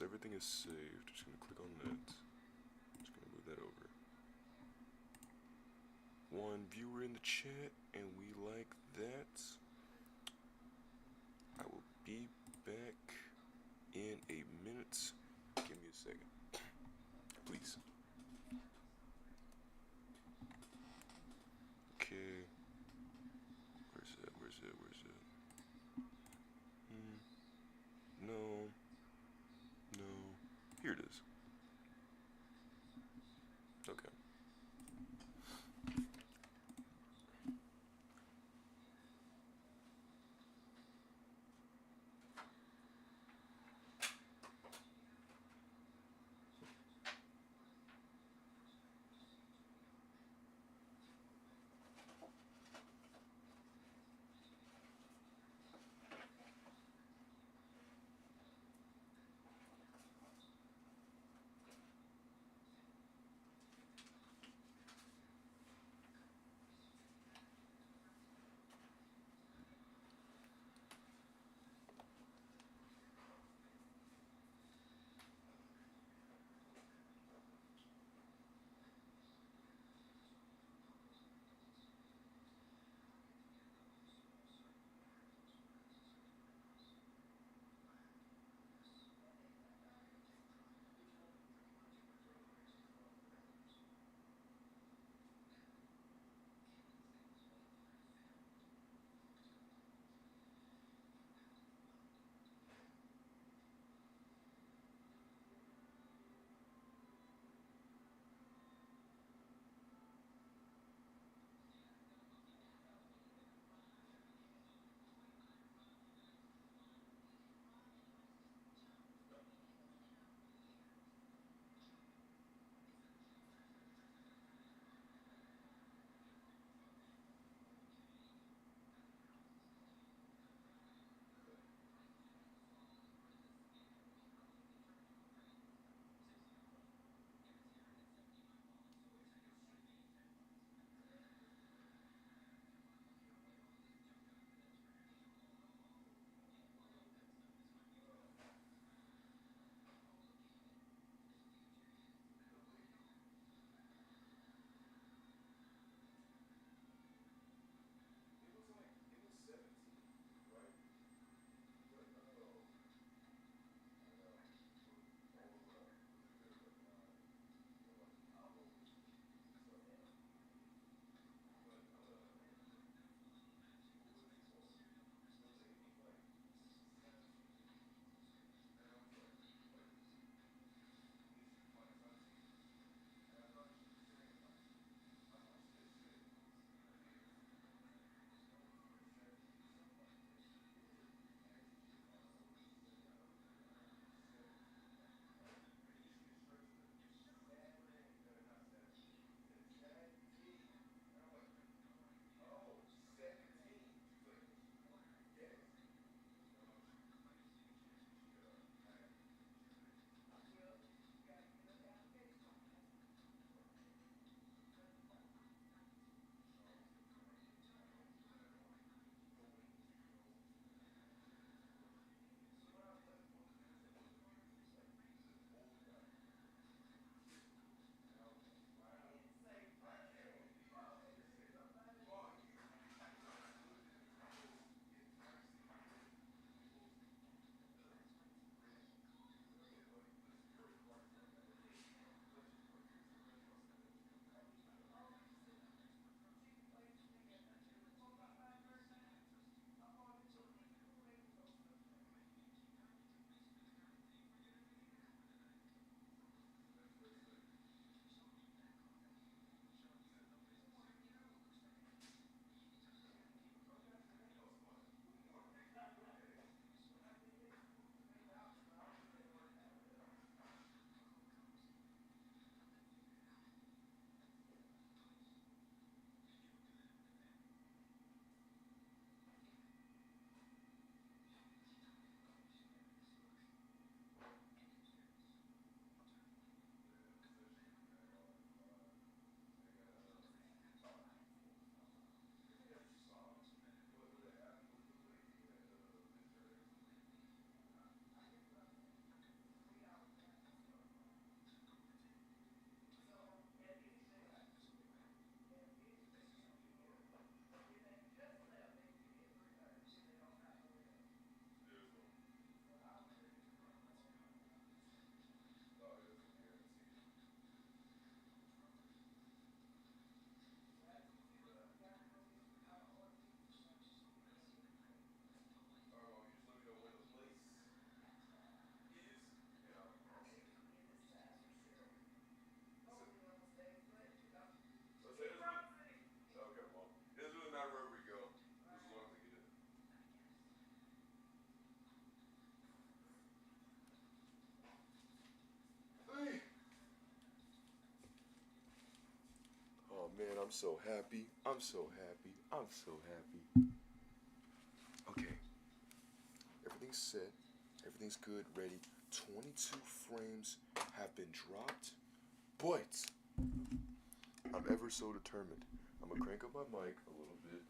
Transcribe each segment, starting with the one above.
Yes, everything is saved. Just gonna click on that. Just gonna move that over. One viewer in the chat, and we like that. I will be back in a minute. Give me a second, please. Okay. Where's it? Where's it? Where's it? No. No. Here it is. Okay. I'm so happy. I'm so happy. I'm so happy. Okay. Everything's set. Everything's good, ready. 22 frames have been dropped. But I'm ever so determined. I'm gonna crank up my mic a little bit.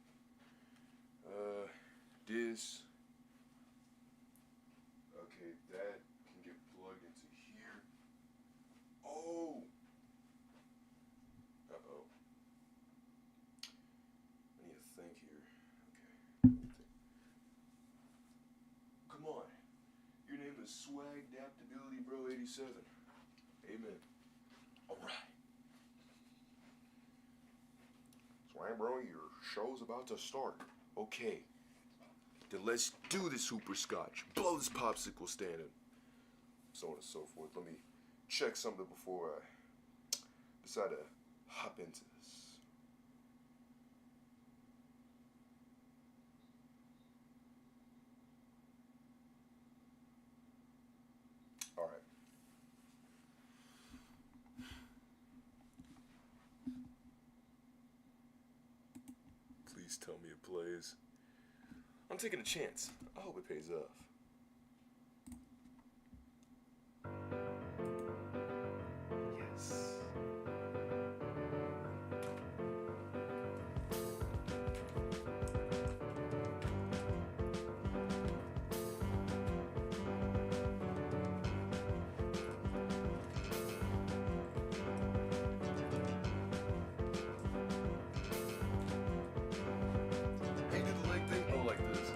This. Okay, that can get plugged into here. Oh! Uh-oh. I need to think here. Okay. Come on. Your name is Swag Adaptability Bro 87. Amen. Alright. Swag Bro, your show's about to start. Okay. Then let's do this hooperskotch. Blow this popsicle stand in. So on and so forth. Let me check something before I decide to hop into this. Alright. Please tell me it plays. I'm taking a chance. I hope it pays off. Yes. Hey, do the leg thing? Oh, like this.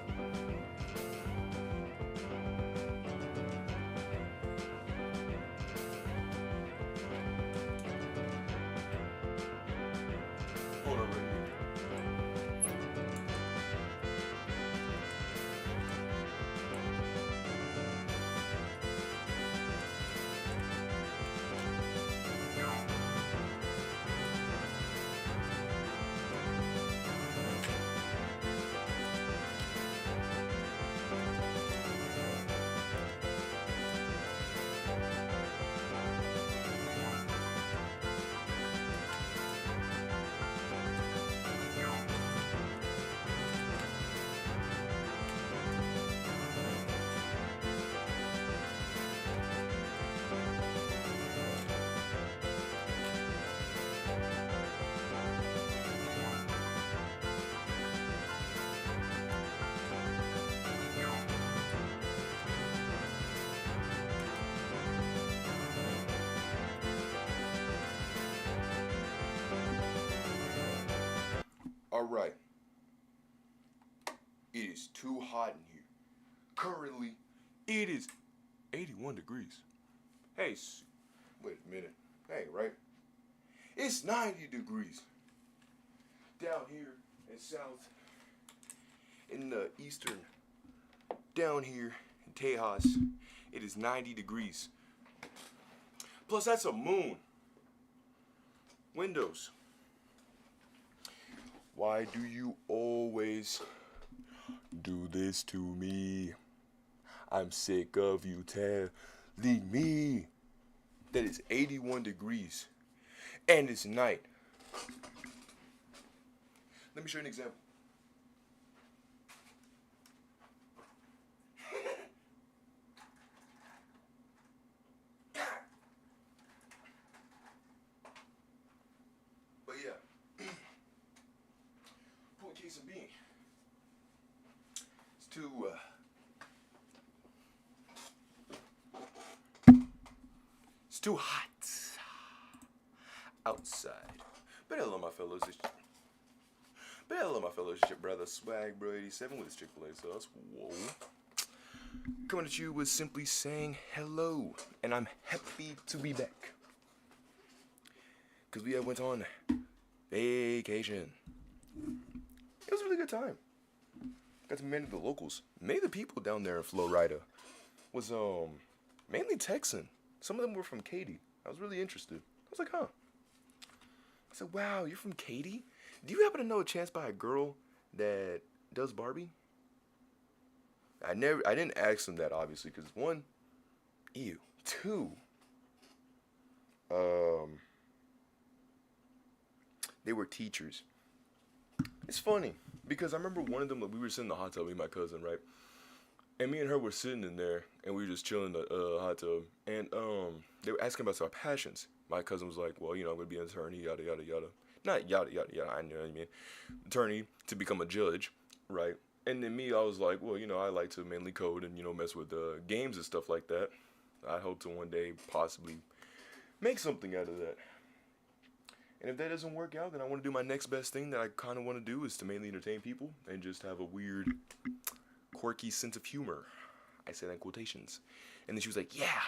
Hold on, right here. Alright. It is too hot in here. Currently, it is 81 degrees. Hey, wait a minute. Hey, right? It's 90 degrees. Down here in south, in the eastern, down here in Tejas, it is 90 degrees. Plus, that's a moon. Windows. Why do you always do this to me? I'm sick of you telling me that it's 81 degrees and it's night. Let me show you an example. But yeah, point case of being, it's too hot outside. But hello, my fellows. It's your brother Swag Bro 87 with his Chick-fil-A sauce. Whoa. Coming at you with simply saying hello, and I'm happy to be back. Because we went on vacation. It was a really good time. Got to meet the locals. Many of the people down there in Florida was mainly Texan. Some of them were from Katy. I was really interested. I was like, huh. I said, wow, you're from Katy? Do you happen to know a chance by a girl that does Barbie? I didn't ask them that, obviously, because one, ew. Two, They were teachers. It's funny because I remember one of them. Like, we were sitting in the hot tub, me and my cousin, right? And me and her were sitting in there, and we were just chilling in the hot tub. And they were asking about our passions. My cousin was like, "Well, I'm gonna be an attorney, yada yada yada." Not yada yada yada. I know what I mean. Attorney to become a judge, right? And then me, I was like, "Well, I like to mainly code and mess with games and stuff like that. I hope to one day possibly make something out of that." And if that doesn't work out, then I want to do my next best thing that I kind of want to do is to mainly entertain people and just have a weird, quirky sense of humor. I say that in quotations. And then she was like, "Yeah,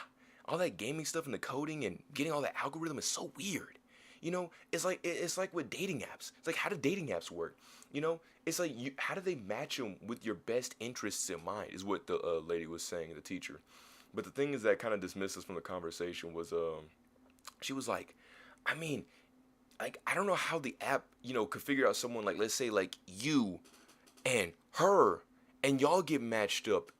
all that gaming stuff and the coding and getting all that algorithm is so weird. It's like with dating apps. It's like, how do dating apps work? It's like how do they match them with your best interests in mind?" Is what the lady was saying, the teacher. But the thing is that kind of dismissed us from the conversation was she was like, I mean, like, I don't know how the app, could figure out someone, like, let's say, like, you and her, and y'all get matched up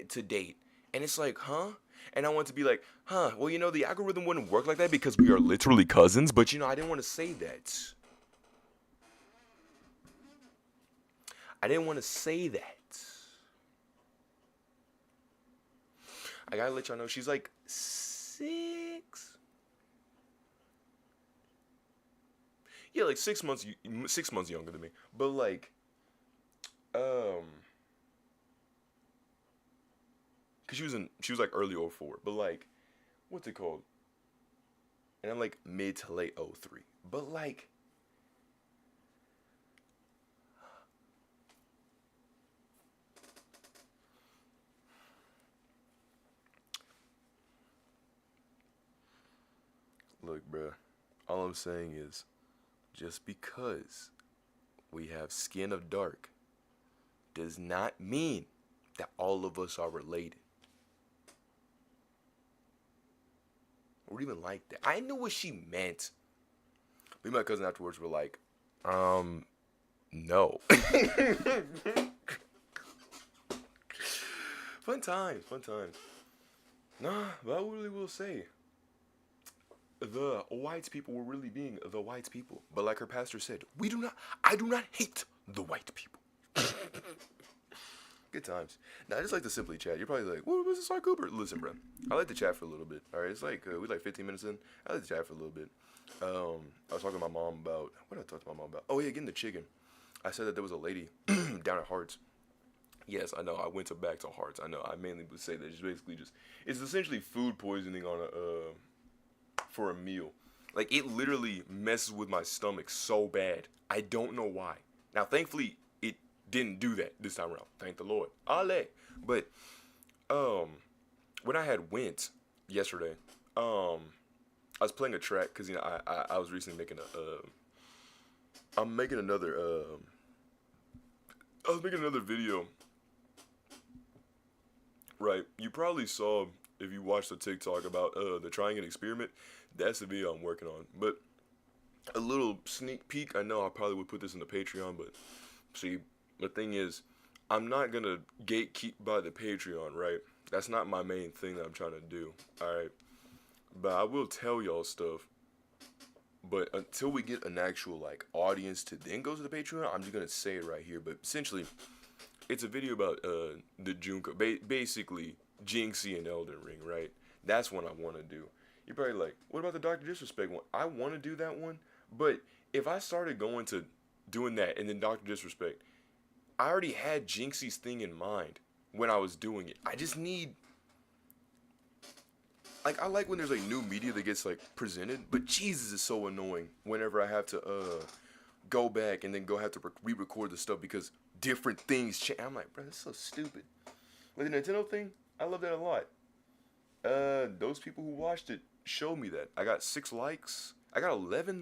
to date. And it's like, huh? And I want to be like, huh, well, the algorithm wouldn't work like that because we are literally cousins, but, I didn't want to say that. I didn't want to say that. I gotta let y'all know she's like 6. Yeah, like 6 months, 6 months younger than me. But like, cause she was like early 04. But like, what's it called? And I'm like mid to late 03. But like, look, bruh, all I'm saying is, just because we have skin of dark does not mean that all of us are related. Or even like that. I knew what she meant. Me and my cousin afterwards were like, no. Fun times. Nah, but I really will say, the white people were really being the white people. But like her pastor said, I do not hate the white people. Good times. Now, I just like to simply chat. You're probably like, what was this like Cooper? Listen, bro, I like to chat for a little bit. All right, it's like, we like 15 minutes in. I like to chat for a little bit. I was talking to my mom about, what did I talk to my mom about? Oh, yeah, getting the chicken. I said that there was a lady down at Hart's. Yes, I know, I went back to Hart's. I know, I mainly would say that it's basically it's essentially food poisoning on for a meal. Like, it literally messes with my stomach so bad. I don't know why. Now, thankfully, it didn't do that this time around. Thank the Lord. Ale. But, when I had went yesterday, I was playing a track because, I was recently making I was making another video. Right. You probably saw, if you watched the TikTok about the trying an experiment. That's the video I'm working on. But a little sneak peek, I know I probably would put this in the Patreon, but see, the thing is, I'm not going to gatekeep by the Patreon, right? That's not my main thing that I'm trying to do, alright? But I will tell y'all stuff. But until we get an actual, like, audience to then go to the Patreon, I'm just going to say it right here. But essentially, it's a video about the Junko, basically Jinxie and Elden Ring, right? That's what I want to do. You're probably like, what about the Dr. Disrespect one? I want to do that one, but if I started going to doing that and then Dr. Disrespect, I already had Jinxie's thing in mind when I was doing it. I just need, like, I like when there's like new media that gets like presented, but Jesus is so annoying whenever I have to go back and then have to re-record the stuff because different things change. I'm like, bro, that's so stupid. With the Nintendo thing, I love that a lot. Those people who watched it showed me that. I got 6 likes. I got 11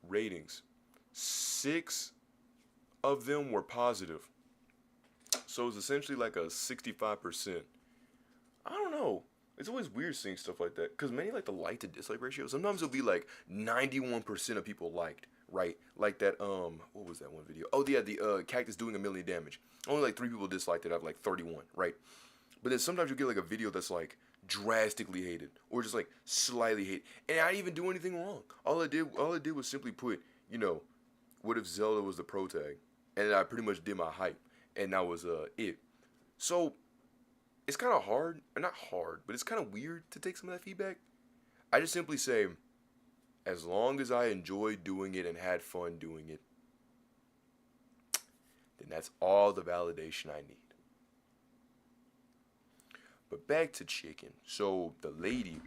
ratings. 6 of them were positive. So it's essentially like a 65%. I don't know. It's always weird seeing stuff like that. Because many like the like to dislike ratio. Sometimes it'll be like 91% of people liked. Right? Like that, what was that one video? Oh, yeah, the cactus doing 1 million damage. Only like 3 people disliked it out of like 31. Right? But then sometimes you get like a video that's like drastically hated, or just like slightly hate, and I didn't even do anything wrong. All I did was simply put, what if Zelda was the pro tag, and then I pretty much did my hype, and that was it. So it's kind of hard, or not hard, but it's kind of weird to take some of that feedback. I just simply say, as long as I enjoyed doing it and had fun doing it, then that's all the validation I need. But back to chicken. So the lady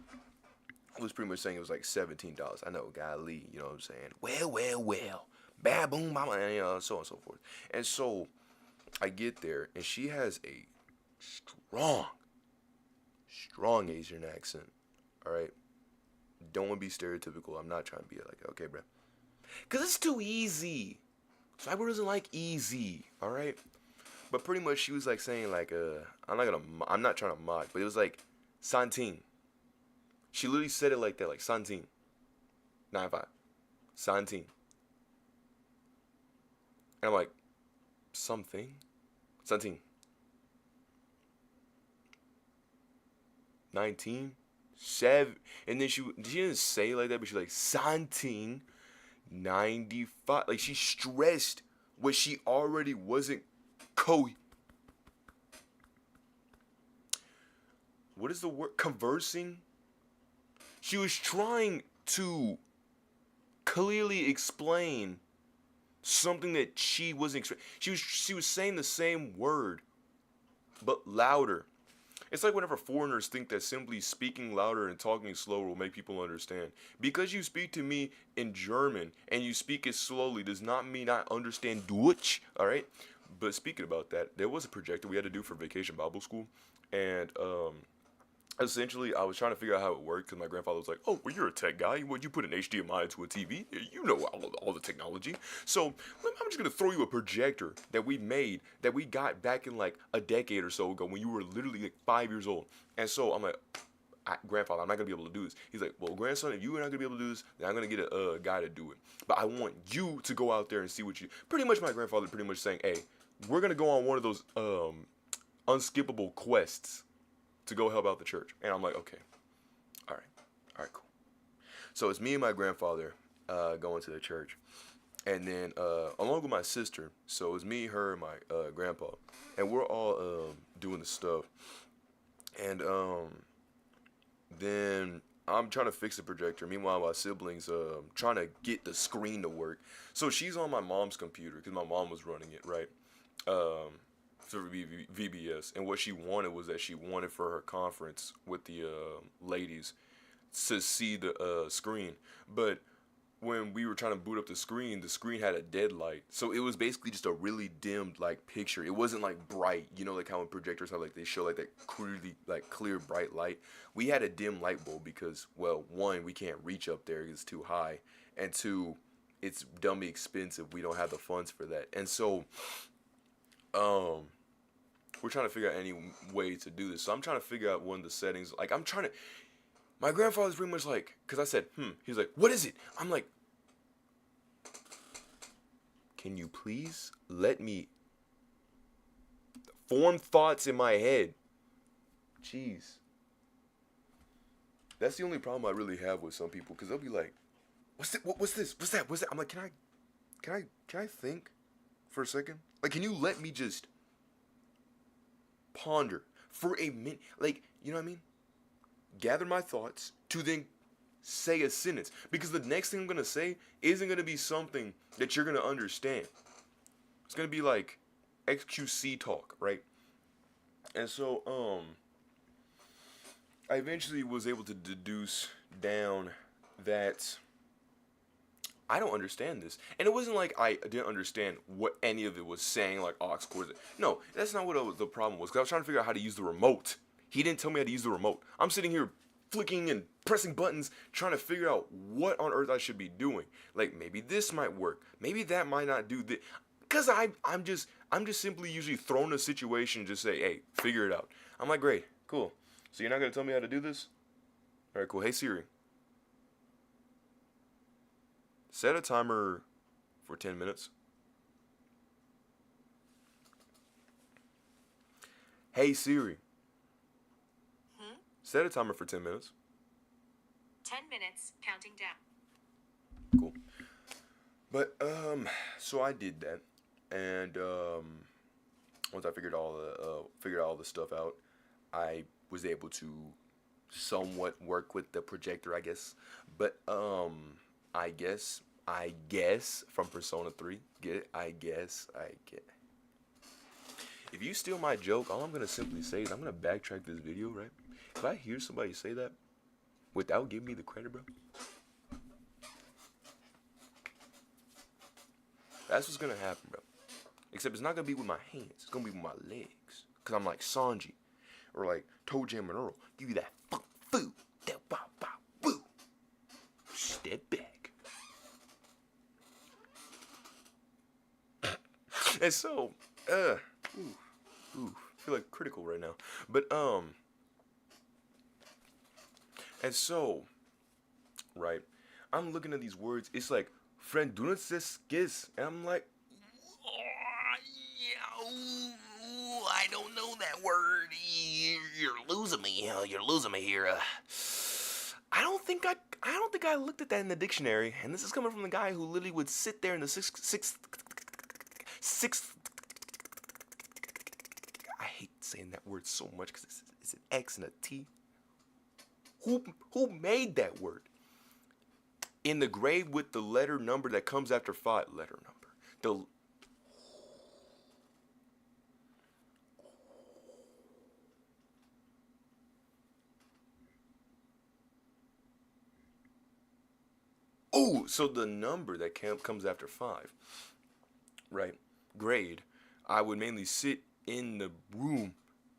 was pretty much saying it was like $17. I know, golly, you know what I'm saying? Well. Bad boom, mama, and so on and so forth. And so I get there, and she has a strong Asian accent. All right? Don't want to be stereotypical. I'm not trying to be like, okay, bro. Because it's too easy. Cyber doesn't like easy. All right? But pretty much she was like saying like, I'm not trying to mock, but it was like, Santing. She literally said it like that, like Santing. 9-5. Santing. And I'm like, something? Santing. 19? 7. And then she didn't say it like that, but she's like, Santing. 95. Like, she stressed what she already wasn't what is the word? Conversing? She was trying to clearly explain something that she wasn't. She was saying the same word, but louder. It's like whenever foreigners think that simply speaking louder and talking slower will make people understand. Because you speak to me in German and you speak it slowly does not mean I understand Deutsch. All right. But speaking about that, there was a projector we had to do for Vacation Bible School, and essentially, I was trying to figure out how it worked because my grandfather was like, "Oh, well, you're a tech guy. Would you put an HDMI to a TV? You know all the technology. So I'm just gonna throw you a projector that we made that we got back in like a decade or so ago when you were literally like 5 years old." And so I'm like, "Grandfather, I'm not gonna be able to do this." He's like, "Well, grandson, if you're not gonna be able to do this, then I'm gonna get a guy to do it. But I want you to go out there and see what you." Pretty much, my grandfather pretty much saying, "Hey, we're gonna go on one of those unskippable quests to go help out the church." And I'm like, okay, all right, cool. So it's me and my grandfather going to the church, and then along with my sister. So it's me, her, and my grandpa, and we're all doing the stuff. And then I'm trying to fix the projector. Meanwhile, my siblings trying to get the screen to work. So she's on my mom's computer because my mom was running it, right? For VBS, and what she wanted was that she wanted for her conference with the ladies to see the screen. But when we were trying to boot up the screen had a dead light, so it was basically just a really dimmed like picture. It wasn't like bright, like how when projectors have like they show like that clearly like clear bright light. We had a dim light bulb because, well, one, we can't reach up there, it's too high, and two, it's dummy expensive. We don't have the funds for that. And so we're trying to figure out any way to do this. So I'm trying to figure out one of the settings. Like, my grandfather's pretty much like, because I said, he's like, what is it? I'm like, can you please let me form thoughts in my head? Jeez. That's the only problem I really have with some people, because they'll be like, what's this? What's that? I'm like, can I think for a second? Like, can you let me just ponder for a minute, like, you know what I mean? Gather my thoughts to then say a sentence, because the next thing I'm gonna say isn't gonna be something that you're gonna understand. It's gonna be like XQC talk, right? And so I eventually was able to deduce down that I don't understand this. And it wasn't like I didn't understand what any of it was saying, like aux cords. No, that's not what the problem was. Because I was trying to figure out how to use the remote. He didn't tell me how to use the remote. I'm sitting here flicking and pressing buttons, trying to figure out what on earth I should be doing. Like, maybe this might work. Maybe that might not do this. Because I'm just simply usually thrown in a situation and just say, hey, figure it out. I'm like, great, cool. So you're not going to tell me how to do this? All right, cool. Hey, Siri. Set a timer for 10 minutes. Hey Siri. Set a timer for 10 minutes. 10 minutes, counting down. Cool. But, so I did that. And, once I figured all the stuff out, I was able to somewhat work with the projector, I guess. But, I guess from Persona 3, get it? I guess. If you steal my joke, all I'm going to simply say is I'm going to backtrack this video, right? If I hear somebody say that without giving me the credit, bro, that's what's going to happen, bro. Except it's not going to be with my hands. It's going to be with my legs. Because I'm like Sanji or like Toe Jam and Earl. Give you that funk food. That bop bop woo. Step back. And so, I feel like critical right now. But, and so, right, I'm looking at these words. It's like, friend, do not skis. And I'm like, I don't know that word. You're losing me. You're losing me here. I don't think I looked at that in the dictionary. And this is coming from the guy who literally would sit there in the sixth. I hate saying that word so much because it's an X and a T. Who made that word? In the grave with the letter number that comes after 5. Letter number. So the number that comes after 5, right? Grade. I would mainly sit in the room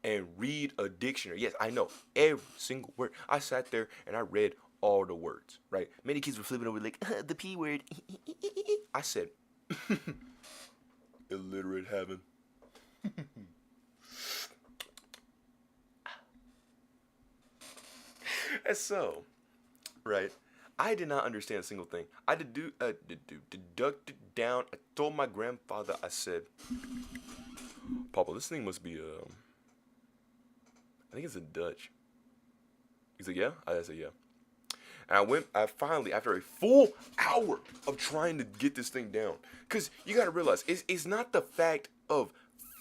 and read a dictionary. Yes, I know every single word. I sat there and I read all the words, right? Many kids were flipping over like, the P word. I said, illiterate heaven. And so, right, I did not understand a single thing. I deducted down. I told my grandfather, I said, Papa, this thing must be, I think it's in Dutch. He's like, yeah? I said, yeah. And I finally, after a full hour of trying to get this thing down, because you got to realize, it's not the fact of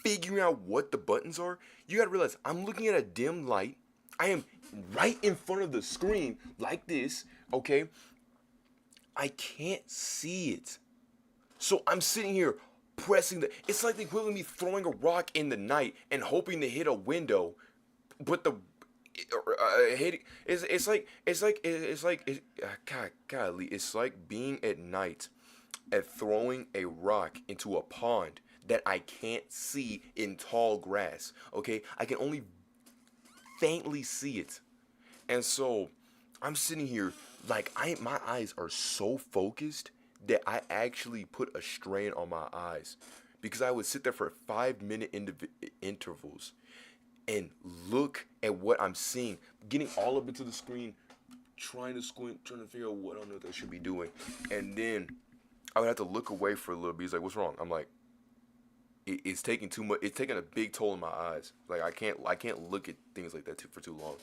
figuring out what the buttons are. You got to realize, I'm looking at a dim light. I am right in front of the screen like this, okay? I can't see it. So I'm sitting here pressing it's like the equivalent of me throwing a rock in the night and hoping to hit a window, but it's like being at night and throwing a rock into a pond that I can't see in tall grass. Okay, I can only faintly see it, and so I'm sitting here like my eyes are so focused that I actually put a strain on my eyes because I would sit there for 5-minute intervals and look at what I'm seeing, getting all up into the screen, trying to squint, trying to figure out what on earth I should be doing. And then I would have to look away for a little bit. He's like, what's wrong? I'm like, it's taking too much. It's taking a big toll on my eyes. Like I can't look at things like that for too long.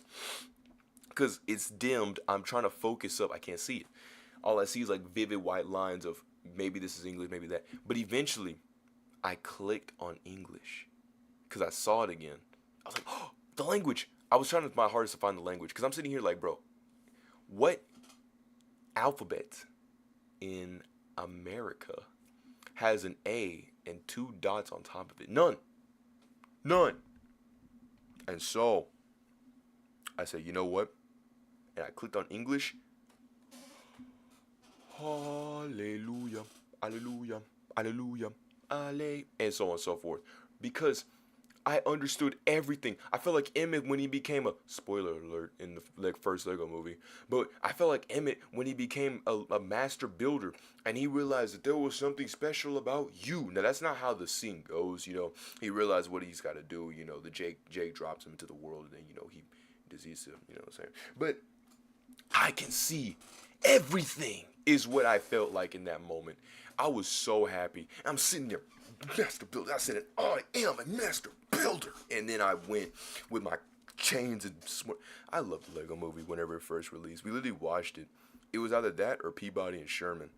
Because it's dimmed. I'm trying to focus up. I can't see it. All I see is like vivid white lines of maybe this is English, maybe that. But eventually, I clicked on English because I saw it again. I was like, oh, the language. I was trying my hardest to find the language because I'm sitting here like, bro, what alphabet in America has an A and 2 dots on top of it? None. And so I said, you know what? And I clicked on English. Hallelujah, hallelujah, hallelujah, hallelujah, and so on and so forth. Because I understood everything. I felt like Emmett when he became spoiler alert in the first Lego movie, but I felt like Emmett when he became a master builder and he realized that there was something special about you. Now that's not how the scene goes, you know. He realized what he's got to do, you know. The Jake drops him into the world and then, you know, he diseases him, you know what I'm saying. But I can see everything is what I felt like in that moment. I was so happy. I'm sitting there, master builder. I said, I am a master builder. And then I went with my chains and I loved the Lego Movie whenever it first released. We literally watched it. It was either that or Peabody and Sherman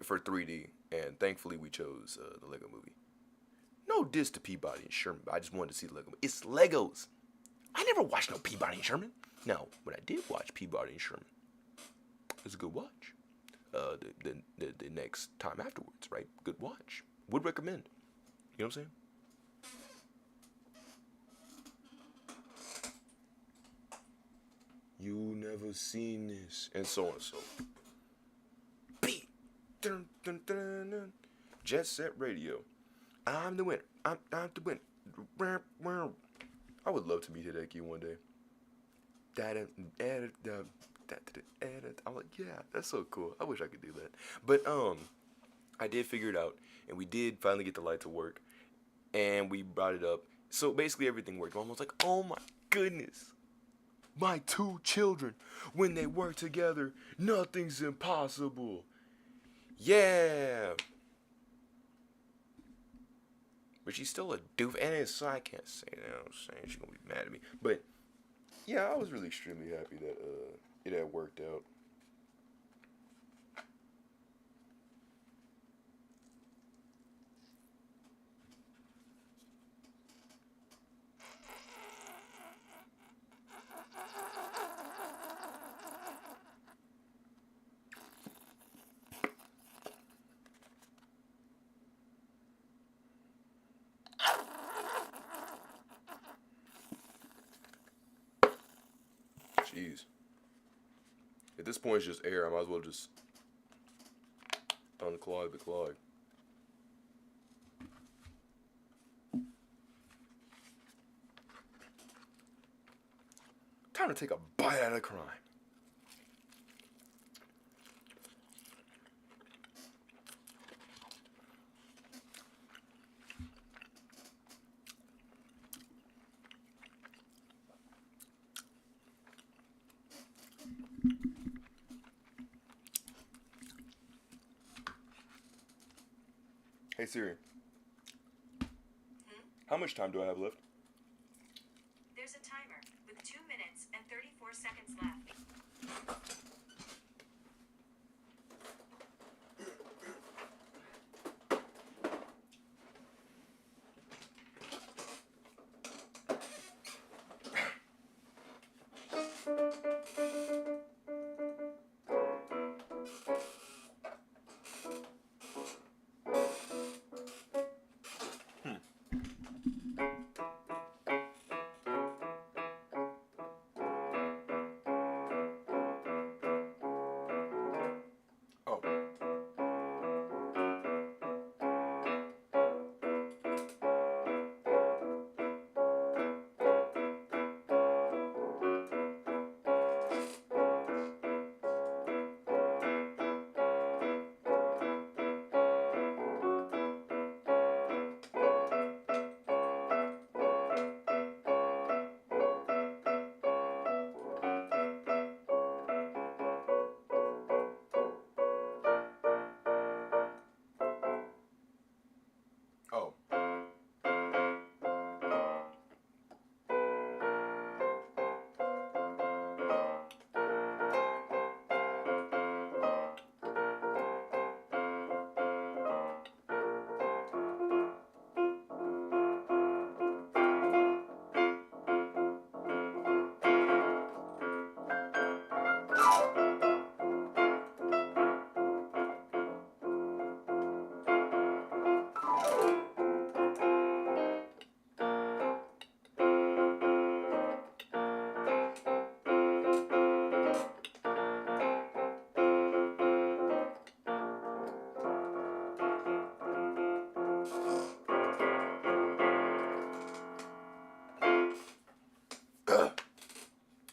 for 3D, and thankfully we chose the Lego Movie. No diss to Peabody and Sherman, but I just wanted to see the Lego. It's Legos. I never watched no Peabody and Sherman. Now, when I did watch Peabody and Sherman, it was a good watch. The next time afterwards, right? Good watch. Would recommend. You know what I'm saying? You never seen this, and so on and so. Beat. Dun, dun, dun, dun. Jet Set Radio. I'm the winner. I'm the winner. I would love to meet Hideki one day. I'm like, yeah, that's so cool. I wish I could do that. But I did figure it out, and we did finally get the light to work, and we brought it up. So basically everything worked. Mom was like, oh my goodness. My two children, when they work together, nothing's impossible. Yeah. But she's still a doof, and so I can't say that. You know what I'm saying? She's gonna be mad at me. But yeah, I was really extremely happy that it had worked out. Jeez. At this point, it's just air. I might as well just unclog the clog. Time to take a bite out of crime. Hey Siri, how much time do I have left? There's a timer with 2 minutes and 34 seconds left. Oh.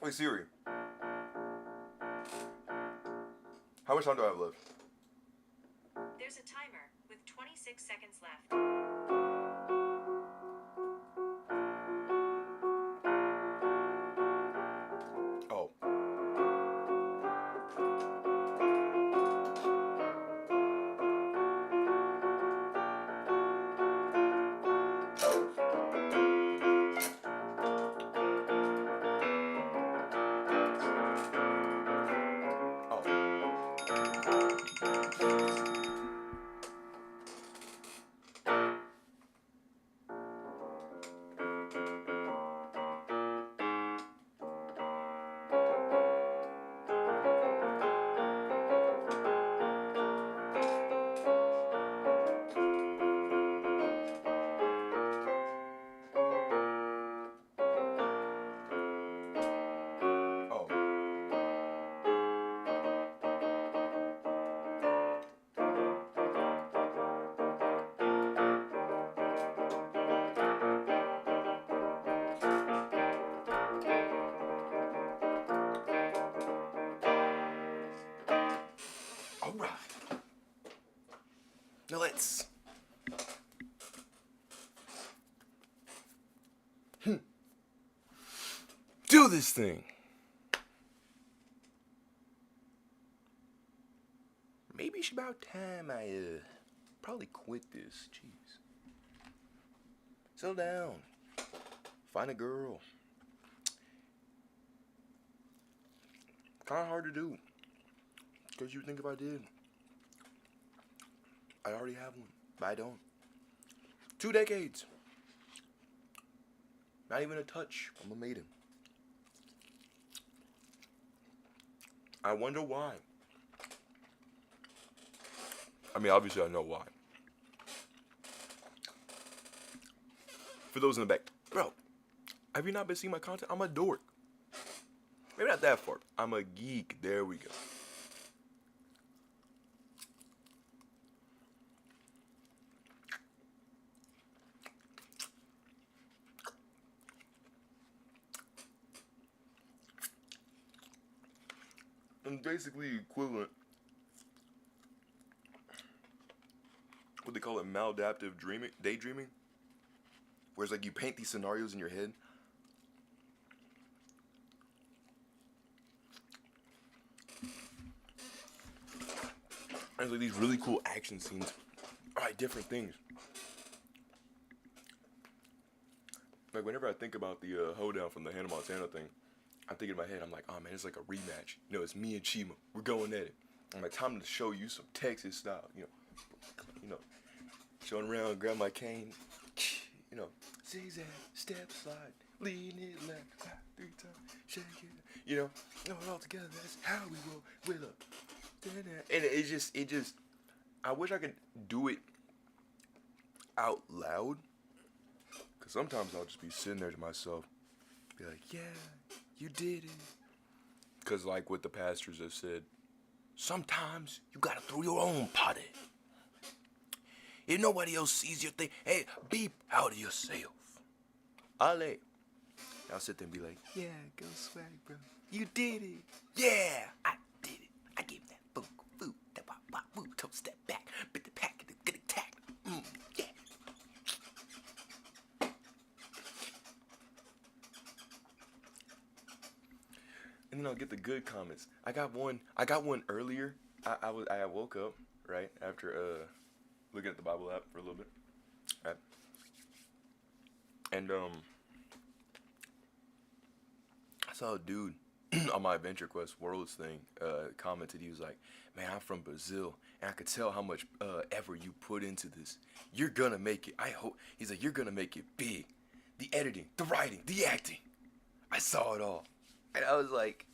Hey Siri, how much time do I have left? There's a timer with 26 seconds left. Oh. Now let's do this thing. Maybe it's about time I probably quit this. Jeez. Settle down. Find a girl. Kind of hard to do. Because you think if I did, I already have one. But I don't. 2 decades. Not even a touch. I'm a maiden. I wonder why. I mean, obviously I know why. For those in the back, bro, have you not been seeing my content? I'm a dork. Maybe not that far. I'm a geek. There we go. I'm basically equivalent. What they call it, maladaptive dreaming, daydreaming. Whereas like you paint these scenarios in your head. There's like these really cool action scenes. Alright, different things. Like whenever I think about the hoedown from the Hannah Montana thing, I'm thinking in my head, I'm like, oh man, it's like a rematch. You know, it's me and Chima. We're going at it. I'm like, time to show you some Texas style. You know, showing around, grab my cane. You know, zigzag, step, slide, lean it left, clap 3 times, shake it. You know it all together. That's how we roll. Will up. And it just, I wish I could do it out loud. Cause sometimes I'll just be sitting there to myself, be like, yeah, you did it. Cause like what the pastors have said, sometimes you gotta throw your own party. If nobody else sees your thing, hey, be proud of yourself. Ale. I'll sit there and be like, yeah, go swag, bro. You did it. Yeah, I did it. I gave that boom, boom, that pop, pop, boom, toe step back, bit the pack, get attacked. Yeah. And then I'll get the good comments. I got one earlier. I woke up, right, after looking at the Bible app for a little bit. Right? And I saw a dude on my Adventure Quest Worlds thing commented. He was like, man, I'm from Brazil, and I could tell how much effort you put into this. You're gonna make it. I hope. He's like, you're gonna make it big. The editing, the writing, the acting. I saw it all. And I was like,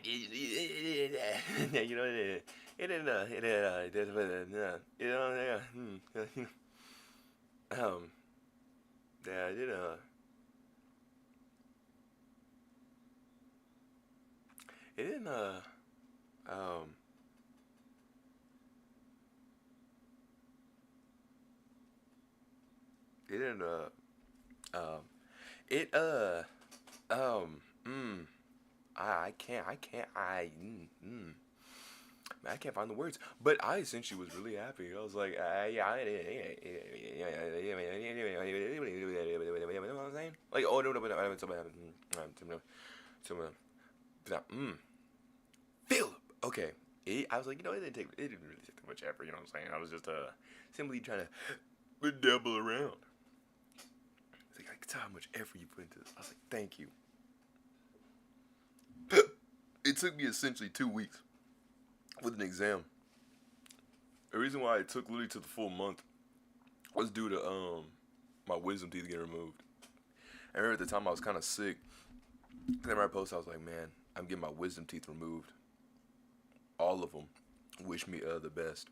you know, yeah, I did it didn't it didn't it I can't find the words, but I essentially was really happy. I was like, yeah, you know what I'm saying? Like, oh no, Philip. Okay, I was like, you know, it didn't really take too much effort. You know what I'm saying? I was just simply trying to dabble around. It's like, I can tell how much effort you put into this. I was like, thank you. It took me essentially 2 weeks with an exam. The reason why it took literally to the full month was due to my wisdom teeth getting removed. I remember at the time I was kind of sick. Then I posted, I was like, man, I'm getting my wisdom teeth removed. All of them. Wish me the best.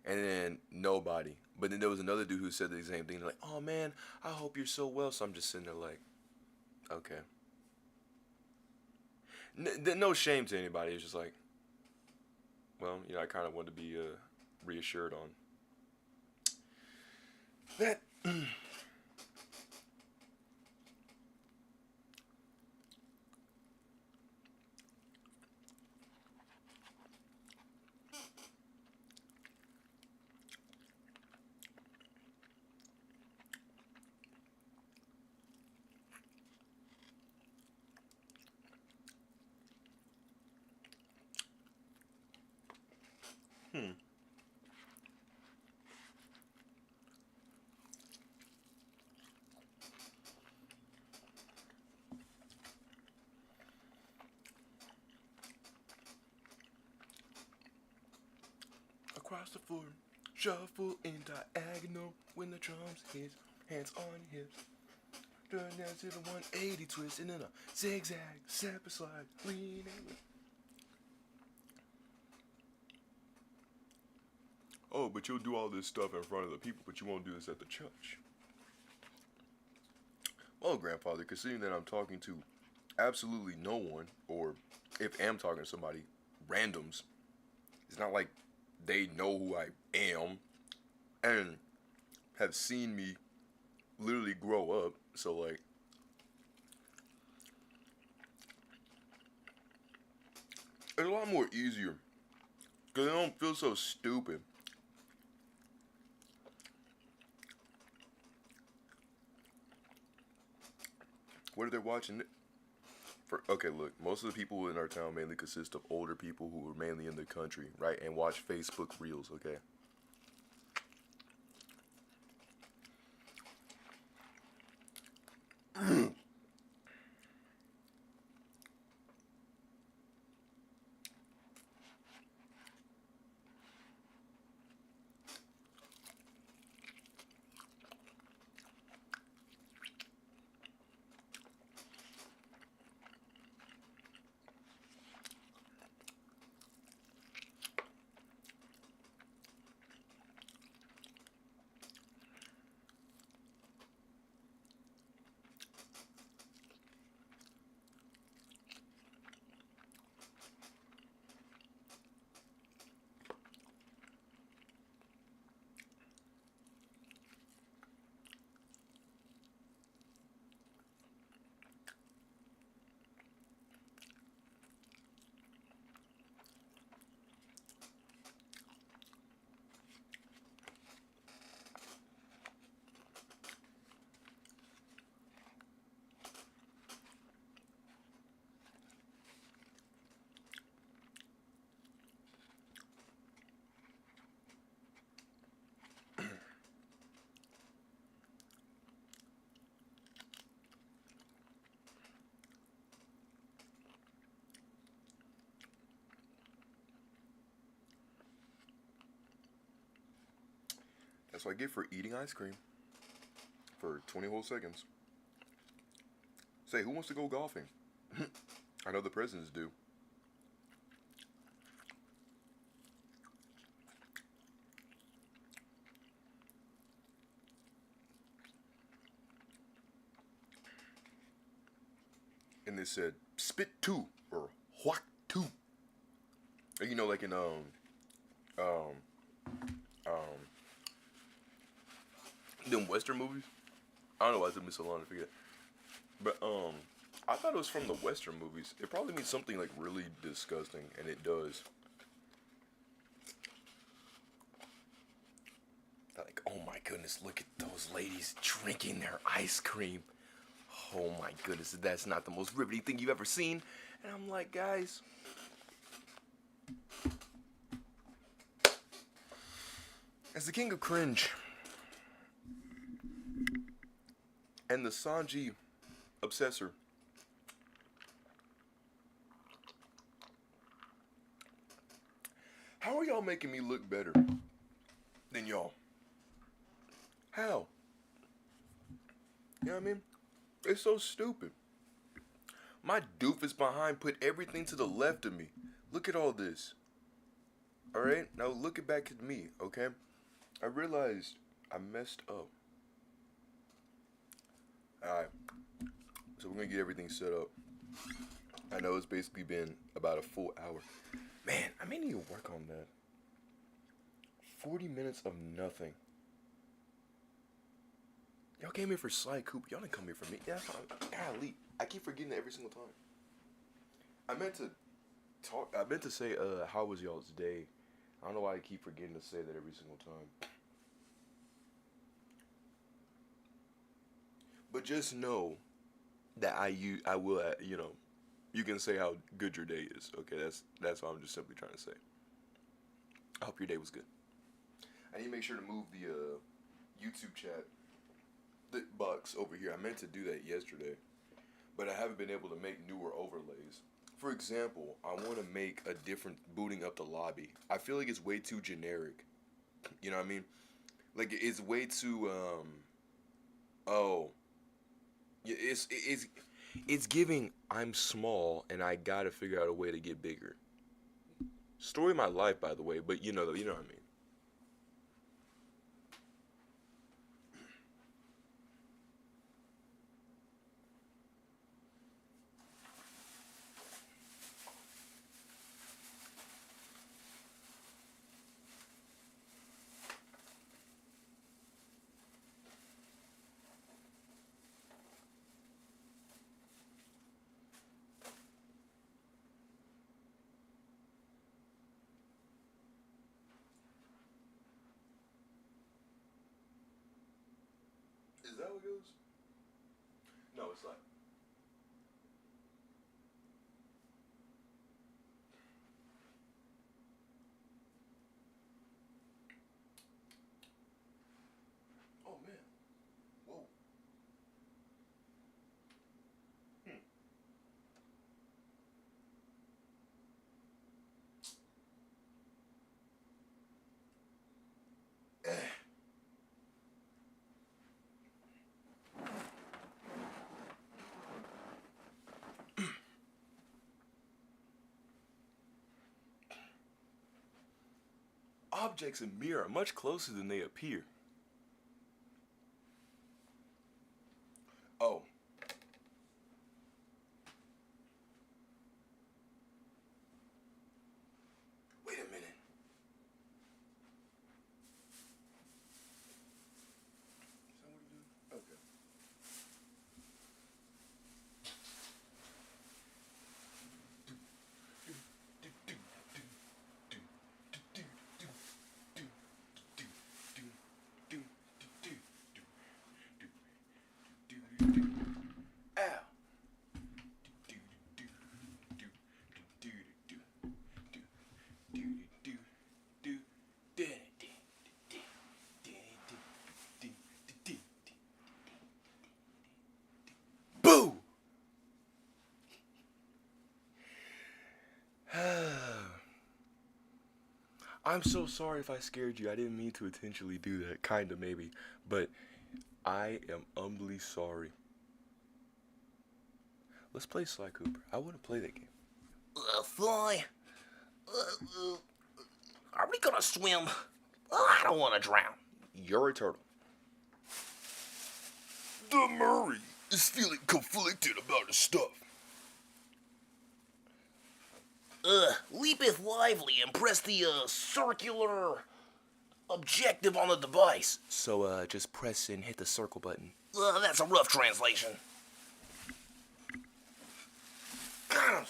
And then nobody. But then there was another dude who said the same thing. They're like, oh man, I hope you're so well. So I'm just sitting there like, okay. No shame to anybody. It's just like, well, you know, I kind of wanted to be reassured on that. across the floor. Shuffle in diagonal when the drums hit. Hands on hips. Turn down to the 180 twist and then a zigzag, step and slide, lean in. Oh, but you'll do all this stuff in front of the people, but you won't do this at the church. Well, grandfather, considering that I'm talking to absolutely no one, or if I'm talking to somebody, randoms, it's not like they know who I am and have seen me literally grow up. So, like, it's a lot more easier because I don't feel so stupid. What are they watching? Okay, look, most of the people in our town mainly consist of older people who are mainly in the country, right? And watch Facebook Reels, okay? That's what I get for eating ice cream for 20 whole seconds. Say, who wants to go golfing? I know the presidents do. And they said, spit two or whack two. You know, like in um them Western movies. I don't know why it took me so long to forget. But I thought it was from the Western movies. It probably means something like really disgusting, and it does. Like, oh my goodness, look at those ladies drinking their ice cream. Oh my goodness, that's not the most riveting thing you've ever seen. And I'm like, guys, as the king of cringe and the Sanji obsessor, how are y'all making me look better than y'all? How? You know what I mean? It's so stupid. My doofus behind put everything to the left of me. Look at all this. Alright? Now look it back at me, okay? I realized I messed up. Alright. So we're gonna get everything set up. I know it's basically been about a full hour. Man, I may need to work on that. 40 minutes of nothing. Y'all came here for Sly Cooper. Y'all didn't come here for me. Yeah, golly. I keep forgetting that every single time. I meant to say, how was y'all's day? I don't know why I keep forgetting to say that every single time. But just know that I will, you can say how good your day is. Okay, that's what I'm just simply trying to say. I hope your day was good. I need to make sure to move the YouTube chat box over here. I meant to do that yesterday, but I haven't been able to make newer overlays. For example, I want to make a different booting up the lobby. I feel like it's way too generic. You know what I mean? Like it's way too oh yeah, it's giving I'm small and I gotta figure out a way to get bigger. Story of my life, by the way, but you know what I mean. Is that what it goes? No, it's not. Oh man. Whoa. Hmm. Objects in mirror are much closer than they appear. Oh. Wait a minute. Is that what you do? Okay. Ow. Boo! I'm so sorry if I scared you. I didn't mean to intentionally do that. Kinda, maybe. But I am humbly sorry. Let's play Sly Cooper. I want to play that game. Fly. Are we gonna swim? I don't want to drown. You're a turtle. The Murray is feeling conflicted about his stuff. Leapeth lively and press the circular objective on the device. So, just press and hit the circle button. That's a rough translation. God,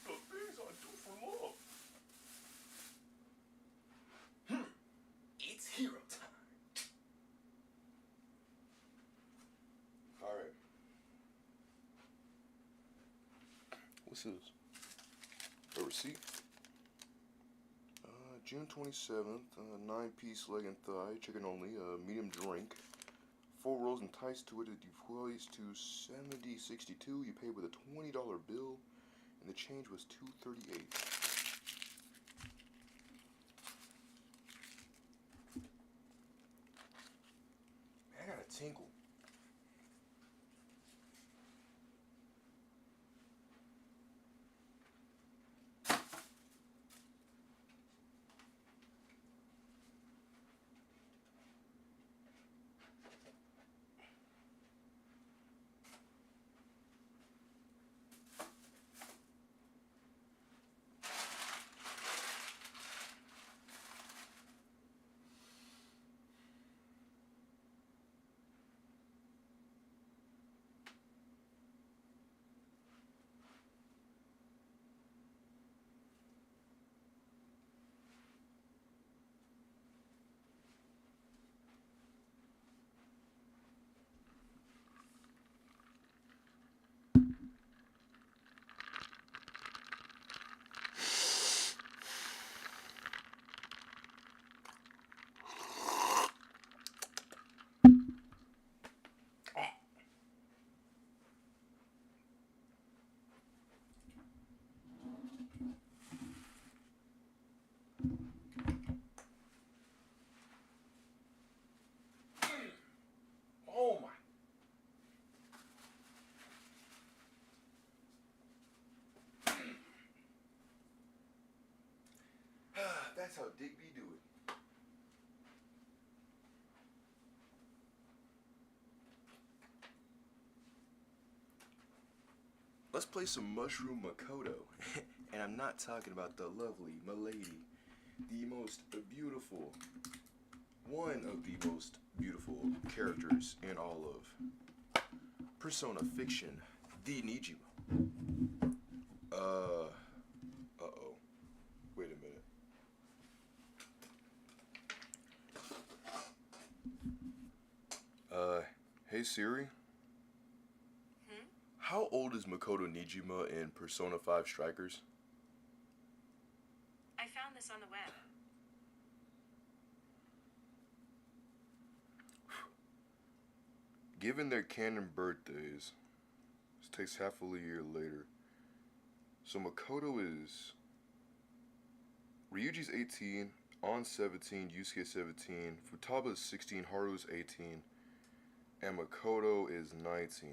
The things I do for love. it's hero time. Alright. What's this? A receipt? June 27th, 9-piece leg and thigh, chicken only, medium drink. 4 rolls enticed to it, it equates to $70.62. You paid with a $20 bill, and the change was $2.38. I got a tinkle. That's how Digby do it. Let's play some Mushroom Makoto. And I'm not talking about the lovely Milady, the most beautiful, one of the most beautiful characters in all of Persona Fiction, the Nijima. Uh-oh. Wait a minute. Hey Siri? How old is Makoto Nijima in Persona 5 Strikers? I found this on the web. Given their canon birthdays, this takes half a year later. So Makoto is... Ryuji's 18, On 17, Yusuke 17, Futaba's 16, Haru's 18, and Makoto is 19.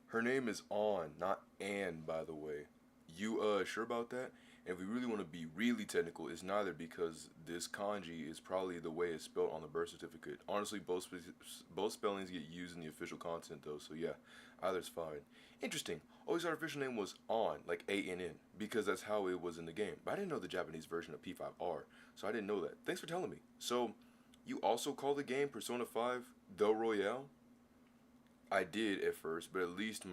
Her name is On, not Ann, by the way. You sure about that? And if we really want to be really technical, it's neither, because this kanji is probably the way it's spelled on the birth certificate. Honestly, both spellings get used in the official content though, so yeah, either's fine. Interesting. Always our official name was On, like A-N-N, because that's how it was in the game. But I didn't know the Japanese version of P5R, so I didn't know that. Thanks for telling me. So, you also call the game Persona 5 The Royale? I did at first, but at least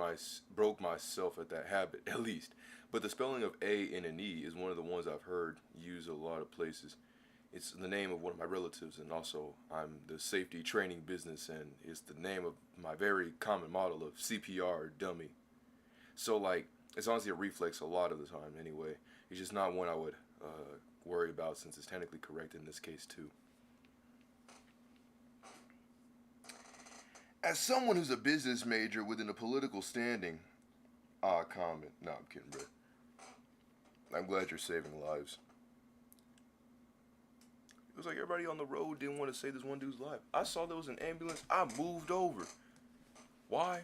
broke myself at that habit, at least. But the spelling of A and an E is one of the ones I've heard used a lot of places. It's the name of one of my relatives, and also I'm the safety training business, and it's the name of my very common model of CPR dummy. So like, it's honestly a reflex a lot of the time anyway. It's just not one I would worry about, since it's technically correct in this case too. As someone who's a business major within a political standing, comment. No, I'm kidding, bro. I'm glad you're saving lives. It was like everybody on the road didn't want to save this one dude's life. I saw there was an ambulance. I moved over. Why?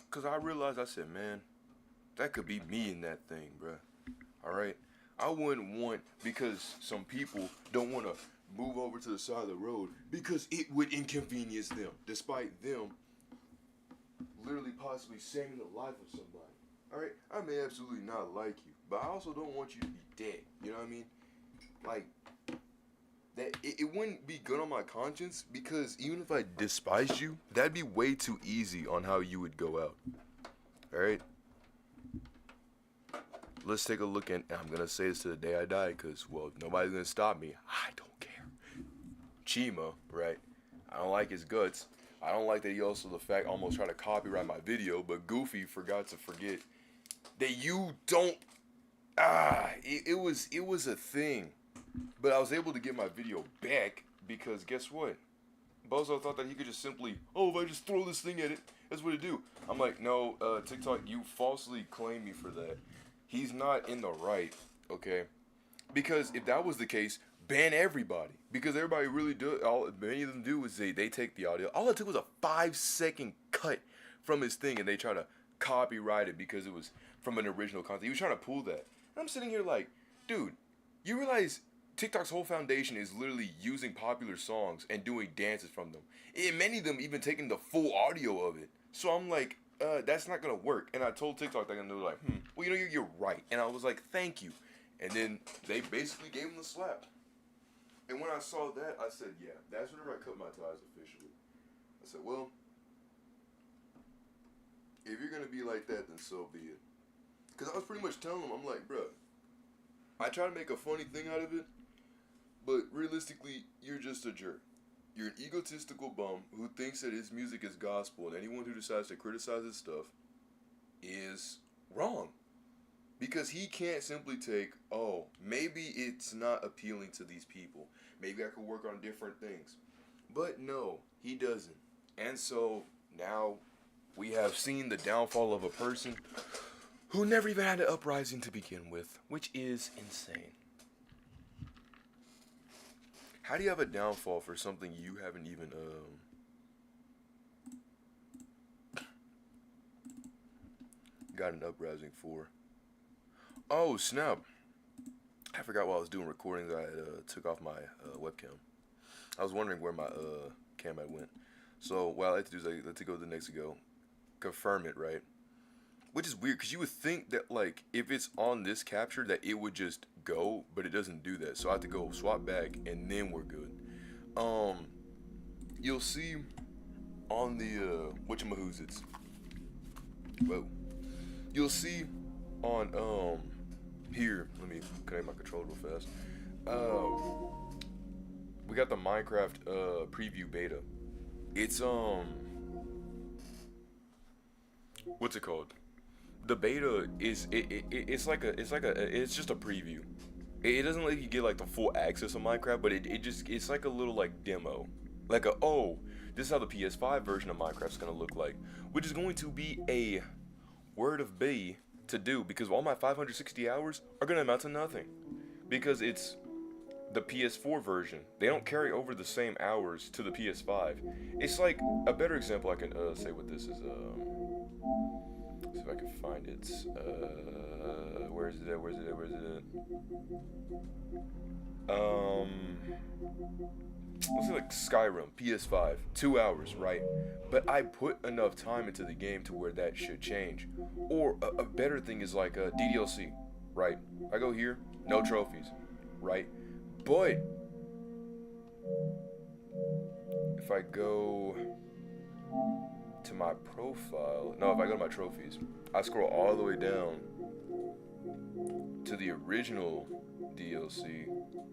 Because I realized, I said, man, that could be me in that thing, bro. Alright? I wouldn't want, because some people don't want to move over to the side of the road because it would inconvenience them, despite them literally possibly saving the life of somebody. Alright? I may absolutely not like you, but I also don't want you to be dead. You know what I mean? Like, that it wouldn't be good on my conscience, because even if I despised you, that'd be way too easy on how you would go out. Alright? Let's take a look at, and I'm gonna say this to the day I die, because, well, nobody's gonna stop me. I don't care. Chima, right? I don't like his guts. I don't like that he also, the fact, almost tried to copyright my video, but Goofy forgot to forget that you don't, it was a thing. But I was able to get my video back, because guess what? Bozo thought that he could just simply, oh, if I just throw this thing at it, that's what it do. I'm like, no, TikTok, you falsely claim me for that. He's not in the right, okay? Because if that was the case, ban everybody. Because everybody really do, many of them do is they take the audio. All it took was a 5-second cut from his thing, and they try to copyright it because it was from an original content. He was trying to pull that. And I'm sitting here like, dude, you realize TikTok's whole foundation is literally using popular songs and doing dances from them. And many of them even taking the full audio of it. So I'm like, that's not gonna work. And I told TikTok that, and they were like, well, you know, you're right. And I was like, thank you. And then they basically gave him the slap. And when I saw that, I said, yeah, that's whenever I cut my ties officially. I said, well, if you're gonna be like that, then so be it. Because I was pretty much telling him, I'm like, bro, I try to make a funny thing out of it, but realistically, you're just a jerk. You're an egotistical bum who thinks that his music is gospel, and anyone who decides to criticize his stuff is wrong. Because he can't simply take, oh, maybe it's not appealing to these people. Maybe I could work on different things. But no, he doesn't. And so now we have seen the downfall of a person who never even had an uprising to begin with, which is insane. How do you have a downfall for something you haven't even got an uprising for? Oh snap! I forgot while I was doing recordings I took off my webcam. I was wondering where my cam had went. So what I like to do is I like to go to the next go, confirm it, right? Which is weird because you would think that like if it's on this capture that it would just go, but it doesn't do that. So I have to go swap back and then we're good. You'll see on the whatchamahoots. Whoa. You'll see on here. Let me connect my controller real fast. We got the Minecraft preview beta. It's what's it called? The beta is it's just a preview. It doesn't let you get like the full access of Minecraft, but it's like a little like demo. Like this is how the PS5 version of Minecraft's gonna look like, which is going to be a word of B to do because all my 560 hours are gonna amount to nothing because it's the PS4 version. They don't carry over the same hours to the PS5. It's like a better example I can say what this is. See if I can find it. Where is it at? Let's say like Skyrim, PS5, 2 hours, right? But I put enough time into the game to where that should change. Or a better thing is like DDLC, right? I go here, no trophies, right? But if I go to my profile, no, if I go to my trophies, I scroll all the way down to the original DLC.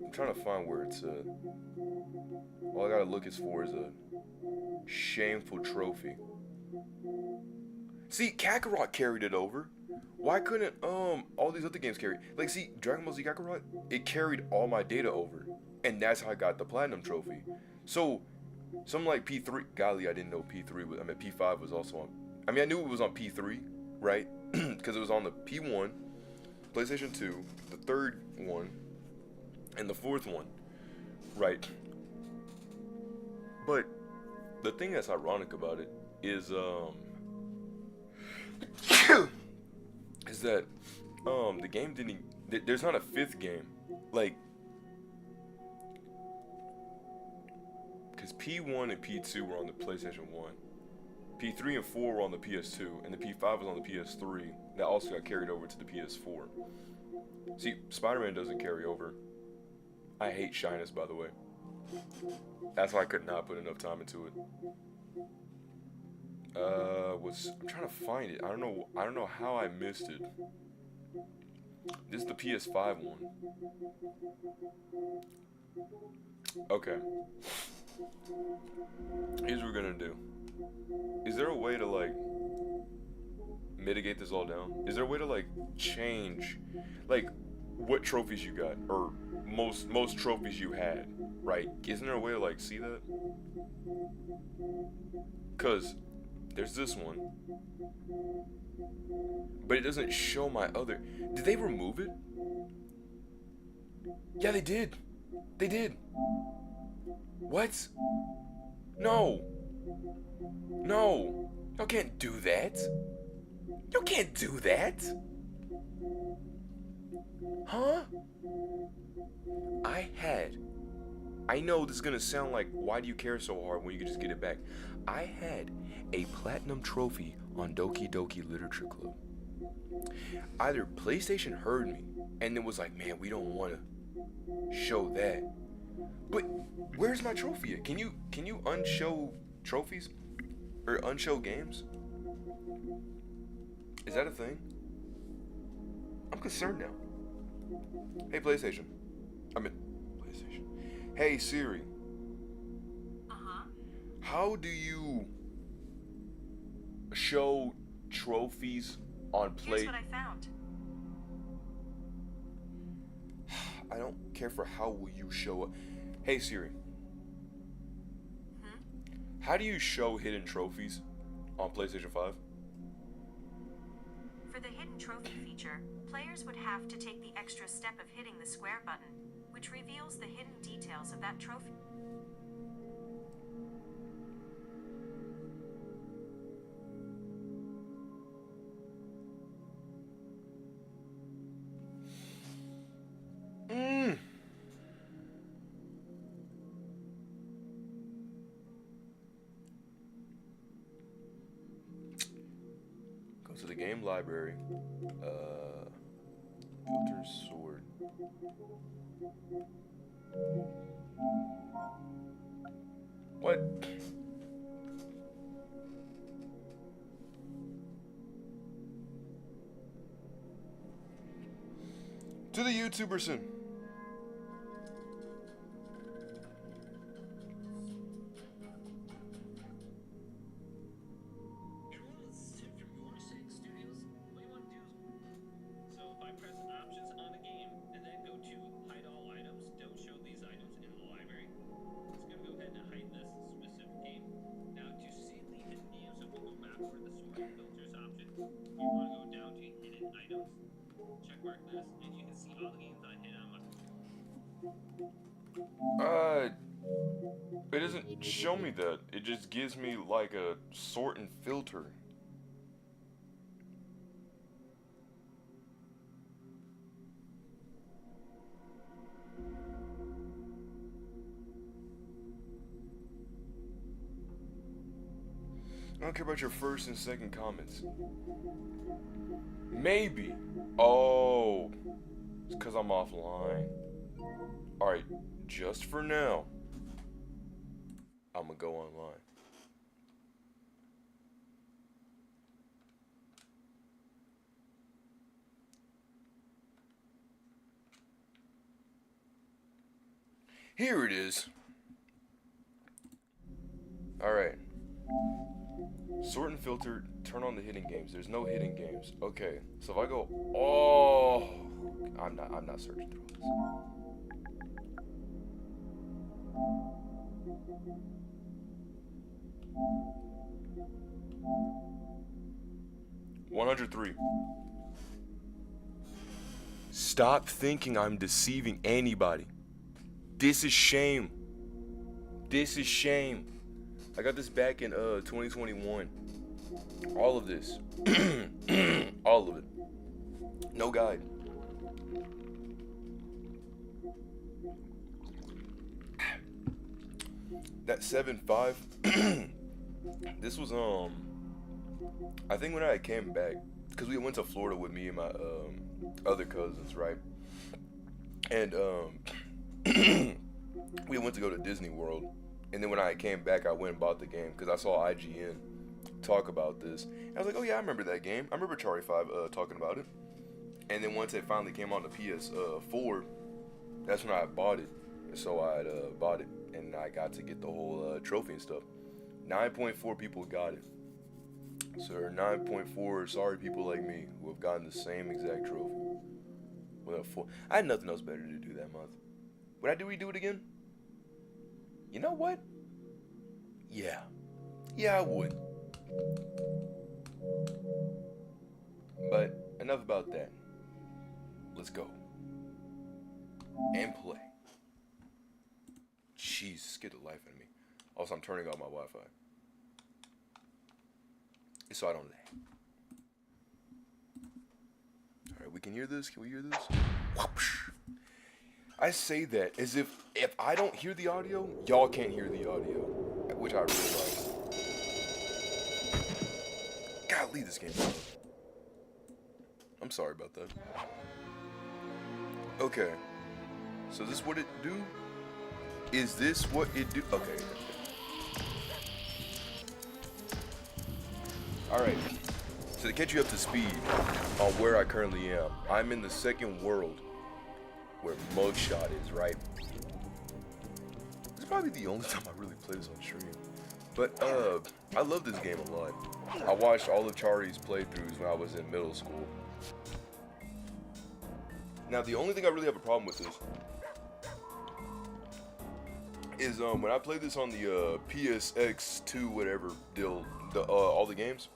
I'm trying to find where it's all I gotta look is for is a shameful trophy. See, Kakarot carried it over. Why couldn't all these other games carry? Like, see, Dragon Ball Z Kakarot, it carried all my data over, and that's how I got the platinum trophy. So, something like P3, golly, I didn't know P3 was. I mean, P5 was also on. I mean, I knew it was on P3, right? Because it was on the P1, PlayStation 2, the third one, and the fourth one, right? But the thing that's ironic about it is is that the game didn't. There's not a fifth game, like, because P1 and P2 were on the PlayStation 1, P3 and 4 were on the PS2, and the P5 was on the PS3. That also got carried over to the PS4. See, Spider-Man doesn't carry over. I hate shyness, by the way. That's why I could not put enough time into it. I'm trying to find it. I don't know how I missed it. This is the PS5 one. Okay. Here's what we're gonna do. Is there a way to like mitigate this all down? Is there a way to like change like what trophies you got or most trophies you had, right? Isn't there a way to like see that? Cause there's this one, but it doesn't show my other. Did they remove it? Yeah, they did. They did. What? No. No. Y'all can't do that. Y'all can't do that. Huh? I know this is gonna sound like, why do you care so hard when you can just get it back? I had a platinum trophy on Doki Doki Literature Club. Either PlayStation heard me and it was like, man, we don't want to show that. But where's my trophy at? Can you unshow trophies or unshow games? Is that a thing? I'm concerned now. Hey PlayStation. PlayStation. Hey Siri. Uh-huh. How do you show trophies on Here's what I found. I don't care for how will you show up. Hey Siri. How do you show hidden trophies on PlayStation 5? For the hidden trophy feature, players would have to take the extra step of hitting the square button, which reveals the hidden details of that trophy. to the game library. Filter sword. What? To the YouTuberson. It doesn't show me that. It just gives me like a sort and filter. I don't care about your first and second comments. Maybe. Oh. It's because I'm offline. Alright, just for now, I'm gonna go online. Here it is. Alright. Sort and filter, turn on the hidden games. There's no hidden games. Okay, so if I go, oh, I'm not searching through all this. 103. Stop thinking I'm deceiving anybody. This is shame. This is shame. I got this back in 2021. All of this. All of it. No guide. That 7.5. This was I think when I came back, because we went to Florida with me and my other cousins, right? And we went to go to Disney World. And then when I came back, I went and bought the game because I saw IGN talk about this. And I was like, oh yeah, I remember that game. I remember Charlie 5 talking about it. And then once it finally came on the PS4, that's when I bought it. And so I bought it, and I got to get the whole trophy and stuff. 9.4 people got it. So there are 9.4 sorry people like me who have gotten the same exact trophy. I had nothing else better to do that month. Would I redo it again? You know what? Yeah. Yeah, I would. But enough about that. Let's go. And play. Jeez, scared the life out of me. Also, I'm turning off my Wi-Fi. So I don't lag. Alright, we can hear this? Can we hear this? Whoosh. I say that as if I don't hear the audio, y'all can't hear the audio. Which I realize. God, leave this game. I'm sorry about that. Okay. So this what it do? Is this what it do? Okay. Alright. So to catch you up to speed on where I currently am, I'm in the second world where Mugshot is, right? It's probably the only time I really play this on stream. But I love this game a lot. I watched all of Chari's playthroughs when I was in middle school. Now the only thing I really have a problem with this is when I played this on the PSX2 whatever deal, all the games,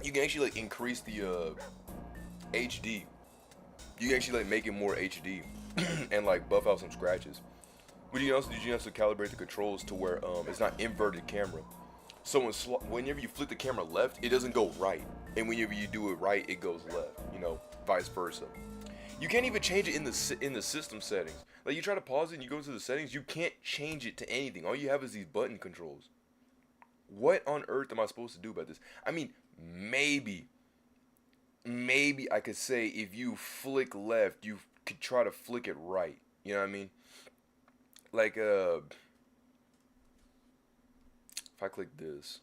you can actually like increase the HD. You can actually like make it more HD and like buff out some scratches. But you also calibrate the controls to where it's not inverted camera. So whenever you flip the camera left, it doesn't go right, and whenever you do it right, it goes left. You know, vice versa. You can't even change it in the system settings. Like you try to pause it and you go to the settings, you can't change it to anything. All you have is these button controls. What on earth am I supposed to do about this? I mean, maybe maybe I could say if you flick left, you could try to flick it right. You know what I mean? Like, if I click this,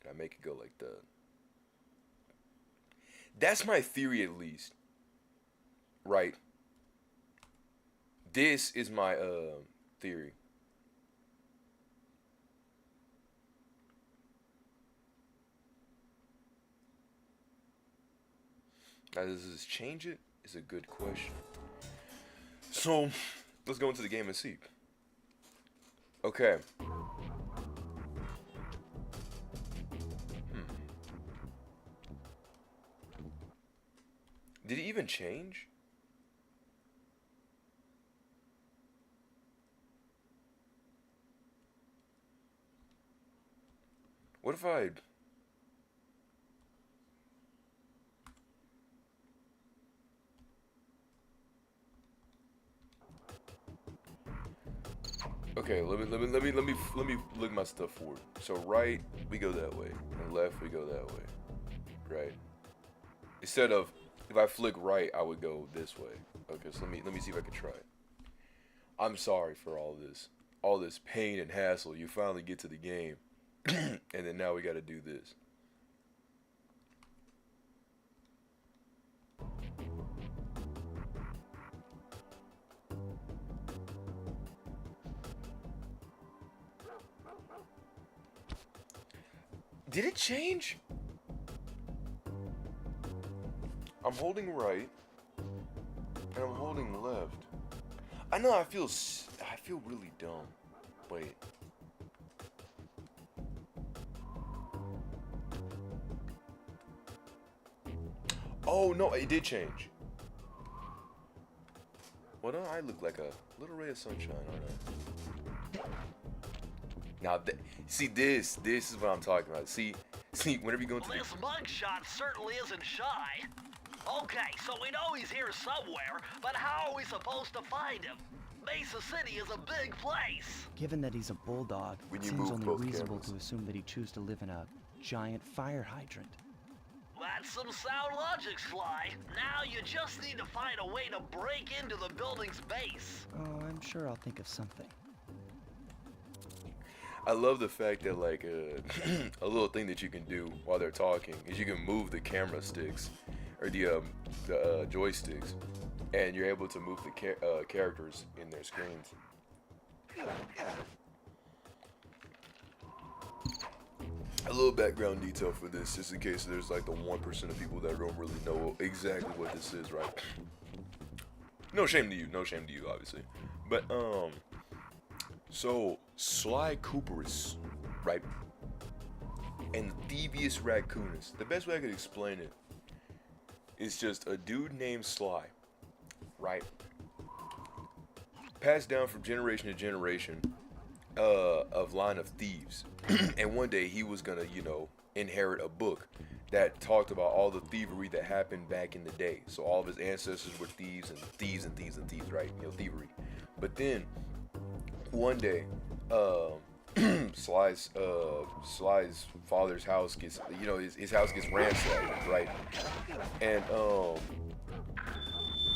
and I make it go like that. That's my theory, at least. Right? This is my, theory. Now, does this change it? Is a good question. So, let's go into the game and see. Okay. Did it even change? What if I... Okay, let me look my stuff forward. So right, we go that way, and left, we go that way. Right. Instead of if I flick right, I would go this way. Okay, so let me see if I can try it. I'm sorry for all this pain and hassle. You finally get to the game, and then now we got to do this. Did it change? I'm holding right, and I'm holding left. I know I feel really dumb. Wait. Oh no, it did change. Well, no, I look like a little ray of sunshine, aren't I? Now, see this is what I'm talking about. See, whenever you go into this mugshot certainly isn't shy. Okay, so we know he's here somewhere, but how are we supposed to find him? Mesa City is a big place. Given that he's a bulldog, it seems only reasonable to assume that he'd choose to live in a giant fire hydrant. That's some sound logic, Sly. Now you just need to find a way to break into the building's base. Oh, I'm sure I'll think of something. I love the fact that, like, a little thing that you can do while they're talking is you can move the camera sticks or the joysticks, and you're able to move the characters in their screens. A little background detail for this, just in case there's like the 1% of people that don't really know exactly what this is, right? No shame to you, obviously. But so Sly Cooperus, right? And Thievius Raccoonus. The best way I could explain it is just a dude named Sly, right? Passed down from generation to generation of line of thieves. And one day he was gonna, inherit a book that talked about all the thievery that happened back in the day. So all of his ancestors were thieves and thieves and thieves and thieves, right? Thievery. But then one day, Sly's father's house gets, his house gets ransacked, right? And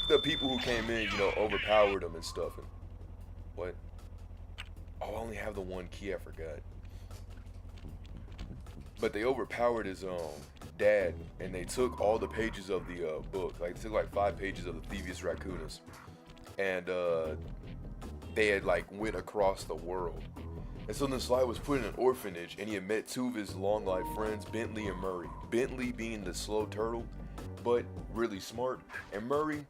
the people who came in, overpowered him and stuff. And what? Oh, I only have the one key. I forgot. But they overpowered his dad, and they took all the pages of the book. Like, they took like 5 pages of the Thievius Raccoonus, and they had like went across the world. And so then Sly was put in an orphanage, and he had met 2 of his long life friends, Bentley and Murray. Bentley being the slow turtle, but really smart, and Murray,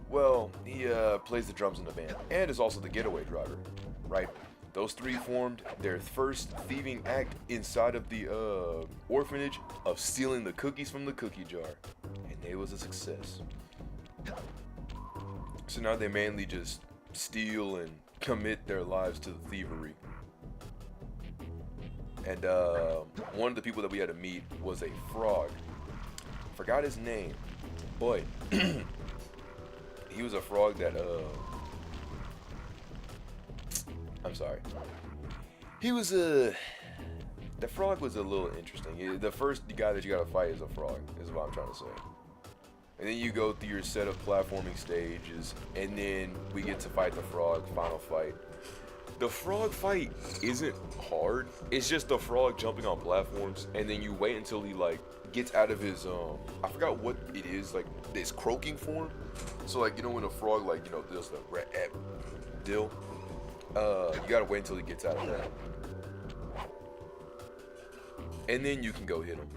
well, he plays the drums in the band, and is also the getaway driver, right? Those 3 formed their first thieving act inside of the orphanage of stealing the cookies from the cookie jar. And it was a success. So now they mainly just steal and commit their lives to the thievery. And one of the people that we had to meet was a frog. Forgot his name, but he was a frog that I'm sorry. He was the frog was a little interesting. The first guy that you gotta fight is a frog, is what I'm trying to say. And then you go through your set of platforming stages, and then we get to fight the frog, final fight. The frog fight isn't hard. It's just the frog jumping on platforms, and then you wait until he like gets out of his I forgot what it is, like this croaking form. So like, you know, when a frog like, you know, does the dill, you gotta wait until he gets out of that, and then you can go hit him.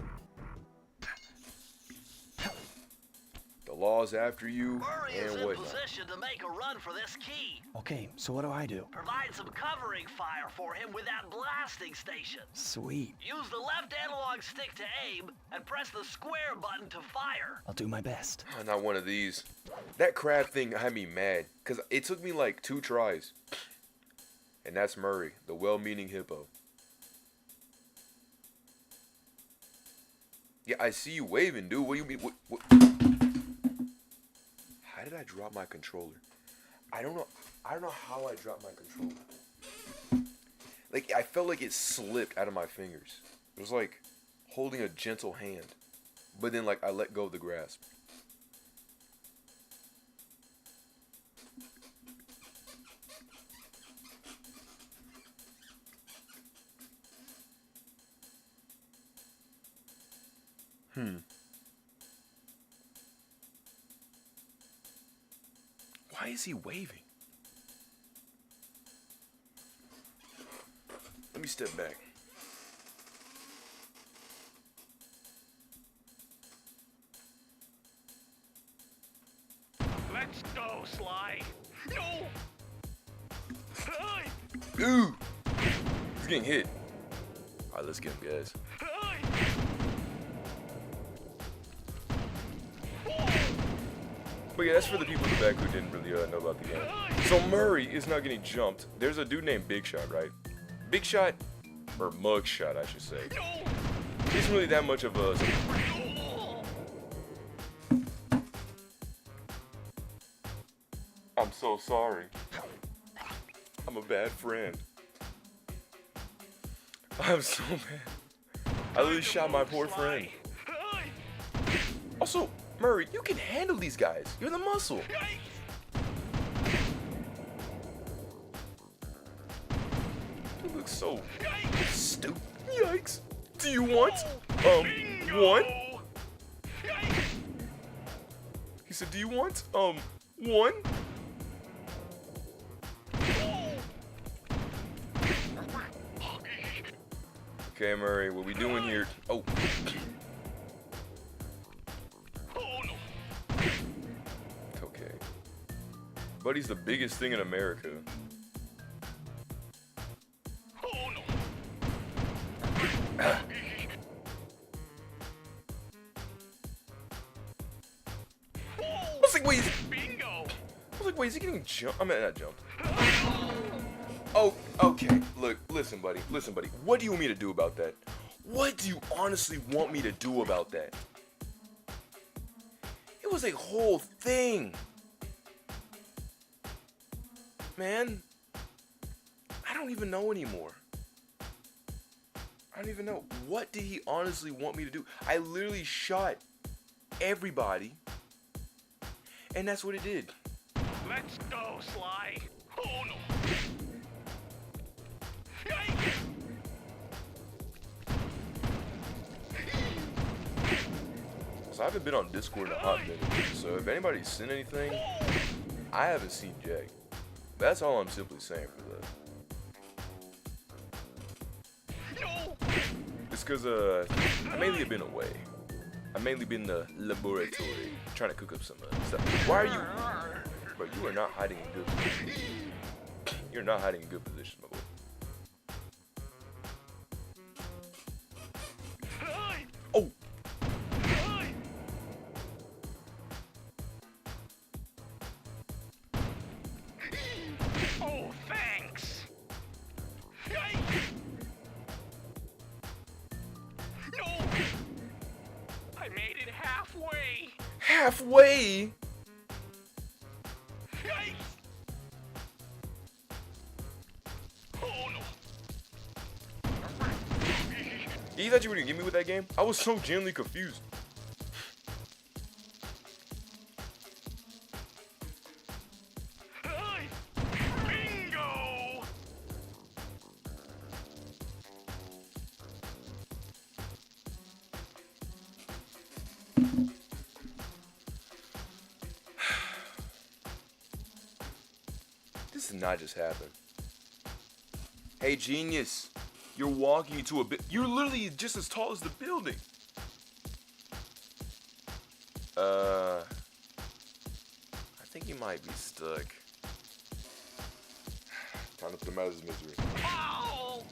The law's after you, Murray is and in whatnot. position to make a run for this key. Okay, so what do I do? Provide some covering fire for him with that blasting station. Sweet. Use the left analog stick to aim and press the square button to fire. I'll do my best. Oh, not one of these. That crab thing had me mad, because it took me like 2 tries. And that's Murray, the well-meaning hippo. Yeah, I see you waving, dude. What do you mean? What? How did I drop my controller? I don't know how I dropped my controller. Like, I felt like it slipped out of my fingers. It was like holding a gentle hand. But then, like, I let go of the grasp. Why is he waving? Let me step back. Let's go, Sly. No! Ooh! He's getting hit. Alright, let's get him, guys. But yeah, that's for the people in the back who didn't really know about the game. So Murray is not getting jumped. There's a dude named Big Shot, right? Big Shot, or Mugshot, I should say. Isn't really that much of a... I'm so sorry. I'm a bad friend. I'm so bad. I literally shot my poor friend. Also, Murray, you can handle these guys. You're the muscle. You look so stupid. Yikes. Do you want, one? He said, do you want, one? Okay, Murray, what we doing here? Oh. It's okay. Buddy's the biggest thing in America. I was like, wait, is he getting jumped? I mean, not jumped. Oh, okay. Look, listen, buddy. What do you want me to do about that? What do you honestly want me to do about that? It was a whole thing. Man, I don't even know anymore. I don't even know. What did he honestly want me to do? I literally shot everybody, and that's what it did. Let's go, Sly. Oh no. So I haven't been on Discord in a hot minute, so if anybody's seen anything, I haven't seen Jack. That's all I'm simply saying for that. It's because I mainly have been away. I mainly been in the laboratory trying to cook up some stuff. Why are you? Bro, you are not hiding in good position. You're not hiding in good position, my boy. Oh! Oh, thanks. No! I made it halfway. Halfway? Oh no. You thought you were gonna get me with that game? I was so genuinely confused. This did not just happen. Hey, genius. You're walking into a bit. You're literally just as tall as the building. I think he might be stuck. Time to put him out of his misery. Ow!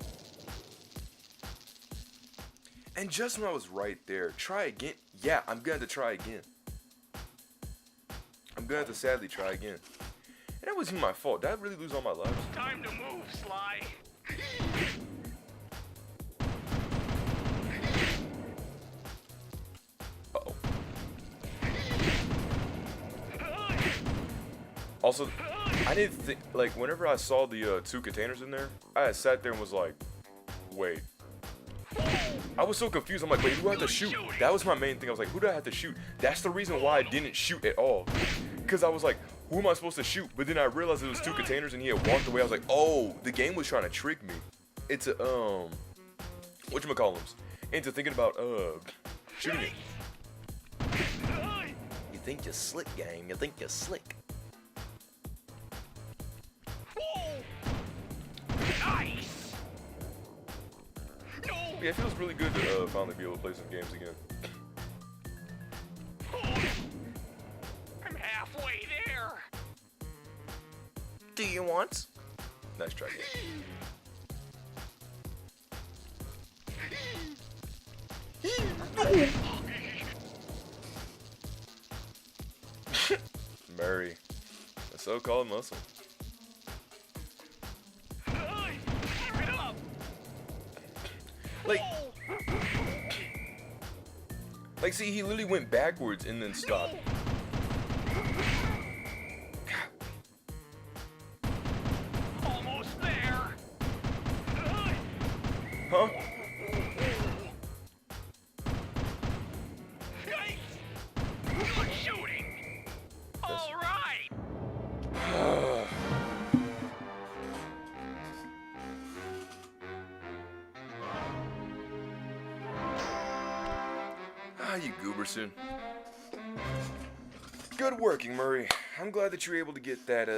And just when I was right there, try again. Yeah, I'm gonna have to try again. I'm gonna have to sadly try again. And that wasn't my fault. Did I really lose all my lives? Time to move, Sly. Uh-oh. Also, I didn't think, like, whenever I saw the 2 containers in there, I had sat there and was like, wait. I was so confused. I'm like, wait, who do I have to shoot? That was my main thing. I was like, who do I have to shoot? That's the reason why I didn't shoot at all. Because I was like, who am I supposed to shoot? But then I realized it was 2 containers and he had walked away. I was like, oh, the game was trying to trick me. It's a, whatchamacallums? Into thinking about, shooting it. You think you're slick, gang. You think you're slick. Nice. No. Yeah, it feels really good to finally be able to play some games again. I'm halfway there. Do you want? Nice try, game. Murray, a so-called muscle. Keep it up. Like, see, he literally went backwards and then stopped. Almost there. Huh? Nice. Good shooting. All right. You gooberson. Good working, Murray. I'm glad that you were able to get that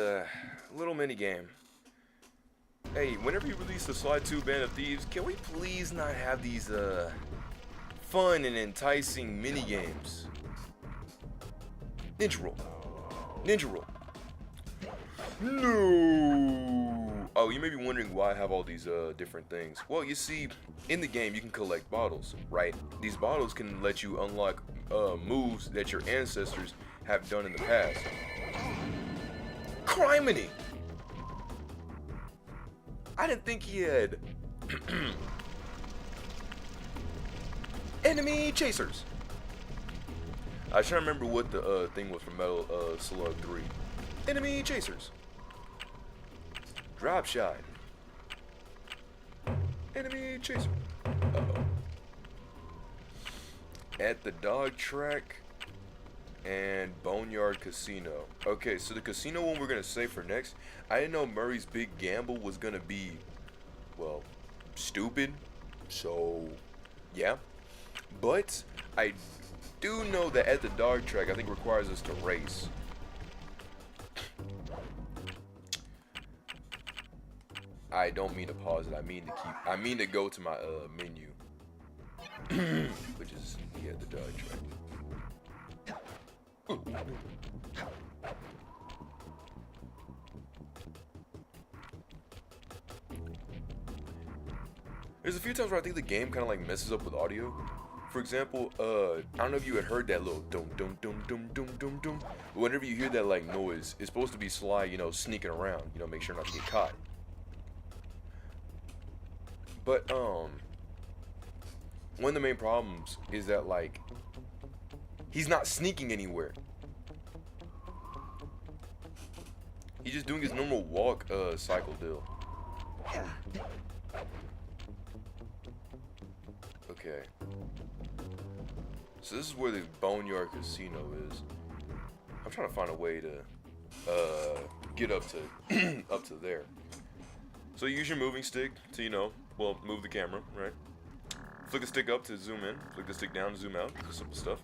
little mini game. Hey, whenever you release the Sly 2 Band of Thieves, can we please not have these fun and enticing mini games? Ninja roll. Ninja roll. No. Oh, you may be wondering why I have all these different things. Well, you see, in the game you can collect bottles, right? These bottles can let you unlock moves that your ancestors have done in the past. Criminy! I didn't think he had enemy chasers. I was trying to remember what the thing was from Metal Slug 3. Enemy chasers. Drop shot. Enemy chaser. Uh-oh. At the dog track and Boneyard Casino. Okay, so the casino one we're gonna save for next. I didn't know Murray's big gamble was gonna be, well, stupid. So, yeah. But I do know that at the dog track, I think requires us to race. I don't mean to pause it. I mean to go to my menu, which is the dog track. Ooh. There's a few times where I think the game kind of like messes up with audio. For example, I don't know if you had heard that little dum dum dum dum dum dum dum. But whenever you hear that like noise, it's supposed to be Sly, you know, sneaking around, you know, make sure not to get caught. But one of the main problems is that like he's not sneaking anywhere. He's just doing his normal walk cycle deal. Okay. So this is where the Boneyard Casino is. I'm trying to find a way to get up to up to there. So you use your moving stick to, you know, well, move the camera, right? Flick the stick up to zoom in, flick the stick down to zoom out, just simple stuff.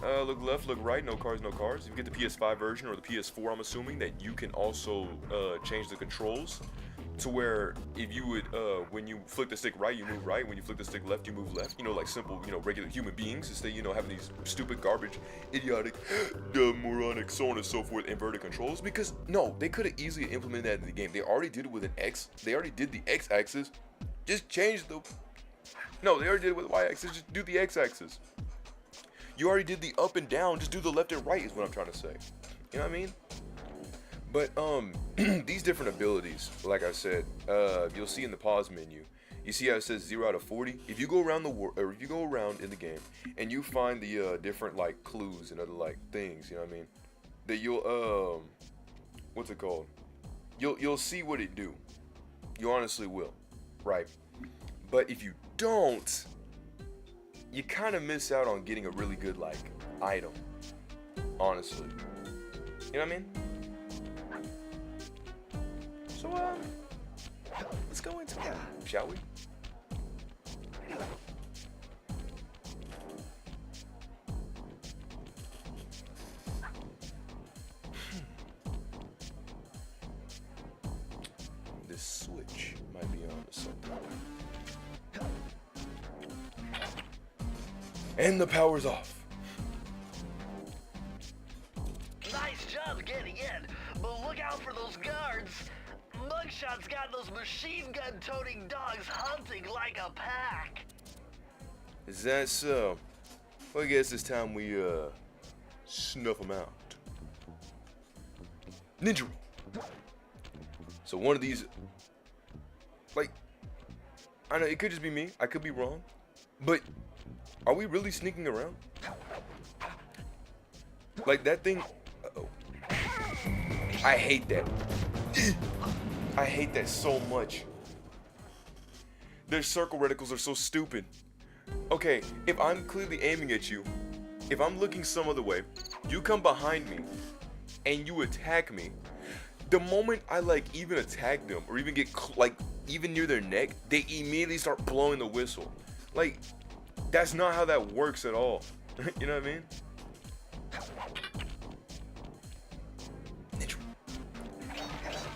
Look left, look right, no cars, no cars. If you get the PS5 version or the PS4, I'm assuming that you can also change the controls to where if you would, when you flick the stick right, you move right. When you flick the stick left, you move left. You know, like simple, you know, regular human beings instead, you know, having these stupid, garbage, idiotic, moronic, so on and so forth, inverted controls. Because no, they could have easily implemented that in the game. They already did it with an X. They already did the X-axis. Just change the. No, they already did it with the Y-axis. Just do the X-axis. You already did the up and down, just do the left and right is what I'm trying to say. You know what I mean? But these different abilities, like I said, you'll see in the pause menu. You see how it says 0 out of 40? If you go around the or if you go around in the game and you find the different like clues and other like things, you know what I mean? That you'll what's it called? You'll see what it do. You honestly will, right? But if you don't, you kind of miss out on getting a really good like item, honestly. You know what I mean? So let's go into it, shall we? This switch might be on to something. And the power's off. Nice job getting in, but look out for those guards. Mugshots got those machine gun toting dogs hunting like a pack. Is that so? Well, I guess it's time we snuff them out. Ninja roll. So one of these, like, I know it could just be me. I could be wrong, but are we really sneaking around? Like that thing. Uh-oh. I hate that. I hate that so much. Their circle reticles are so stupid. Okay, if I'm clearly aiming at you, if I'm looking some other way, you come behind me and you attack me. The moment I like even attack them or even get like even near their neck, they immediately start blowing the whistle. Like, that's not how that works at all. You know what I mean?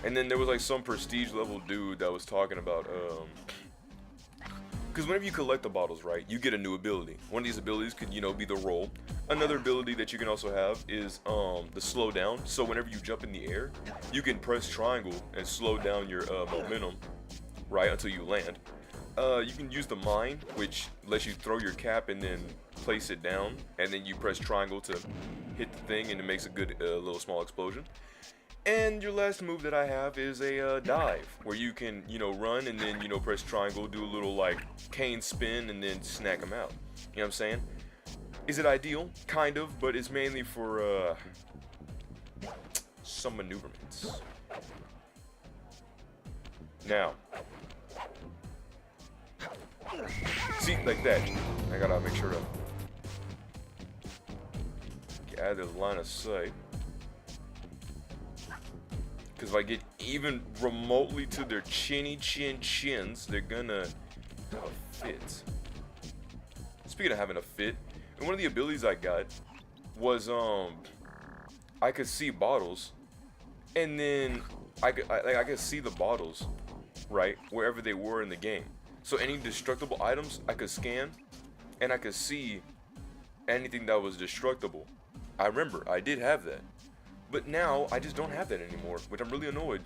And then there was like some prestige level dude that was talking about, because whenever you collect the bottles, right, you get a new ability. One of these abilities could, you know, be the roll. Another ability that you can also have is the slow down. So whenever you jump in the air, you can press triangle and slow down your momentum, right, until you land. You can use the mine, which lets you throw your cap and then place it down, and then you press triangle to hit the thing, and it makes a good little small explosion. And your last move that I have is a dive, where you can, you know, run and then, you know, press triangle, do a little like cane spin, and then snack them out. You know what I'm saying? Is it ideal? Kind of, but it's mainly for some maneuverments. Now, see, like that. I gotta make sure to get out of the line of sight. Because if I get even remotely to their chins, they're gonna have a fit. Speaking of having a fit, and one of the abilities I got was I could see bottles, and then I could see the bottles, right, wherever they were in the game. So any destructible items I could scan, and I could see anything that was destructible. I remember I did have that. But now, I just don't have that anymore, which I'm really annoyed.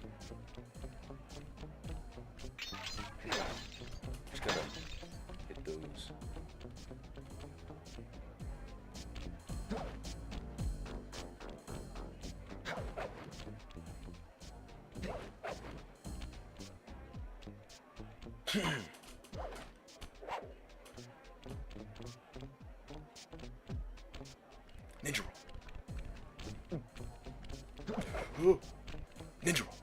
Just gonna hit those. Ninja roll. Ninja roll.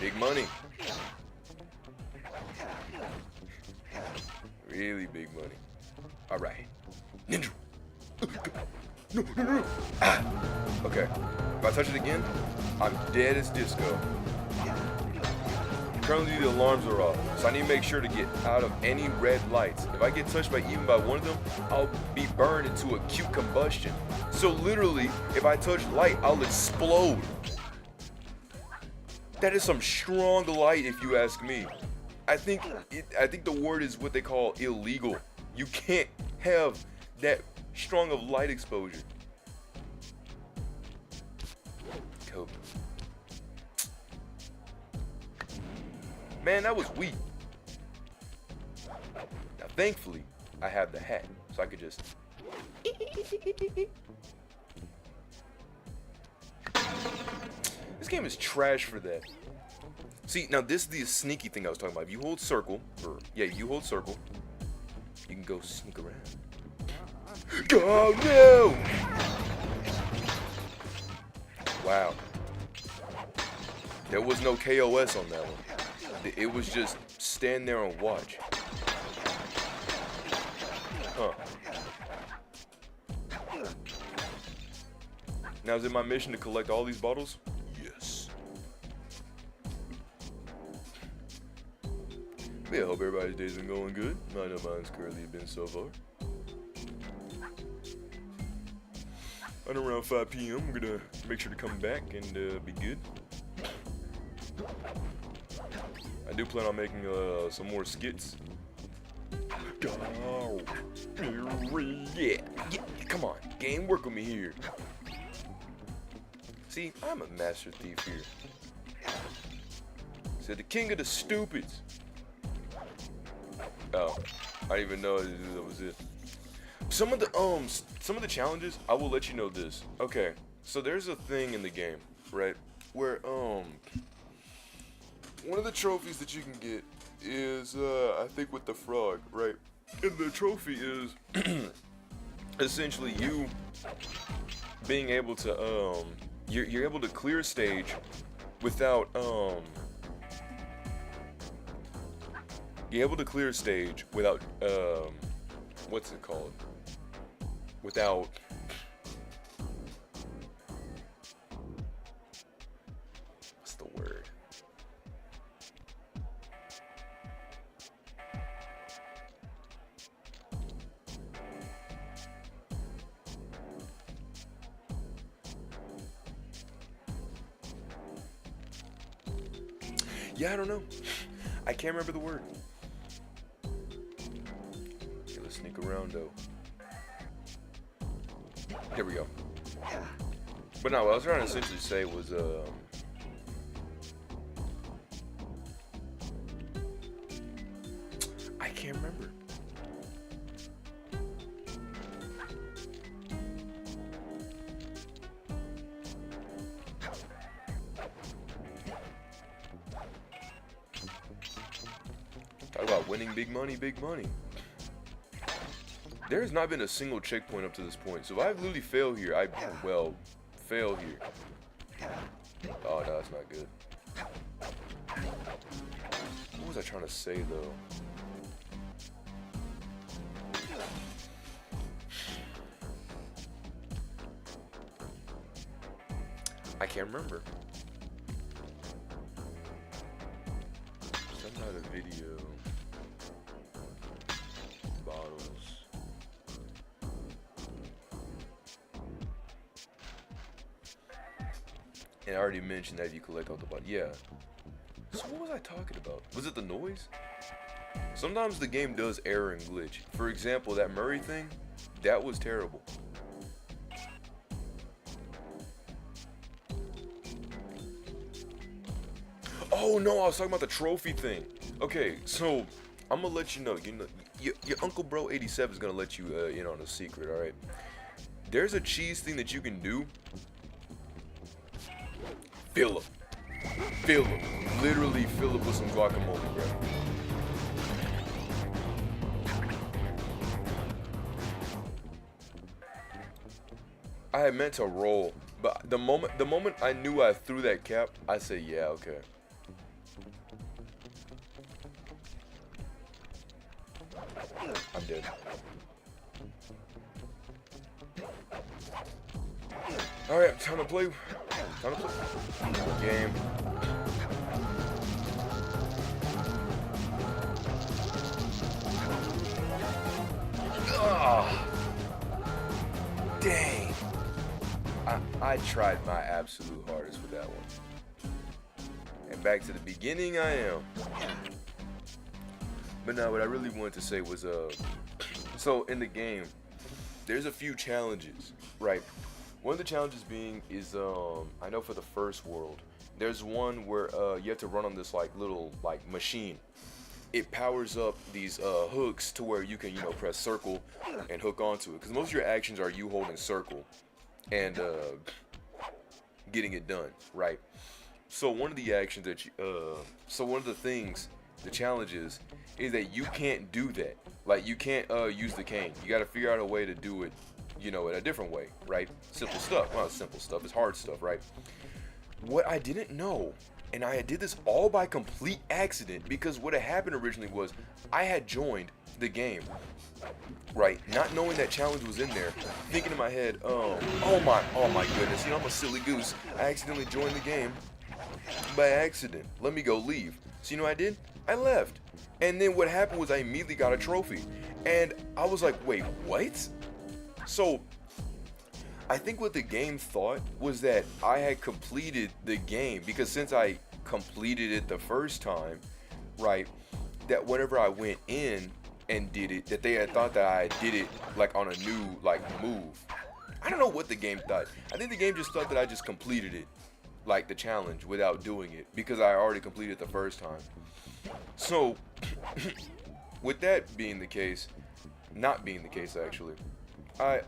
Big money. Really big money. All right. Ninja roll. No. Ah. Okay. If I touch it again, I'm dead as disco. Currently the alarms are off, so I need to make sure to get out of any red lights. If I get touched by even by one of them, I'll be burned into acute combustion. So literally, if I touch light, I'll explode. That is some strong light, if you ask me. I think the word is what they call illegal. You can't have that strong of light exposure. Cool. Man, that was weak. Now, thankfully, I have the hat, so I could just. This game is trash for that. See, now this is the sneaky thing I was talking about. If you hold circle, you hold circle, you can go sneak around. Go no! Wow. There was no KOS on that one. It was just stand there and watch. Huh. Now is it my mission to collect all these bottles? Yes. Yeah, I hope everybody's day's been going good. I know mine's currently been so far. At around 5 p.m. I'm gonna make sure to come back and be good. I do plan on making some more skits. Oh, yeah, come on, game, work with me here. See, I'm a master thief here. Said the king of the stupids. Oh, I didn't even know that was it. Some of the challenges, I will let you know this. Okay, so there's a thing in the game, right, where one of the trophies that you can get is I think with the frog, right? And the trophy is essentially you being able to you're able to clear a stage without you're able to clear a stage without what's it called? Without what's the word? Yeah, I don't know. I can't remember the word. Okay, let's sneak around though. Here we go. But no, what I was trying to essentially say was, I can't remember. Talk about winning big money, big money. There has not been a single checkpoint up to this point. So if I literally fail here, fail here. Oh, no, that's not good. What was I trying to say, though? I can't remember. Some kind of video. Bottles. And I already mentioned that if you collect all the bottles. Yeah. So what was I talking about? Was it the noise? Sometimes the game does error and glitch. For example, that Murray thing, that was terrible. Oh no, I was talking about the trophy thing. Okay, so I'm gonna let you know. You know, your Uncle Bro 87 is gonna let you in on a secret. All right. There's a cheese thing that you can do. Fill him, literally fill him with some guacamole, bro. I had meant to roll, but the moment I knew I threw that cap, I said, yeah, okay. I'm dead. All right, time to play. Game. Ah, dang. I tried my absolute hardest with that one. And back to the beginning I am. But no, what I really wanted to say was, so in the game, there's a few challenges, right? One of the challenges being is, I know for the first world, there's one where you have to run on this like little like machine. It powers up these hooks to where you can, you know, press circle and hook onto it. Because most of your actions are you holding circle and getting it done, right? So one of the actions that you, so one of the things, the challenges, is that you can't do that. Like you can't use the cane. You got to figure out a way to do it, you know, in a different way, right? Simple stuff. Well, not simple stuff. It's hard stuff, right? What I didn't know, and I did this all by complete accident, because what had happened originally was I had joined the game, right? Not knowing that challenge was in there, thinking in my head, oh my goodness, you know, I'm a silly goose. I accidentally joined the game by accident. Let me go leave. So you know what I did? I left. And then what happened was I immediately got a trophy. And I was like, wait, what? So I think what the game thought was that I had completed the game, because since I completed it the first time, right, that whenever I went in and did it, that they had thought that I did it like on a new like move. I don't know what the game thought. I think the game just thought that I just completed it, like the challenge, without doing it, because I already completed it the first time. So with that being the case, not being the case actually, I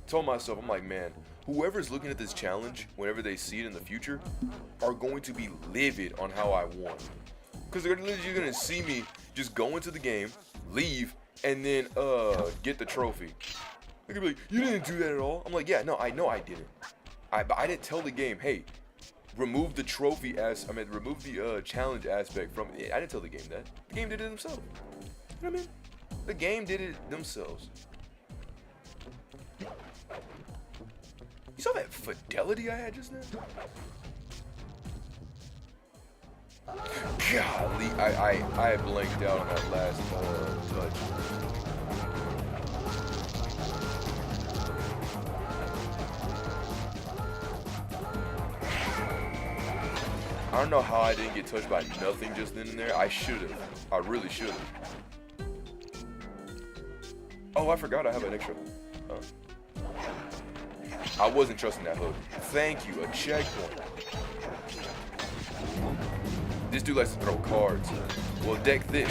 told myself, I'm like, man, whoever's looking at this challenge, whenever they see it in the future, are going to be livid on how I won. Because they're literally gonna see me just go into the game, leave, and then get the trophy. They're gonna be like, you didn't do that at all. I'm like, yeah, no, I know I didn't. But I didn't tell the game, hey, remove the trophy remove the challenge aspect from it. I didn't tell the game that. The game did it themselves. You know what I mean? The game did it themselves. You saw that fidelity I had just now? Golly, I blanked out on that last touch. I don't know how I didn't get touched by nothing just then and there. I should have. I really should have. Oh, I forgot I have an extra. I wasn't trusting that hook. Thank you, a checkpoint. This dude likes to throw cards. Well, deck this.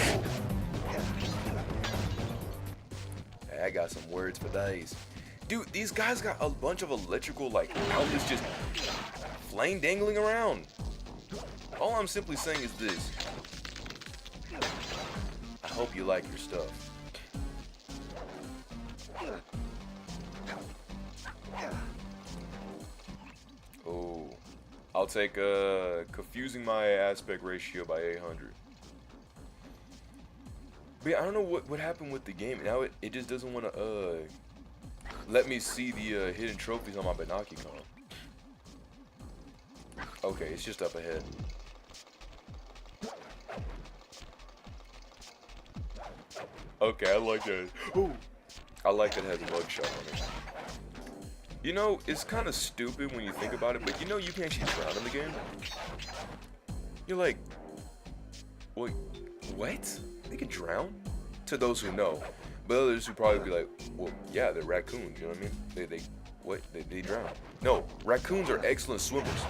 Hey, I got some words for days. Dude, these guys got a bunch of electrical, like, outlets just flame dangling around. All I'm simply saying is this. I hope you like your stuff. Oh, I'll take confusing my aspect ratio by 800. But yeah, I don't know what happened with the game. Now it just doesn't want to let me see the hidden trophies on my Binocular. Okay, it's just up ahead. Okay, I like that. Ooh, I like that it has a mugshot on it. You know, it's kind of stupid when you think about it, but you know you can actually drown in the game. You're like, wait, what? They can drown? To those who know, but others who probably be like, well, yeah, they're raccoons. You know what I mean? They drown. No, raccoons are excellent swimmers.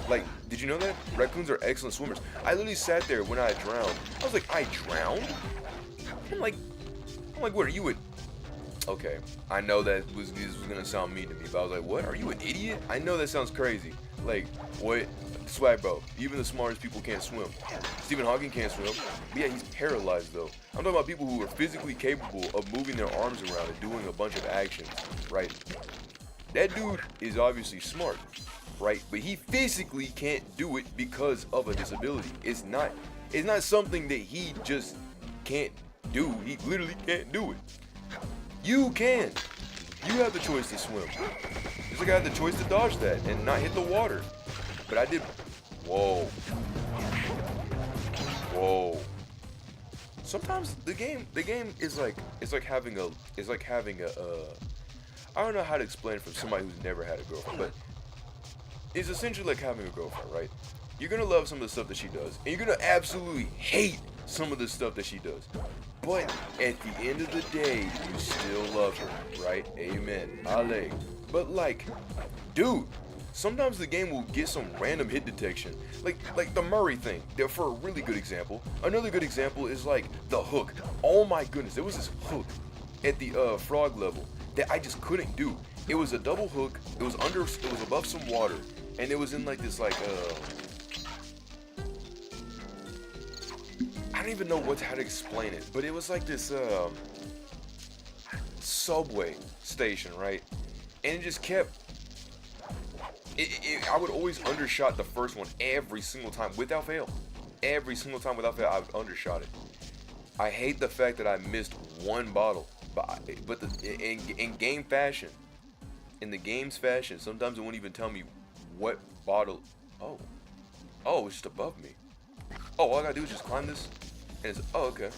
Like, did you know that? Raccoons are excellent swimmers. I literally sat there when I drowned. I was like, I drowned? I'm like, what are you a... Okay, I know this was gonna sound mean to me, but I was like, what? Are you an idiot? I know that sounds crazy. Like, what? Swag, bro. Even the smartest people can't swim. Stephen Hawking can't swim. But yeah, he's paralyzed, though. I'm talking about people who are physically capable of moving their arms around and doing a bunch of actions, right? That dude is obviously smart, right? But he physically can't do it because of a disability. It's not something that he just can't do. He literally can't do it. You can. You have the choice to swim. Just like I had the choice to dodge that and not hit the water. But I did. Whoa. Whoa. sometimes the game is like having a I don't know how to explain it from somebody who's never had a girlfriend, but it's essentially like having a girlfriend, right? You're gonna love some of the stuff that she does, and you're gonna absolutely hate some of the stuff that she does. But at the end of the day, you still love her, right? Amen. Ale. But like, dude, sometimes the game will get some random hit detection. Like the Murray thing, for a really good example. Another good example is like the hook. Oh my goodness, there was this hook at the frog level that I just couldn't do. It was a double hook, it was above some water, and it was in like this like I don't even know how to explain it, but it was like this subway station, right? And it just kept I would always undershot the first one every single time without fail. Every single time without fail, I would undershot it. I hate the fact that I missed one bottle, but in game fashion, in the game's fashion, sometimes it won't even tell me what bottle. Oh, it's just above me. Oh, all I gotta do is just climb this, and it's okay.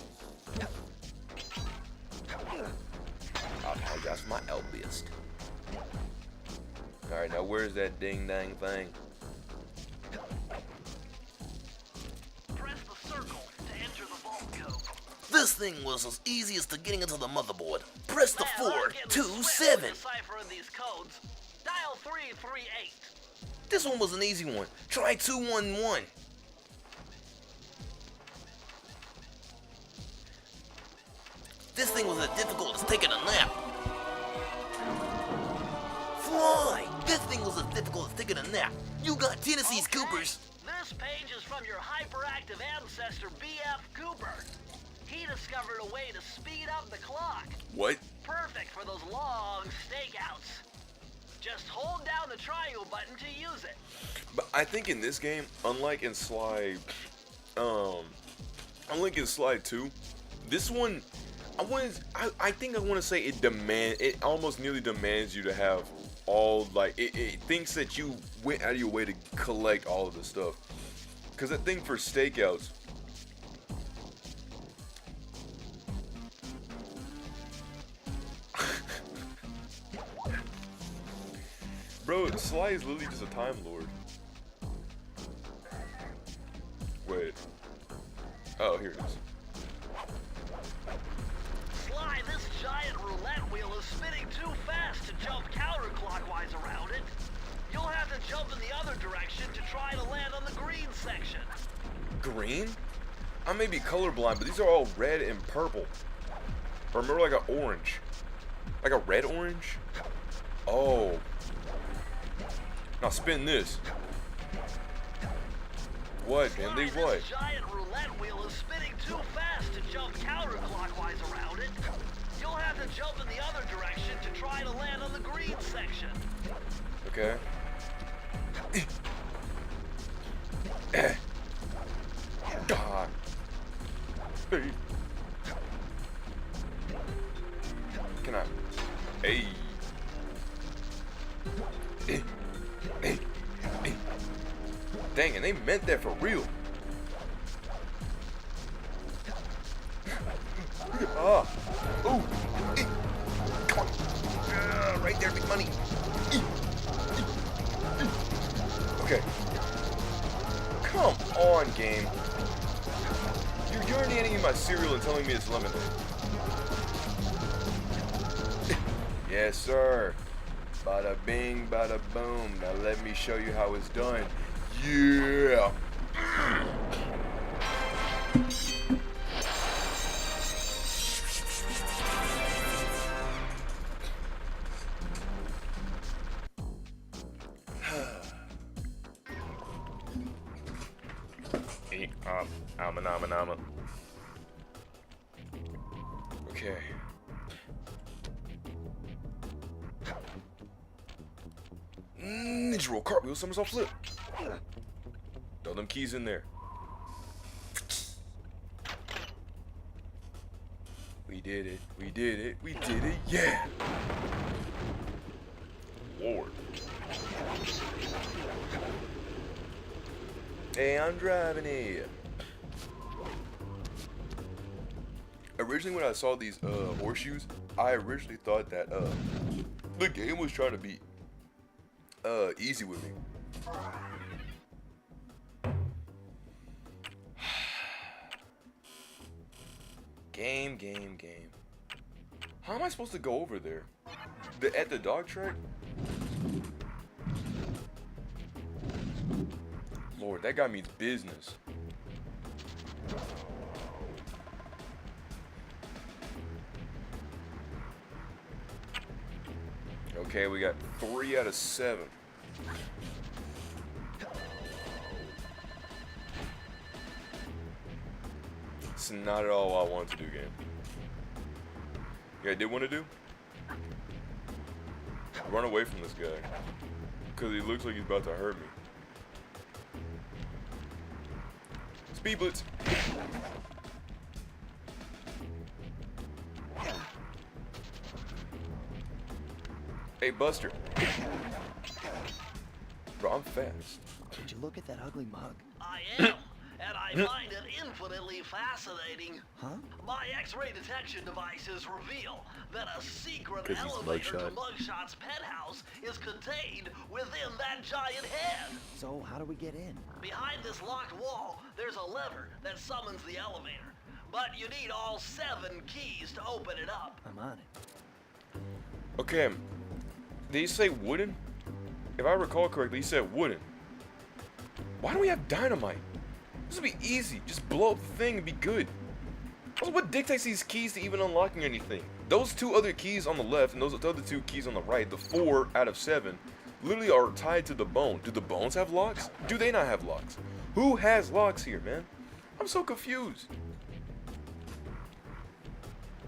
I apologize for my elbist. All right, now where's that ding dang thing? Press the circle to enter the vault code. This thing was as easy as to getting into the motherboard. Press the Well, I'm getting swift 427. deciphering these codes. Dial 338. This one was an easy one. Try 211. This thing was as difficult as taking a nap. Fly! This thing was as difficult as taking a nap. You got Tennessee's Okay. Coopers. This page is from your hyperactive ancestor, B.F. Cooper. He discovered a way to speed up the clock. What? Perfect for those long stakeouts. Just hold down the triangle button to use it. But I think in this game, unlike in Slide 2, this one, I think I want to say it almost nearly demands you to have all, like, it thinks that you went out of your way to collect all of the stuff. Because I think for stakeouts, bro, Sly is literally just a Time Lord. Wait. Oh, here it is. Sly, this giant roulette wheel is spinning too fast to jump counterclockwise around it. You'll have to jump in the other direction to try to land on the green section. Green? I may be colorblind, but these are all red and purple. Or remember like an orange. Like a red orange? Oh. Now spin this. What, man? Sly, They what? this giant roulette wheel is spinning too fast to jump counterclockwise around it. You'll have to jump in the other direction to try to land on the green section. Okay. God. Can I? Hey. Dang, and they meant that for real. Ah. Ooh. Come on. Right there, big money. Okay. Come on, game. You're urinating in my cereal and telling me it's lemonade. Yes, sir. Bada bing, bada boom. Now let me show you how it's done. Yeah. Alma. Okay. Ninja roll, cartwheel, somersault flip. Throw them keys in there. We did it, yeah! Lord. Hey, I'm driving here. Originally, when I saw these horseshoes, I originally thought that the game was trying to be easy with me. Game. How am I supposed to go over there? At the dog track? Lord, that guy means business. Okay, we got 3 out of 7. It's not at all what I wanted to do, game. Yeah, I did want to do? Run away from this guy. Because he looks like he's about to hurt me. Speed blitz. Hey, Buster. Bro, I'm fast. Did you look at that ugly mug? I am, and I find it infinitely fascinating. Huh? My X-ray detection devices reveal that a secret 'Cause he's elevator to Mugshot. Mugshot's penthouse is contained within that giant head. So how do we get in? Behind this locked wall, there's a lever that summons the elevator. But you need all 7 keys to open it up. I'm on it. Okay. Did he say wooden? If I recall correctly, he said wooden. Why do we have dynamite? This would be easy. Just blow up the thing and be good. Also, what dictates these keys to even unlocking anything? Those 2 other keys on the left and those other 2 keys on the right, the 4 out of 7, literally are tied to the bone. Do the bones have locks? Do they not have locks? Who has locks here, man? I'm so confused.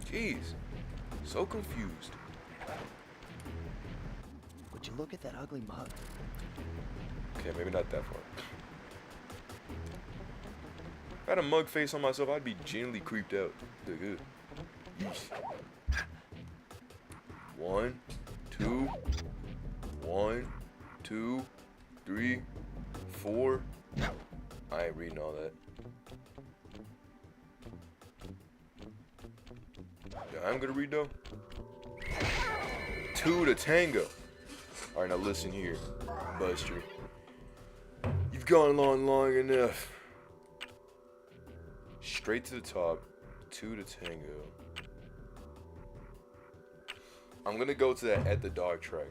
Jeez. So confused. Would you look at that ugly mug? Okay, maybe not that far. If I had a mug face on myself, I'd be genuinely creeped out. They're good. Yeesh. 1, 2, 1, 2, 3, 4. I ain't reading all that. Yeah, I'm gonna read though. 2 to tango. Alright, now listen here, Buster. You've gone on long enough. Straight to the top. 2 to tango. I'm gonna go to that at the dog track.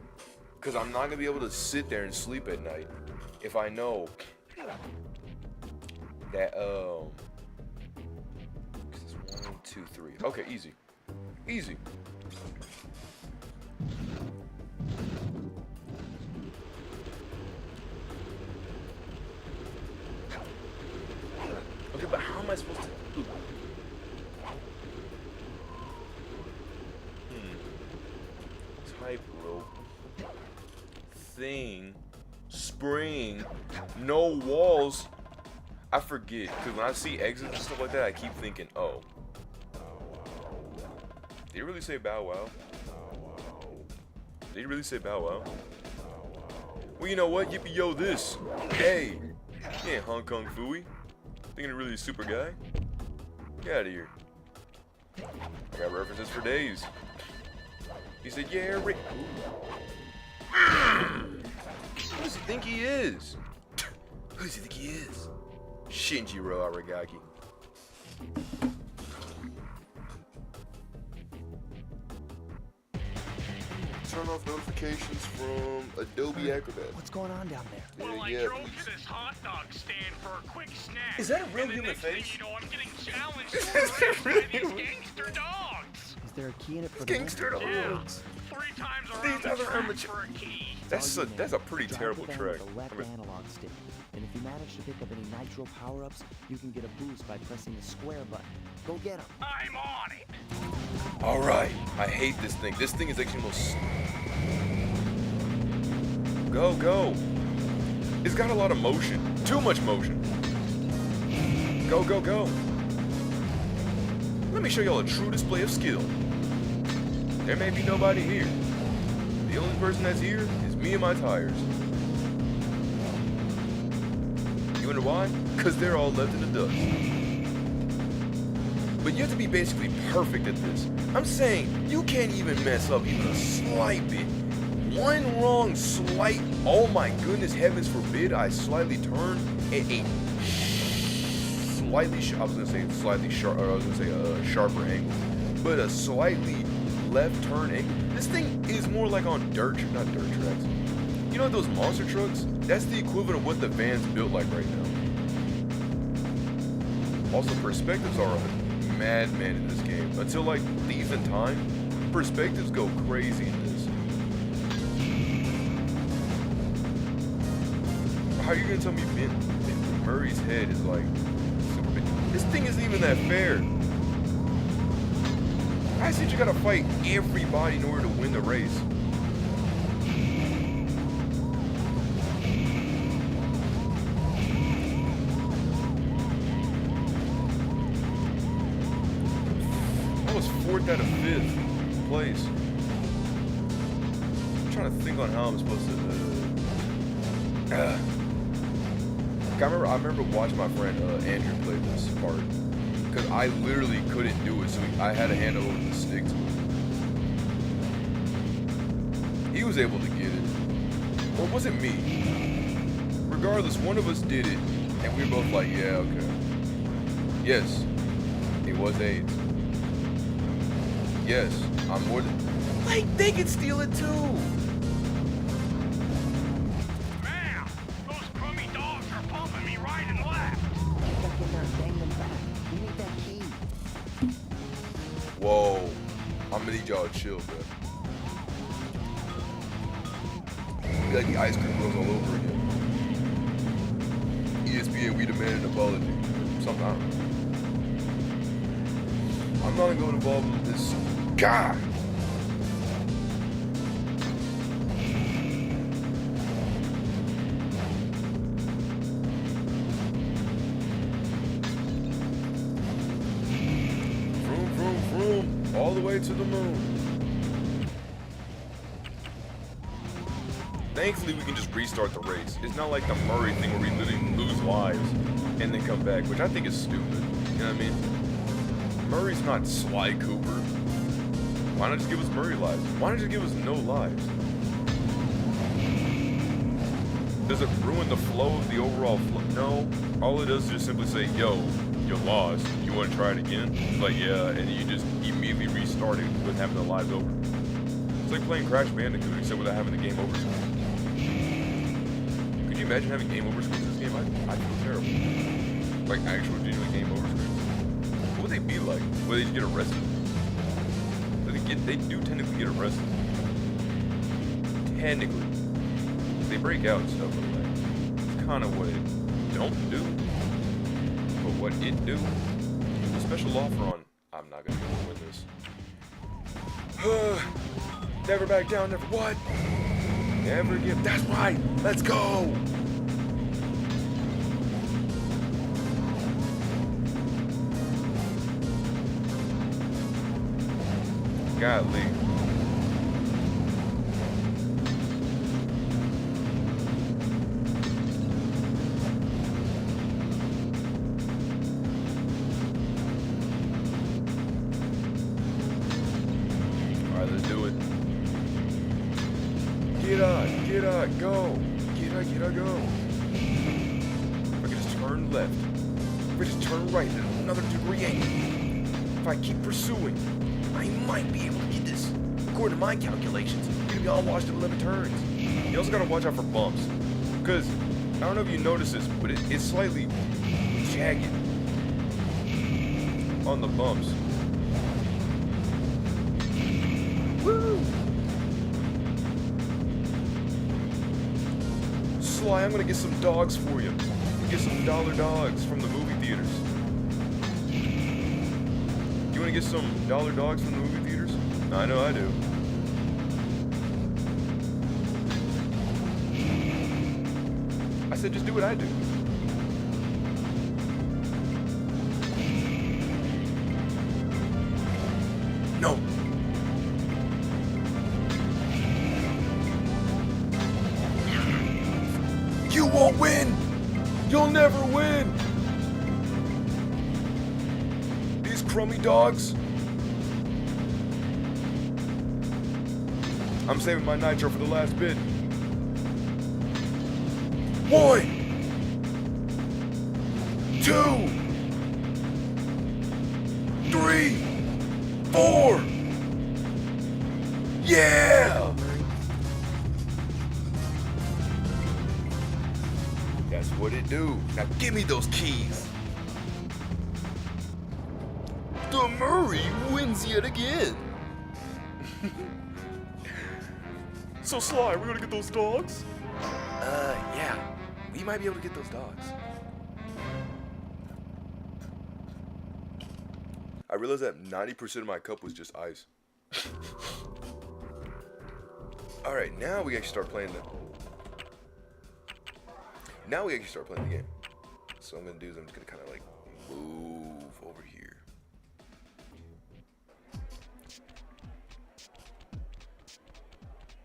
Because I'm not gonna be able to sit there and sleep at night if I know that, 1, 2, 3. Okay, easy. Easy. Okay, but how am I supposed to... Tightrope. Thing. Spring. No walls. I forget, because when I see exits and stuff like that, I keep thinking, oh. Did he really say Bow Wow? Did he really say Bow Wow? Well, you know what? Yippee yo this. Hey. You ain't Hong Kong Phooey. Thinking you're really a super guy? Get out of here. I got references for days. He said, yeah, Rick. Who does he think he is? Who does he think he is? Shinjiro Aragaki. Turn off notifications from Adobe Acrobat. What's going on down there? Well, I Yeah, drove please. to this hot dog stand for a quick snack. Is that a real and the human next thing face? you know, I'm getting challenged Is for that a race by really these human? gangster dogs. Is there a key in it for Gangster the Yeah, dogs. 3 times These around the guys are track amateur- for a key. That's a pretty terrible Drive track. the van with a left analog stick. And if you manage to pick up any nitro power-ups, you can get a boost by pressing the square button. Go get them. I'm on it. All right, I hate this thing. This thing is actually most. Go, go. It's got a lot of motion. Too much motion. Go, go, go. Let me show y'all a true display of skill. There may be nobody here. The only person that's here is me and my tires. You wonder why? Because they're all left in the dust. but you have to be basically perfect at this. I'm saying you can't even mess up even a slight bit. One wrong slight, oh my goodness, heavens forbid, I slightly turn at a slightly, I was gonna say slightly sharp, or I was gonna say a sharper angle, but a slightly left turn angle. This thing is more like on not dirt tracks. You know those monster trucks? That's the equivalent of what the van's built like right now. Also, perspectives are a madman in this game. Until like Thieves in Time, perspectives go crazy in this. How are you gonna tell me Murray's head is like super big? This thing isn't even that fair. I said you gotta fight everybody in order to win the race. I was 4th out of 5th place. I'm trying to think on how I'm supposed to. I remember watching my friend Andrew play this part, because I literally couldn't do it, so I had to hand it over the stick to him. He was able to get it, or was it me? Regardless, one of us did it, and we were both like, yeah, okay. Yes, it was AIDS. Yes, I'm more than. Like, they can steal it too. Whoa, I'm gonna need y'all to chill, bro. We got the ice cream rolls all over again. ESPN, we demand an apology. Something, I don't know. I'm not gonna go involved in this. God! All the way to the moon. Thankfully, we can just restart the race. It's not like the Murray thing where we literally lose lives and then come back, which I think is stupid. You know what I mean? Murray's not Sly Cooper. Why not just give us Murray lives? Why not just give us no lives? Does it ruin the flow of the overall flow? No. All it does is just simply say, yo, you lost. You want to try it again? It's like, yeah, and you just immediately restart it with having the lives over. It's like playing Crash Bandicoot, except without having the game over screen. Could you imagine having game over screens in this game? I feel terrible. Like actual genuine game over screens. What would they be like? Would they just get arrested? They do technically get arrested. Technically. They break out and stuff, but like, it's kind of what it don't do. But what it do, a special offer on, I'm not gonna be able to win this. Never back down, never what? Never give, that's right, let's go! Golly. Alright, let's do it. Get out, go. Get out, go. If I could just turn left. If I just turn right at another degree angle. If I keep pursuing, I might be able to get this. According to my calculations, you're gonna be all washed in 11 turns. You also gotta watch out for bumps. Because, I don't know if you notice this, but it's slightly jagged on the bumps. Woo! Sly, I'm gonna get some dogs for you. Get some dollar dogs from the movie theaters. You wanna get some dollar dogs from the movie theaters? I know I do. I said just do what I do. No. You won't win! You'll never win! These crummy dogs. I'm saving my nitro for the last bit. 1, 2, 3, 4. Yeah! That's what it do. Now give me those keys. The Murray wins yet again. So Sly, we're gonna get those dogs? Yeah. We might be able to get those dogs. I realized that 90% of my cup was just ice. Alright, now we actually start playing the... Now we actually start playing the game. So what I'm gonna do is I'm just gonna kind of like move over here.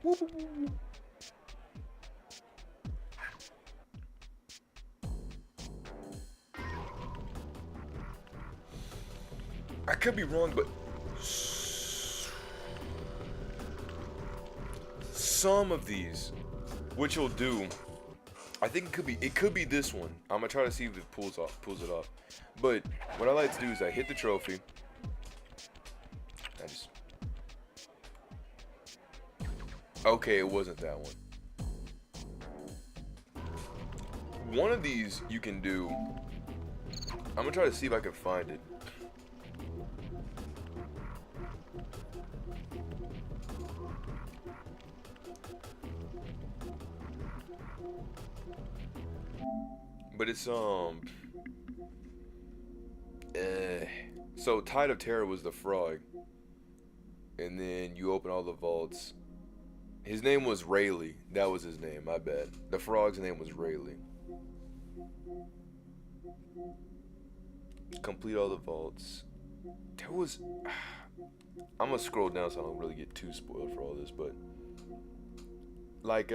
Whoop, whoop, whoop. I could be wrong, but some of these, which will do, I think it could be this one. I'm gonna try to see if it pulls it off. But what I like to do is I hit the trophy. Okay, it wasn't that one. One of these you can do. I'm gonna try to see if I can find it. But it's so Tide of Terror was the frog, and then you open all the vaults. His name was Rayleigh. That was his name. My bad. The frog's name was Rayleigh. Complete all the vaults. There was. I'm gonna scroll down so I don't really get too spoiled for all this, but like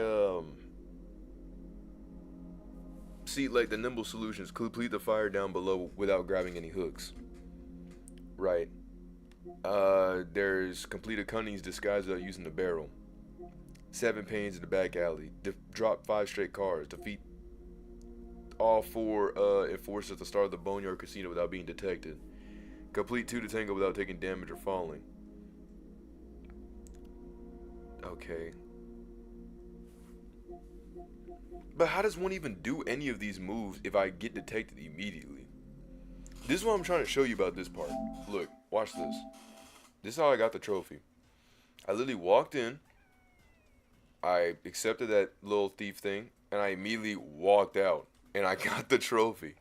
see, like the nimble solutions, complete the fire down below without grabbing any hooks. Right. There's complete a cunning's disguise without using the barrel. 7 pains in the back alley. Drop 5 straight cars. Defeat all 4 enforcers at the start of the Boneyard Casino without being detected. Complete 2 to tango without taking damage or falling. Okay. But how does one even do any of these moves if I get detected immediately? This is what I'm trying to show you about this part. Look, watch this. This is how I got the trophy. I literally walked in. I accepted that little thief thing. And I immediately walked out. And I got the trophy.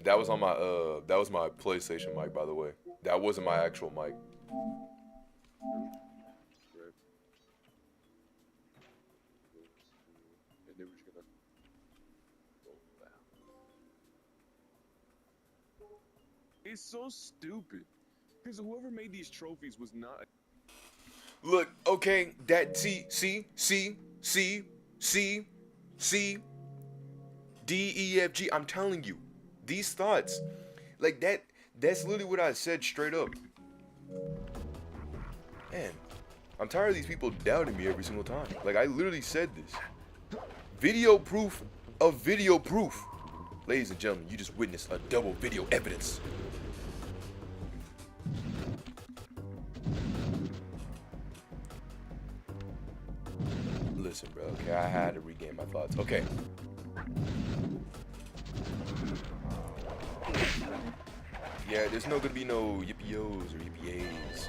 That was on my that was my PlayStation mic, by the way. That wasn't my actual mic. It's so stupid. Because whoever made these trophies was not... Look, okay, that see, D, E, F, G. I'm telling you, these thoughts, like that's literally what I said straight up. Man, I'm tired of these people doubting me every single time. Like, I literally said this. Video proof of video proof. Ladies and gentlemen, you just witnessed a double video evidence. Listen, bro, okay, I had to regain my thoughts. Okay. Yeah, there's no gonna be no yippee-yos or yippee-yays.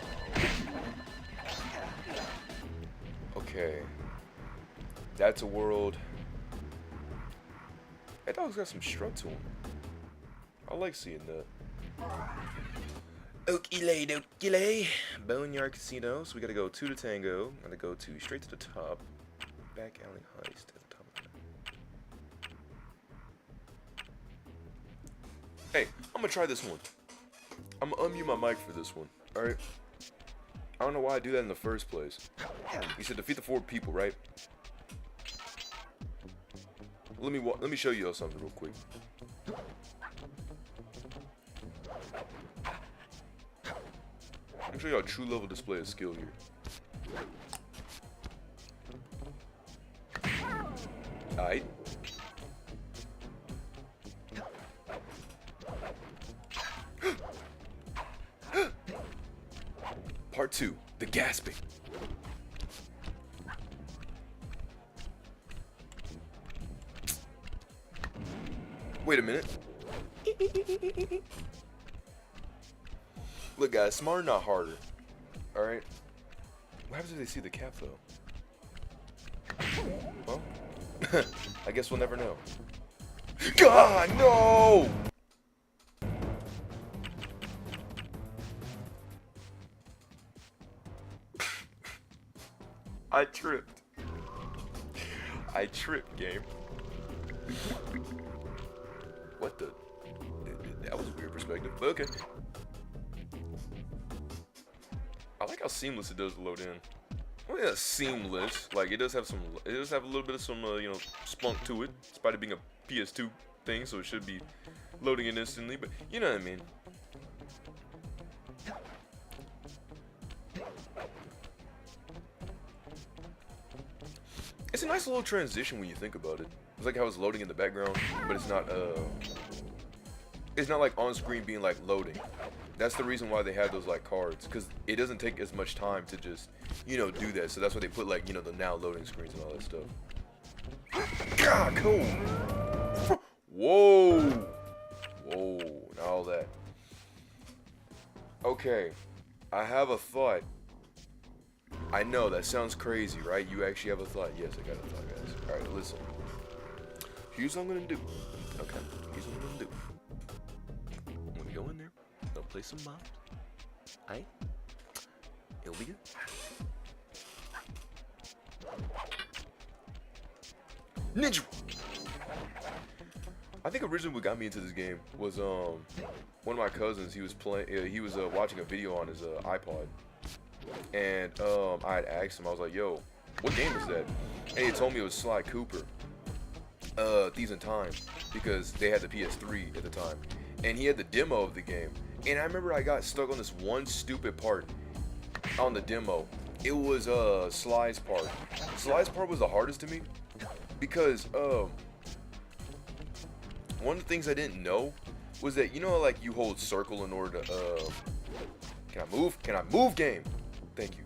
Okay. That's a world. That dog's got some strut to him. I like seeing that. Okey-lay. Boneyard Casino. So we gotta go 2 to tango. I'm gonna go straight to the top. Back alley heist at the top of that. Hey, I'm gonna try this one. I'm gonna unmute my mic for this one. Alright? I don't know why I do that in the first place. You said defeat the 4 people, right? Let me show you all something real quick. I'm show you a true level display of skill here. Alright. Part 2, the gasping. Wait a minute. Look, guys, smarter, not harder. Alright? What happens if they see the cap, though? Well, I guess we'll never know. God, no! I tripped. I tripped, game. What the? That was a weird perspective, but okay. I like how seamless it does load in. Well, yeah, seamless. Like it does have some. It does have a little bit of some, you know, spunk to it. Despite it being a PS2 thing, so it should be loading in instantly. But you know what I mean. It's a nice little transition when you think about it. It's like how it's loading in the background, but it's not like on screen being like loading. That's the reason why they have those like cards, because it doesn't take as much time to just, you know, do that. So that's why they put like, you know, the now loading screens and all that stuff. God, cool. Whoa. Whoa, and all that. Okay, I have a thought. I know that sounds crazy, right? You actually have a thought. Yes, I got a thought, guys. All right, listen. Here's what I'm gonna do. Okay, here's what I'm gonna do. I'm gonna go in there. I'll play some mobs. Alright? It'll be good. Ninja! I think originally what got me into this game was one of my cousins. He was playing. He was watching a video on his iPod. And I had asked him, I was like, yo, what game is that? And he told me it was Sly Cooper, Thieves in Time, because they had the PS3 at the time. And he had the demo of the game. And I remember I got stuck on this one stupid part on the demo. It was Sly's part. Sly's part was the hardest to me because one of the things I didn't know was that, you know, like you hold circle in order to can I move? Can I move, game? Thank you.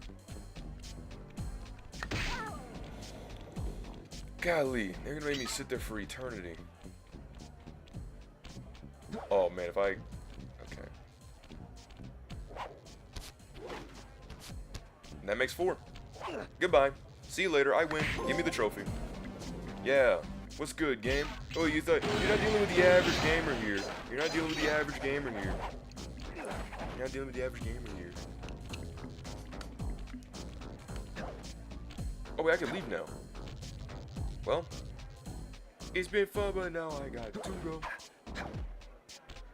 Golly, they're gonna make me sit there for eternity. Oh man, if I... Okay. And that makes 4. Goodbye. See you later. I win. Give me the trophy. Yeah. What's good, game? Oh, you thought... You're not dealing with the average gamer here. You're not dealing with the average gamer here. You're not dealing with the average gamer here. Oh wait, I can leave now. Well, it's been fun, but now I got to go.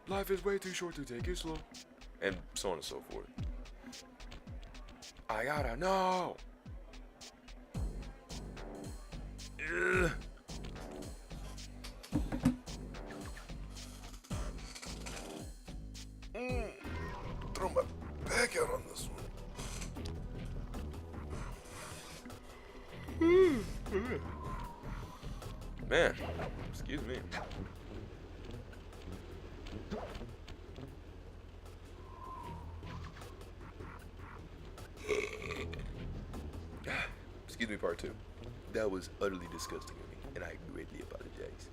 Life is way too short to take it slow. And so on and so forth. I gotta know. Ugh. Throw my back out on this one. Man, excuse me. Excuse me, part 2. That was utterly disgusting of me, and I greatly apologize.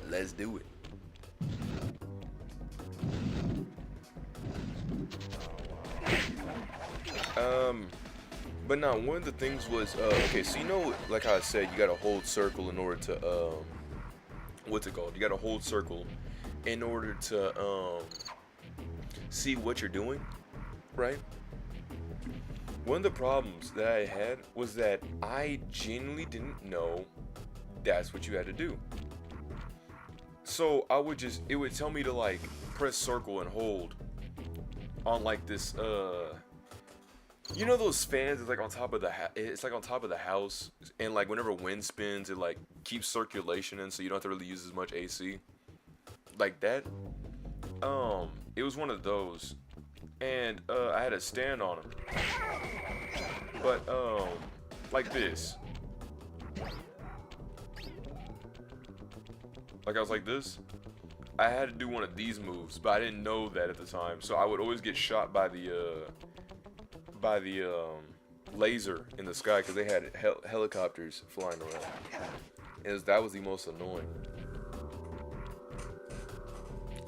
Let's do it. But now one of the things was okay, so you know, like how I said, you gotta hold circle in order to what's it called? You gotta hold circle in order to see what you're doing, right? One of the problems that I had was that I genuinely didn't know that's what you had to do. So I would just, it would tell me to like press circle and hold on like this you know those fans is like on top of the it's like on top of the house, and like whenever wind spins it like keeps circulation in, so you don't have to really use as much AC like that. it was one of those, and I had a stand on him, but like this, like I was like this. I had to do one of these moves, but I didn't know that at the time, so I would always get shot by the laser in the sky because they had helicopters flying around. That was the most annoying.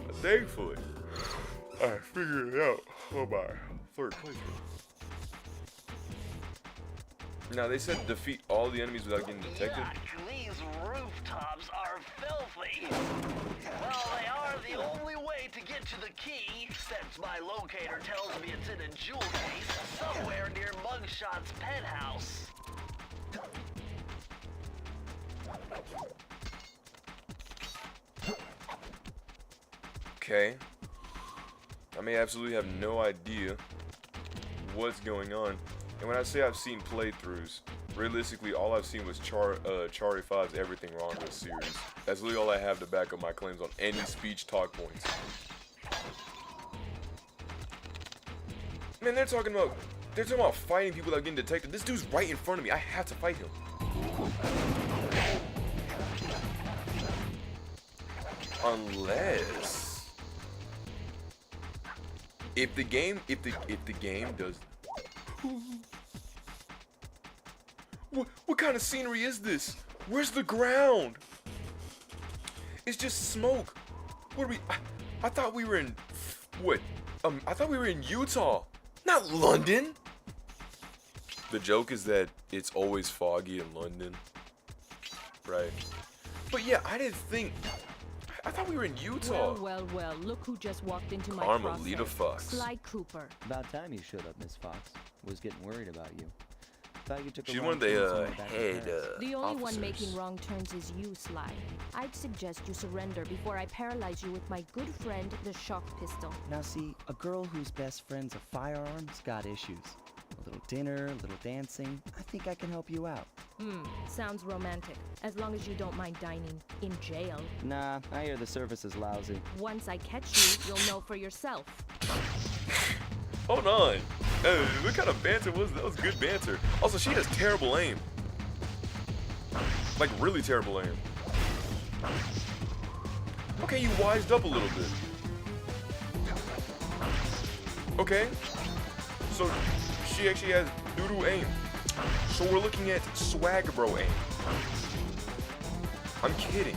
But thankfully, I figured it out on my third playthrough. Now they said defeat all the enemies without getting detected. Yuck, these rooftops are filthy. Well, they are the only way to get to the key, since my locator tells me it's in a jewel case somewhere near Mugshots' penthouse. Okay. I may absolutely have no idea what's going on. And when I say I've seen playthroughs, realistically all I've seen was Chari 5's Everything Wrong with this series. That's literally all I have to back up my claims on any speech talk points. Man, they're talking about fighting people without getting detected. This dude's right in front of me. I have to fight him. Unless if the game does what kind of scenery is this? Where's the ground? It's just smoke. What are we? I thought we were in what? I thought we were in Utah, not London. The joke is that it's always foggy in London, right? But yeah, I didn't think. I thought we were in Utah. Well, look who just walked into my Carmelita crosshair. Fox. Sly Cooper. About time you showed up, Miss Fox. Was getting worried about you. Thought you took a She's wrong one of the turn somewhere back in head Paris. The only one officers. making wrong turns is you, Sly. I'd suggest you surrender before I paralyze you with my good friend, the shock pistol. Now see, a girl whose best friend's a firearm's got issues. A little dinner, a little dancing. I think I can help you out. Sounds romantic. As long as you don't mind dining in jail. Nah, I hear the service is lousy. Once I catch you, you'll know for yourself. Hold on. What kind of banter was that? That was good banter. Also, she has terrible aim. Like, really terrible aim. Okay, you wised up a little bit. Okay. So, she actually has doo-doo aim. So we're looking at swag bro aim. I'm kidding.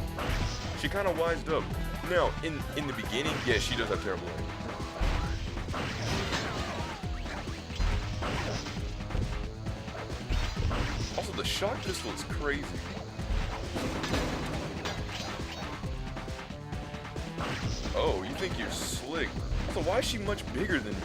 She kind of wised up. Now, in the beginning, yeah, she does have terrible aim. Also, the shock pistol is crazy. Oh, you think you're slick. So why is she much bigger than me?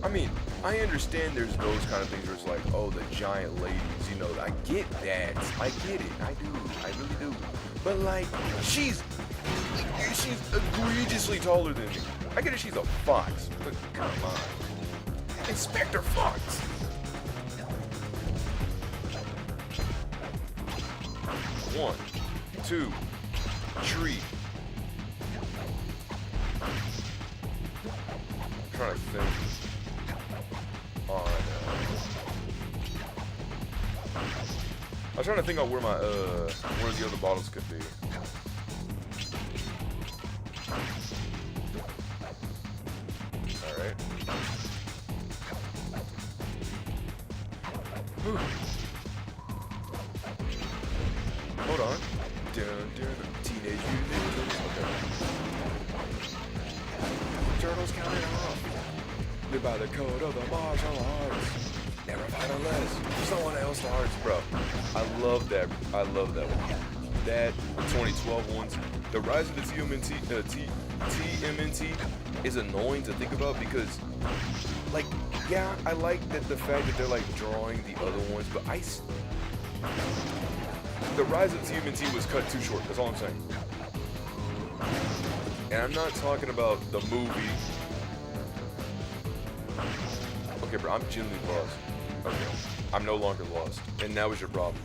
I mean, I understand there's those kind of things where it's like, oh, the giant ladies, you know, I get that. I get it. I do. I really do. But, like, she's egregiously taller than me. I get it, she's a fox, but come on. Inspector Fox. One, two, three. I'm trying to think. I was trying to think of where my where the other bottles could be. All right. Whew. Hold on. Teenage Mutant Ninja Turtles. Okay. Turtles counted off. Live by the code of the martial arts. Never fight unless someone else starts, bro. I love that. I love that one. That 2012 ones. The rise of the TMNT is annoying to think about because, like, yeah, I like that the fact that they're like drawing the other ones, but the rise of TMNT was cut too short. That's all I'm saying. And I'm not talking about the movie. Okay, bro, I'm genuinely lost. Okay, I'm no longer lost. And now is your problem.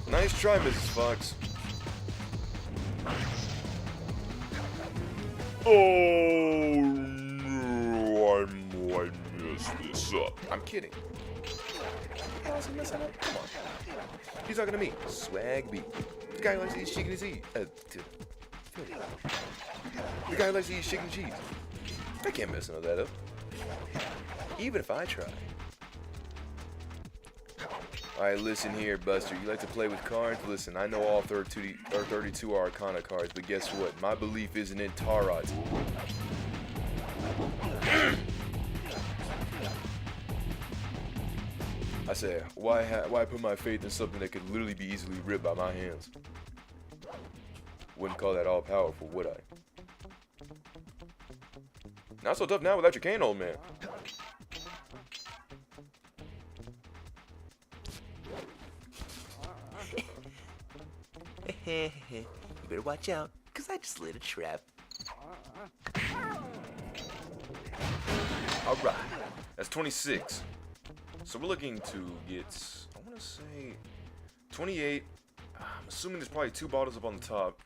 Nice try, Mrs. Fox. Oh no, I messed this up. I'm kidding. How's he messing up? Come on. He's talking to me. Swag B. The guy who likes to eat chicken and cheese. The guy who likes to eat chicken and cheese. I can't mess none of that up. Even if I try. Alright, listen here, Buster. You like to play with cards? Listen, I know all 32 Arcana cards, but guess what? My belief isn't in Tarot. I say, why put my faith in something that could literally be easily ripped by my hands? Wouldn't call that all powerful, would I? Not so tough now without your cane, old man. You better watch out, because I just lit a trap. Alright, that's 26. So we're looking to get, I want to say, 28. I'm assuming there's probably 2 bottles up on the top.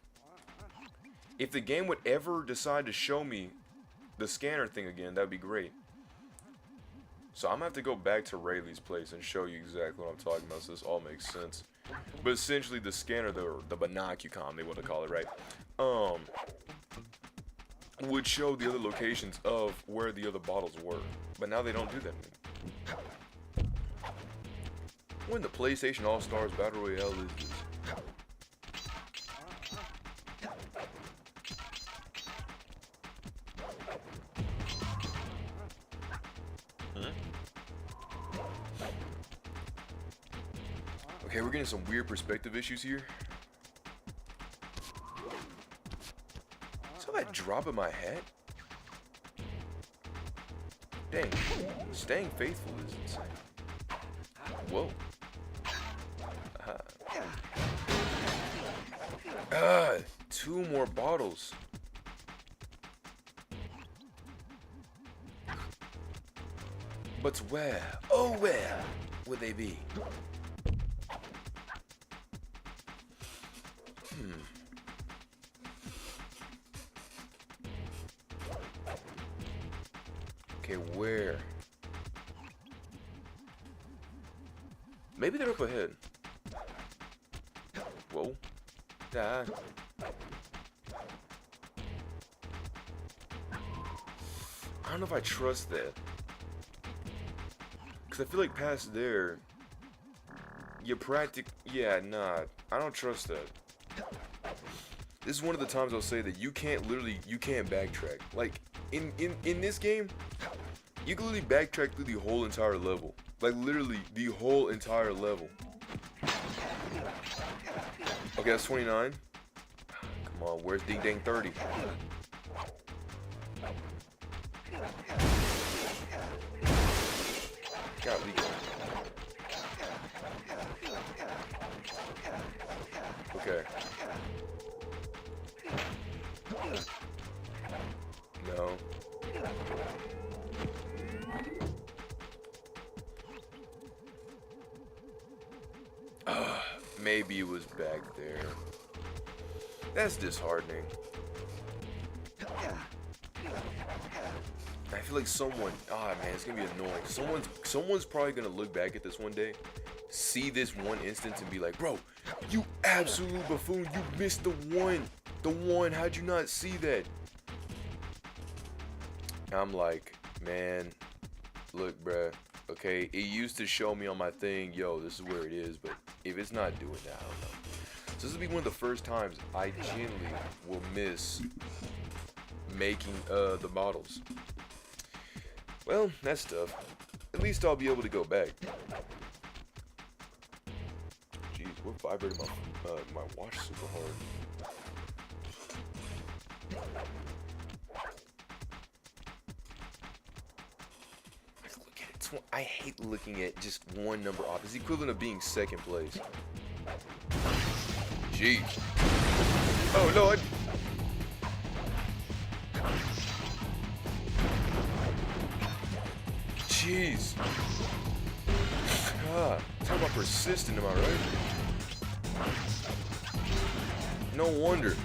If the game would ever decide to show me the scanner thing again, that'd be great. So I'm gonna have to go back to Rayleigh's place and show you exactly what I'm talking about, so this all makes sense. But essentially the scanner, the Binocucom, they want to call it, right? Would show the other locations of where the other bottles were. But now they don't do that anymore. When the PlayStation All-Stars Battle Royale is this? Okay, we're getting some weird perspective issues here. Saw that drop in my hat? Dang, staying faithful is insane. Whoa. Ah, 2 more bottles. But where, oh where, would they be? Okay, where? Maybe they're up ahead. Whoa. Ah. I don't know if I trust that. Because I feel like past there, you yeah, nah. I don't trust that. This is one of the times I'll say that you can't backtrack. Like, in this game, you can literally backtrack through the whole entire level. Like, literally, the whole entire level. Okay, that's 29. Come on, where's Ding Dang 30? God, we go. Okay. No. Maybe it was back there. That's disheartening. I feel like someone, man, it's gonna be annoying. Someone's probably gonna look back at this one day, see this one instance and be like, bro, you absolute buffoon, you missed the one, how'd you not see that? I'm like, man, look, bruh, okay, it used to show me on my thing, yo, this is where it is, but if it's not doing that, I don't know. So this will be one of the first times I genuinely will miss making the models. Well, that's tough. At least I'll be able to go back. Jeez, we're vibrating my watch super hard. Look at it. I hate looking at just one number off. It's the equivalent of being second place. Jeez. Oh, Lord. Jeez. God, talk about persistent, am I right? No wonder.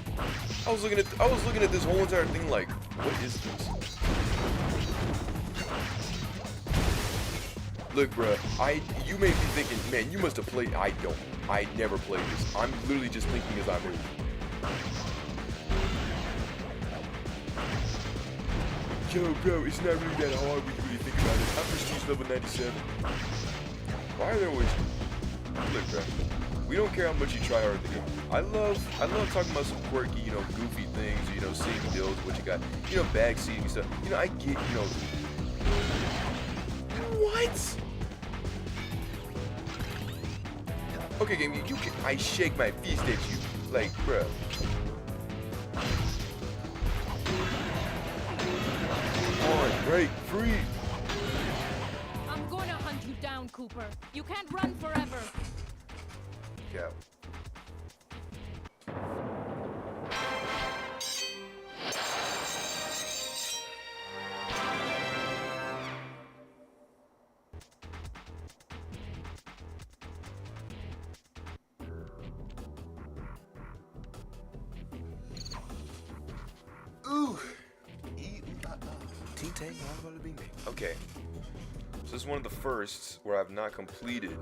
I was looking at this whole entire thing like, what is this? Look, bruh, you may be thinking, man, you must have played. I don't. I never played this. I'm literally just thinking as I move. Yo, bro, it's not really that hard when you really think about it. I'm prestige level 97. Why are there always... Look, bro, we don't care how much you try hard to get. I love talking about some quirky, you know, goofy things, you know, seeing deals, what you got, you know, bag seating stuff. You know, I get, you know... What? Okay, game, you can... I shake my fist at you. Like, bro. Break free. I'm gonna hunt you down, Cooper. You can't run forever. Yeah. Ooh. Okay, so this is one of the firsts where I've not completed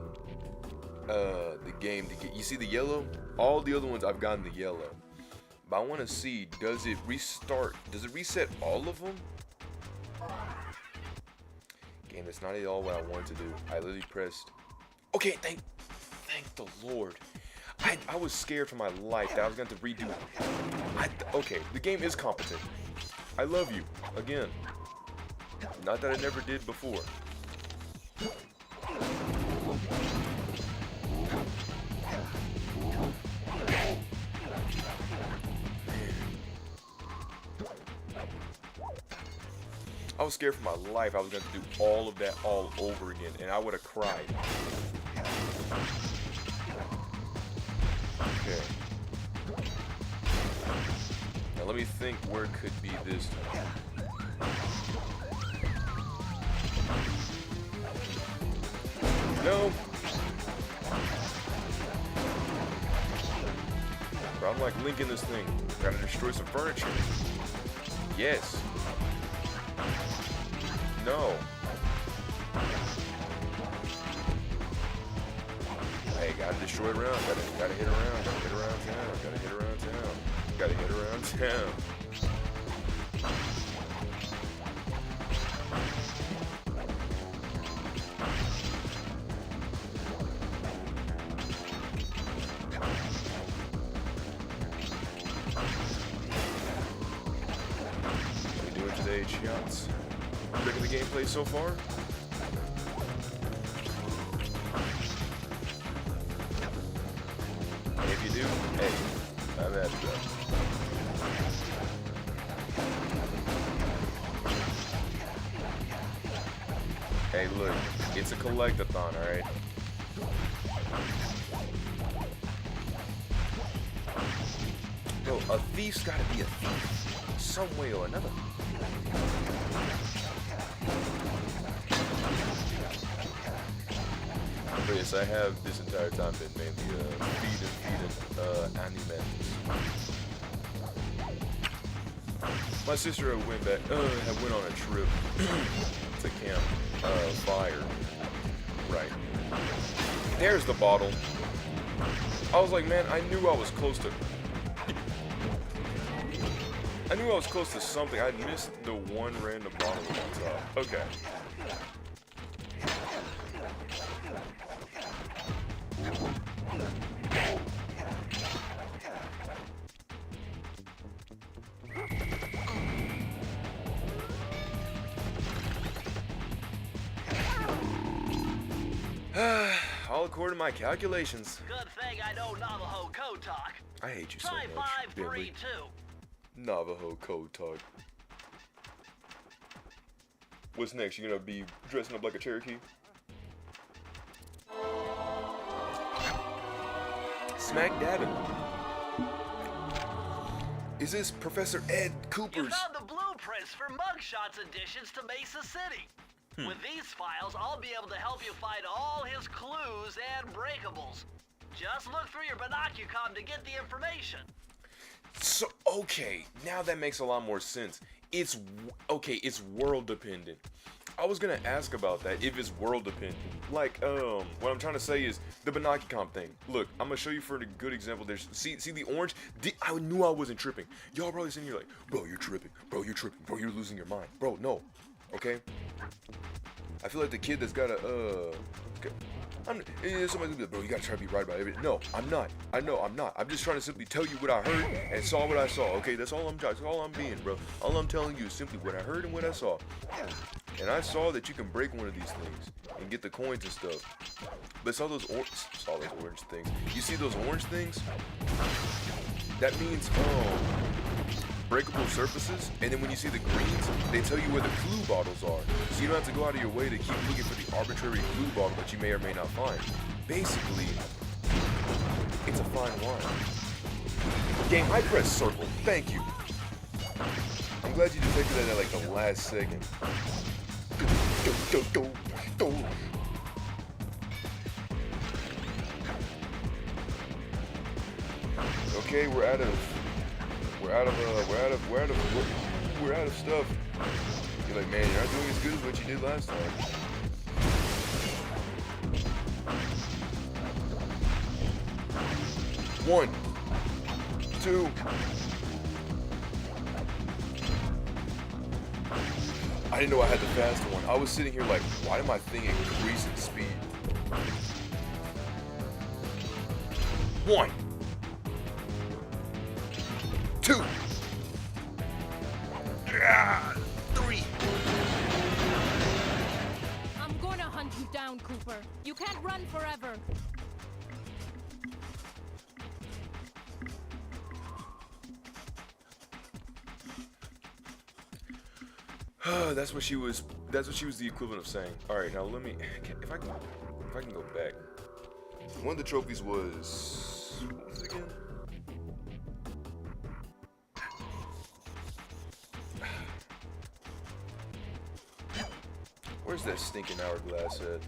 the game to get. You see the yellow? All the other ones I've gotten the yellow, but I want to see, does it restart? Does it reset all of them? Game, it's not at all what I wanted to do. I literally pressed. Okay, thank the Lord. I was scared for my life that I was going to redo. Okay, the game is competent. I love you again. Not that I never did before. I was scared for my life I was going to do all of that all over again, and I would have cried. Okay. Now let me think where it could be this time. No. Bro, I'm like linking this thing. Gotta destroy some furniture. Yes. No. Hey, gotta destroy it around. Gotta hit around. Gotta hit around town. Gotta hit around town. Gotta hit around town. Shots. Look at the gameplay so far. And if you do, hey, I'm at it. Hey, look, it's a collectathon, alright? Yo, a thief's gotta be a thief, some way or another. But yes, I have this entire time been mainly feeding animals. My sister had went on a trip to Camp Fire. Right. There's the bottle. I was like, man, I knew I was close to something. I missed the one random bottle on top. Okay. All according to my calculations. Good thing I know Navajo code talk. I hate you so Try much. 532. Navajo code talk. What's next? You gonna be dressing up like a Cherokee? Smack dabbing. Is this Professor Ed Cooper's? You found the blueprints for Mugshots additions to Mesa City. With these files, I'll be able to help you find all his clues and breakables. Just look through your Binocucom to get the information. So, okay, now that makes a lot more sense. It's world dependent. I was gonna ask about that, if it's world dependent. Like, what I'm trying to say is the Binocucom thing. Look, I'm gonna show you for a good example. There's, see the orange? I knew I wasn't tripping. Y'all probably sitting here like, bro, you're tripping. Bro, you're tripping. Bro, you're losing your mind. Bro, no. Okay? I feel like the kid that's gotta, somebody's gonna be like, bro, you gotta try to be right about everything. No, I'm not. I know I'm not. I'm just trying to simply tell you what I heard and saw what I saw. Okay, that's all I'm being, bro. All I'm telling you is simply what I heard and what I saw. And I saw that you can break one of these things and get the coins and stuff. But saw those orange things. You see those orange things? That means breakable surfaces. And then when you see the greens, they tell you where the clue bottles are. So you don't have to go out of your way to keep looking for the arbitrary clue bottle that you may or may not find. Basically, it's a fine wine. Game, I pressed circle. Thank you. I'm glad you detected that at like the last second. Go. Okay, we're out of stuff. You're like, man, you're not doing as good as what you did last time. One, two. I didn't know I had the faster one. I was sitting here like, why did my thing increase in speed? One. Two. Three. I'm gonna hunt you down, Cooper. You can't run forever. That's what she was the equivalent of saying. All right, now let me, if I can go back. One of the trophies was, what was it again? Where's that stinking hourglass at?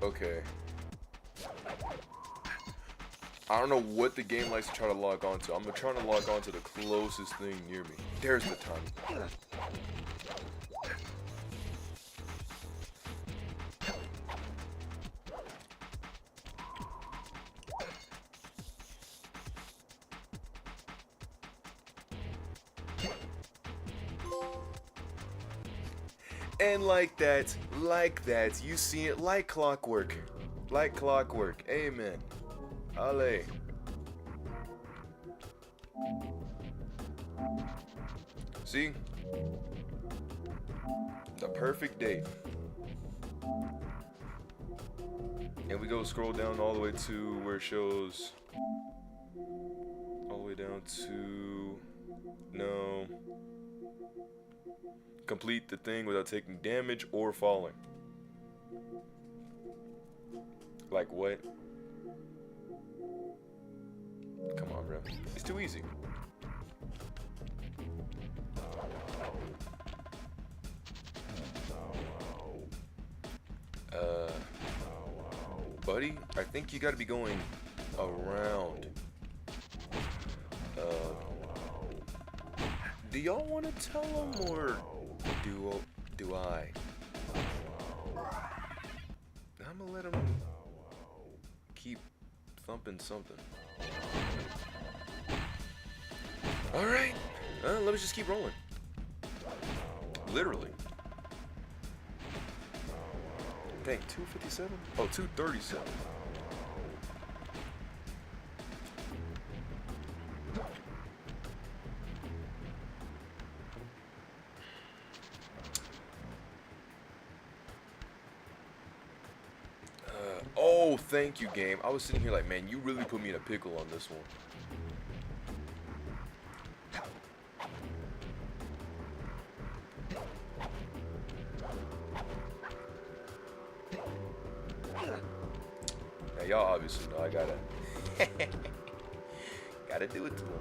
Okay. I don't know what the game likes to try to log on to. I'm trying to log on to the closest thing near me. There's the time. And like that, you see it like clockwork. Like clockwork. Amen. Ale. See? The perfect date. And we go scroll down all the way to where it shows. All the way down to. No. Complete the thing without taking damage or falling. Like what? Come on, bro. It's too easy. Buddy, I think you gotta be going around. Do y'all want to tell them, or do I? I'm gonna let him keep thumping something. Alright, let me just keep rolling. Literally. Dang, 257? Oh, 237. Oh, thank you, game. I was sitting here like, man, you really put me in a pickle on this one. y'all obviously know I gotta gotta do it to him.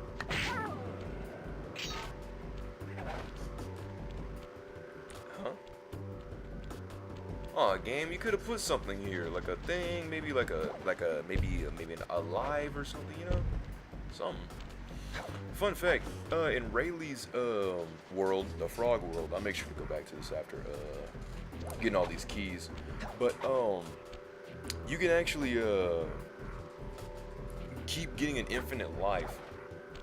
Huh? Oh, game, you could have put something here, like a thing, maybe like a maybe an alive or something, you know, something. Fun fact, in Rayleigh's world, the frog world, I'll make sure to go back to this after getting all these keys, but you can actually keep getting an infinite life.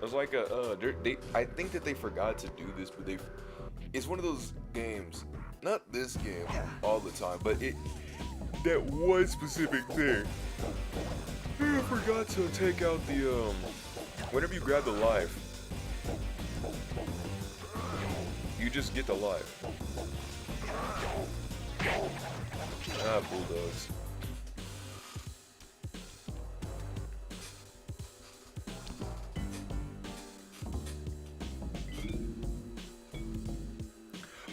It's like I think that they forgot to do this, but it's one of those games, not this game all the time, but that one specific thing. I forgot to take out the whenever you grab the life, you just get the life. Ah, bulldogs.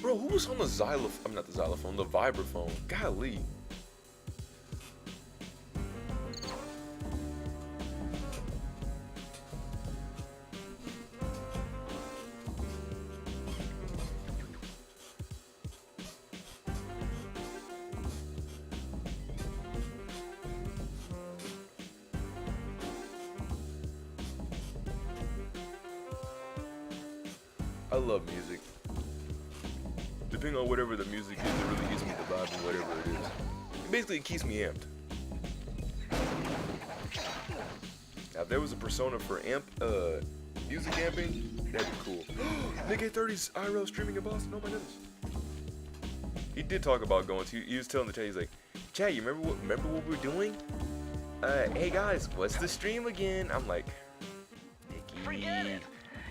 Bro, who was on the xylophone? I'm not the xylophone, the vibraphone. Golly. I love music. Depending on whatever the music is, it really gives me the vibe and whatever it is. Basically, it keeps me amped. Now, if there was a persona for music amping, that'd be cool. Nick 830's IRL streaming in Boston. Oh my goodness. He did talk about going to. He was telling the chat, he's like, "Chat, you remember what we were doing? Hey guys, what's the stream again?" I'm like, Nicky. Forget it.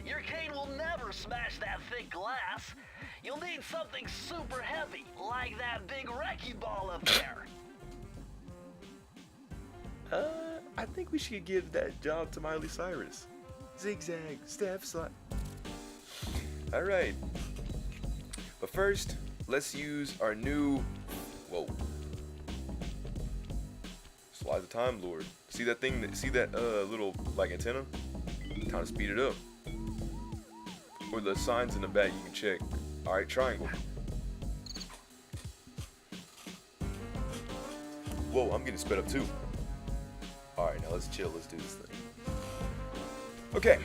Your cane will never smash that thick glass. You'll need something super heavy, like that big wrecking ball up there. I think we should give that job to Miley Cyrus. Zigzag, step, slide. Alright. But first, let's use our new... Whoa. Slide the Time Lord. See that thing? See that little, like, antenna? Time to speed it up. Or the signs in the back you can check. Alright, triangle. Whoa, I'm getting sped up too. Alright, now let's chill. Let's do this thing. Okay.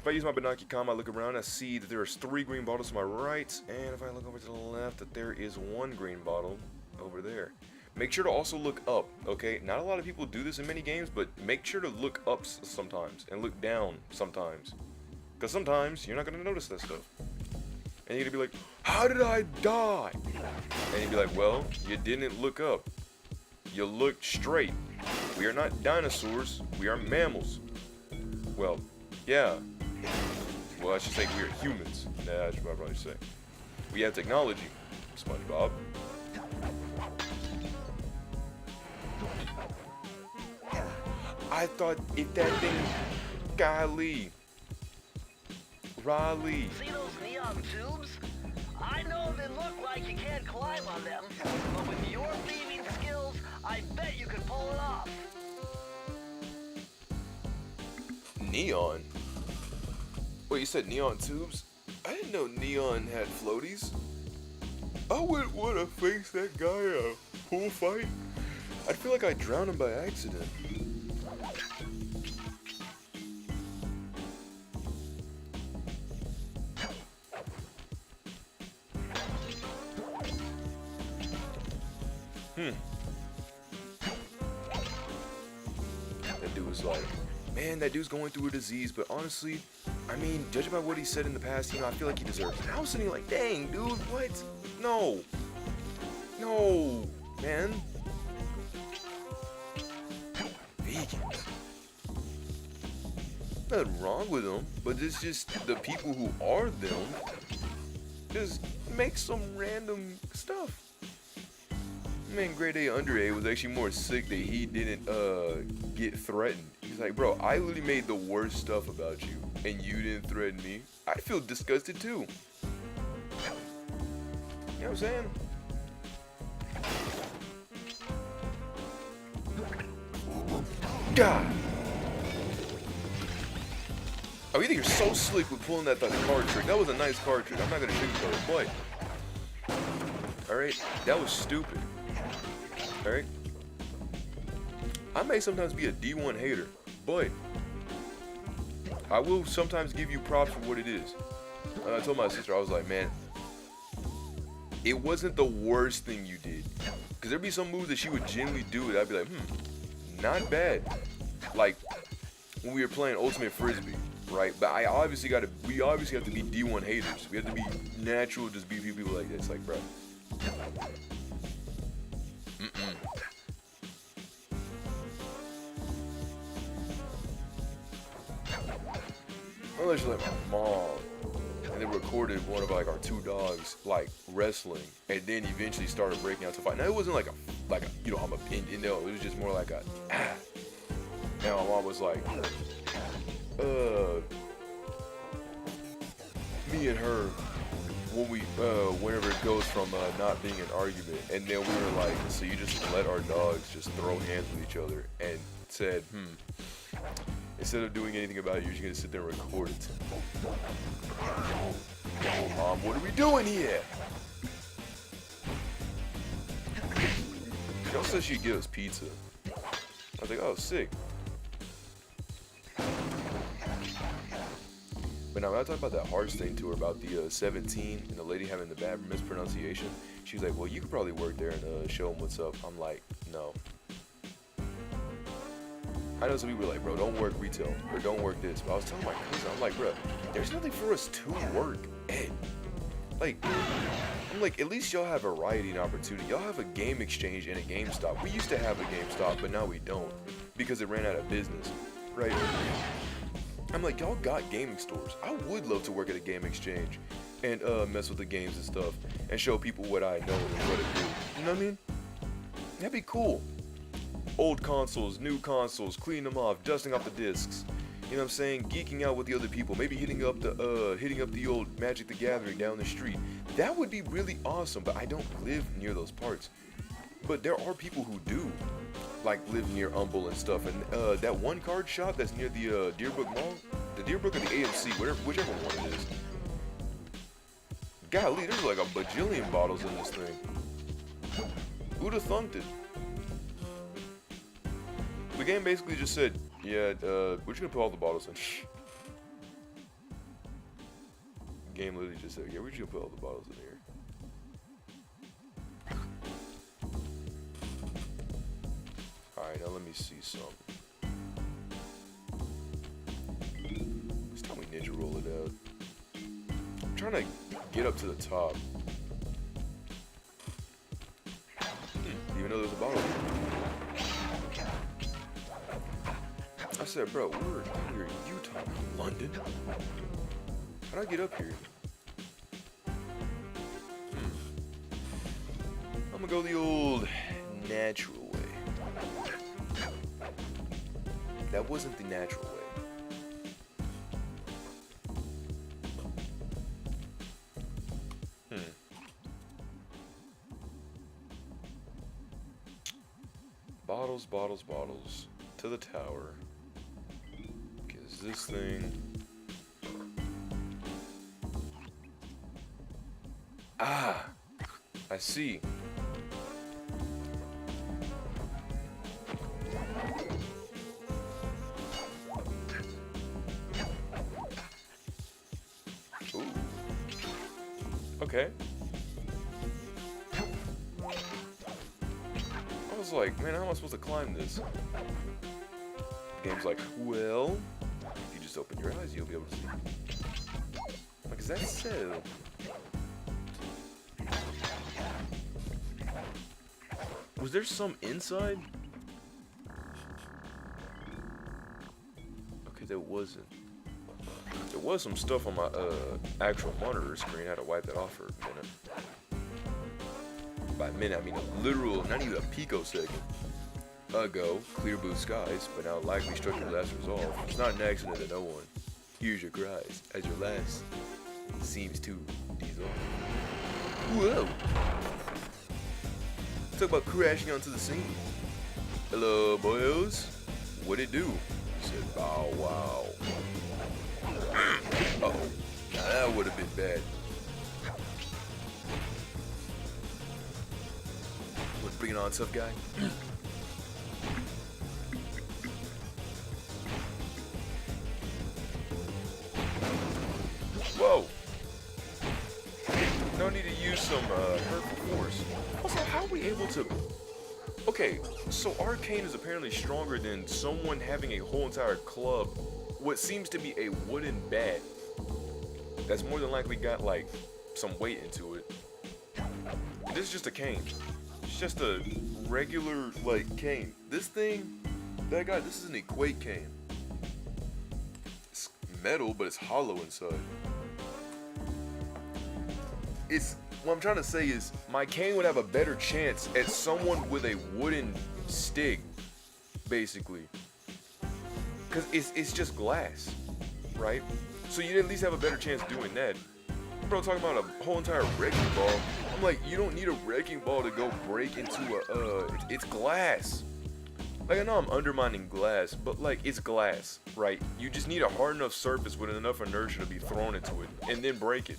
If I use my binocular, I look around, I see that there are 3 green bottles to my right. And if I look over to the left, that there is 1 green bottle over there. Make sure to also look up, okay? Not a lot of people do this in many games, but make sure to look up sometimes and look down sometimes. Because sometimes you're not going to notice that stuff. And you're going to be like, how did I die? And you'd be like, well, you didn't look up. You looked straight. We are not dinosaurs. We are mammals. Well, yeah. Well, I should say we are humans. Nah, I should probably say. We have technology. SpongeBob. I thought if that thing... Golly. Raleigh. See those neon tubes? I know they look like you can't climb on them, but with your thieving skills, I bet you can pull it off. Neon? Wait, you said neon tubes? I didn't know neon had floaties. I wouldn't want to face that guy in a pool fight. I'd feel like I'd drown him by accident. That dude was like, man, that dude's going through a disease, but honestly, I mean, judging by what he said in the past, you know, I feel like he deserves it. I was sitting like, dang, dude, what? No. No, man. Vegans. Nothing wrong with them, but it's just the people who are them just make some random stuff. Man, grade A under A was actually more sick that he didn't get threatened. He's like, bro, I literally made the worst stuff about you and you didn't threaten me. I'd feel disgusted too. You know what I'm saying? God. Oh, you think you're so slick with pulling that card trick. That was a nice card trick. I'm not gonna sugarcoat it, boy. Alright, that was stupid. Alright. I may sometimes be a D1 hater, but I will sometimes give you props for what it is. I told my sister, I was like, man, it wasn't the worst thing you did. Because there'd be some moves that she would genuinely do it. I'd be like, not bad. Like, when we were playing Ultimate Frisbee, right? But we obviously have to be D1 haters. We have to be natural, just be people like this. Like, bro. Unless you're like my mom, and they recorded one of like our two dogs like wrestling, and then eventually started breaking out to fight. Now it wasn't like a you know, I'm a no, it was just more like a And my mom was like, me and her, when we whenever it goes from not being an argument, and then we were like, so you just let our dogs just throw hands with each other, and said, instead of doing anything about it, you're just gonna sit there and record it. Mom, what are we doing here? She also said she'd give us pizza. I was like, oh, sick. But now when I talked about that Hearts thing to her about the 17 and the lady having the bad mispronunciation, she was like, well, you could probably work there and show them what's up. I'm like, no. I know some people are like, bro, don't work retail, or don't work this. But I was telling my cousin, I'm like, bro, there's nothing for us to work at. Like, I'm like, at least y'all have variety and opportunity. Y'all have a game exchange and a GameStop. We used to have a GameStop, but now we don't, because it ran out of business, right? I'm like, y'all got gaming stores. I would love to work at a game exchange and mess with the games and stuff and show people what I know and what I do. You know what I mean? That'd be cool. Old consoles, new consoles, cleaning them off, dusting off the discs. You know what I'm saying? Geeking out with the other people. Maybe hitting up the old Magic the Gathering down the street. That would be really awesome, but I don't live near those parts. But there are people who do, like, live near Humble and stuff. And that one card shop that's near the Deerbrook Mall, the Deerbrook or the AMC, whichever one it is. Golly, there's like a bajillion bottles in this thing. Who'd have thunked it? The game basically just said, yeah, we're just gonna put all the bottles in. The game literally just said, yeah, we're just gonna put all the bottles in here. Alright, now let me see some. It's time we ninja roll it out. I'm trying to get up to the top. Even though there's a bottle here. I said, bro, we're here in Utah, London. How'd I get up here? I'm gonna go the old natural way. That wasn't the natural way. Bottles, bottles, bottles. To the tower. Because this thing... Ah! I see. Ooh. Okay. I was like, man, how am I supposed to climb this? The game's like, well, if you just open your eyes, you'll be able to see. Like, is that so? Was there some inside? Okay, there wasn't. There was some stuff on my actual monitor screen. I had to wipe that off for a minute. By a minute, I mean a literal, not even a picosecond ago. Clear blue skies, but now likely structure last resolve. It's not an accident that no one hears your cries as your last seems to dissolve. Whoa! Talk about crashing onto the scene. Hello, boyos. What'd it do? He said, bow wow. Uh-oh. Now that would have been bad. What, bring it on, tough guy? Whoa! No need to use some hurtful force. Also, how are we able to... Okay, so Arcane is apparently stronger than someone having a whole entire club, what seems to be a wooden bat, that's more than likely got, like, some weight into it. This is just a cane. It's just a regular, like, cane. This thing, that guy, this is an Equate cane. It's metal, but it's hollow inside. What I'm trying to say is, my cane would have a better chance at someone with a wooden stick, basically. Because it's just glass, right? So you'd at least have a better chance doing that. Bro, talking about a whole entire wrecking ball. I'm like, you don't need a wrecking ball to go break into it's glass. Like, I know I'm undermining glass, but like, it's glass, right? You just need a hard enough surface with enough inertia to be thrown into it, and then break it.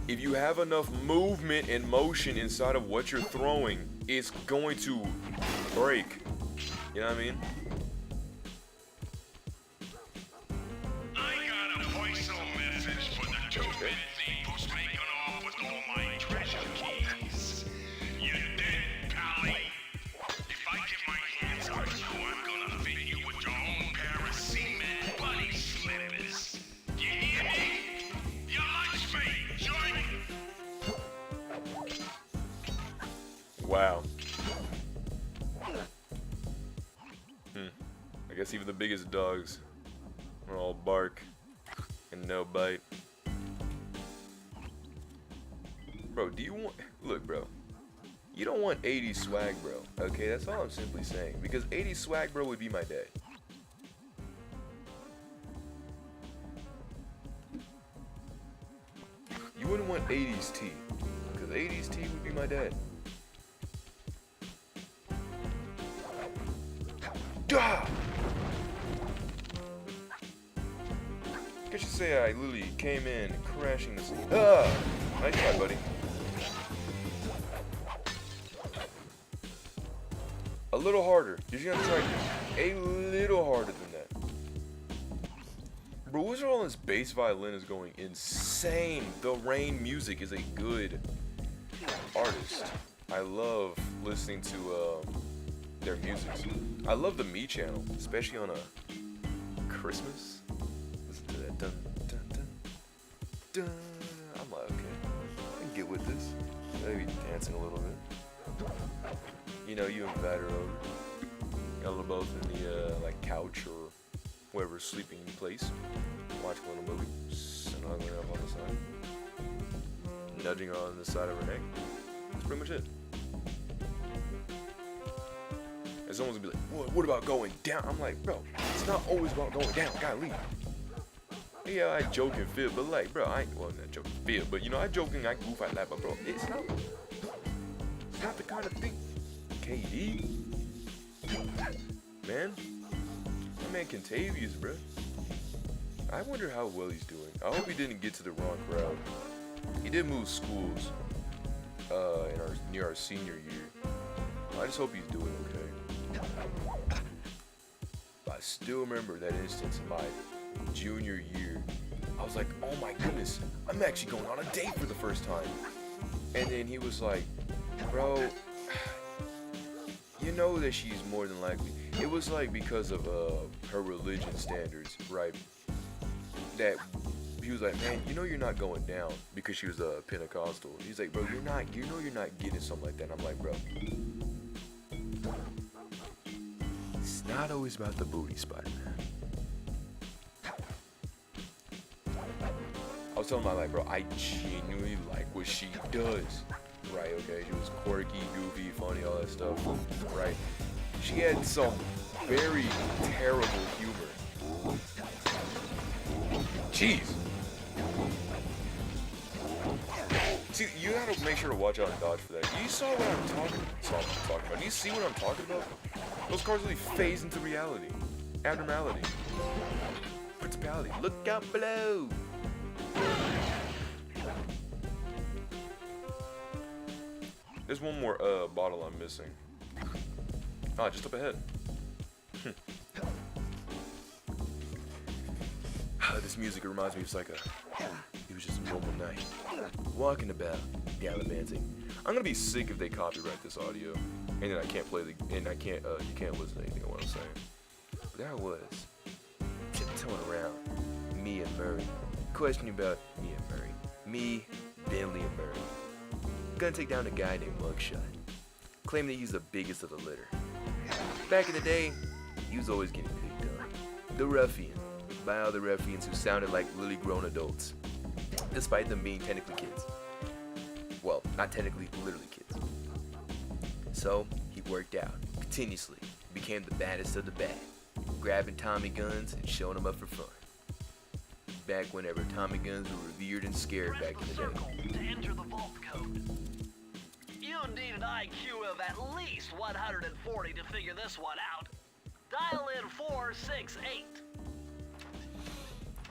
If you have enough movement and motion inside of what you're throwing, it's going to break. You know what I mean? I got a voice-over message for the 2-bit thief making off with all my treasure keys. You dead, Pally. If I get my hands on you, I'm gonna fit you with your own pair of cement bunny slippers. You hear me? Your lunch mate, join me. Wow. I guess even the biggest dogs are all bark and no bite. Bro, do you want... Look, bro. You don't want 80s swag, bro. Okay, that's all I'm simply saying. Because 80s swag, bro, would be my dad. You wouldn't want 80s tea. Because 80s tea would be my dad. Duh! Guess you say I literally came in crashing this. Ah! Nice try, buddy. A little harder. You're gonna try a little harder than that. Bro, Wizard on this bass violin is going insane. The Rain music is a good artist. I love listening to their music. I love the Me channel, especially on a Christmas. Listen to that dun dun dun dun. I'm like, okay, I can get with this. Maybe dancing a little bit. You know, you invite her over. Y'all are both in the like couch or wherever sleeping place. Watch a little movie. Snuggling up on the side. Nudging her on the side of her neck. That's pretty much it. And someone's gonna be like, what about going down? I'm like, bro, it's not always about going down. Gotta leave. Yeah, I joke and fib, but like, bro, well, not joke and fib, but you know, I joke and I goof, I laugh, but bro, it's not the kind of thing. KD? Man, my man Contavious, bro. I wonder how well he's doing. I hope he didn't get to the wrong crowd. He did move schools near our senior year. I just hope he's doing okay. I still remember that instance in my junior year. I was like, oh my goodness, I'm actually going on a date for the first time. And then he was like, bro, you know that she's more than likely. It was like because of her religion standards, right? That he was like, man, you know you're not going down because she was a Pentecostal. He's like, bro, you're not getting something like that. And I'm like, bro, it's not always about the booty, Spider-Man. I was telling my like, bro, I genuinely like what she does. Right, okay, she was quirky, goofy, funny, all that stuff, right? She had some very terrible humor. Jeez. See, you gotta make sure to watch out and dodge for that. You saw what I'm talking about. You see what I'm talking about? Those cards really phase into reality. Abnormality. Principality. Look out below! There's one more bottle I'm missing. Ah, just up ahead. This music reminds me of like it was just a normal night. Walking about, gallivanting. I'm gonna be sick if they copyright this audio. And then I can't play you can't listen to anything of what I'm saying. But there I was, tiptoeing around, me and Murray, questioning about me and Murray. Me, Bentley and Murray. Gonna take down a guy named Mugshot, claiming that he's the biggest of the litter. Back in the day, he was always getting picked on. The ruffian, by all the ruffians who sounded like literally grown adults, despite them being technically kids. Well, not technically, literally kids. So, he worked out, continuously, became the baddest of the bad, grabbing Tommy guns and showing them up for fun. Back whenever Tommy guns were revered and scared back in the circle day. to enter the vault code. You need an IQ of at least 140 to figure this one out. Dial in 468.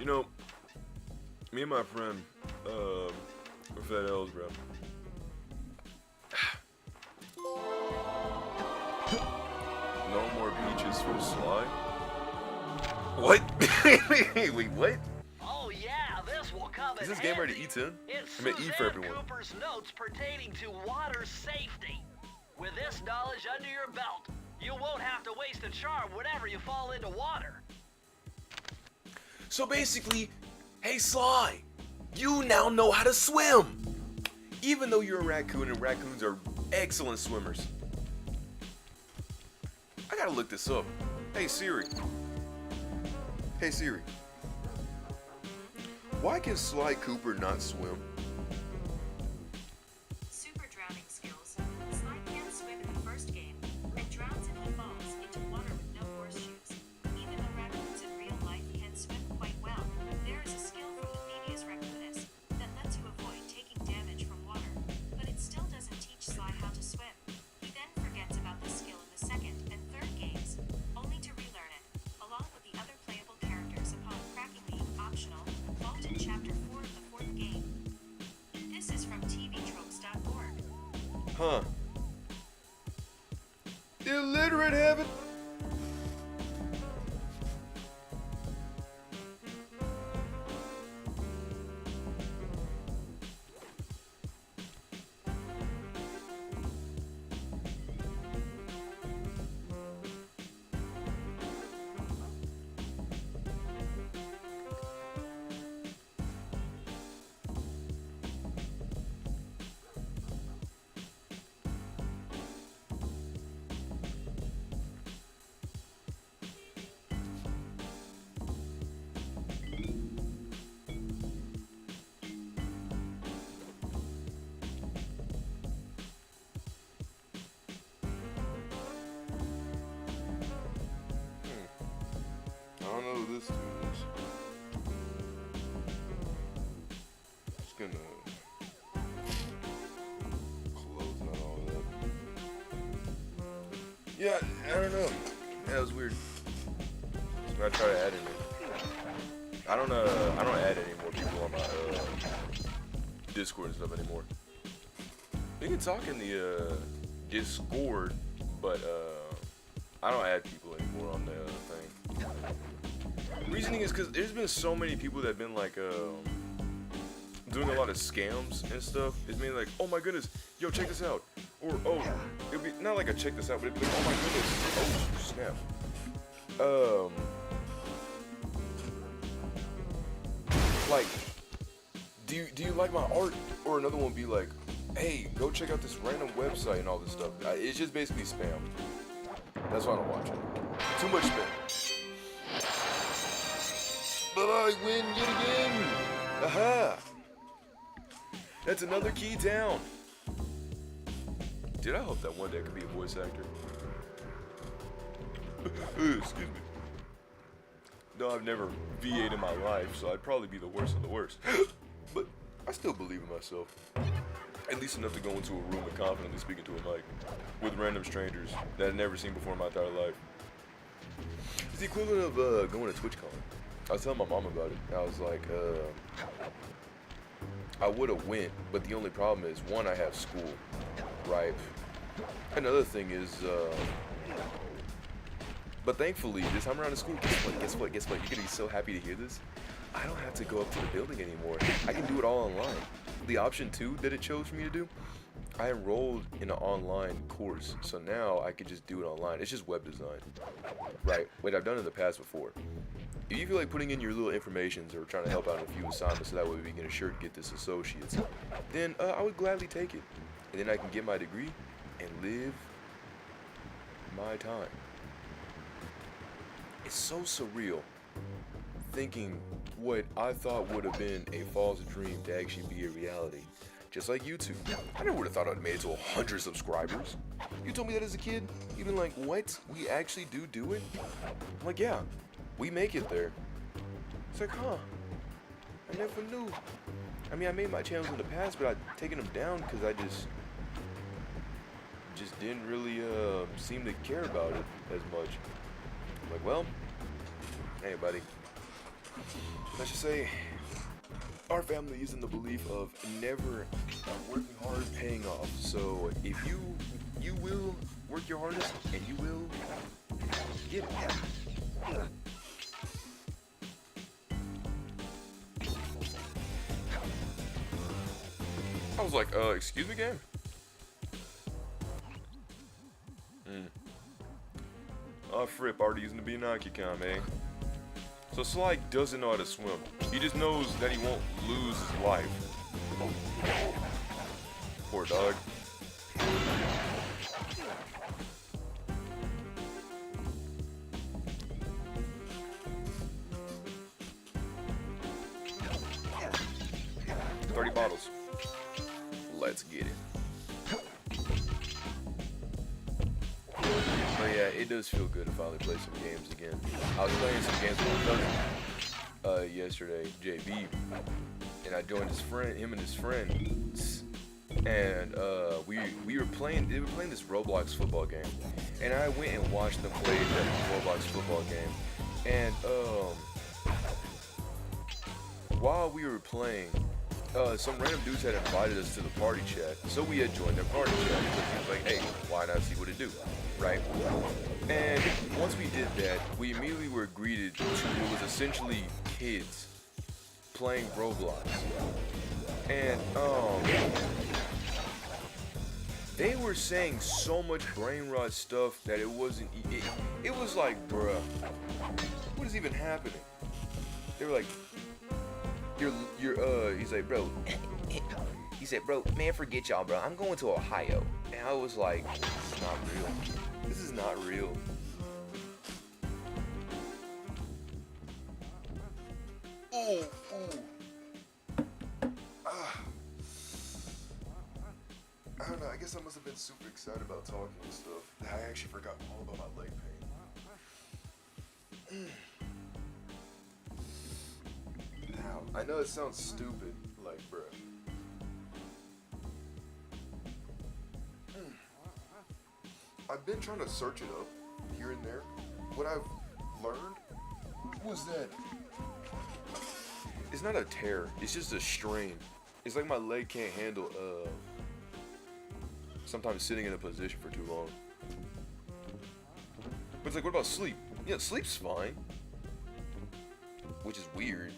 You know, me and my friend, we're fat L's, bro. No more beaches for Sly? What? Wait, what? Oh yeah, this will come Is in this game handy. ready to eat in? It's I mean, eat for Suzanne everyone. Cooper's notes pertaining to water safety. With this knowledge under your belt, you won't have to waste a charm whenever you fall into water. So basically, hey Sly, you now know how to swim! Even though you're a raccoon and raccoons are excellent swimmers. I gotta look this up. Hey Siri. Hey Siri. Why can Sly Cooper not swim? Super drowning skills. Sly can't swim in the first game and drowns if he falls into water with no horseshoes. Even though raccoons in real life can swim quite well, there is a skill from the Thingus raccoonus that lets you avoid taking damage from water, but it still doesn't teach Sly how to swim. He then forgets about this skill in the second and third games, only to relearn it, along with the other playable characters upon cracking the optional Vault in Chapter 4 of the fourth game. This is from tvtropes.org. Huh. Illiterate heaven. I don't know who this dude is. Just gonna close out all that. Yeah, I don't know. That was weird. So I try to add any. I don't add any more people on my Discord and stuff anymore. We can talk in the Discord, but I don't add people anymore on the thing. Reasoning is because there's been so many people that have been like doing a lot of scams and stuff. It's mainly like, oh my goodness, yo, check this out. Or, oh, it'd be not like a check this out, but it'd be like, oh my goodness, oh snap. Like, do you like my art? Or another one be like, hey, go check out this random website and all this stuff. It's just basically spam. That's why I don't watch it. Too much spam. But I win yet again! Aha! That's another key down. Dude, I hope that one day I could be a voice actor. Excuse me. No, I've never VA'd in my life, so I'd probably be the worst of the worst. But I still believe in myself. At least enough to go into a room and confidently speaking to a mic with random strangers that I'd never seen before in my entire life. It's the equivalent of going to TwitchCon. I was telling my mom about it. I was like, I would have went, but the only problem is, one, I have school, right? Another thing is, but thankfully, this time around in school, guess what? You're gonna be so happy to hear this. I don't have to go up to the building anymore. I can do it all online. The option 2 that it chose for me to do, I enrolled in an online course, so now I could just do it online. It's just web design, right? What I've done in the past before. If you feel like putting in your little informations or trying to help out in a few assignments so that way we can assure to get this associates, then I would gladly take it. And then I can get my degree and live my time. It's so surreal thinking what I thought would have been a false dream to actually be a reality. Just like YouTube. I never would have thought I'd made it to 100 subscribers. You told me that as a kid? You've been like, what? We actually do it? I'm like, yeah, we make it there. It's like, huh, I never knew. I mean, I made my channels in the past, but I'd taken them down because I just didn't really seem to care about it as much. I'm like, well, hey buddy, let's just say our family is in the belief of never working hard paying off. So if you will work your hardest and you will get it. I was like, excuse me, game? Fripp already using the Bianchi cam, eh? So Sly doesn't know how to swim. He just knows that he won't lose his life. Poor dog. $30 bottles. Let's get it. But yeah, it does feel good to finally play some games again. I was playing some games with my cousin yesterday, JB, and I joined him and his friends, and they were playing this Roblox football game, and I went and watched them play that Roblox football game, and while we were playing, some random dudes had invited us to the party chat, so we had joined their party chat because he was like, hey, why not see what it do, right? And once we did that, we immediately were greeted to what was essentially kids playing Roblox, and they were saying so much brain rot stuff that it wasn't. It was like, bruh, what is even happening? They were like, he's like, bro. He said, bro, man, forget y'all, bro. I'm going to Ohio. And I was like, this is not real. This is not real. Ooh. I don't know. I guess I must have been super excited about talking and stuff that I actually forgot all about my leg pain. Ow. I know it sounds stupid, like, bruh. I've been trying to search it up here and there. What I've learned was that it's not a tear, it's just a strain. It's like my leg can't handle sometimes sitting in a position for too long. But it's like, what about sleep? Yeah, sleep's fine. Which is weird.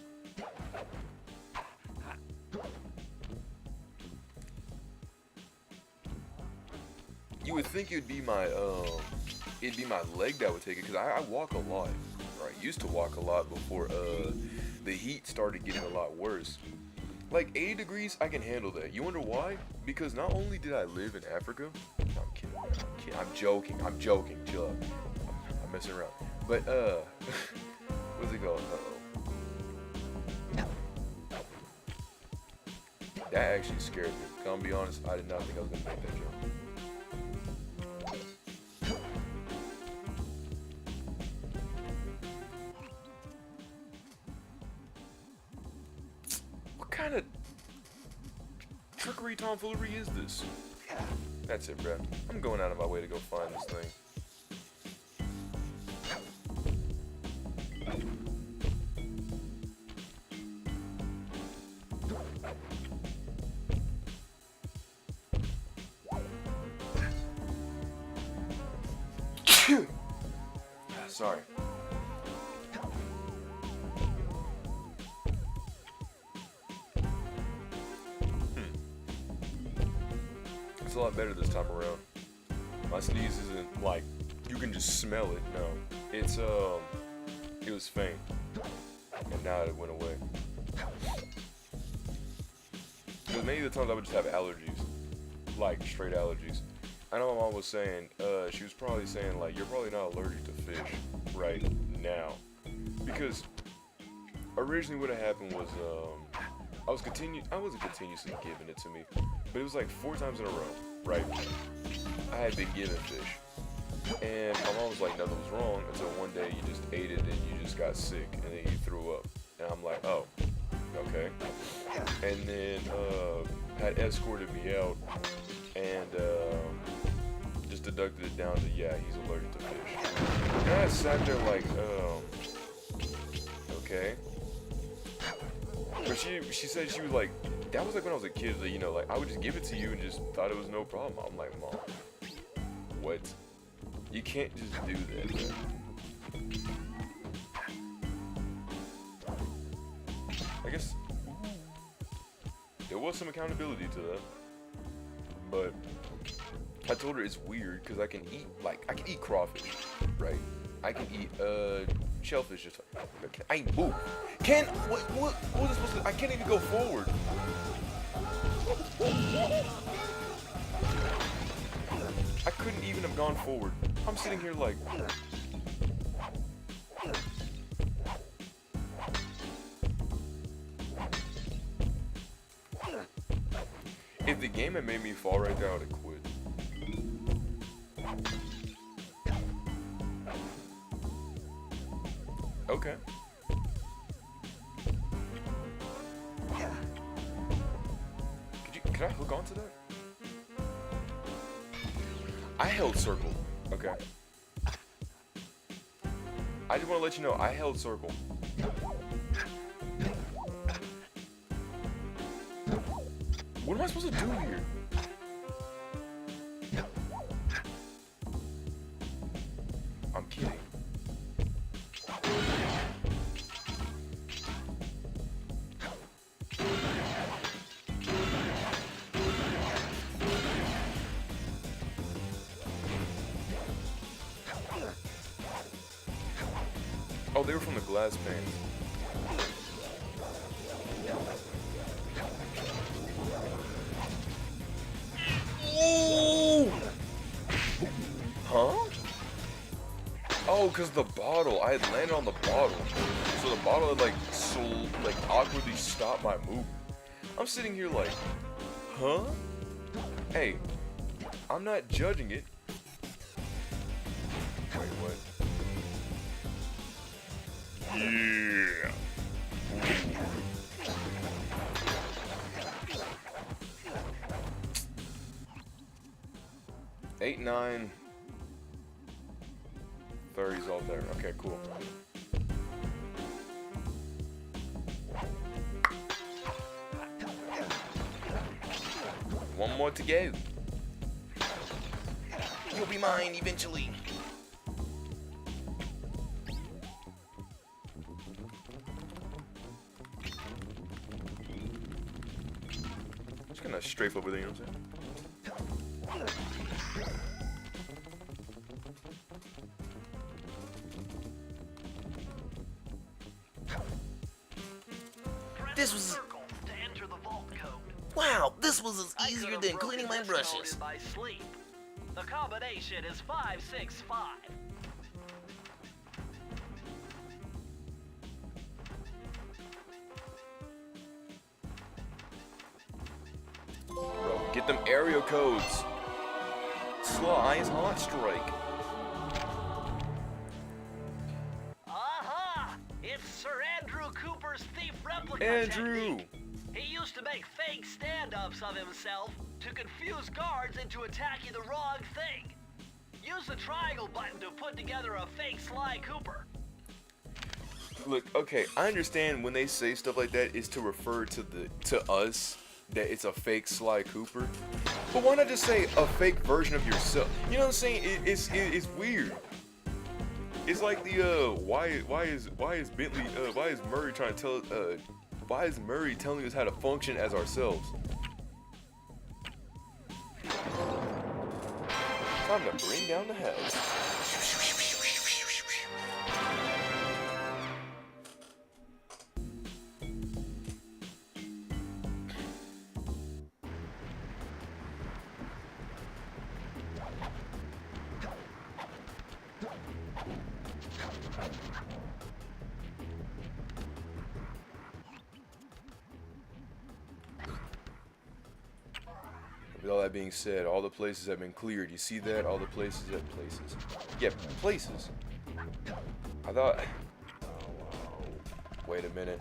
You would think it'd be my leg that would take it, because I walk a lot, or I used to walk a lot before the heat started getting a lot worse. Like 80 degrees, I can handle that. You wonder why? Because not only did I live in Africa, no, I'm kidding, I'm joking, chill out. I'm messing around. But what's it called? That actually scared me. I'm gonna be honest, I did not think I was gonna make that jump. trickery tomfoolery is this? That's it, bruh. I'm going out of my way to go find this thing. Sorry. It's a lot better this time around. My sneeze isn't like you can just smell it. No, it's it was faint, and now it went away. Because many of the times I would just have allergies, like straight allergies. I know my mom was saying, she was probably saying like, you're probably not allergic to fish right now, because originally what had happened was I wasn't continuously giving it to me, but it was like 4 times in a row, right? I had been given fish, and my mom was like, nothing was wrong, until one day you just ate it and you just got sick, and then you threw up, and I'm like, oh, okay. And then had escorted me out, and just deducted it down to, yeah, he's allergic to fish. And I sat there like, okay. But she said, she was like, that was like when I was a kid, that, you know, like I would just give it to you and just thought it was no problem. I'm like, Mom, what? You can't just do that, man. I guess there was some accountability to that, but I told her it's weird because I can eat crawfish, right? I can eat shellfish. Just I move. What was I supposed to? I can't even go forward. I couldn't even have gone forward. I'm sitting here like. If the game had made me fall right there, I would have quit. Okay. Could I hook onto that? I held circle. Okay. I just want to let you know, I held circle. What am I supposed to do here? I'm kidding. Oh, they were from the glass panes. Ooh! Huh? Oh, cause the bottle. I had landed on the bottle, so the bottle had like awkwardly stopped my movement. I'm sitting here like, huh? Hey, I'm not judging it. Wait, what? Yeah. 8, 9, 30's all there. Okay, cool. One more to go. You'll be mine eventually. Just gonna strafe over there, you know what I'm saying? This was. Wow, this was as easier than cleaning my brushes. The combination is 565. Bro, get them area codes. Sly's Hot Strike. Aha! It's Sir Andrew Cooper's thief replica Andrew! technique. He used to make fake stand-ups of himself to confuse guards into attacking the wrong thing. Use the triangle button to put together a fake Sly Cooper. Look, okay, I understand when they say stuff like that is to refer to us, that it's a fake Sly Cooper. But why not just say a fake version of yourself? You know what I'm saying? It's weird. It's like the why is Bentley why is Murray trying to tell why is Murray telling us how to function as ourselves? Time to bring down the house. With all that being said, all the places have been cleared. You see that? All the places. Yeah, places. I thought... Wait a minute.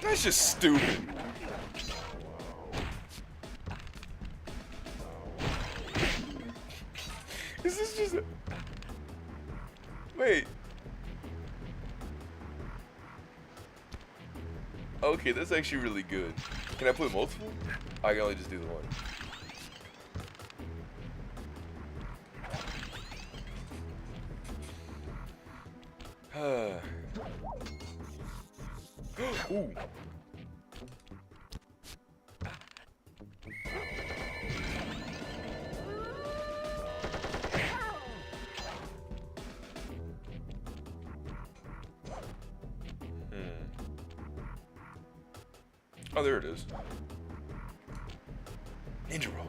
That's just stupid. Is this just... Wait. Okay, that's actually really good. Can I put multiple? I can only just do the one. Ooh. Oh, there it is. Ninja roll.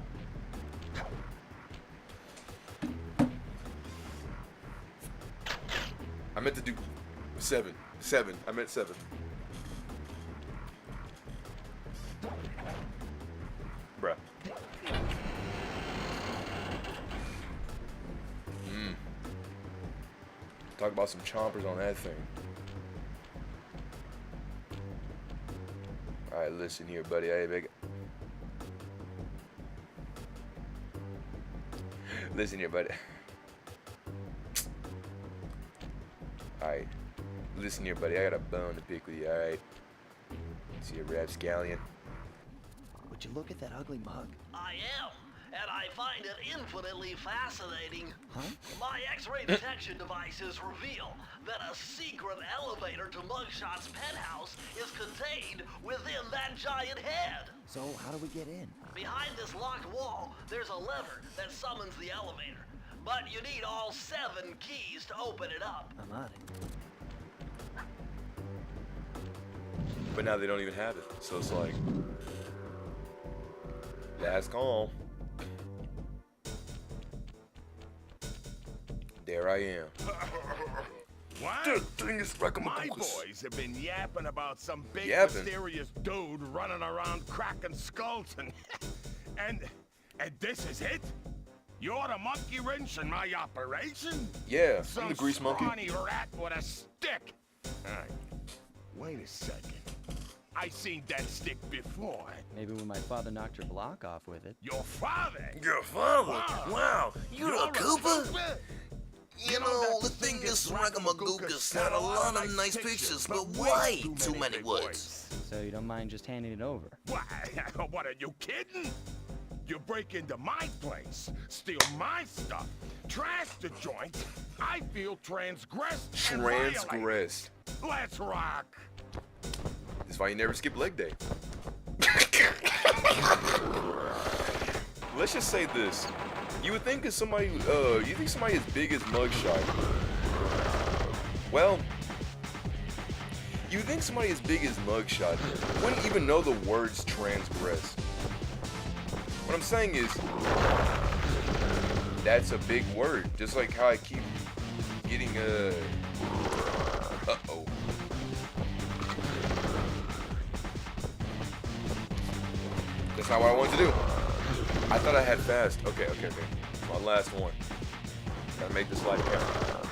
I meant to do 7. I meant 7. Bruh. Talk about some chompers on that thing. Alright, listen here, buddy. Hey, big. Listen here, buddy. Alright. Listen here, buddy. I got a bone to pick with you, alright? See a rapscallion? Would you look at that ugly mug? I am, and I find it infinitely fascinating. Huh? My X-ray detection devices reveal that a secret elevator to Mugshots' penthouse is contained within that giant head. So, how do we get in? Behind this locked wall, there's a lever that summons the elevator. But you need all 7 keys to open it up. I'm on it. But now they don't even have it. So it's like... Last call. There I am. What? The Thingus My Racamagoucous. boys have been yapping about some big Yapping? mysterious dude running around cracking skulls and this is it? You're the monkey wrench in my operation? Yeah, I'm Some the grease monkey. scrawny rat with a stick. Alright, wait a second. I seen that stick before. Maybe when my father knocked your block off with it. Your father? Your father? Wow. Wow, you're a Cooper? You know, the that's Thingus Racamagoucous had a lot of nice pictures, but way too many words. So you don't mind just handing it over? What? What, are you kidding? You break into my place, steal my stuff, trash the joint. I feel transgressed. and violated. Transgressed. Let's rock. That's why you never skip leg day. Let's just say this. You would think of somebody, you think somebody as big as Mugshot. Well, you would think somebody as big as Mugshot wouldn't even know the words transgress. What I'm saying is, that's a big word. Just like how I keep getting, uh-oh. That's not what I wanted to do. I thought I had fast. Okay. My last one. Gotta make this light count.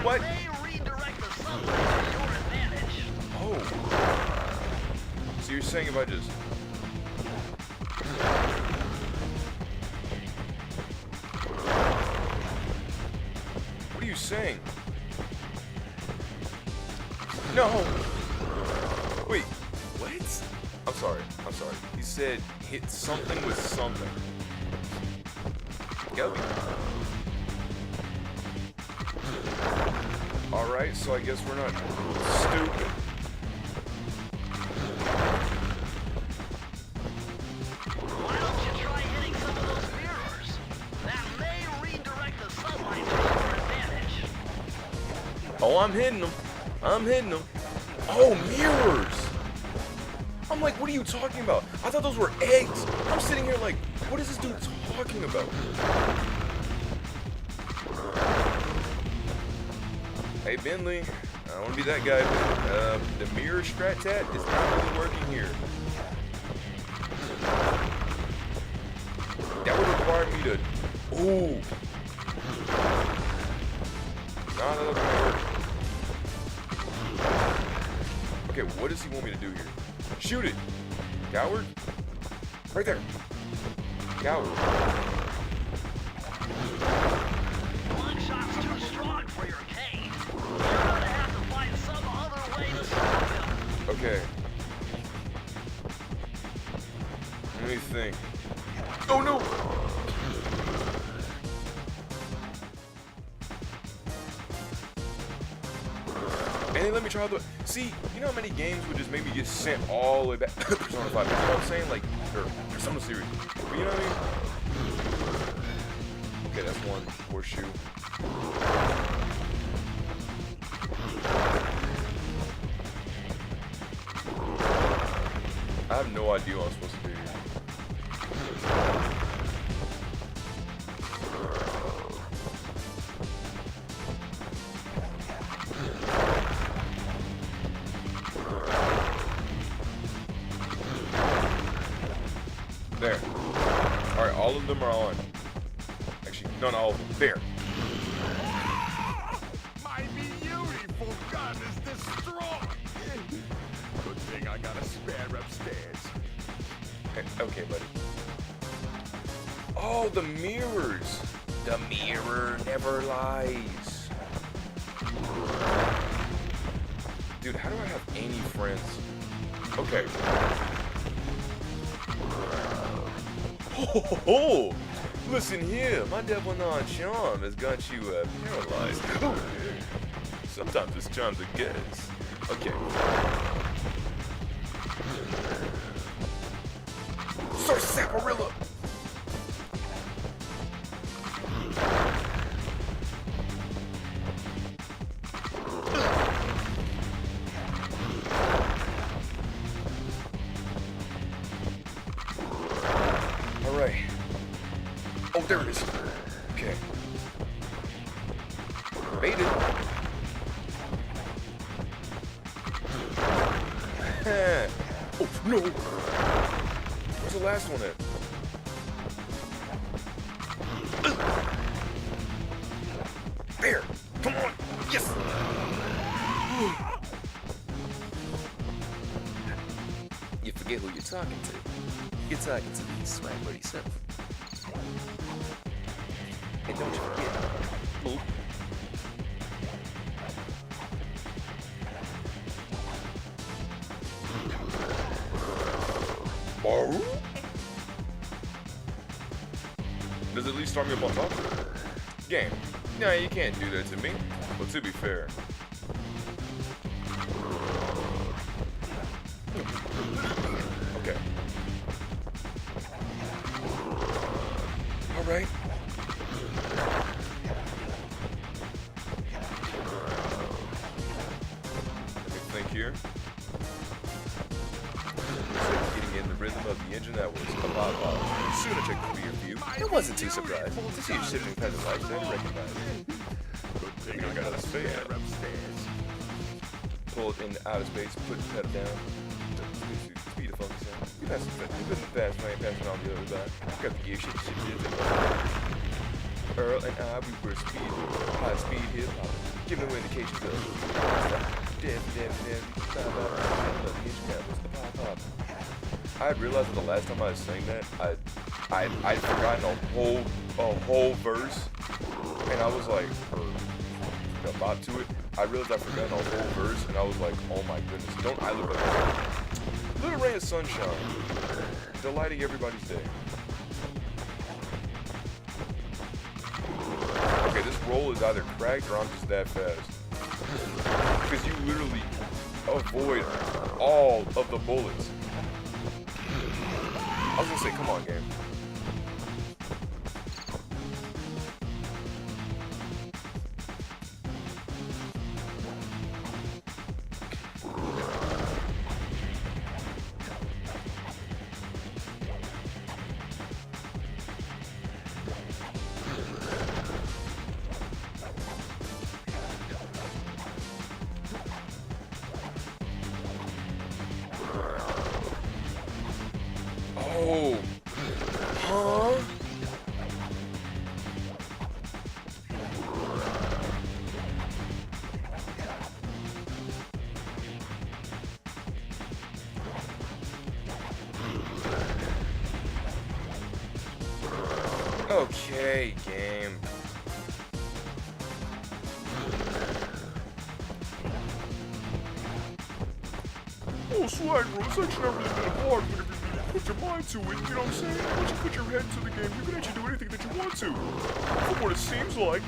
What? may redirect the sunlight to your advantage. Oh. So you're saying if I just... What are you saying? No! Wait, what? I'm sorry. He said hit something with something. Go. Alright, so I guess we're not stupid. Why don't you try hitting some of those mirrors? That may redirect the sunlight to your advantage. Oh, I'm hitting them. Oh, mirrors! I'm like, what are you talking about? I thought those were eggs. I'm sitting here like, what is this dude talking about? Hey, Bentley, I don't want to be that guy, but the mirror strat tat is not really working here. That would require me to... Ooh. Nah, that doesn't work. Okay, what does he want me to do here? Shoot it! Coward? Right there. Coward. Mugshot's too strong for your cane. You're gonna have to find some other way to stop him. Okay. Let me think. Oh no! And then let me try the... See, you know how many games would just maybe get sent all the way back to Persona 5? You know what I'm saying? Like, or Persona series. But you know what I mean? Okay, that's one. Horseshoe. I have no idea what I'm supposed to do here. There. Alright, all of them are on. Actually, not all of them. There. My beautiful gun is destroyed. Good thing I got a spare upstairs. Okay, buddy. Oh, the mirrors. The mirror never lies. Dude, how do I have any friends? Okay. Oh, listen here. My devil non charm has got you paralyzed. Sometimes this charm's a guess. Okay. Sir Saparilla! Alright. Oh, there it is. Okay. Baited. Oh, no! Where's the last one at? There! Come on! Yes! You forget who you're talking to. You're talking to the swag buddy self. And don't you forget. Oh. Baru? Does it at least start me up on top? Game. Nah, you can't do that to me. Well, to be fair. Okay. Alright. Let me think here. Getting in the rhythm of the engine, that was a lot of soon I checked the rear view. I wasn't too surprised to see a shifting peasant lights and recognize it. Good thing I got a spare upstairs. Pull it into outer space, put the pedal down. Speed of funky sound. You passed the fast lane, passing on the other side. Got the gear shit. Earl and I, we were high speed hip hop. Giving away vacation to I had realized that the last time I sang that, I'd forgotten a whole verse, and I was like, a bop to it. I realized I'd forgotten a whole verse, and I was like, oh my goodness, don't I look like a little ray of sunshine, delighting everybody's day. Okay, this roll is either cracked or I'm just that fast. Because you literally avoid all of the bullets. I was gonna say, come on, game. Oh. Huh? Okay, game. Oh, swag, bro. It's actually not really that hard whenever you put your mind to it, you know what I'm saying? Once you put your head into the game, you can actually do anything that you want to. From what it seems like.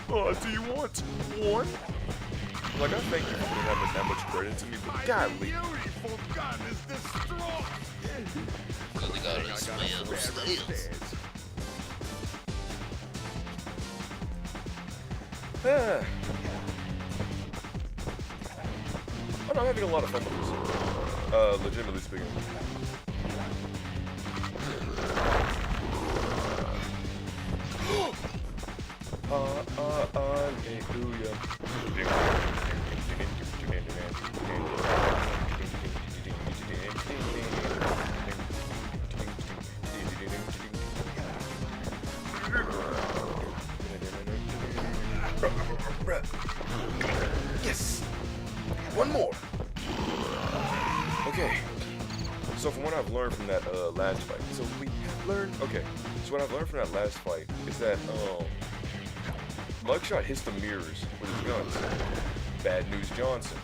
Do you want one? Like, I thank you for having that much credit to me, but golly. Beautiful gun is this strong. Really gotta smell stairs. I'm having a lot of fun with this. Legitimately speaking. Yes! One more! Okay. So from what I've learned from that last fight, so what I've learned from that last fight is that Mugshot hits the mirrors with his guns. Bad News Johnson.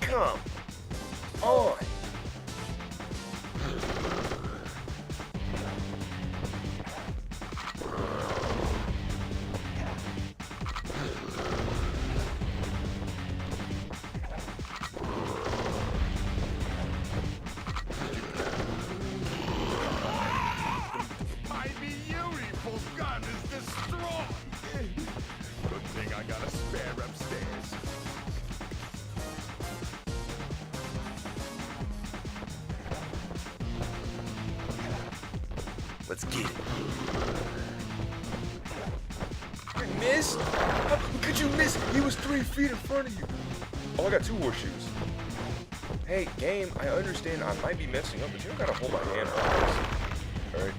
Come on. My beautiful gun is this strong. Good thing I got a spare upstairs. Let's get it. Miss? How could you miss? He was 3 feet in front of you. Oh, I got 2 horseshoes. Hey, game, I understand I might be messing up, but you don't gotta hold my hand on this. Alright?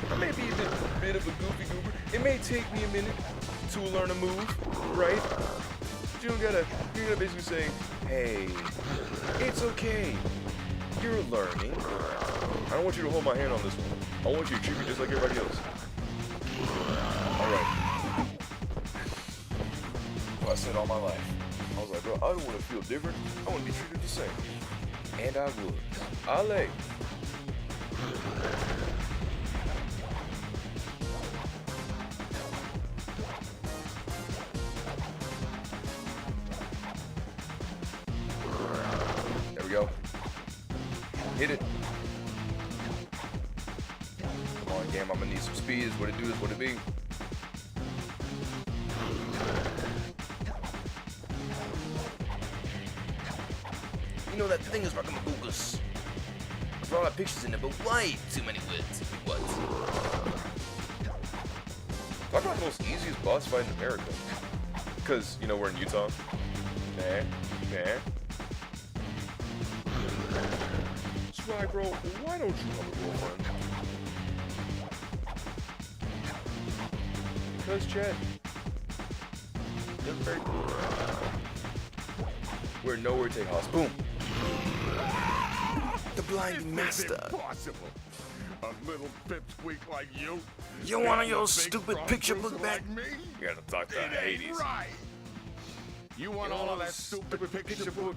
I may be a bit of a goofy goober. It may take me a minute to learn a move, right? But you're gonna basically say, hey, it's okay. You're learning. I don't want you to hold my hand on this one. I want you to treat me just like everybody else. Alright. Well, I said all my life. I was like, bro, I don't want to feel different. I want to be treated the same. And I would. Ale. There we go. Hit it. Come on, game. I'm gonna need some speed. Is what it do. Is what it be. You know that thing is Racamagoucous. There's a lot of pictures in there, but way too many words. What? Talk about the most easiest boss fight in America. Because, you know, we're in Utah. Nah. Swag, bro, why don't you have a girlfriend? cuz chat. They're very cool. We're nowhere to take hostage. Boom. The blinding master. Impossible. A little pipsqueak like you. You want your stupid picture book back? Like me? You gotta talk to It ain't Hades. right. You want all of that stupid picture book?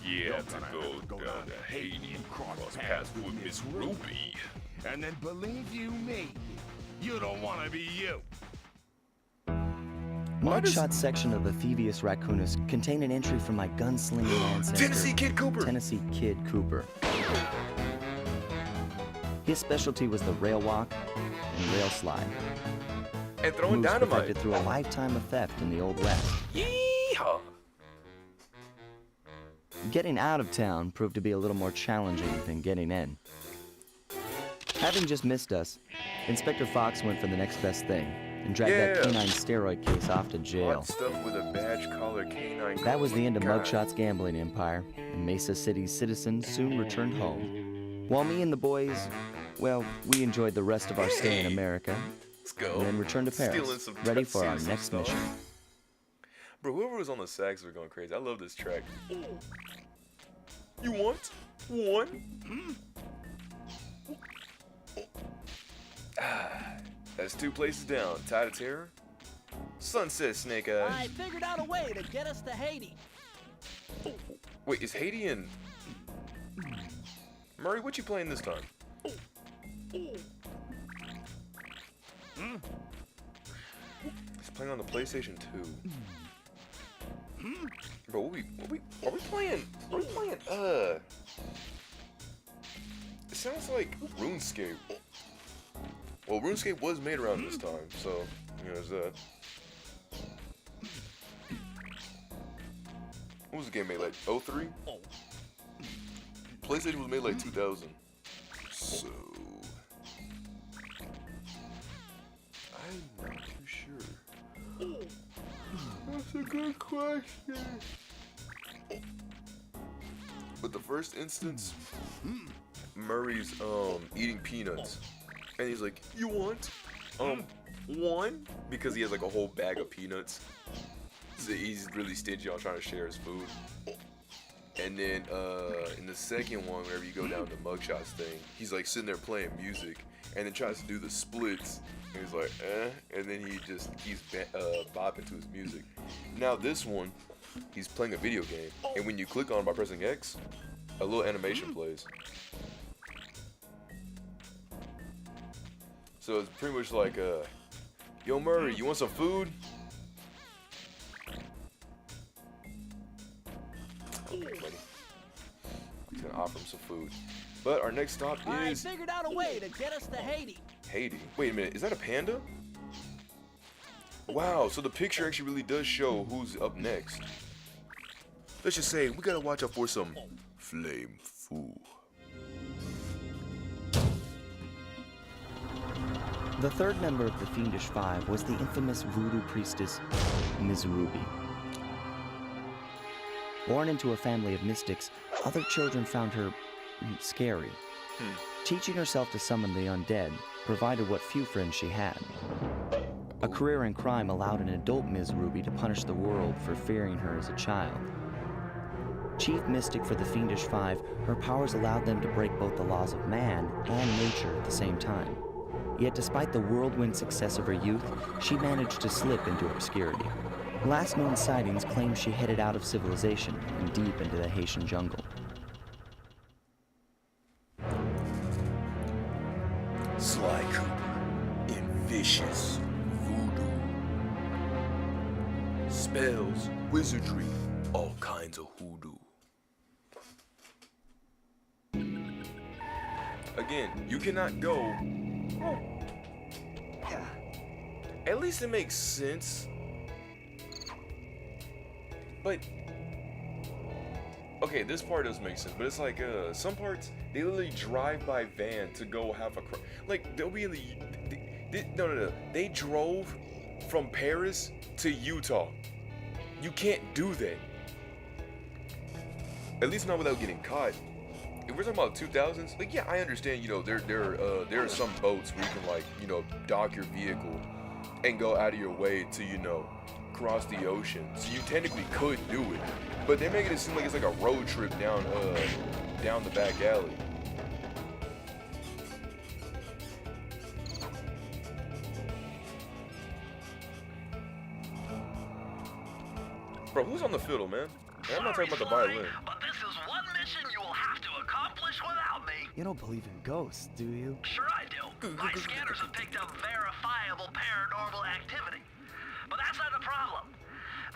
Yeah, to gonna go have to down to Hades and cross paths with Miss Ruby. And then believe you me, you don't want to be you. Mugshots section of the Thingus Racamagoucous contain an entry from my gunslinging ancestor, Tennessee Kid Cooper. Tennessee Kid Cooper. His specialty was the rail walk and rail slide. And throwing Moves dynamite. perfected through a lifetime of theft in the Old West. Yeehaw. Getting out of town proved to be a little more challenging than getting in. Having just missed us, Inspector Fox went for the next best thing and dragged that Yeah. canine steroid case off to jail. Hot stuff with a badge collar canine. That was the end of God. Mugshots' gambling empire, and Mesa City's citizens soon returned home. While me and the boys, well, we enjoyed the rest of our stay in America, Let's go. and then returned to Stealing Paris, some ready for our stealing some next stuff. mission. Bro, whoever was on the sax were going crazy. I love this track. You want one? That's 2 places down. Tide of Terror. Sunset Snake Eyes. I figured out a way to get us to Haiti. Wait, is Haiti in... Murray, what you playing this time? He's playing on the PlayStation 2. Bro, are we playing, it sounds like RuneScape. Well, RuneScape was made around this time, so, you know, there's that. What was the game made, like 03? PlayStation was made like 2000. So... I'm not too sure. That's a good question. But the first instance, Murray's eating peanuts. And he's like, you want one? Because he has like a whole bag of peanuts. So he's really stingy on trying to share his food. And then in the second one, whenever you go down the Mugshots thing, he's like sitting there playing music and then tries to do the splits. And he's like, and then he just keeps bopping to his music. Now this one, he's playing a video game. And when you click on it by pressing X, a little animation plays. So it's pretty much like, yo Murray, you want some food? Okay, buddy. He's gonna offer him some food. But our next stop I is figured out a way to get us to Haiti. Haiti. Wait a minute, is that a panda? Wow, so the picture actually really does show who's up next. Let's just say we gotta watch out for some flame foo. The third member of the Fiendish Five was the infamous voodoo priestess, Ms. Ruby. Born into a family of mystics, other children found her scary. Teaching herself to summon the undead provided what few friends she had. A career in crime allowed an adult Ms. Ruby to punish the world for fearing her as a child. Chief mystic for the Fiendish Five, her powers allowed them to break both the laws of man and nature at the same time. Yet despite the whirlwind success of her youth, she managed to slip into obscurity. Last known sightings claim she headed out of civilization and deep into the Haitian jungle. Sly Cooper in vicious voodoo. Spells, wizardry, all kinds of hoodoo. Again, you cannot go. At least it makes sense. But okay, this part does make sense, but it's like some parts they literally drive by van to go have a like they'll be in no. They drove from Paris to Utah. You can't do that. At least not without getting caught. If we're talking about 2000s, like yeah, I understand. You know, there are some boats where you can like dock your vehicle and go out of your way to, you know, cross the ocean. So you technically could do it, but they're making it seem like it's like a road trip down the back alley. Bro, who's on the fiddle, man? Man, I'm not talking about the violin. But this is one mission you will have to accomplish without me. You don't believe in ghosts, do you? Sure I do. My scanners have picked up verifiable paranormal activity. But that's not the problem.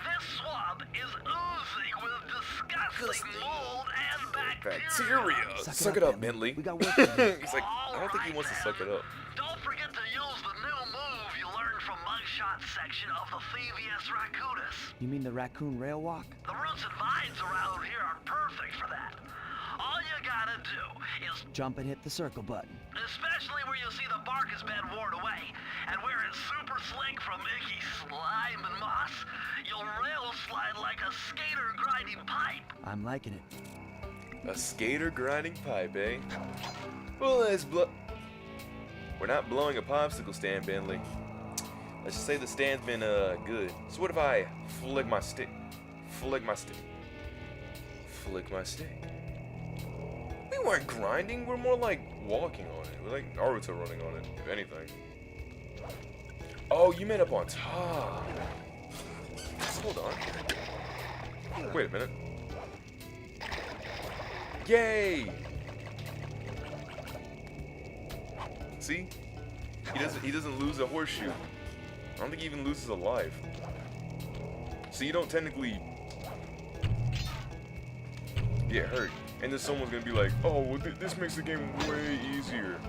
This swamp is oozing with disgusting mold and bacteria. Suck it up, Bentley. We got work to do. He's like, I don't think he wants to suck it up. Don't forget to use the new move you learned from Mugshots section of the Thingus Racamagoucous. You mean the raccoon rail walk? The roots and vines around here are perfect for that. All you gotta do is Jump and hit the circle button. especially where you see the bark has been worn away, and where it's super slick from icky slime and moss, you'll rail slide like a skater grinding pipe. I'm liking it. A skater grinding pipe, eh? Well, let's blow. We're not blowing a popsicle stand, Bentley. Let's just say the stand's been good. So what if I flick my stick? Flick my stick. Flick my stick. We weren't grinding. We're more like walking on it. We're like Naruto running on it, if anything. Oh, you meant up on top. Hold on. Wait a minute. Yay! See? He doesn't lose a horseshoe. I don't think he even loses a life. So you don't technically get hurt. And then someone's gonna be like, oh, well, this makes the game way easier.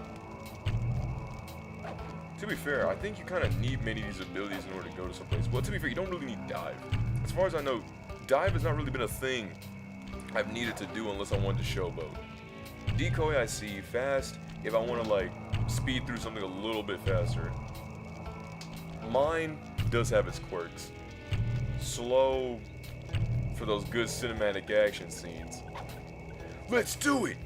To be fair, I think you kind of need many of these abilities in order to go to someplace. Well, to be fair, you don't really need dive. As far as I know, dive has not really been a thing I've needed to do unless I wanted to showboat. Decoy I see, fast if I want to like speed through something a little bit faster. Mine does have its quirks. Slow for those good cinematic action scenes. Let's do it!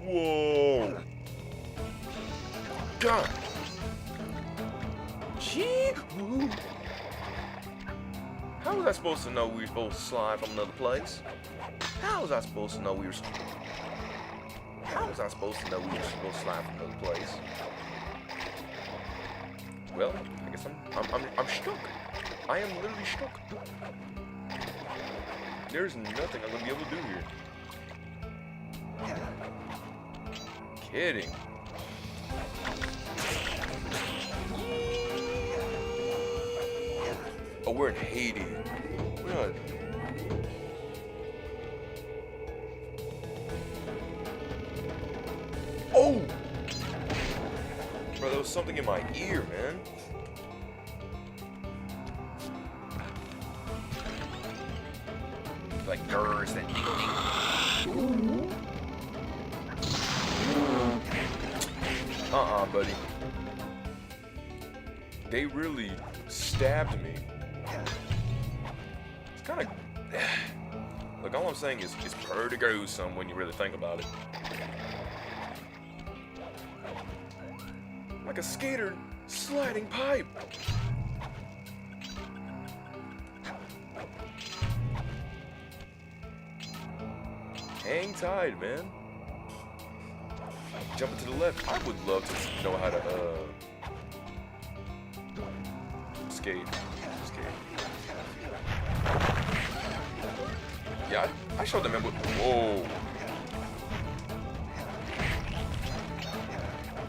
Whoa! God! Gee! How was I supposed to know we were supposed to slide from another place? How was I supposed to know we were... How was I supposed to know we were supposed to slide from another place? Well, I guess I'm stuck. I am literally stuck. There's nothing I'm gonna be able to do here. Kidding. Oh, we're in Haiti. We're not... Oh! Bro, there was something in my ear, man. Like, grrrs, that ding ding. Buddy. They really stabbed me. It's kind of... Look, all I'm saying is it's pretty gruesome when you really think about it. Like a skater sliding pipe. Hang tight, man. Jumping to the left. I would love to know how to skate. Yeah, I showed them. Whoa.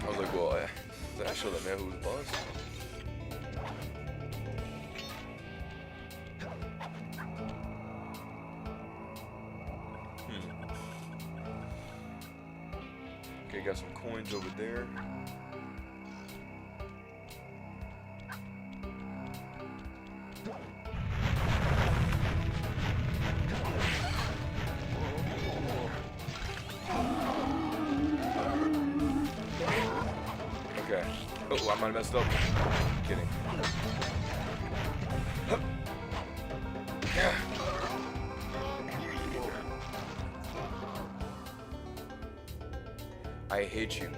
I was like, well, I showed that man who was boss. Okay, got some coins over there. Okay. Oh, I might have messed up. Kidding. I hate you.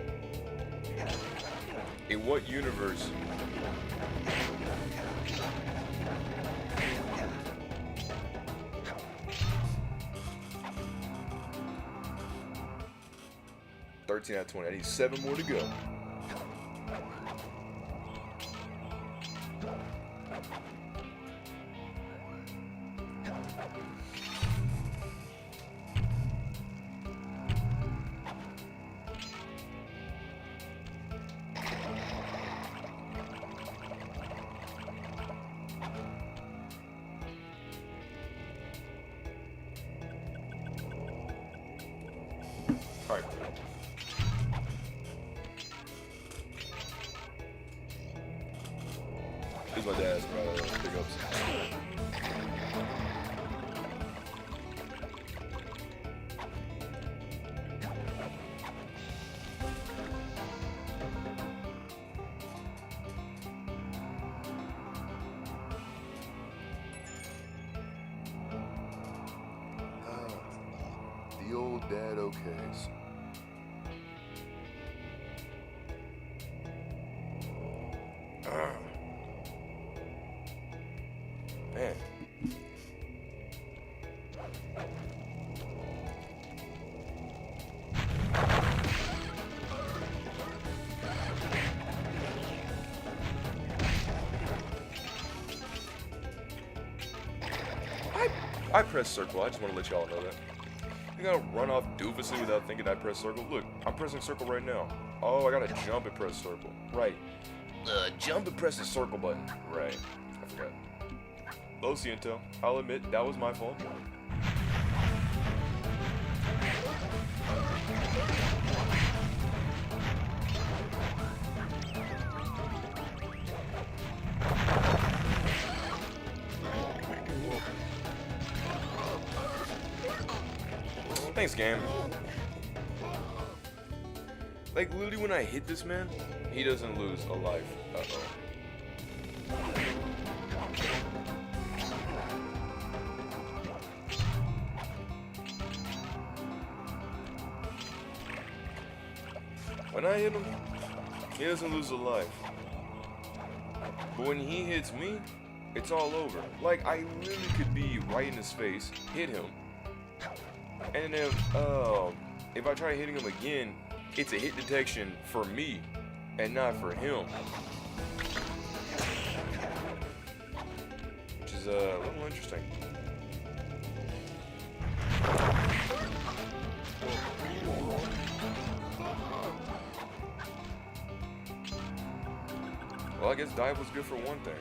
In what universe? $13 out of 20. I need 7 more to go. Alright. Here's my dad's pickups. The old dad okays. Man. I press circle. I just want to let y'all know that. You gotta run off doofussly without thinking I press circle. Look, I'm pressing circle right now. Oh, I gotta jump and press circle. Right. Jump and press the circle button. Right. I forgot. Low Ciento. I'll admit, that was my fault. Thanks, game. Like, literally when I hit this man, he doesn't lose a life. Uh-oh. When I hit him, he doesn't lose a life. But when he hits me, it's all over. Like, I literally could be right in his face, hit him, and if I try hitting him again, it's a hit detection for me and not for him. Which is a little interesting. Well, I guess dive was good for one thing.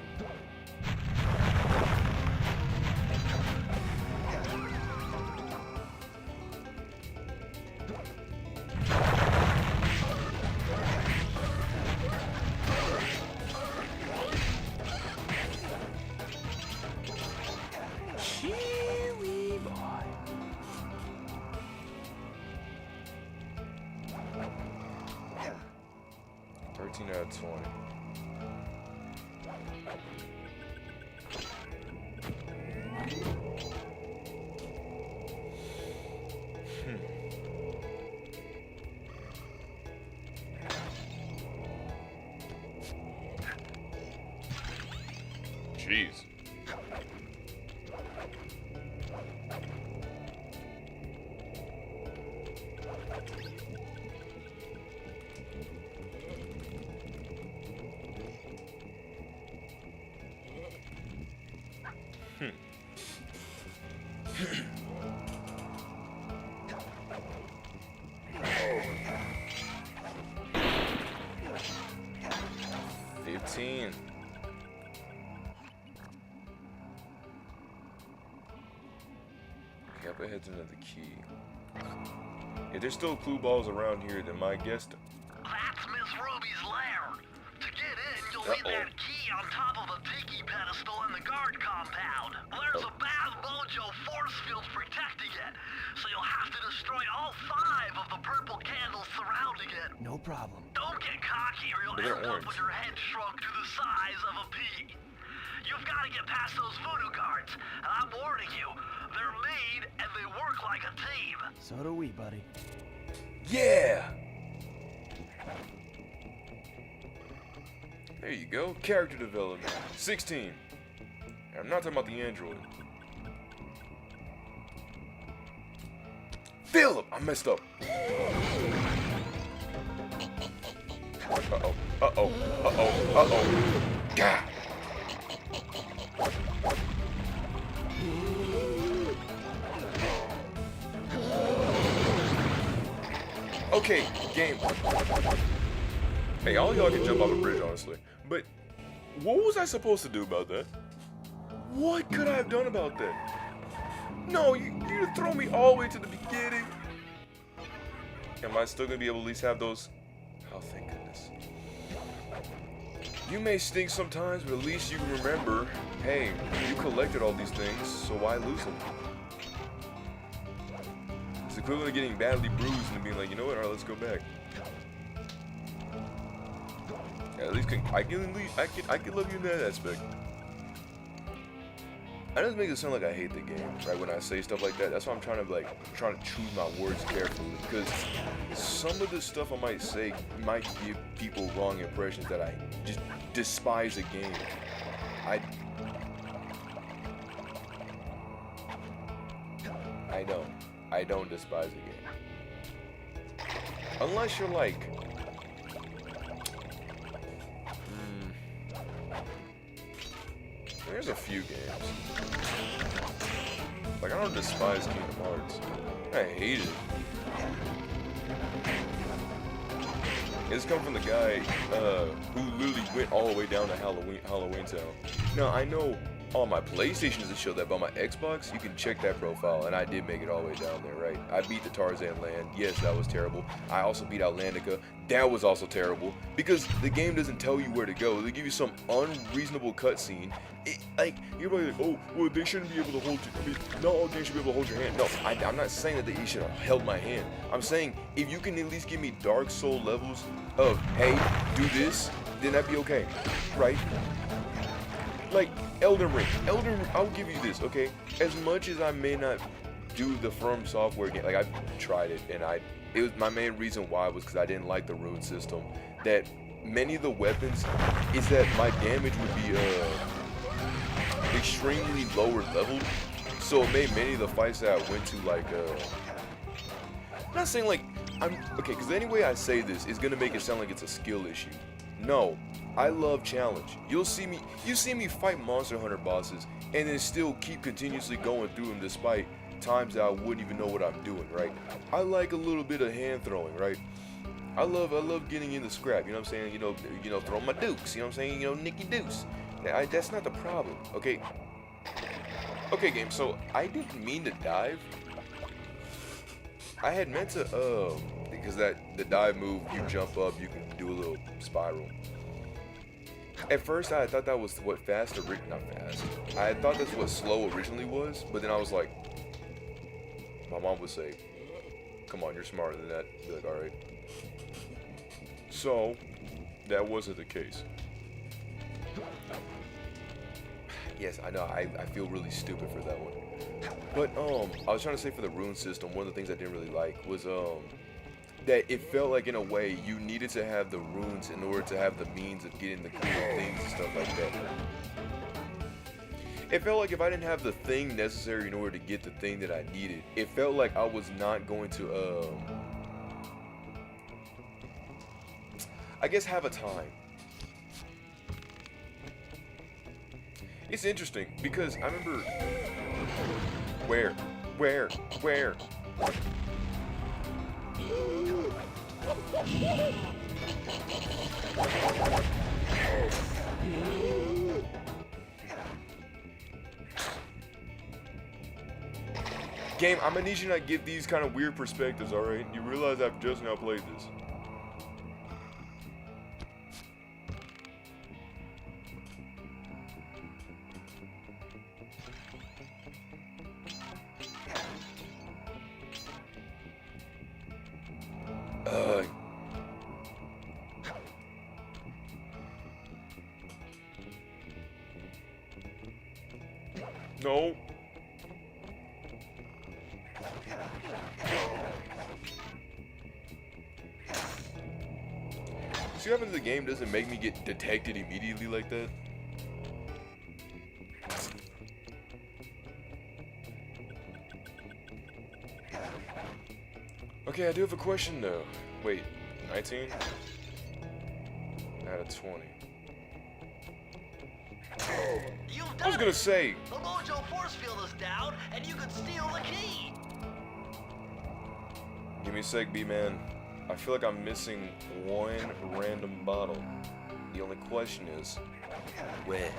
Chewy boy. Yeah. 13 out of 20. Jeez. $15. Okay, up ahead's another key. If there's still clue balls around here, then my guess. That's Miss Ruby's lair. To get in, you'll need that key on top of a tiki pedestal in the guard compound. There's a bad mojo force field protecting it, so you'll have to destroy all 5 of the purple candles surrounding it. No problem. Don't get cocky or you'll end up with your head shrunk to the size of a pea. You've got to get past those voodoo guards, and I'm warning you, they're mean and they work like a team. So do we, buddy. Yeah! There you go. Character development. 16. I'm not talking about the android. Philip! I messed up. Uh-oh. Uh-oh. Uh-oh. Uh-oh. God. Okay, game. Hey, all y'all can jump off a bridge, honestly. But what was I supposed to do about that? What could I have done about that? No, you throw me all the way to the beginning. Am I still gonna be able to at least have those? Oh, thank goodness. You may stink sometimes, but at least you can remember, hey, you collected all these things, so why lose them? It's equivalent to getting badly bruised and being like, you know what, alright, let's go back. Yeah, at least I can love you in that aspect. I just make it sound like I hate the game, right? When I say stuff like that, that's why I'm trying to choose my words carefully, because some of the stuff I might say might give people wrong impressions that I just despise a game. I don't despise a game. Unless you're like, there's a few games. Like, I don't despise Kingdom Hearts. I hate it. It's come from the guy who literally went all the way down to Halloween Town. Now, I know on my PlayStation doesn't show that, but on my Xbox, you can check that profile, and I did make it all the way down there, right? I beat the Tarzan Land. Yes, that was terrible. I also beat Outlandica. That was also terrible, because the game doesn't tell you where to go. They give you some unreasonable cutscene. Like, you're probably like, oh, well, they shouldn't be able to hold you. I mean, not all games should be able to hold your hand. No, I'm not saying that they should have held my hand. I'm saying, if you can at least give me Dark Soul levels of, hey, do this, then that'd be okay, right? Like, Elden Ring, I'll give you this, okay? As much as I may not do the From Software game, like, I tried it, and it was my main reason why was because I didn't like the rune system. That many of the weapons is that my damage would be extremely lower leveled, so it made many of the fights that I went to like I'm not saying like I'm okay, because any way I say this is gonna make it sound like it's a skill issue. No, I love challenge. You see me fight Monster Hunter bosses and then still keep continuously going through them despite times that I wouldn't even know what I'm doing, right? I like a little bit of hand throwing, right? I love getting in the scrap, you know what I'm saying? You know, throwing my dukes, you know what I'm saying? You know, Nicky Deuce. That's not the problem, okay? Okay, game, so I didn't mean to dive. I had meant to, because the dive move, you jump up, you can do a little spiral. At first, I thought that was what not fast. I thought that's what slow originally was, but then I was like, my mom would say, come on, you're smarter than that. I'd be like, alright. So, that wasn't the case. Yes, I know, I feel really stupid for that one. But, I was trying to say for the rune system, one of the things I didn't really like was, that it felt like in a way you needed to have the runes in order to have the means of getting the cool things and stuff like that. It felt like if I didn't have the thing necessary in order to get the thing that I needed, it felt like I was not going to, I guess have a time. It's interesting because I remember where? Game, I'm gonna need you to not give these kind of weird perspectives, alright? You realize I've just now played this. No. See what happens? The game doesn't make me get detected immediately like that. Okay, I do have a question though. Wait, 19? Out of 20. You've I was done gonna it! say, The Mojo force field is down, and you can steal the key! give me a sec, B-man. I feel like I'm missing one random bottle. The only question is, where?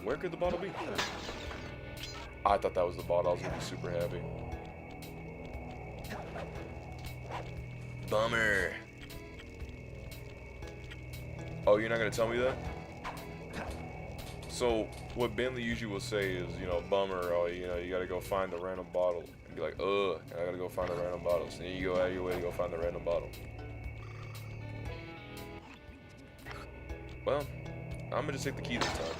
Where could the bottle be? I thought that was the bottle. I was gonna be super happy. Bummer. Oh, you're not gonna tell me that? So, what Bentley usually will say is, you know, bummer, oh, you know, you gotta go find the random bottle. And be like, ugh, I gotta go find the random bottles. And then you go out of your way to go find the random bottle. Well, I'm gonna just take the key this time.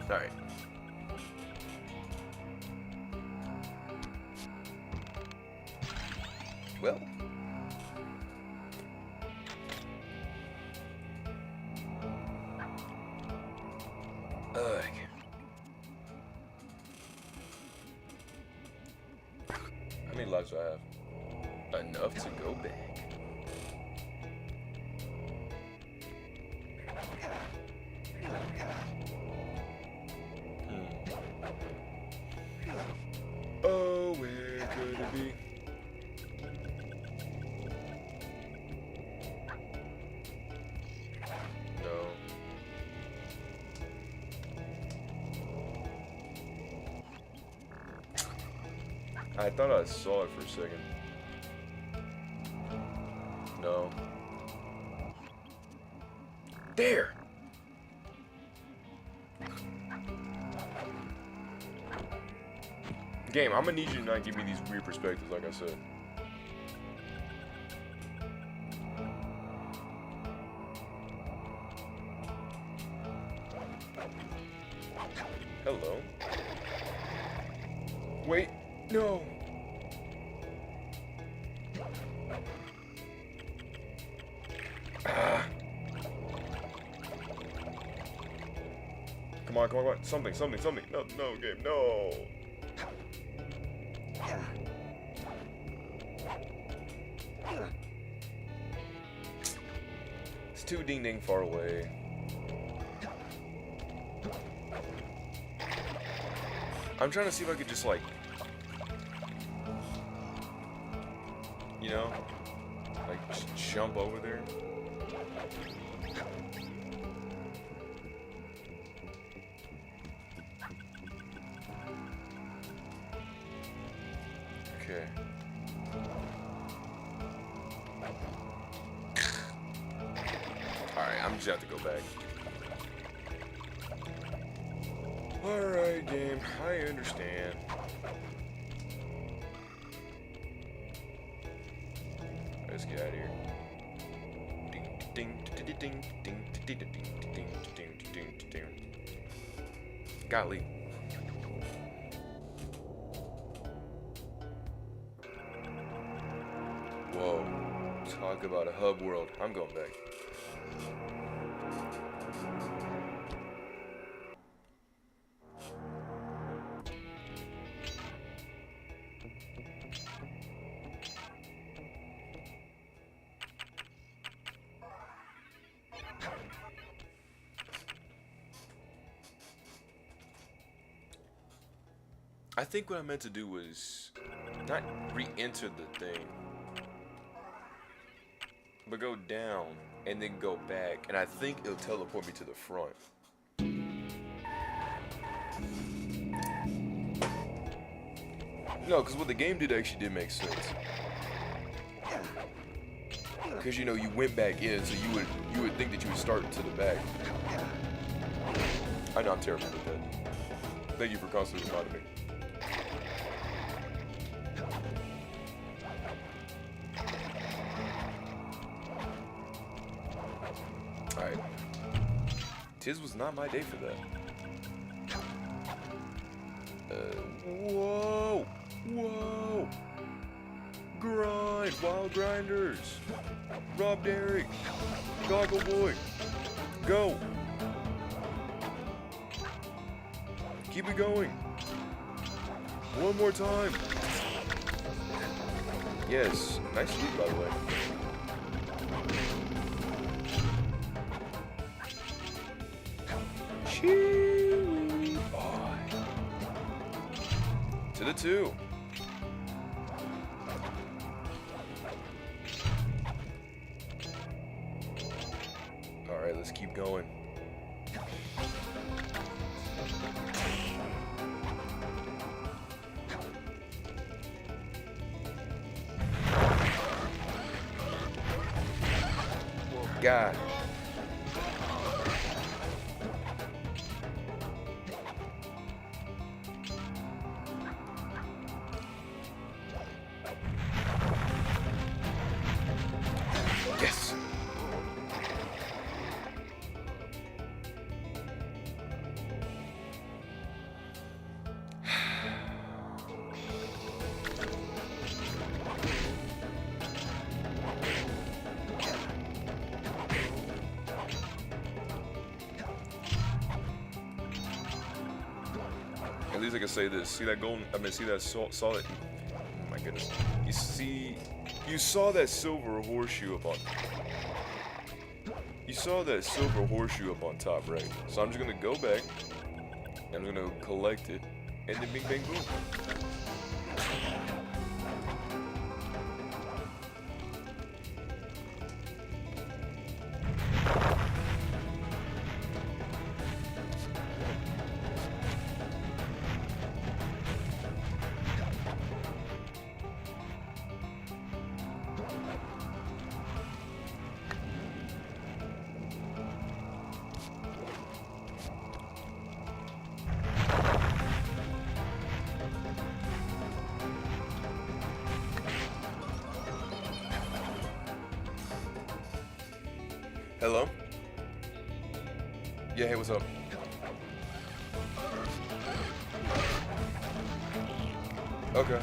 Alright. Well. Ugh. How many lives do I have? Enough to go back. Oh, where could it be? No. I thought I saw it for a second. No. There! Game, I'm gonna need you to not give me these weird perspectives, like I said. Hello. Wait, no. Ah. Come on, come on. Something. No, game, no. It's too ding far away. I'm trying to see if I could just like, you know, like just jump over there. Okay. Alright, I'm just gonna have to go back. Alright, game, I understand. Let's get out of here. Ding ding ding ding ding ding ding ding ding ding ding. Golly. Whoa. Talk about a hub world. I'm going back. I think what I meant to do was not re-enter the thing, but go down and then go back, and I think it'll teleport me to the front. No, because what the game did actually did make sense. Because, you know, you went back in, so you would think that you would start to the back. I know I'm terrible at that. Thank you for constantly reminding me. Tis was not my day for that. Whoa! Whoa! Grind! Wild Grinders! Rob Derrick! Goggle Boy! Go! Keep it going! One more time! Yes, nice lead by the way. Chewy boy. To the 2. Alright, let's keep going. God. Yes. At least I can say this. See that golden? I mean, see that solid. Oh my goodness. You saw that silver horseshoe up on. You saw that silver horseshoe up on top, right? So I'm just gonna go back, and I'm gonna collect it, and then bing bang boom. Hello? Yeah, hey, what's up? Okay.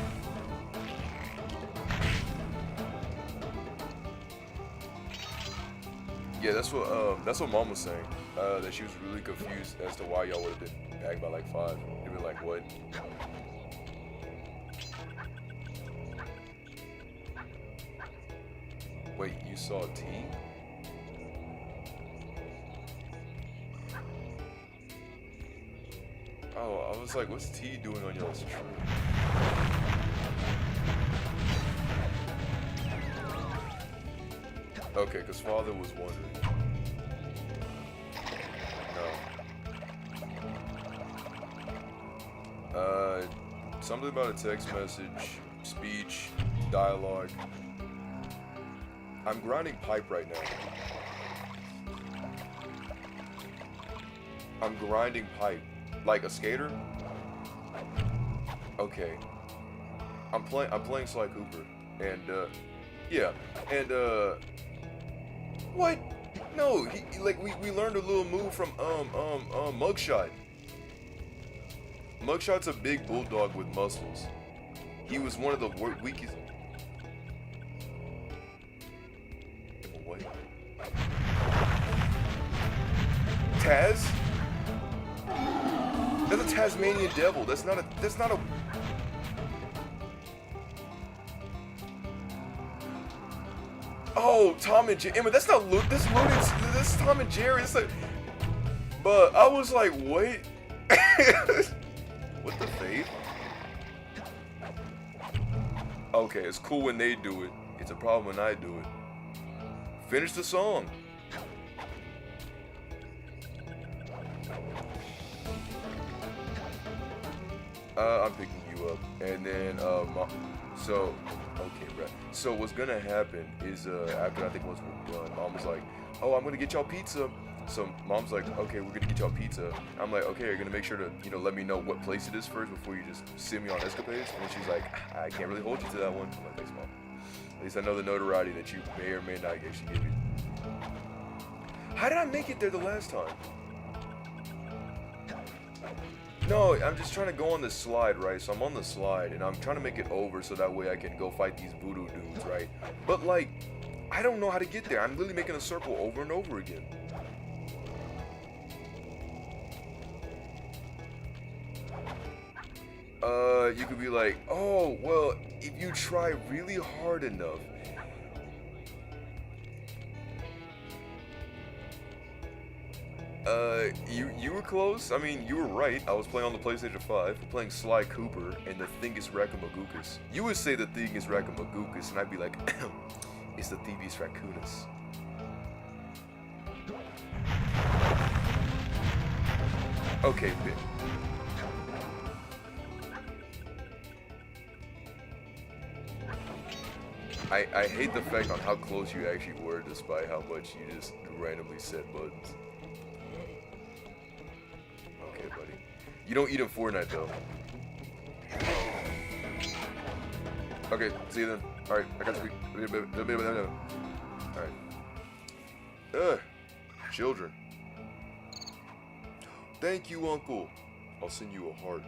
Yeah, that's what Mom was saying. That she was really confused as to why y'all would have been back by like 5. They were like, what? Wait, you saw T? Oh, I was like, what's T doing on y'all's tree? Okay, because Father was wondering. No. Something about a text message, speech, dialogue. I'm grinding pipe right now. I'm grinding pipe. Like a skater? Okay. I'm playing Sly Cooper. And yeah. And what? No, he like we learned a little move from Mugshot. Mugshot's a big bulldog with muscles. He was one of the weakest. What? Taz? That's a Tasmanian devil. That's not a. Oh, Tom and Jerry. That's not Luke. This is Tom and Jerry. It's like, but I was like, wait. What the faith? Okay, it's cool when they do it. It's a problem when I do it. Finish the song. I'm picking you up, and then so okay, bro. So what's gonna happen is after I think once we're done, Mom was like, "Oh, I'm gonna get y'all pizza." So Mom's like, "Okay, we're gonna get y'all pizza." I'm like, "Okay, you're gonna make sure to let me know what place it is first before you just send me on escapades." And she's like, "I can't really hold you to that one." I'm like, "Thanks, Mom. At least I know the notoriety that you may or may not actually give me." How did I make it there the last time? No, I'm just trying to go on the slide, right? So I'm on the slide, and I'm trying to make it over so that way I can go fight these voodoo dudes, right? But, like, I don't know how to get there. I'm literally making a circle over and over again. You could be like, oh, well, if you try really hard enough. You were close. I mean, you were right. I was playing on the PlayStation 5, playing Sly Cooper and the Thingus Racamagoucous. You would say the Thingus Racamagoucous, and I'd be like, it's the Thingus Raccoonus. Okay, bit. I hate the fact on how close you actually were despite how much you just randomly set buttons. Okay, buddy. You don't eat in Fortnite, though. Okay, see you then. Alright, I got to be... Alright. Children. Thank you, Uncle. I'll send you a heart.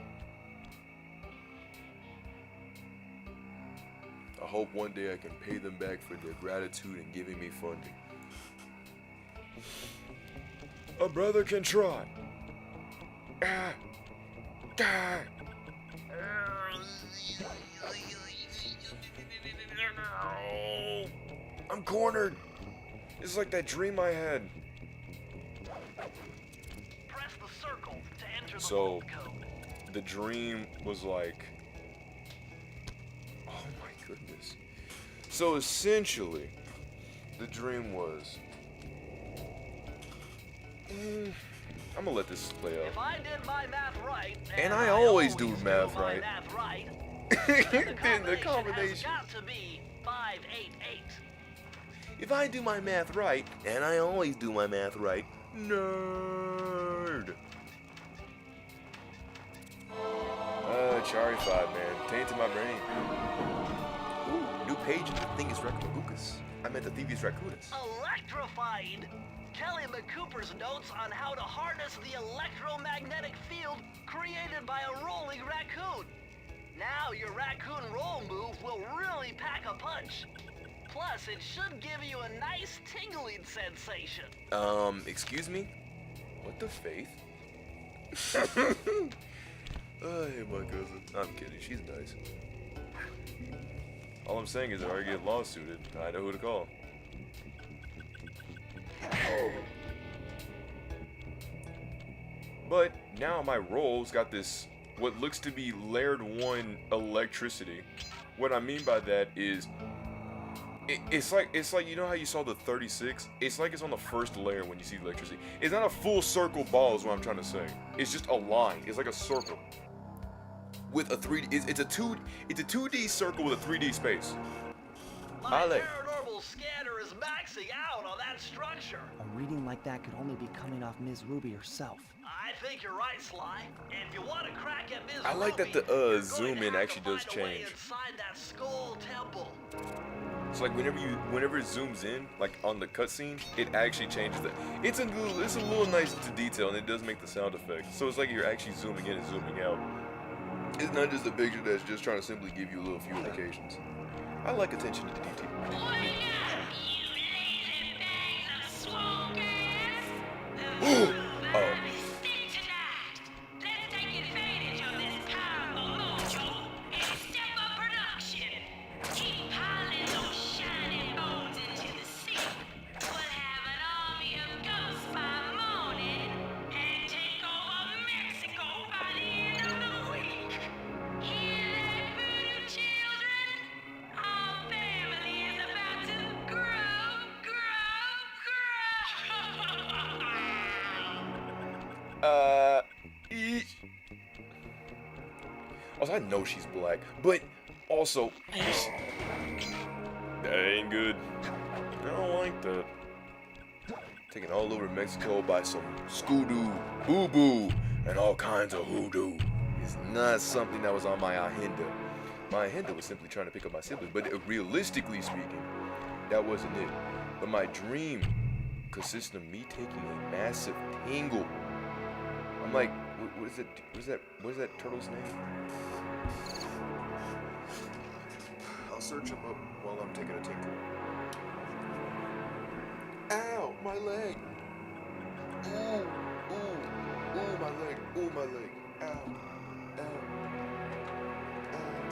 I hope one day I can pay them back for their gratitude and giving me funding. A brother can try. I'm cornered. It's like that dream I had. Press the circle to enter the So, vault code. the dream was like... Oh my goodness. So essentially, the dream was... I'm gonna let this play out. If I did my math right, And I always do math my right. math right, Then the has combination. got to be 588. If I do my math right, and I always do my math right, nerd. Chari 5, man. Tainted my brain. Ooh, new page in the Thingus Racamagoucous. I meant the Thingus Raccoonus. Electrified! Kelly McCooper's notes on how to harness the electromagnetic field created by a rolling raccoon. Now your raccoon roll move will really pack a punch. Plus, it should give you a nice tingling sensation. Excuse me? What the faith? I hate my cousin. I'm kidding. She's nice. All I'm saying is if I get lawsuited, I know who to call. But now my roll's got this, what looks to be layered 1 electricity. What I mean by that is, it's like you know how you saw the 36? It's like it's on the first layer when you see the electricity. It's not a full circle ball is what I'm trying to say. It's just a line. It's like a circle. With a 3D, it's a 2D circle with a 3D space. My paranormal scanner is maxing out on that structure. A reading like that could only be coming off Ms. Ruby herself. I think you're right, Sly. If you want to crack at Ms. I like that Ruby, the you're zoom going to in have actually to does find a way change. inside that skull temple. It's like whenever it zooms in, like on the cutscene, it actually changes the. It's a little nice to detail, and it does make the sound effect. So it's like you're actually zooming in and zooming out. It's not just a picture that's just trying to simply give you a little few indications. I like attention to detail. Oh. Also, I know she's black, but also, that ain't good. I don't like that. Taken all over Mexico by some scoodoo, boo-boo, and all kinds of hoodoo is not something that was on my agenda. My agenda was simply trying to pick up my sibling, but realistically speaking, that wasn't it. But my dream consisted of me taking a massive tingle. I'm like, What is it? What is that turtle's name? I'll search him up while I'm taking a tinkle. Ow, my leg. Ooh, my leg. Ooh, my leg. Ow, ow, ow, ow.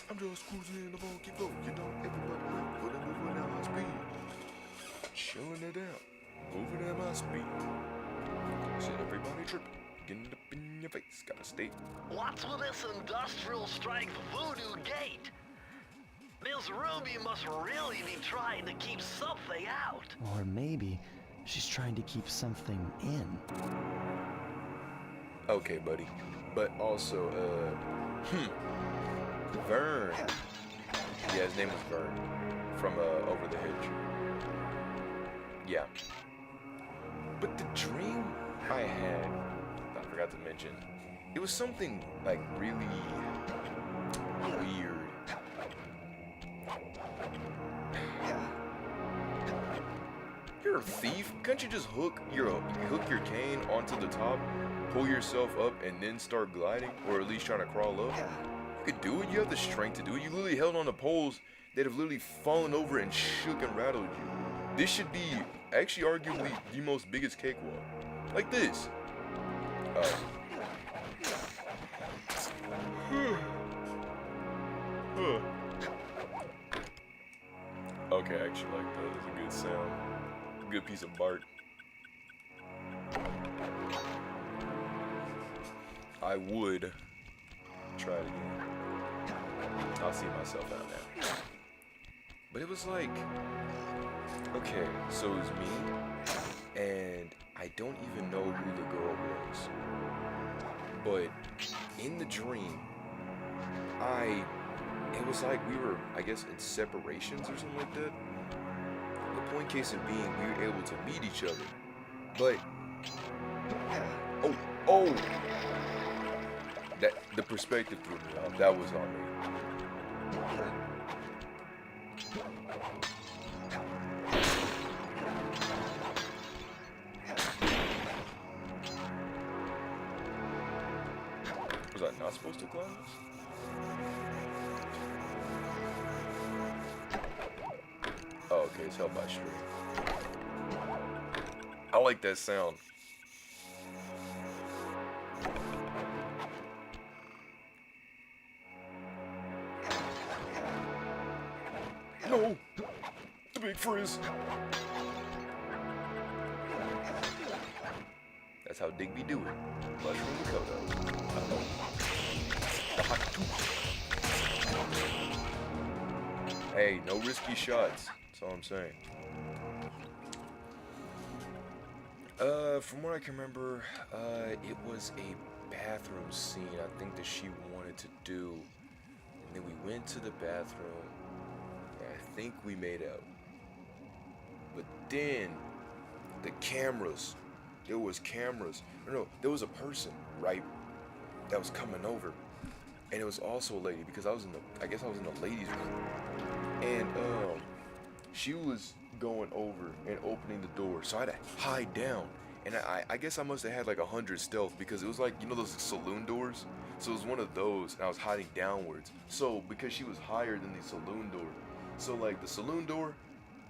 I'm just cruising in the funky flow. You know, everybody moving at my speed. Chilling it out. Moving at my speed. Shit, everybody tripping. Getting up in your face. Gotta stay. What's with this industrial strike voodoo gate? Miss Ruby must really be trying to keep something out. Or maybe she's trying to keep something in. Okay, buddy. But also, Vern. Yeah, his name was Vern. From, Over the Hedge. Yeah. But the dream I had, I forgot to mention, it was something, like, really weird. You're a thief? Can't you just hook your cane onto the top, pull yourself up, and then start gliding? Or at least trying to crawl up? You could do it. You have the strength to do it. You literally held on to poles that have literally fallen over and shook and rattled you. This should be actually arguably the most biggest cakewalk. Like this. Okay, I actually like that. It's a good sound. Good piece of bark. I would try it again. I'll see myself out now. But it was like, okay, so it was me, and I don't even know who the girl was. But in the dream, it was like we were, I guess, in separations or something like that. The point case of being, we were able to meet each other. But, oh, the perspective threw me off. That was on me. Was I not supposed to climb this? Oh, okay, it's held by string. I like that sound. No! The big frizz! That's how Digby do it. Mushroom Makoto. The hot tooth. Hey, no risky shots. That's all I'm saying. From what I can remember, it was a bathroom scene I think that she wanted to do. And then we went to the bathroom, and I think we made out. But then, the cameras, there was cameras. No, there was a person, right, that was coming over. And it was also a lady, because I guess I was in the ladies' room. And, she was going over and opening the door, so I had to hide down. And I guess I must have had like 100 stealth, because it was like, you know those saloon doors? So it was one of those, and I was hiding downwards. So, because she was higher than the saloon door. So like the saloon door,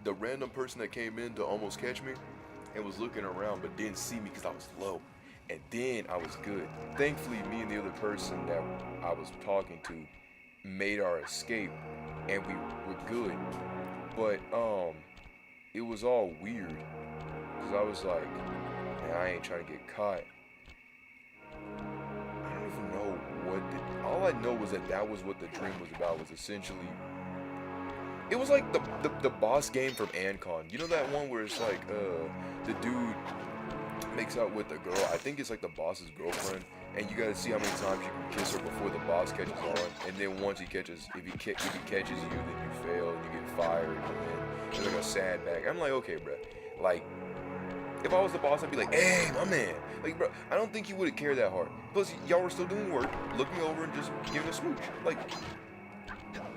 the random person that came in to almost catch me, and was looking around but didn't see me because I was low. And then I was good. Thankfully, me and the other person that I was talking to made our escape, and we were good. But, it was all weird. Because I was like, man, I ain't trying to get caught. I don't even know what all I know was that was what the dream was about, was essentially, it was like the boss game from Ancon. You know that one where it's like, the dude makes out with the girl, I think it's like the boss's girlfriend, and you gotta see how many times you can kiss her before the boss catches on, and then once he catches, if he catches you, then you fail, and you get fired, and then there's like a sandbag. I'm like, okay, bro, like, if I was the boss, I'd be like, hey, my man, like, bro, I don't think you would've cared that hard. Plus, y'all were still doing work, looking over and just giving a smooch, like,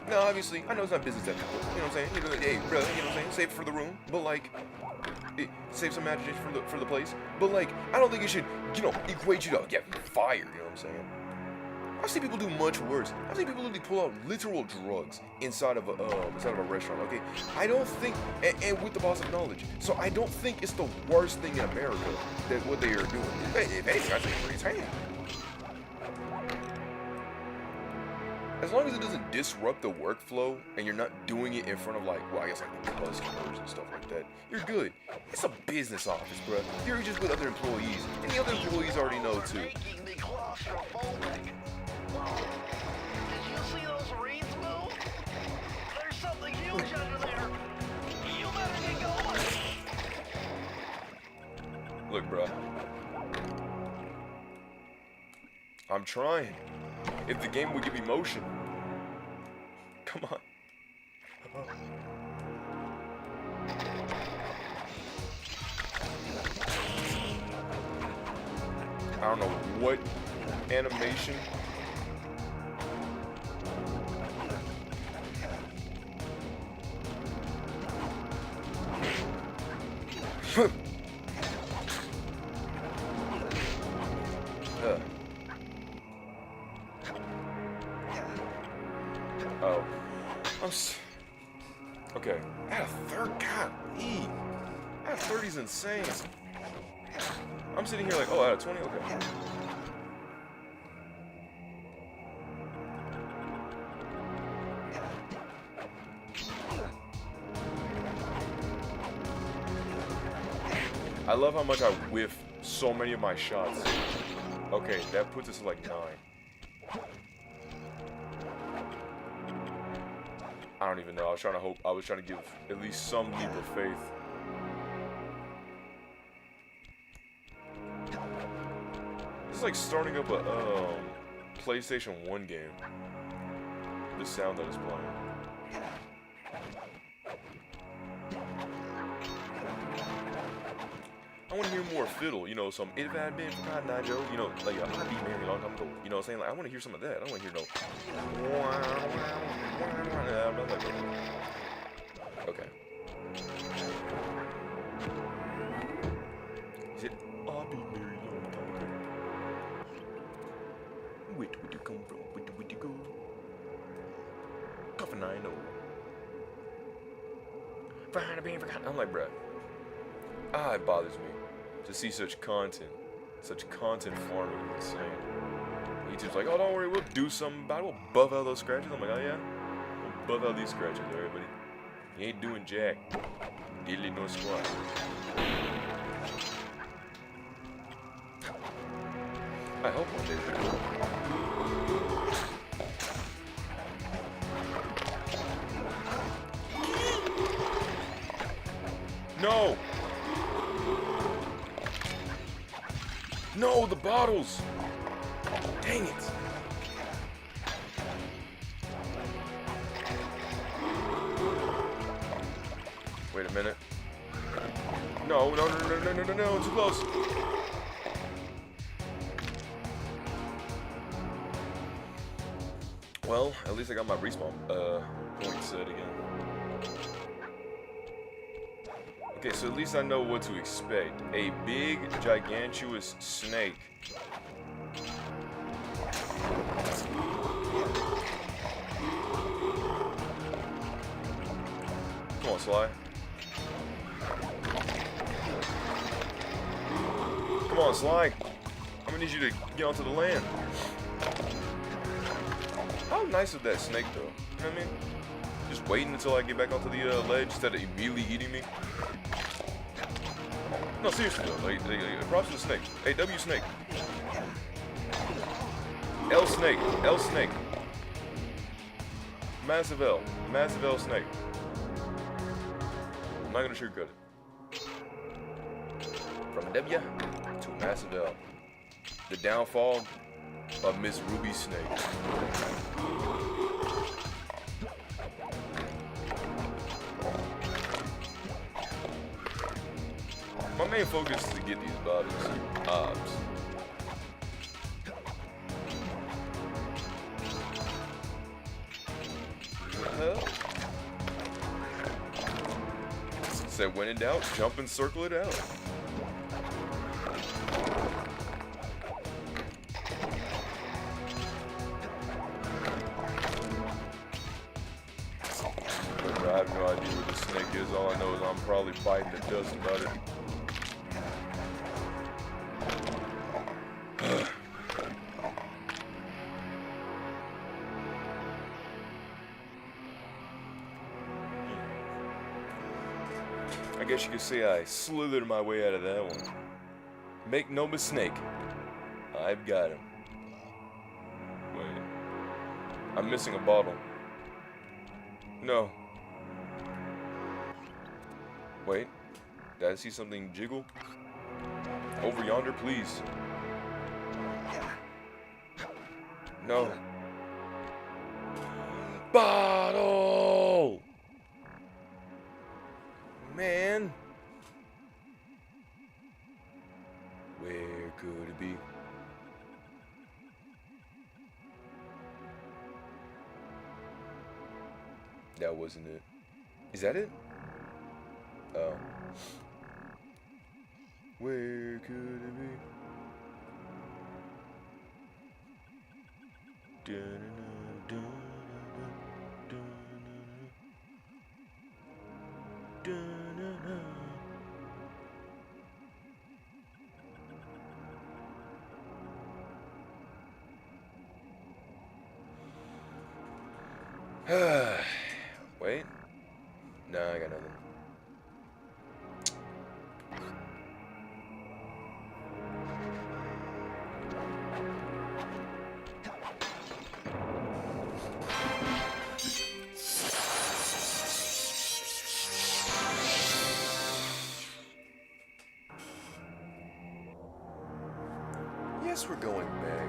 no, obviously, I know it's not business ethical, you know what I'm saying, you know, hey, bro, you know what I'm saying, save it for the room, but like, save some imagination for the place, but like, I don't think it should, you know, equate you to get fired, you know what I'm saying? I've seen people do much worse. I've seen people literally pull out literal drugs inside of a restaurant. Okay, I don't think, and with the boss of knowledge, so I don't think it's the worst thing in America that what they are doing. If anything, I think it's handy. As long as it doesn't disrupt the workflow and you're not doing it in front of like, well, I guess like the customers and stuff like that, you're good. It's a business office, bro. You're just with other employees, and the other employees already know too. Making me claustrophobic. Did you see those reeds move? There's something huge under there. You better get going. Look, bro. I'm trying. If the game would give me motion. Come on. I don't know what animation. Oh. Okay. At a third, God, at 30 is insane. I'm sitting here like, oh, out of 20, okay. I love how much I whiff so many of my shots. Okay, that puts us at like 9. I don't even know. I was trying to give at least some leap of faith. This is like starting up a PlayStation 1 game. The sound that is playing. I want to hear more fiddle, you know, some if I had been for Cotton Eye Joe, you know, like a hot beat man a long time ago. You know what I'm saying? Like, I want to hear some of that. I don't want to hear no. Okay. Is it I'll be married long time ago? Where would you come from? Where would you go? Coffin I know. Fine, being forgotten. I'm like, bruh. It bothers me to see such content farming. Insane. YouTube's like, oh, don't worry, we'll do something about it. We'll buff out those scratches. I'm like, oh yeah, we'll buff out these scratches, everybody. You ain't doing jack. Diddly no squat. I hope one day we do. No! No, the bottles! Dang it! Wait a minute. No, too close. Well, at least I got my respawn point set again. Okay, so at least I know what to expect. A big, gigantuous snake. Come on, Sly. Come on, Sly. I'm gonna need you to get onto the land. How nice of that snake, though. You know what I mean? just waiting until I get back onto the ledge instead of immediately eating me? No, seriously though, like props to the snake. Hey, W snake. L snake. L snake. Massive L. Massive L snake. I'm not gonna sugarcoat it. From a W to a massive L. The downfall of Miss Ruby Snake. My main focus is to get these bodies. Obs. Said when in doubt, jump and circle it out. But I have no idea where the snake is. All I know is I'm probably biting the dust about it. I guess you could say I slithered my way out of that one. Make no mistake, I've got him. Wait, I'm missing a bottle. No. Wait, did I see something jiggle? Over yonder, please. No. Bottle! Man. Where could it be? That wasn't it. Is that it? Oh. Where could it be? Wait. No, I got nothing. Yes, we're going back.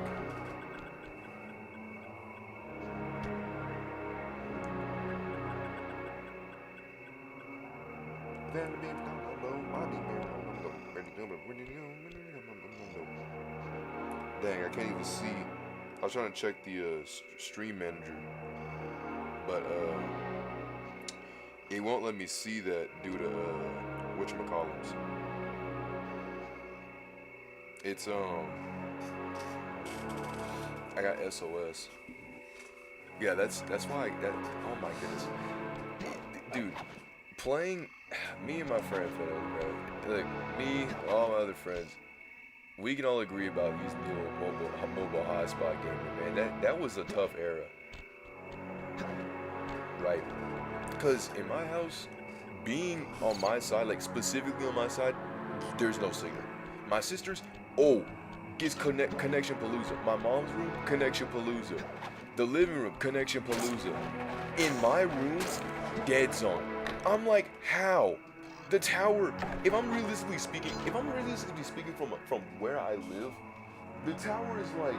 Dang, I can't even see. I was trying to check the stream manager, but it won't let me see that due to whatchamacallits. It's I got SOS. Yeah, that's why that. Oh my goodness, dude, playing. Me and my friend Phil, bro. Look, me, all my other friends, we can all agree about using the mobile hotspot gaming, man. That was a tough era, right? Because in my house, being on my side, like specifically on my side, there's no signal. My sisters, gets connection palooza. My mom's room, connection palooza. The living room, connection palooza. In my room, dead zone. I'm like, how? The tower, if I'm realistically speaking from where I live, the tower is like,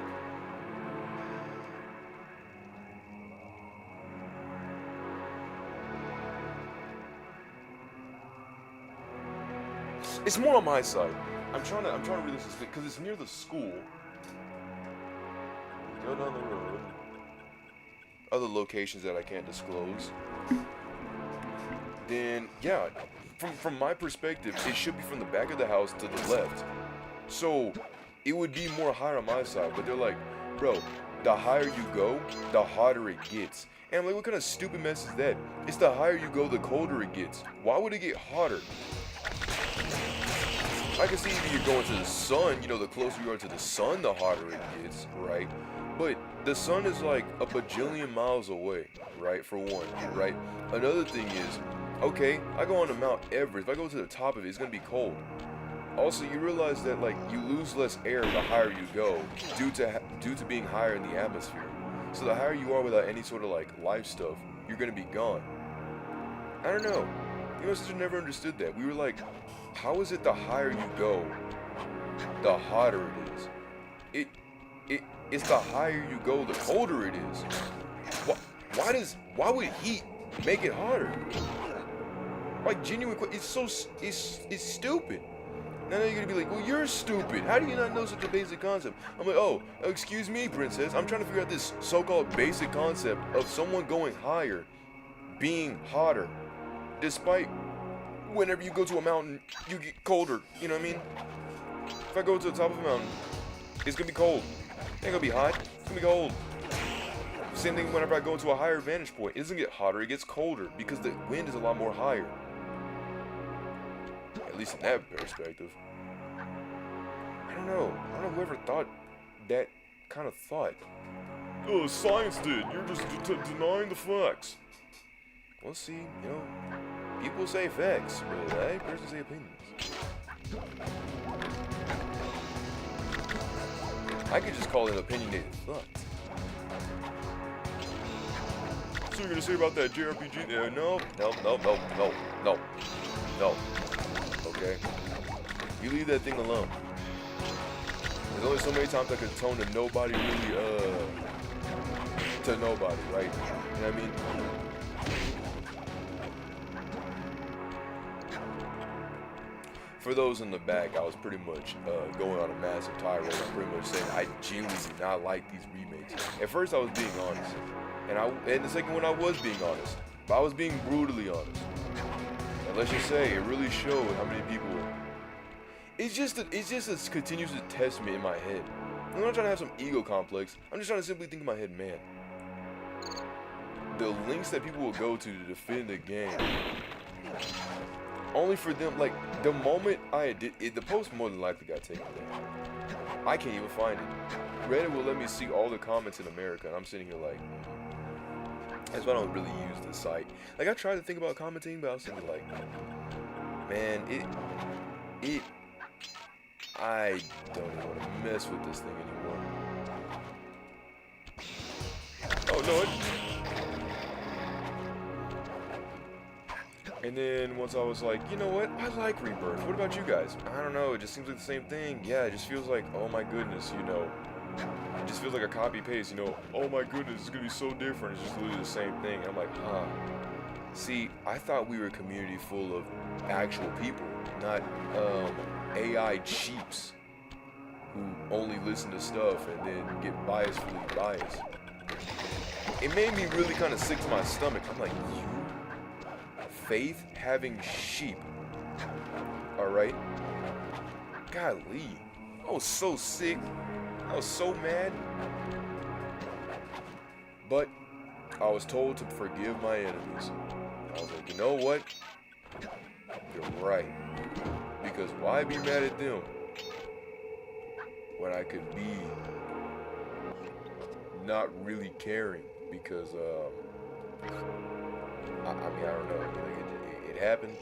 it's more on my side. I'm trying to really speak because it's near the school. Go down the road. Other locations that I can't disclose. Then yeah, from my perspective, it should be from the back of the house to the left. So it would be more higher on my side, but they're like, bro, the higher you go, the hotter it gets. And I'm like, what kind of stupid mess is that? It's the higher you go, the colder it gets. Why would it get hotter? I can see if you're going to the sun, you know, the closer you are to the sun, the hotter it gets, right? But the sun is like a bajillion miles away, right? For one, right? Another thing is, okay, I go on to Mount Everest. If I go to the top of it, it's gonna be cold. Also, you realize that like you lose less air the higher you go, due to being higher in the atmosphere. So the higher you are without any sort of like life stuff, you're gonna be gone. I don't know. You know, sister never understood that. We were like, how is it the higher you go, the hotter it is? It's the higher you go, the colder it is. Why would heat make it hotter? Like genuine, it's stupid. Now you're gonna be like, well, you're stupid. How do you not know such a basic concept? I'm like, oh, excuse me, princess. I'm trying to figure out this so-called basic concept of someone going higher, being hotter, despite whenever you go to a mountain, you get colder. You know what I mean? If I go to the top of a mountain, it's gonna be cold. It ain't gonna be hot. It's gonna be cold. Same thing whenever I go into a higher vantage point. It doesn't get hotter, it gets colder because the wind is a lot more higher. At least in that perspective. I don't know whoever thought that kind of thought. Oh, science did. You're just denying the facts. Well, see, you know, people say facts, but I personally say opinions. I could just call it opinionated thoughts. So you're gonna say about that JRPG? No. Okay? You leave that thing alone. There's only so many times I could tone to nobody really, to nobody, right? You know what I mean? For those in the back, I was pretty much going on a massive tirade. I'm pretty much saying I genuinely do not like these remakes. At first, I was being honest, and the second one, I was being honest, but I was being brutally honest. And let's just say it really showed how many people. It's just a continuous testament in my head. I'm not trying to have some ego complex. I'm just trying to simply think in my head, man. The lengths that people will go to defend the game. Only for them, like, the moment I did it, the post more than likely got taken down. I can't even find it. Reddit will let me see all the comments in America, and I'm sitting here like, that's why I don't really use the site. Like, I tried to think about commenting, but I was sitting here like, man, I don't even want to mess with this thing anymore. Oh, no, And then once I was like, you know what? I like Rebirth. What about you guys? I don't know. It just seems like the same thing. Yeah, it just feels like, oh my goodness, you know. It just feels like a copy paste, you know. Oh my goodness, it's gonna be so different. It's just literally the same thing. I'm like, huh. See, I thought we were a community full of actual people, not AI cheaps who only listen to stuff and then get biasfully biased. It made me really kind of sick to my stomach. I'm like, you? Faith having sheep. Alright? Golly. I was so sick. I was so mad. But I was told to forgive my enemies. I was like, you know what? You're right. Because why be mad at them when I could be not really caring? Because, I mean, I don't know. Like, it happened.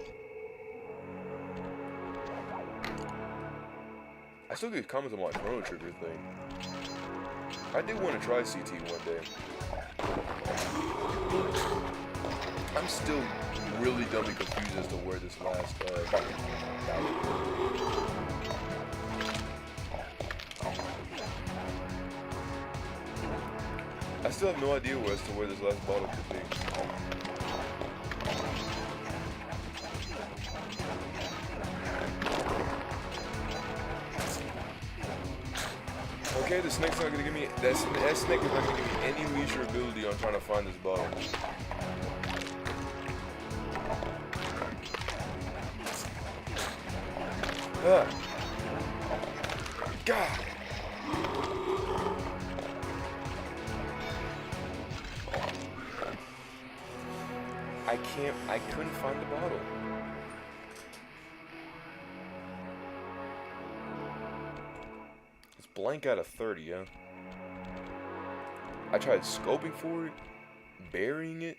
I still get comments on my Chrono Trigger thing. I did want to try CT one day. I'm still really dumbly confused as to where this last I still have no idea as to where this last bottle could be. Okay, the snake's not gonna give me that snake is not gonna give me any leisure ability on trying to find this bottle. God. I couldn't find the bottle. It's blank out of 30, yeah? I tried scoping for it, burying it,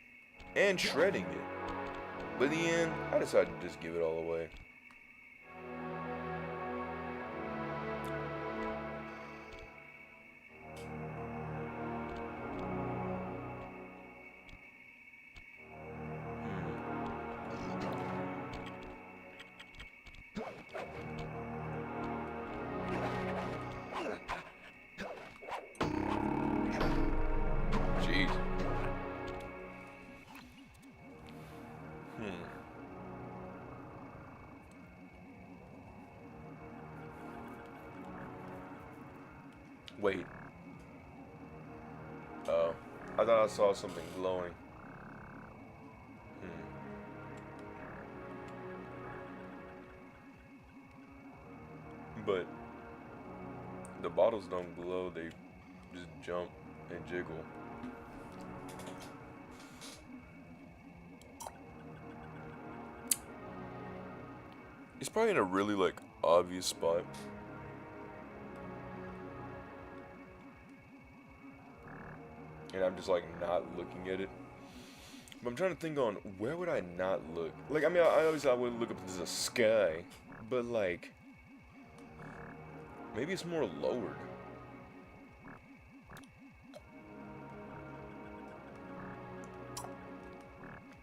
and shredding it. But in the end, I decided to just give it all away. Jeez. Wait. Oh. I thought I saw something glowing. But the bottles don't glow, they just jump and jiggle. It's probably in a really like obvious spot. And I'm just like not looking at it. But I'm trying to think on where would I not look? Like, I mean, I obviously I wouldn't look up into the sky, but like maybe it's more lowered.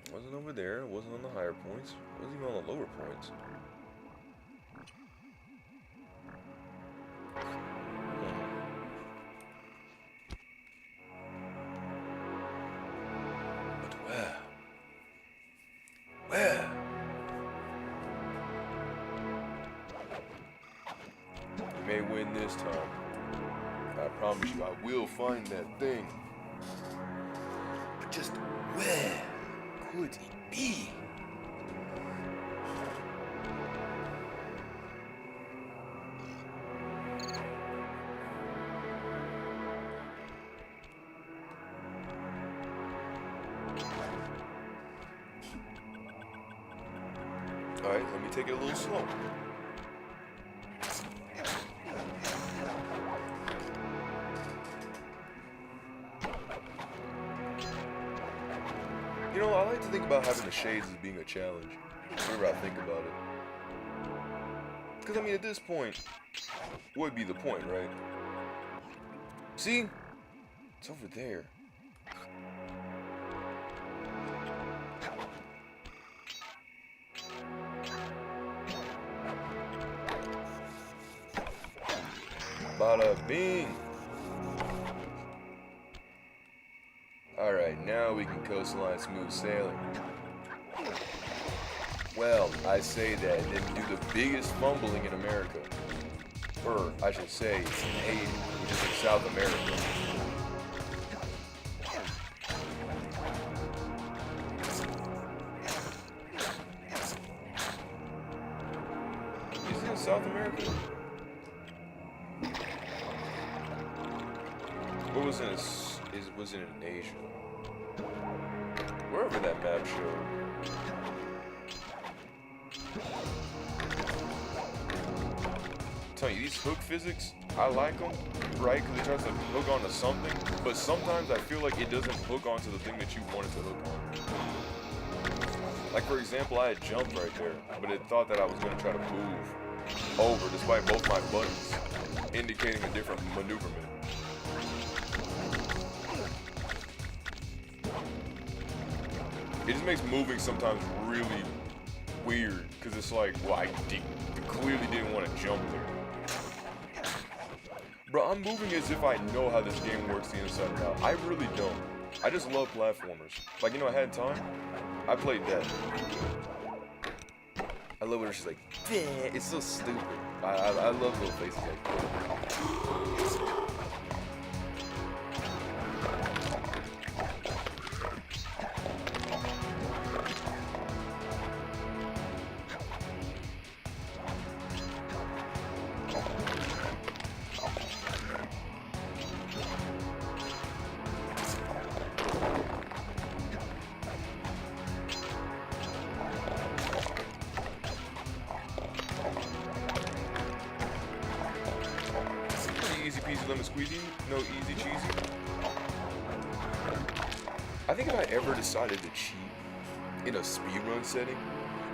It wasn't over there, it wasn't on the higher points, it wasn't even on the lower points. Where? You may win this time. I promise you, I will find that thing. But just where could it be? Alright, let me take it a little slow. You know, I like to think about having the shades as being a challenge. Whenever I think about it. Because, I mean, at this point, what would be the point, right? See? It's over there. Bada bing! Alright, now we can coastline smooth sailing. Well, I say that and then do the biggest fumbling in America. Or, I should say, in Haiti, which is in South America. Is it in South America? What was in was it in Asia? Wherever that map showed. I'm telling you, these hook physics, I like them, right? Because it tries to hook onto something, but sometimes I feel like it doesn't hook onto the thing that you want it to hook on. Like, for example, I had jumped right there, but it thought that I was going to try to move over despite both my buttons indicating a different maneuverment. It just makes moving sometimes really weird, because it's like, well, I clearly didn't want to jump there. Bro, I'm moving as if I know how this game works the inside and out. I really don't. I just love platformers. Like, you know, I had time, I played that. I love when it's just like, damn, it's so stupid. I love little faces like that. Easy peasy lemon squeezy, no easy cheesy. I think if I ever decided to cheat in a speedrun setting,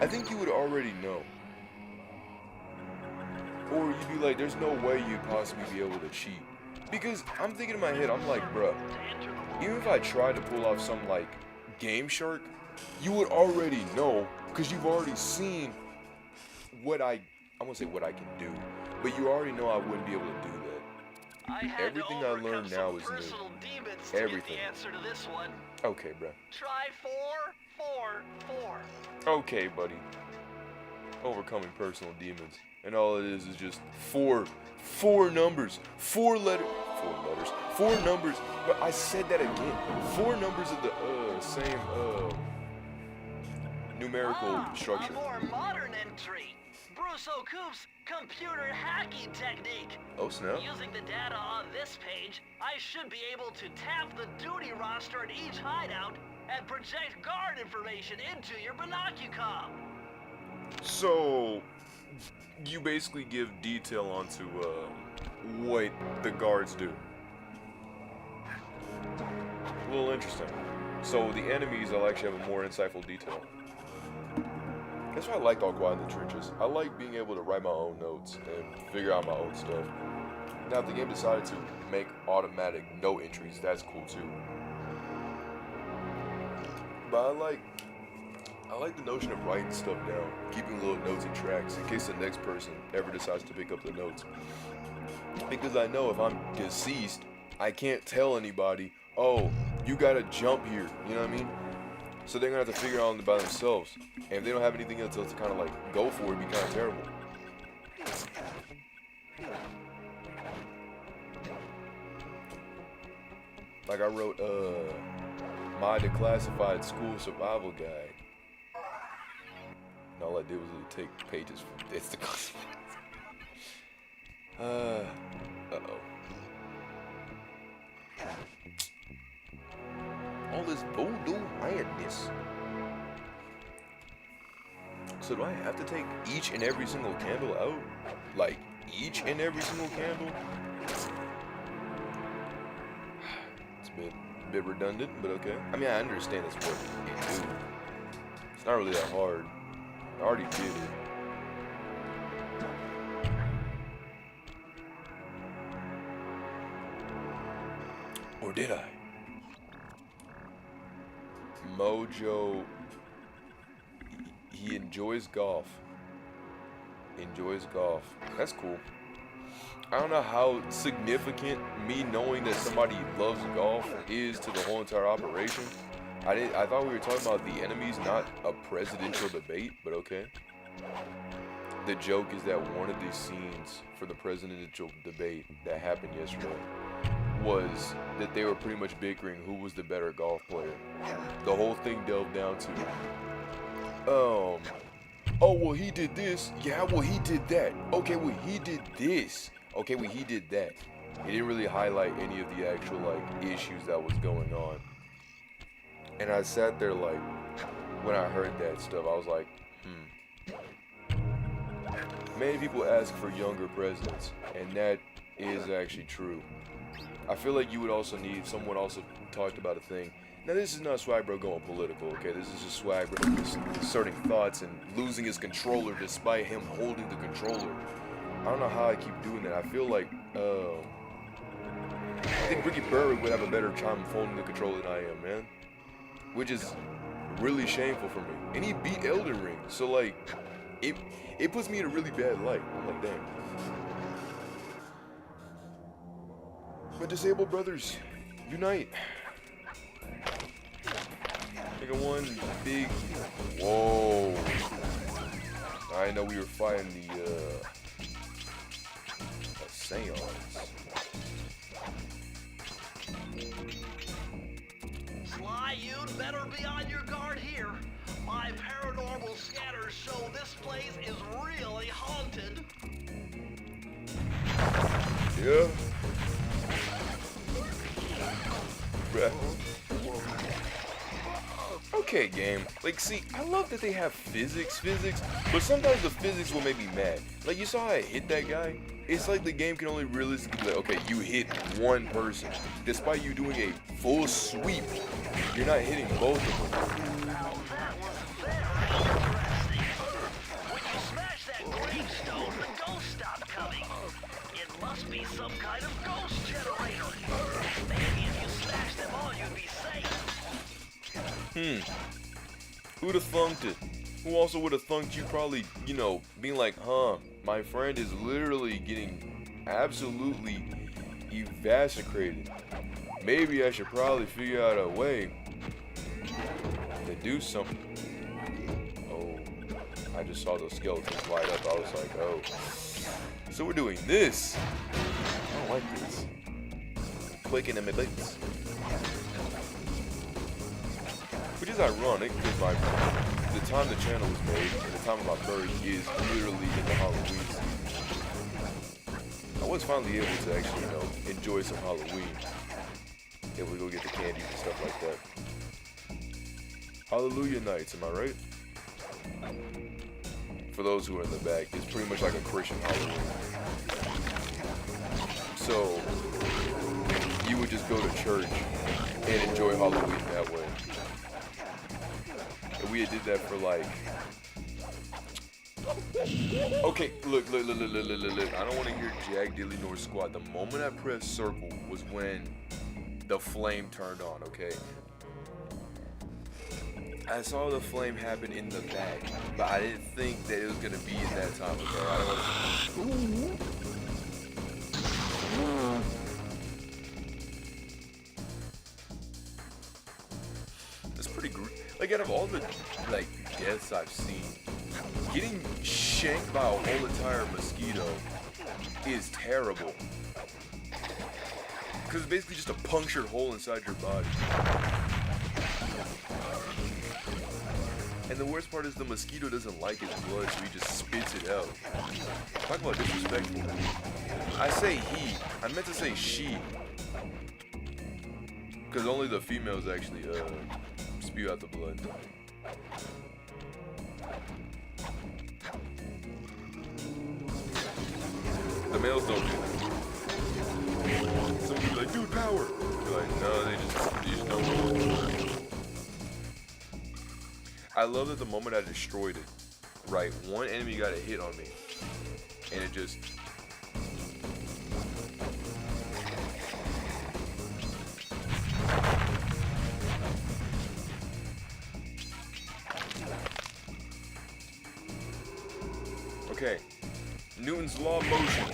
I think you would already know. Or you'd be like, there's no way you'd possibly be able to cheat. Because I'm thinking in my head, I'm like, bruh, even if I tried to pull off some like Game Shark, you would already know, because you've already seen what I won't say what I can do, but you already know I wouldn't be able to do that. Everything I learn now is new. Everything. The answer to this one. Okay, bruh. Try 4, 4, 4. Okay, buddy. Overcoming personal demons. And all it is just four numbers. Four numbers. But I said that again. 4 numbers of the same numerical structure. A more modern entry. Bruce O'Coop's computer hacking technique. Oh, snap. Using the data on this page, I should be able to tap the duty roster at each hideout and project guard information into your binocucom. So, you basically give detail onto what the guards do. A little interesting. So the enemies will actually have a more insightful detail. That's why I like All Quiet in the Trenches. I like being able to write my own notes and figure out my own stuff. Now, if the game decided to make automatic note entries, that's cool too. But I like the notion of writing stuff down, keeping little notes and tracks in case the next person ever decides to pick up the notes. Because I know if I'm deceased, I can't tell anybody, oh, you gotta jump here, you know what I mean? So they're gonna have to figure it out by themselves. And if they don't have anything else to kind of like go for, it'd be kind of terrible. Like I wrote my declassified school survival guide. And all I did was really take pages from it's the uh-oh. All this voodoo madness. So do I have to take each and every single candle out? Like, each and every single candle? It's a bit redundant, but okay. I mean, I understand it's what you do. It's not really that hard. I already did it. Or did I? Mojo, he enjoys golf. That's cool. I don't know how significant me knowing that somebody loves golf is to the whole entire operation. I thought we were talking about the enemies, not a presidential debate, but okay. The joke is that one of these scenes for the presidential debate that happened yesterday was that they were pretty much bickering who was the better golf player. The whole thing delved down to, oh, well, he did this. Yeah, well, he did that. Okay, well, he did this. Okay, well, he did that. It didn't really highlight any of the actual, like, issues that was going on. And I sat there, like, when I heard that stuff, I was like, Many people ask for younger presidents, and that is actually true. I feel like you would also need, someone also talked about a thing. Now this is not Swag Bro going political, okay? This is just Swag Bro just asserting thoughts and losing his controller despite him holding the controller. I don't know how I keep doing that. I feel like, I think Ricky Burry would have a better time holding the controller than I am, man. Which is really shameful for me. And he beat Elden Ring, so like, it puts me in a really bad light. I'm like, damn. But disabled brothers, unite. Make a one big, whoa. I know we were fighting the, a seance. Sly, you'd better be on your guard here. My paranormal scanners show this place is really haunted. Yeah. Bruh. Okay, game. Like, see, I love that they have physics, but sometimes the physics will make me mad. Like, you saw how I hit that guy? It's like the game can only realistically be like, okay, you hit one person. Despite you doing a full sweep, you're not hitting both of them. Now that was very interesting. When you smash that gravestone, the ghosts stop coming. It must be some kind of ghost generator. Maybe if you smash them all, you'd be safe. Who'd have thunked it? Who also would have thunked you probably, you know, being like, my friend is literally getting absolutely eviscerated. Maybe I should probably figure out a way to do something. Oh, I just saw those skeletons light up. I was like, oh. So we're doing this. I don't like this. Clicking in my boots. Which is ironic because the time the channel was made and the time of my birth is literally in the Halloween season. I was finally able to actually, you know, enjoy some Halloween. Able to go get the candies and stuff like that. Hallelujah nights, am I right? For those who are in the back, it's pretty much like a Christian Halloween. So you would just go to church and enjoy Halloween that way. And we did that for like... Okay, look. I don't want to hear Jack, Dilly, nor Squad. The moment I pressed circle was when the flame turned on, okay? I saw the flame happen in the back, but I didn't think that it was going to be in that time, okay? I don't want to... That's pretty great. Like, out of all the, like, deaths I've seen, getting shanked by a whole entire mosquito is terrible. Because it's basically just a punctured hole inside your body. And the worst part is the mosquito doesn't like his blood, so he just spits it out. Talk about disrespectful. I say he. I meant to say she. Because only the females actually spew out the blood. The males don't do that. Some people are like, dude, power. You're like, no, they just don't. I love that the moment I destroyed it, right, one enemy got a hit on me, and it just... Okay, Newton's law of motion.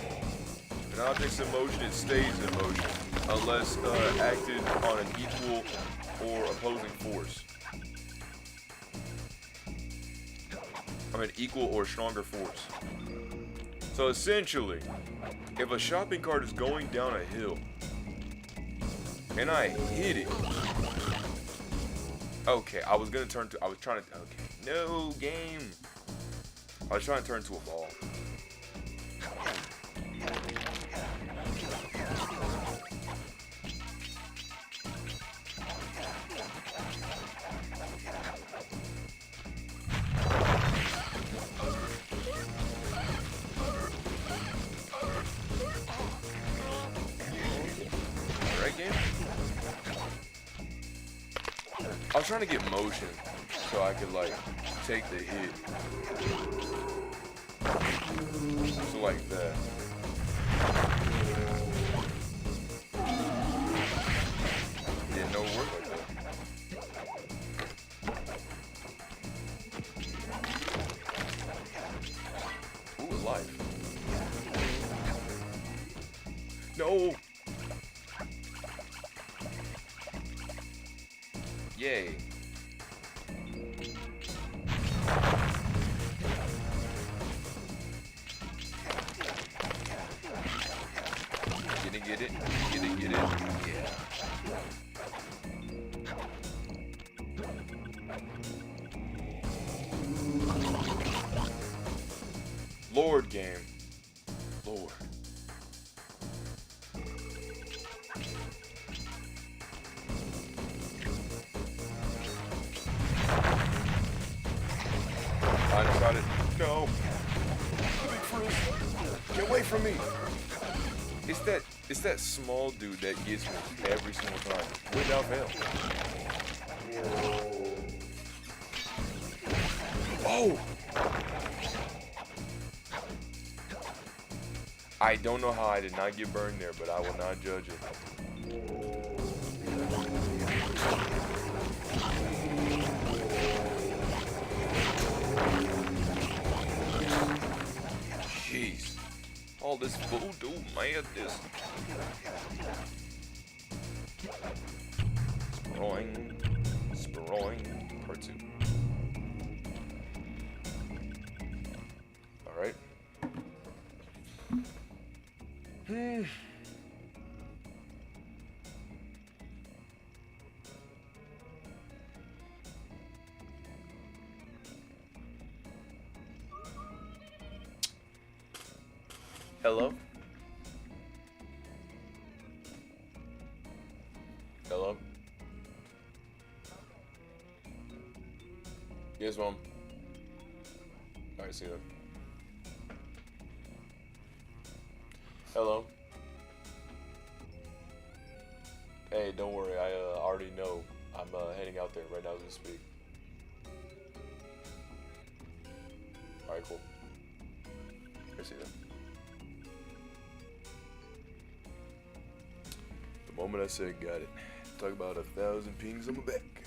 An object's in motion, it stays in motion, unless acted on an equal or opposing force. I mean, equal or stronger force. So essentially, if a shopping cart is going down a hill, and I hit it, okay, I was trying to, okay, no game. I was trying to turn to a ball. I was trying to get motion so I could like take the hit. So like that. Yeah, no work like that. Ooh, life. No. Yay. Get it? Yeah. Lord game. Lord. from me. It's that small dude that gets me every single time, without fail. Oh! I don't know how I did not get burned there, but I will not judge it. Jeez. All this voodoo madness. Sproing, part 2. Alright. Hello? Hello? Yes, Mom. Alright, see you then. Hello? Hey, don't worry, I already know. I'm heading out there right now as we speak. Alright, cool. I see you then. The moment I said got it, talk about 1,000 pings on my back.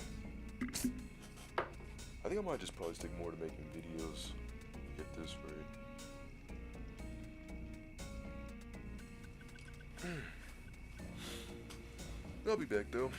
I think I might just probably stick more to making videos. Get this right. I'll be back though.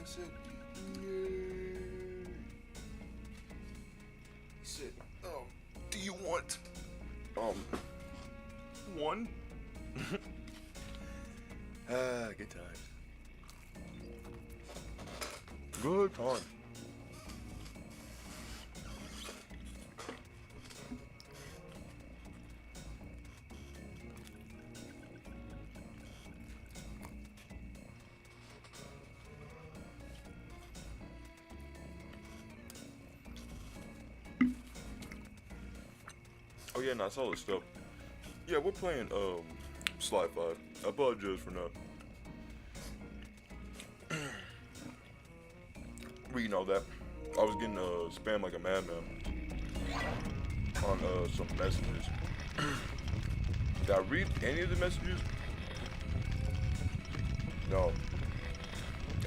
said, yay. He said, do you want, one? Good times. Good time. Oh yeah, no, I saw this stuff. Yeah, we're playing Sly 5. I apologize for not reading all that. I was getting spam like a madman on some messages. Did I read any of the messages? No.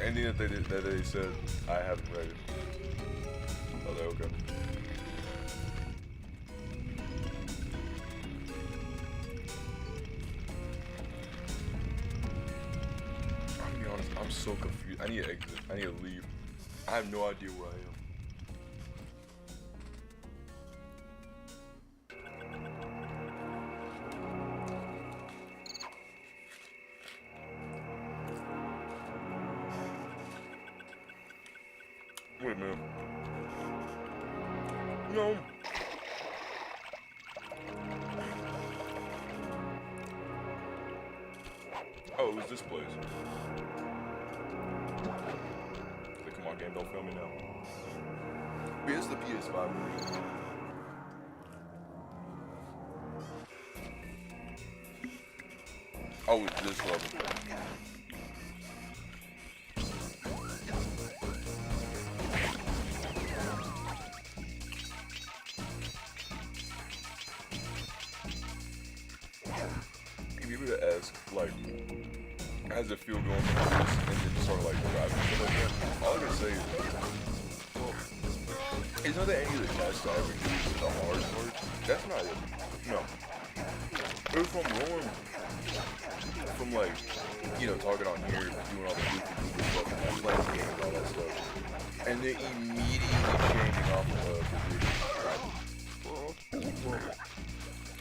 Anything that they said, I haven't read it. Oh, they're okay. I'm gonna be honest, I'm so confused. I need to exit. I need to leave. I have no idea where I am. Wait a minute. No. Oh, it was this place. Like, come on, game, don't film me now. But it's the PS5 version. Oh, it's this level. If you were to ask, like, how does it feel going from this and then sort of like driving stuff like that? All I can say is, well, it's not that any of the tasks I ever do is the hard part. That's not it. No. It was from Norm, from like, you know, talking on here, doing all the goofy stuff, and playing the game and all that stuff. And then immediately changing off the position.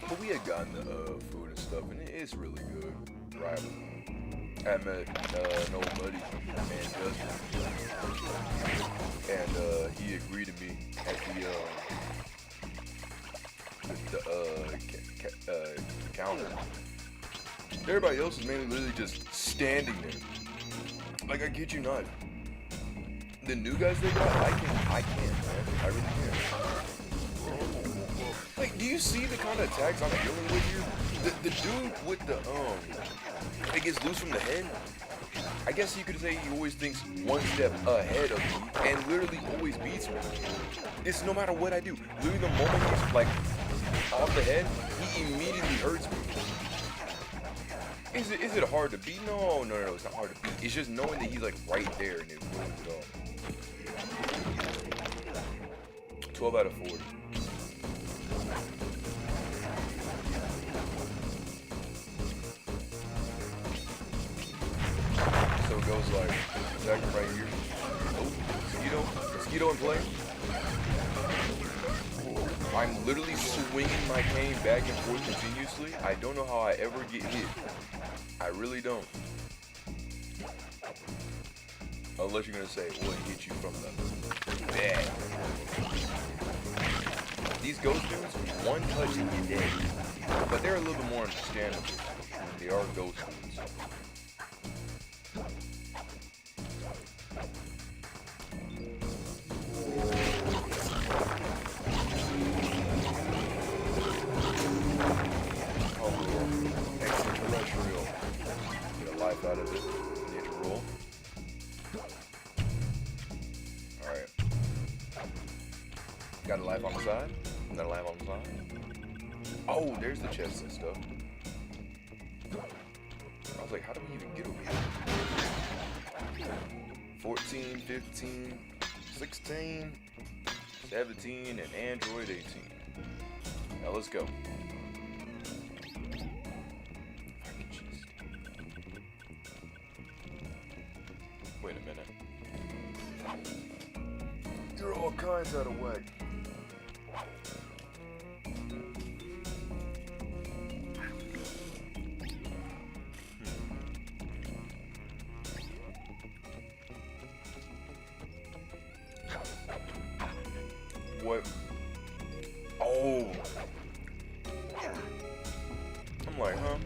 But we had gotten the food and stuff, and it's really good. Right. I met an old buddy named Justin, and he agreed to me at the counter. Everybody else is mainly literally just standing there. Like, I kid you not. The new guys they got, I can't, man. I really can't. Like, do you see the kind of attacks I'm dealing with here? The dude with the, it gets loose from the head. I guess you could say he always thinks one step ahead of me and literally always beats me. It's no matter what I do. Literally the moment he's, like, off the head, he immediately hurts me. Is it hard to beat? No, it's not hard to beat. It's just knowing that he's, like, right there and it ruins it all. 12 out of 40. So it goes like, attack right here. Oh, mosquito in play. I'm literally swinging my cane back and forth continuously. I don't know how I ever get hit. I really don't. Unless you're gonna say, what hit you from the back. These ghost dudes, one touch and you're dead. But they're a little bit more understandable. They are ghost dudes. Extraterrestrial. Get a life out of it. Need to roll. Alright. Got a life on the side. Got a life on the side. Oh, there's the chest and stuff. I was like, how do we even get over here? 14, 15, 16, 17, and Android 18. Now let's go. Wait a minute. You're all kinds out of whack. What? Oh. I'm like, huh?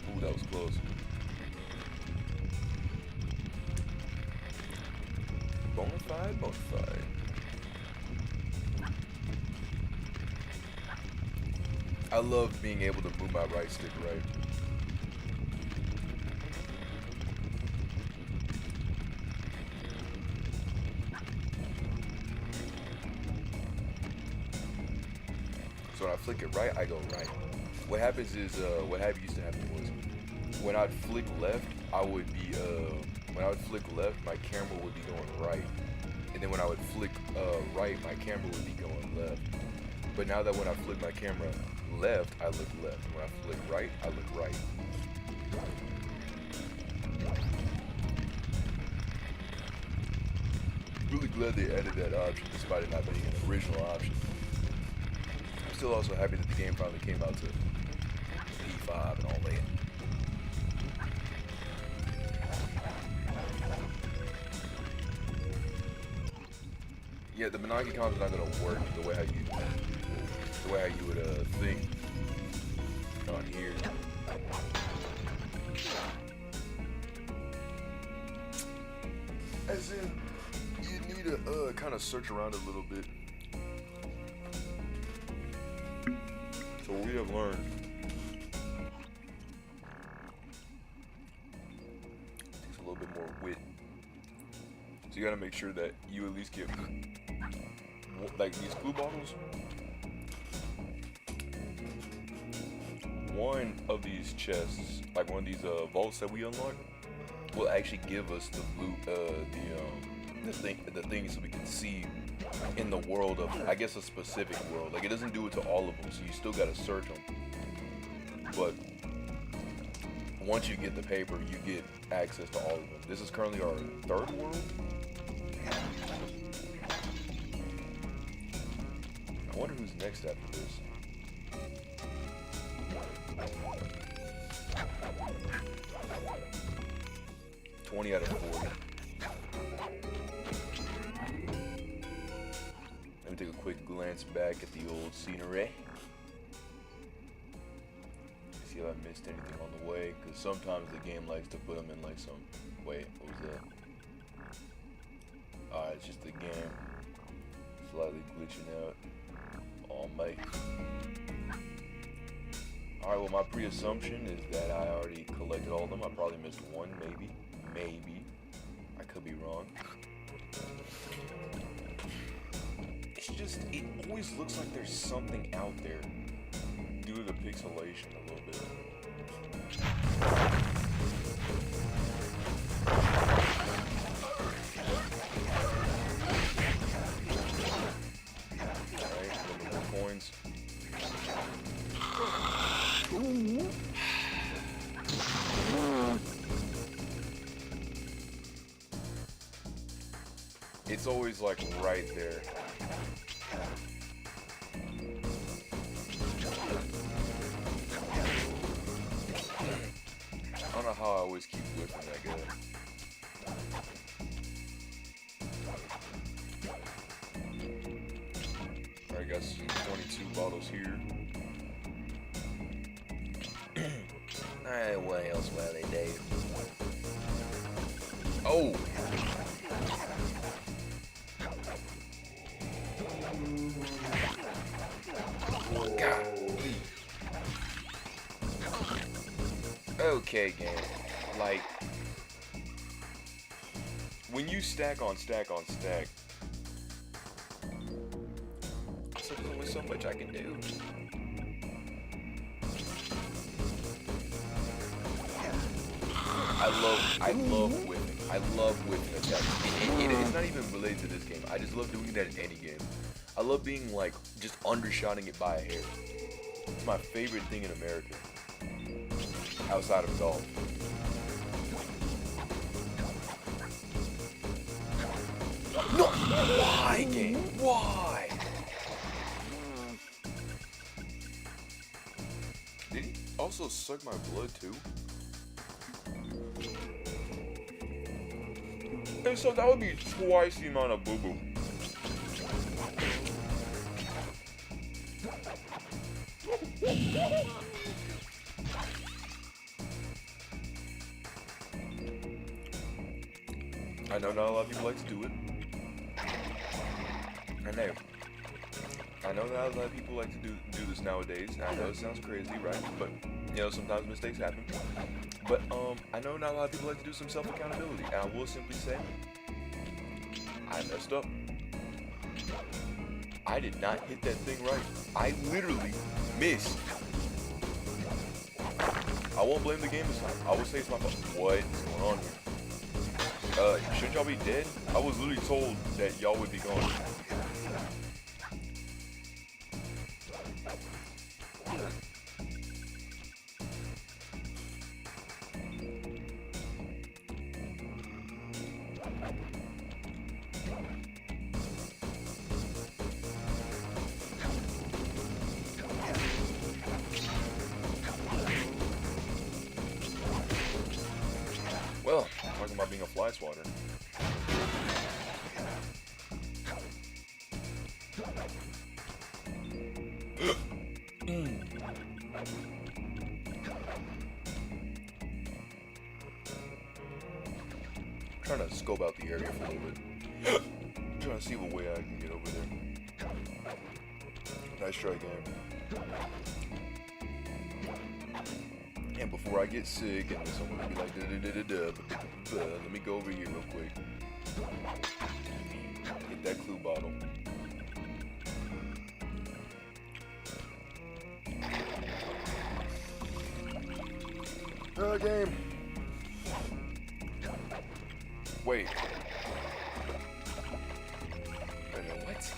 Ooh, that was close. Bonafide, bonafide. I love being able to move my right stick right. So when I flick it right, I go right. What happens is, what used to happen was, when I'd flick left, I would be, when I would flick left, my camera would be going right. And then when I would flick right, my camera would be going left. But now that when I flick my camera left, I look left. When I flick right, I look right. Really glad they added that option, despite it not being an original option. I'm still also happy that the game finally came out to P5 and all that. Yeah, the Monopoly comms are not gonna work the way how you would think on here. As in, you need to kind of search around a little bit. So we have learned. It takes a little bit more wit. So you gotta make sure that you at least get, like these glue bottles, one of these chests, like one of these vaults that we unlock, will actually give us the blue, the thing so we can see in the world of, I guess, a specific world. Like, it doesn't do it to all of them, so you still gotta search them. But once you get the paper, you get access to all of them. This is currently our third world. I wonder who's next after this. $20 out of 40. Let me take a quick glance back at the old scenery. See if I missed anything on the way, because sometimes the game likes to put them in like some... Wait, what was that? Alright, it's just the game slightly glitching out on me. Alright, well, my pre-assumption is that I already collected all of them. I probably missed one, maybe. Maybe. I could be wrong. It's just, it always looks like there's something out there due to the pixelation a little bit. Alright, a little bit more coins. It's always like right there. I don't know how I always keep whipping that guy. Alright, got some 22 bottles here. Alright, what else will they do? Oh! God. Okay, game. Like, when you stack on stack on stack, So there's only so much I can do. I love whipping. I love whipping attacks. It's not even related to this game. I just love doing that in any game. I love being like just undershotting it by a hair. It's my favorite thing in America. Outside of golf. No! Why, game? Why? Did he also suck my blood too? And so that would be twice the amount of boo-boo. I know not a lot of people like to do it. I know not a lot of people like to do this nowadays. And I know it sounds crazy, right? But you know, sometimes mistakes happen. But I know not a lot of people like to do some self-accountability. And I will simply say, I messed up. I did not hit that thing right. I literally missed. I won't blame the game this time. I will say it's my fault. What is going on here? Shouldn't y'all be dead? I was literally told that y'all would be gone. Well, talking about being a fly swatter. Trying to scope out the area for a little bit. Trying to see what way I can get over there. Nice try, game. And before I get sick and someone will be like, let me go over here real quick. Get that clue bottle. Game. Wait. Wait a minute, what?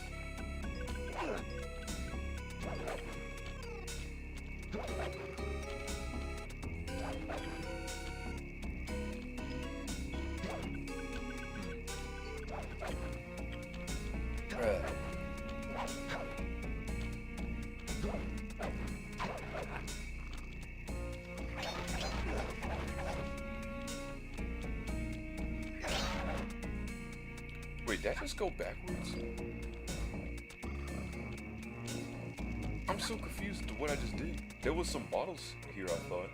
Wait, did I just go backwards? I'm so confused to what I just did. There was some bottles here, I thought.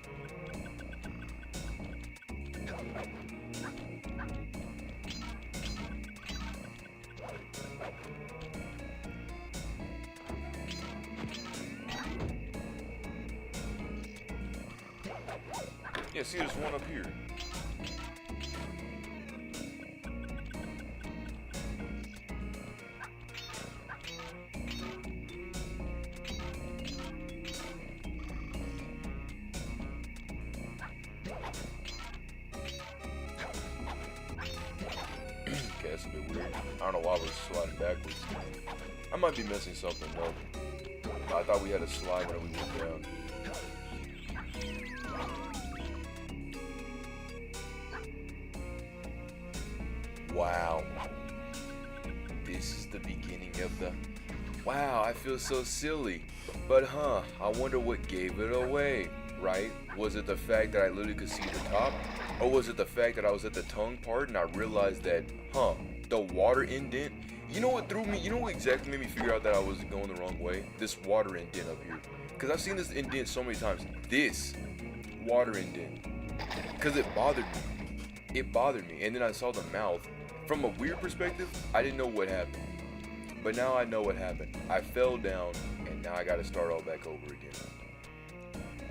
Yeah, see, there's one up here. Okay, that's a bit weird. I don't know why we're sliding backwards. I might be missing something though. I thought we had a slide when we went down. Wow. This is the beginning of the... Wow, I feel so silly. But I wonder what gave it away, right? Was it the fact that I literally could see the top? Or was it the fact that I was at the tongue part and I realized that, the water indent? You know what threw me? You know what exactly made me figure out that I was going the wrong way? This water indent up here. Because I've seen this indent so many times. This water indent. Because it bothered me. It bothered me. And then I saw the mouth. From a weird perspective, I didn't know what happened. But now I know what happened. I fell down, and now I gotta start all back over again.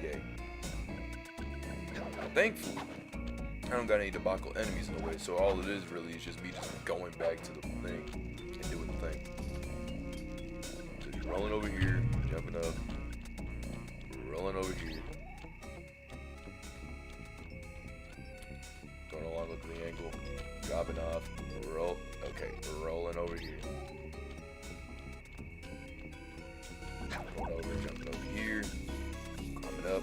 Yay. Thankfully, I don't got any debacle enemies in the way, so all it is really is just me just going back to the thing and doing the thing. So just rolling over here, jumping up, rolling over here. Going along with the angle, dropping off, roll, okay, rolling over here. Going over, jumping over here, climbing up,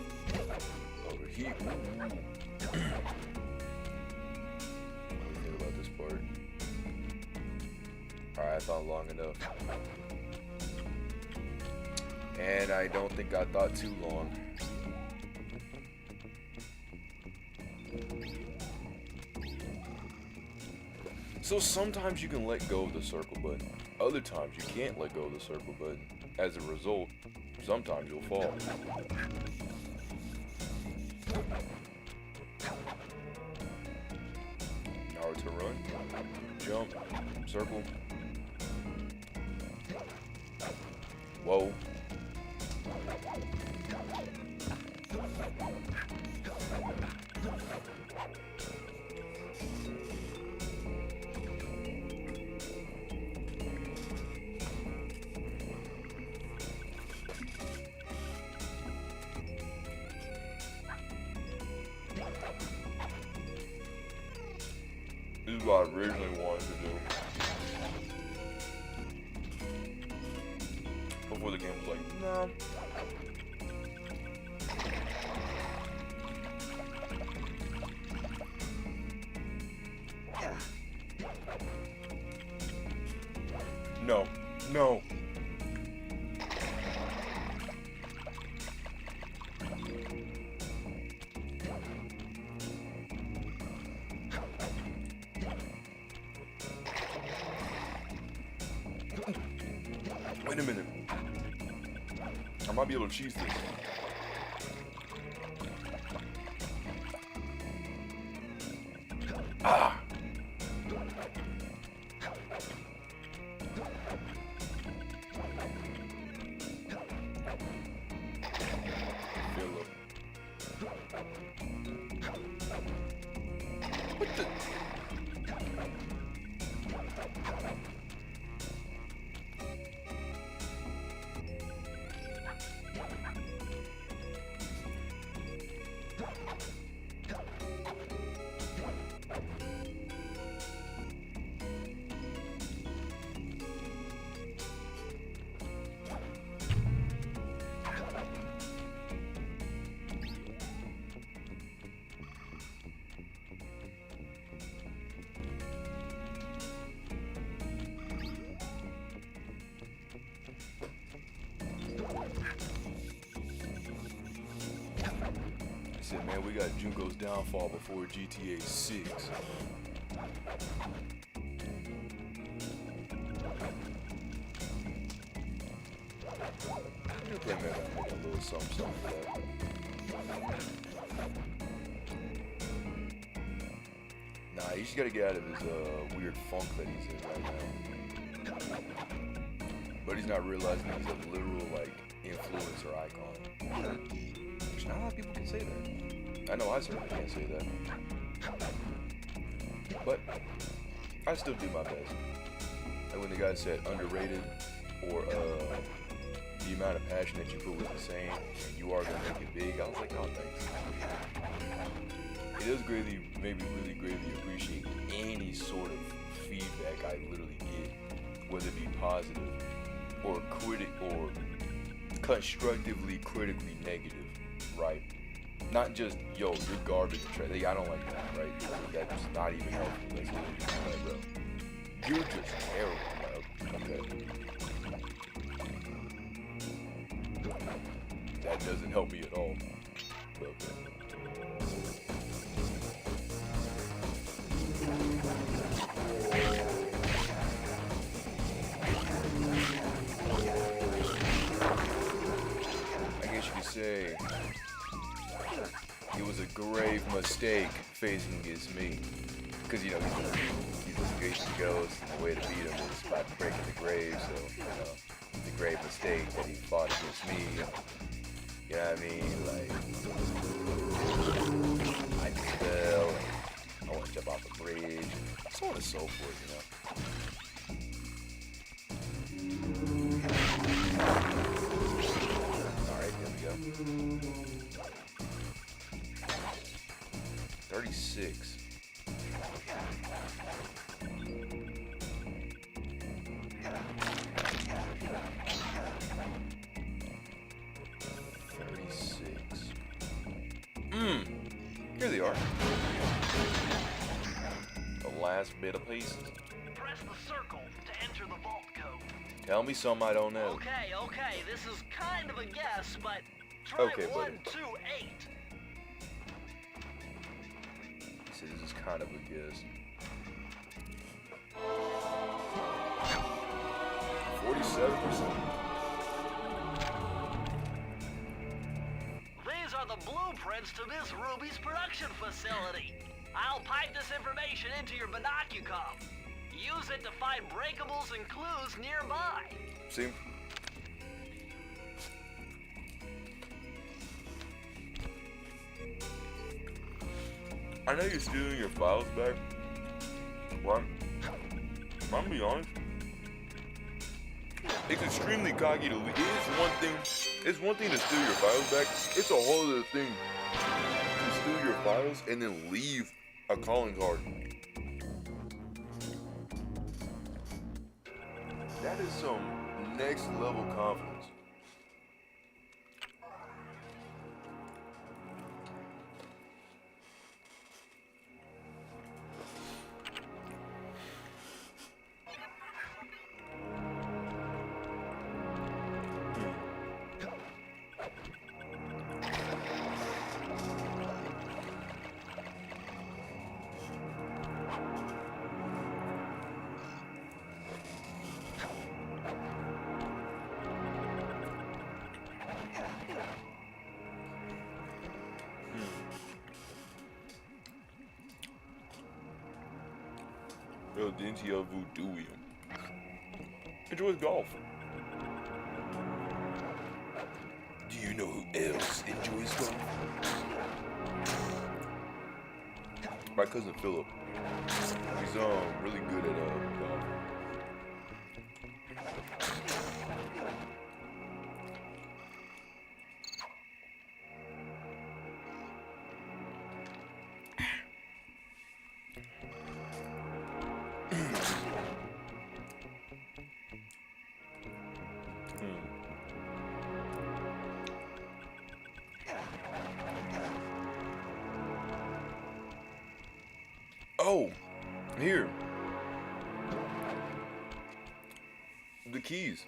over here. What do you think about this part? enough. And I don't think I thought too long. So sometimes you can let go of the circle button. Other times you can't let go of the circle button. As a result, sometimes you'll fall. Now to run, jump, circle. Whoa. This is what I originally wanted to do. Before the game was like, no. No. No. Wait a minute. I might be able to cheese this. Ah! Philip. What the? I said, man, we got Junko's downfall before GTA 6. I'm gonna play man, make a little something for that. Nah, he's just gotta get out of his weird funk that he's in right now. But he's not realizing he's a literal like influencer icon. Which not a lot of people can say that. I know I certainly can't say that. But I still do my best. And when the guy said underrated or the amount of passion that you put was insane and you are gonna make it big, I was like, oh thanks. It is greatly, maybe really greatly appreciate any sort of feedback I literally get, whether it be positive or constructively critically negative, right? Not just, yo, you're garbage, like, I don't like that, right? That's not even helpful. That's literally just like, bro, you're just terrible, bro. Okay. That doesn't help me at all. Okay. I guess you could say it was a grave mistake facing against me. Because, you know, he's a Gacy Ghost, and the way to beat him is by breaking the grave, so, you know, it's a grave mistake that he fought against me. You know what I mean? Like, I fell, and I want to jump off the bridge, so on and so forth, you know. Alright, here we go. 36. Here they are. The last bit of pieces. press the circle to enter the vault code. Tell me something I don't know. Okay, this is kind of a guess, but try Okay, buddy. 128. He said this is kind of a guess. 47%. These are the blueprints to Miss Ruby's production facility. I'll pipe this information into your binocucom. Use it to find breakables and clues nearby. See? I know you're stealing your files back. What? I'm gonna be honest. It's extremely cocky to leave. It's one thing to steal your files back. It's a whole other thing to steal your files and then leave a calling card. That is some next level confidence. Real dingy of voodooium. Enjoys golf. Do you know who else enjoys golf? My cousin Philip. He's really good at golf. Oh, here. The keys.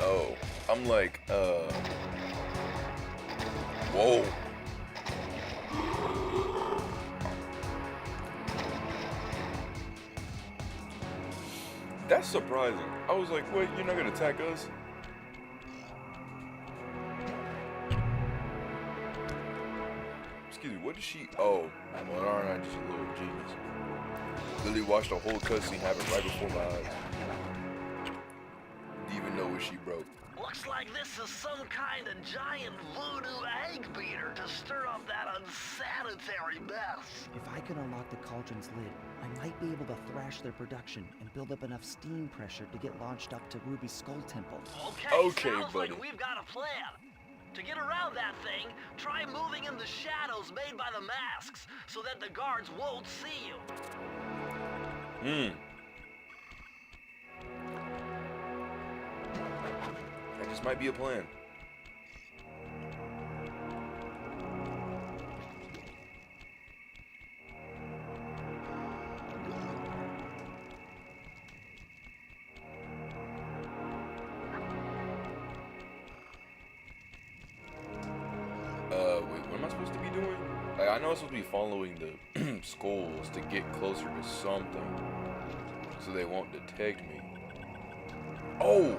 Oh, I'm like, whoa. That's surprising. I was like, wait, you're not gonna attack us? Excuse me, what did she? Oh, well, aren't I just a little genius? Literally watched the whole cutscene happen right before my eyes. Didn't even know what she broke. Looks like this is some kind of giant voodoo egg beater to stir up that unsanitary mess. If I can unlock the cauldron's lid, I might be able to thrash their production and build up enough steam pressure to get launched up to Ruby's Skull Temple. Okay, sounds buddy. like we've got a plan. To get around that thing, try moving in the shadows made by the masks so that the guards won't see you. That just might be a plan. Wait, what am I supposed to be doing? Like, I know I'm supposed to be following the skulls to get closer to something, so they won't detect me. Oh!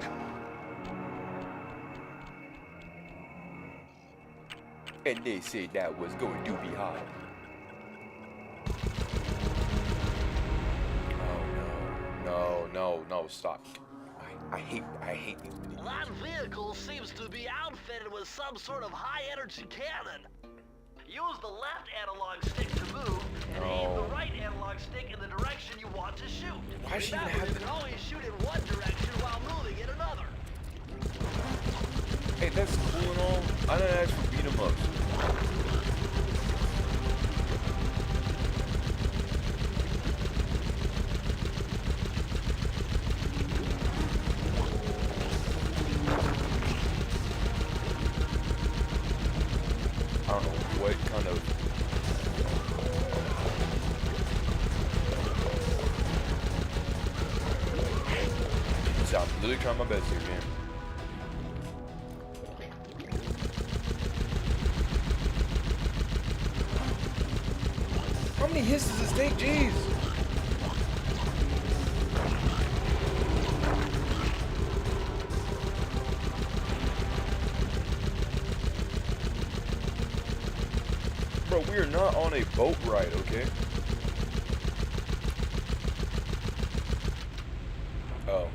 And they said that was going to be hard. Oh no, stop. I hate these videos. That vehicle seems to be outfitted with some sort of high-energy cannon. Use the left analog stick to move, and aim the right analog stick in the direction you want to shoot. Why should you Remember, have you can always shoot in one direction while moving in another. Hey, that's cool and all. I didn't ask for beat 'em ups. I'm literally trying my best here, man. How many hits does this take? Jeez. Bro, we are not on a boat ride, okay? Oh.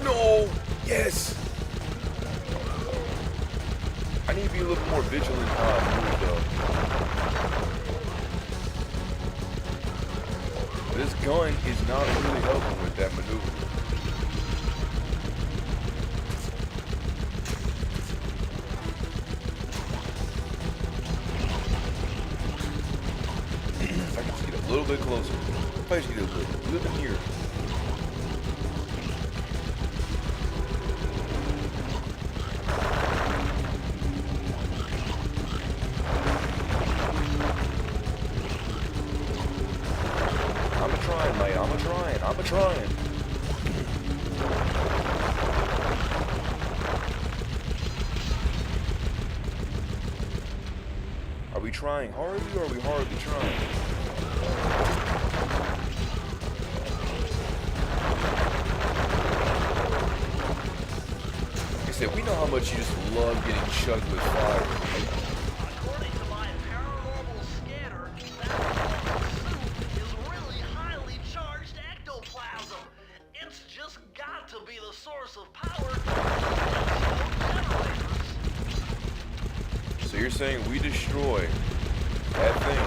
No! Yes! I need to be a little more vigilant how I move, though. This gun is not really helping with that maneuver. If I can just get a little bit closer. If I just get a little bit nearer. I'm trying. Are we trying hardly or are we hardly trying? Like I said, we know how much you just love getting chugged with fire. According to my paranormal scanner, that suit is really highly charged ectoplasm. It's just got to be the source of power for generators. So you're saying we destroy that thing?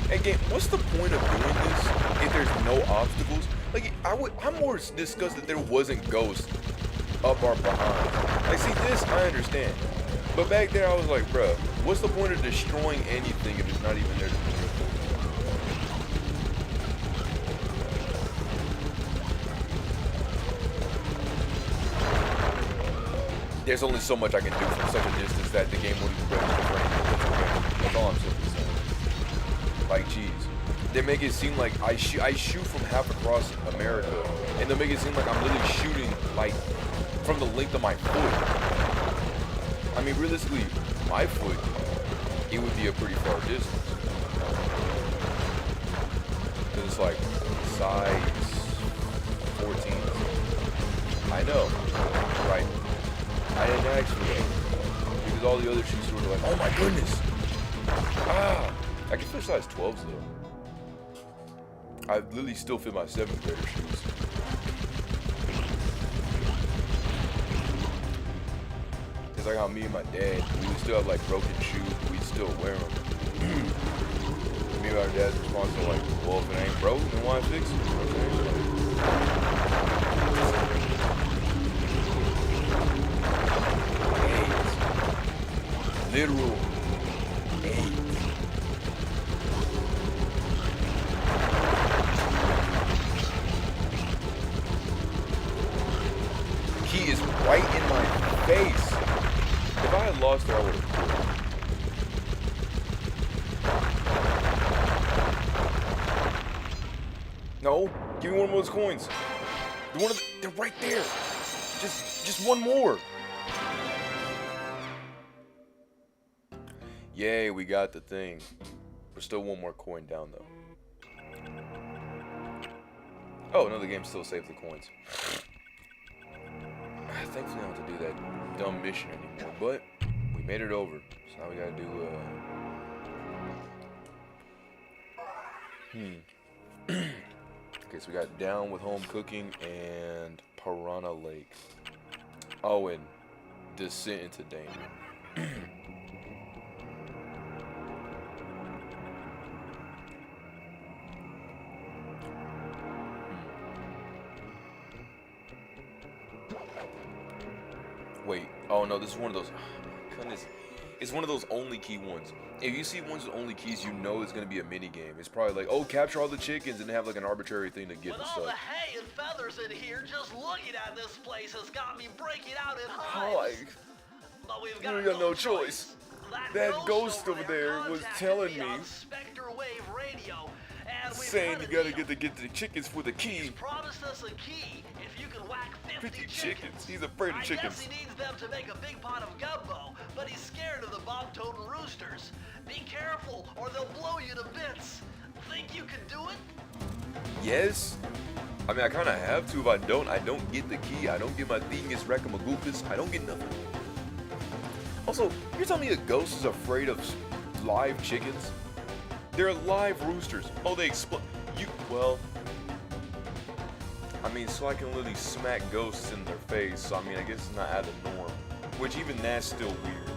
Hey, game, what's the point of doing this if there's no obstacles? Like, I'm more disgusted that there wasn't ghosts up our behind. Like, see, this I understand. But back there, I was like, bruh, what's the point of destroying anything if it's not even there to destroy? There's only so much I can do from such a distance that the game won't even break the frame. That's all I'm simply saying. Like, jeez. They make it seem like I shoot from half across America, and they make it seem like I'm literally shooting, like, from the length of my foot. I mean, realistically, my foot, it would be a pretty far distance. Because it's like, size 14. I know, right? I didn't ask for that. Because all the other shoes were like, oh my goodness! Ah! I can fit size 12s though. I literally still fit my 7th grader shoes. It's like how me and my dad, we would still have like broken shoes, but we'd still wear them. Me and my dad's response was like, well, if it ain't broke, then why fix it? Literal 8. He is right in my face. If I had lost her, I would have quit. No, give me one of those coins. They're right there. Just one more. Yay, we got the thing. We're still one more coin down, though. Oh, no, the game still saves the coins. Thankfully, I don't have to do that dumb mission anymore, but we made it over. So now we gotta do, Okay, so we got Down with Home Cooking and Piranha Lake. Oh, and Descent into Danger. Wait, oh no, this is one of those, oh my goodness, it's one of those only key ones. If you see ones with only keys, you know it's gonna be a mini game. It's probably like, oh, capture all the chickens and have like an arbitrary thing to get With and all the stuff. hay and feathers in here, just looking at this place has got me breaking out in hives. Oh, But we've we got got no choice. That ghost over there was telling me, on Spectre Wave radio, and we've saying cut you a gotta deal. get the chickens for the He's key. promised us a key if you can whack 50 chickens. He's afraid of I chickens. guess he needs them to make a big pot of gumbo, but he's scared of the bomb-toting roosters. Be careful, or they'll blow you to bits. Think you can do it? Yes. I mean, I kind of have to. If I don't get the key. I don't get my Thingus, Racamagoucous. I don't get nothing. Also, you're telling me a ghost is afraid of live chickens? They're live roosters. Oh, they explode. Well, I mean, so I can literally smack ghosts in their face. So, I mean, I guess it's not out of the norm. Which, even that's still weird.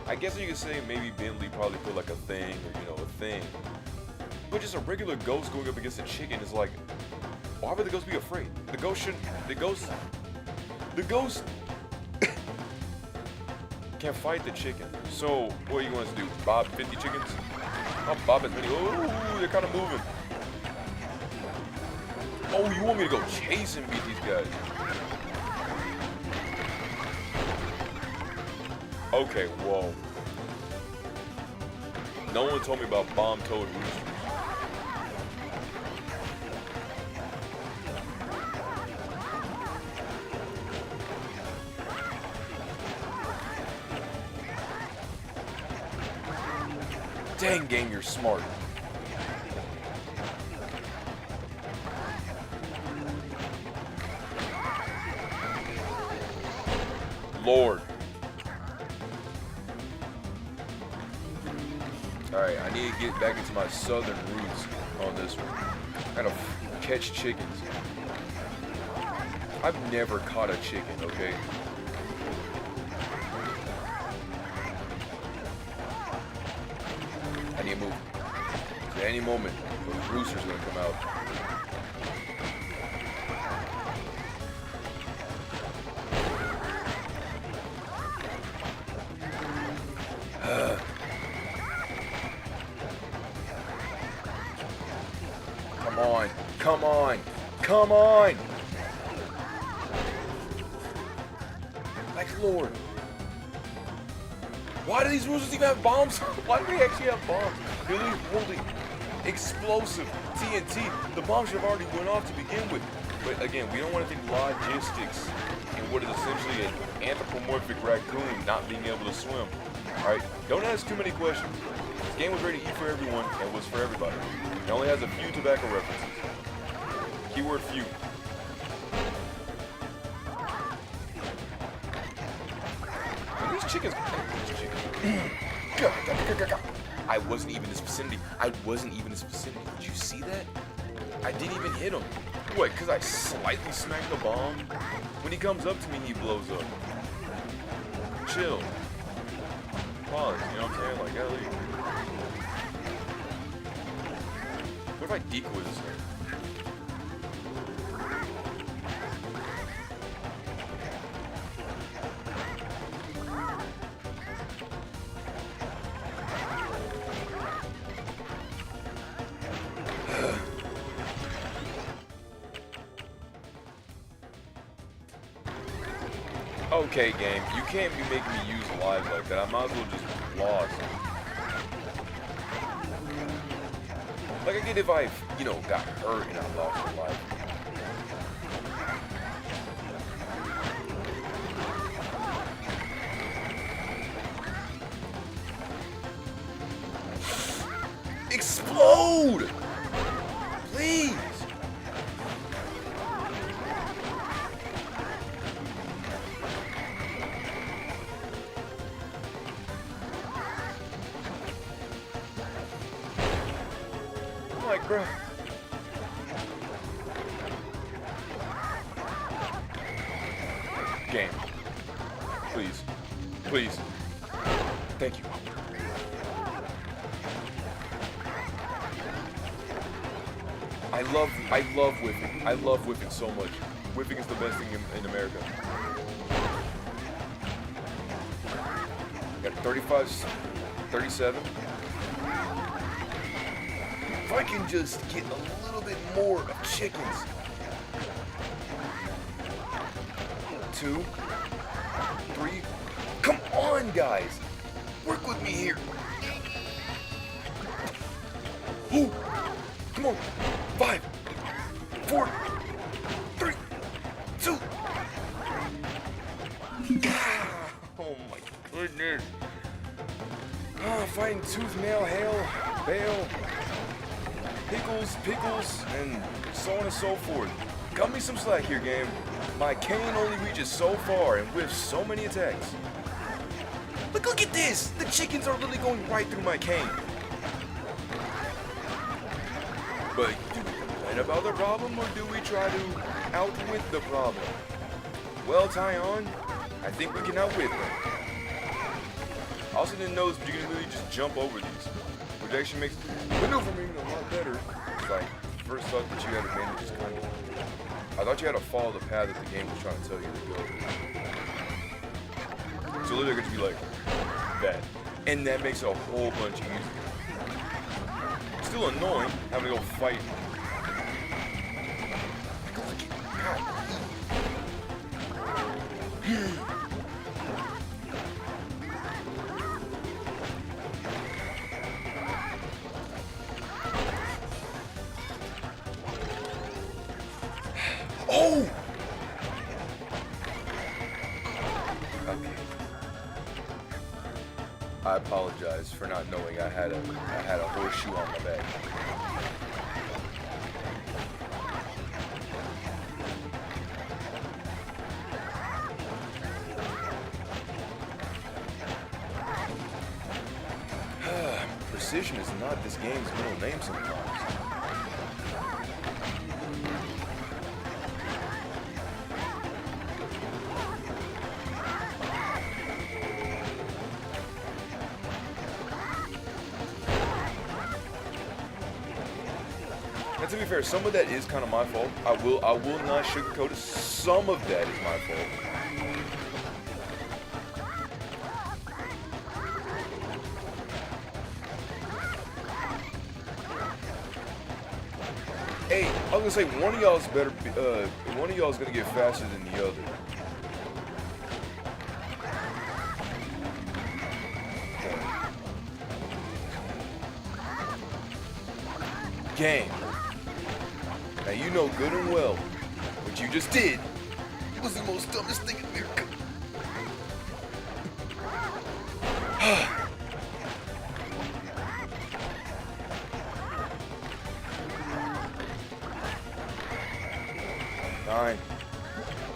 I guess you could say maybe Bentley probably put like a thing or, a thing. But just a regular ghost going up against a chicken is like, why would the ghost be afraid? The ghost can't fight the chicken. So, what do you want us to do? Bob 50 chickens? I'll bob as many. Oh, they're kind of moving. Oh, you want me to go chase and beat these guys? Okay, whoa. No one told me about bomb-toed roosters. Dang, game, you're smart. Lord. Alright, I need to get back into my southern roots on this one. I gotta catch chickens. I've never caught a chicken, okay? I need to move. At any moment, those roosters are gonna come out. Come on, come on, come on! Like, Lord. Why do these roosters even have bombs? Why do they actually have bombs? They're literally holding explosive TNT. The bomb should have already went off to begin with. But again, we don't want to think logistics in what is essentially an anthropomorphic raccoon not being able to swim. Alright? Don't ask too many questions. This game was ready to eat for everyone and was for everybody. It only has a few tobacco references. Keyword few. And these chickens. I wasn't even in this vicinity. Did you see that? I didn't even hit him. What, because I slightly smacked the bomb? When he comes up to me, he blows up. Chill. Pause, you know what I'm saying? Like, Ellie. What if I decoy this thing? Okay, game, you can't be making me use lives like that. I might as well just lost. Like, I get if I, got hurt and I lost my life. Explode! Please! Like, bro. Game. Please. Please. Thank you. I love whipping. I love whipping so much. Whipping is the best thing in America. Got 35, 37. If I can just get a little bit more of chickens. 2, 3. Come on, guys. Work with me here. Oh, come on. 5, 4, 3, 2. Oh my goodness. Fighting tooth, nail, hail, bale, pickles, and so on and so forth. Cut me some slack here, game. My cane only reaches so far and whiffs so many attacks. Look at this! The chickens are literally going right through my cane. But do we complain about the problem, or do we try to outwit the problem? Well, Tyon, I think we can outwit them. I also didn't notice, but you can literally just jump over these, which actually makes maneuvering a lot better. It's like, first thought that you had to mainly just kind of... I thought you had to follow the path that the game was trying to tell you to go. So literally I could just be like, that. And that makes it a whole bunch easier. Still annoying, having to go fight. Oh! Okay. I apologize for not knowing I had a horseshoe on my back. Precision is not this game's middle name sometimes. And to be fair, some of that is kind of my fault. I will not sugarcoat it. Some of that is my fault. Hey, I was gonna say one of y'all's better. One of y'all's gonna get faster than the other. Game. Now you know good and well what you just did. It was the most dumbest thing in America. Nine,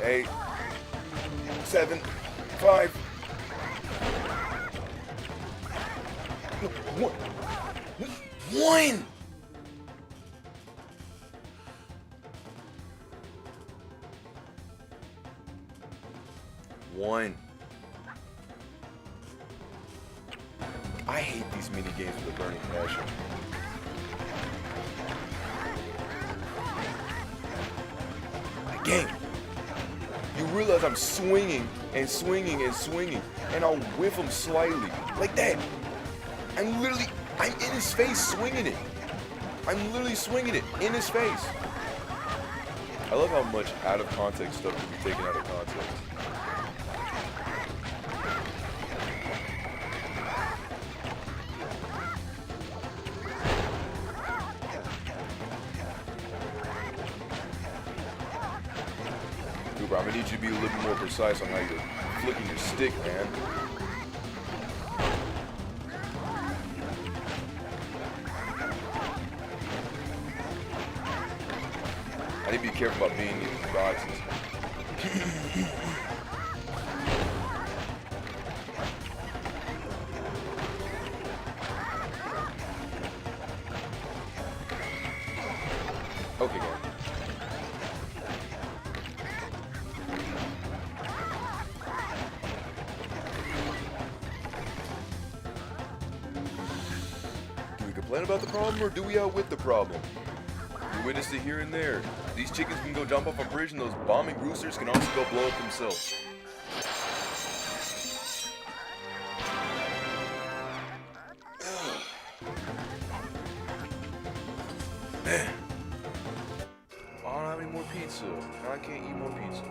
8, 7, 5. One. One. I hate these mini games with a burning passion. Game. You realize I'm swinging and swinging and swinging, and I'll whiff him slightly, like that. I'm in his face swinging it. I'm literally swinging it in his face. I love how much out of context stuff can be taken out of context. Cooper, I'm gonna need you to be a little bit more precise on how you're flicking your stick, man. I need to be careful about being in these boxes. Okay, guys. Do we complain about the problem, or do we outwit the problem? We witnessed it here and there. These chickens can go jump off a bridge, and those bombing roosters can also go blow up themselves. Man. I don't have any more pizza. I can't eat more pizza.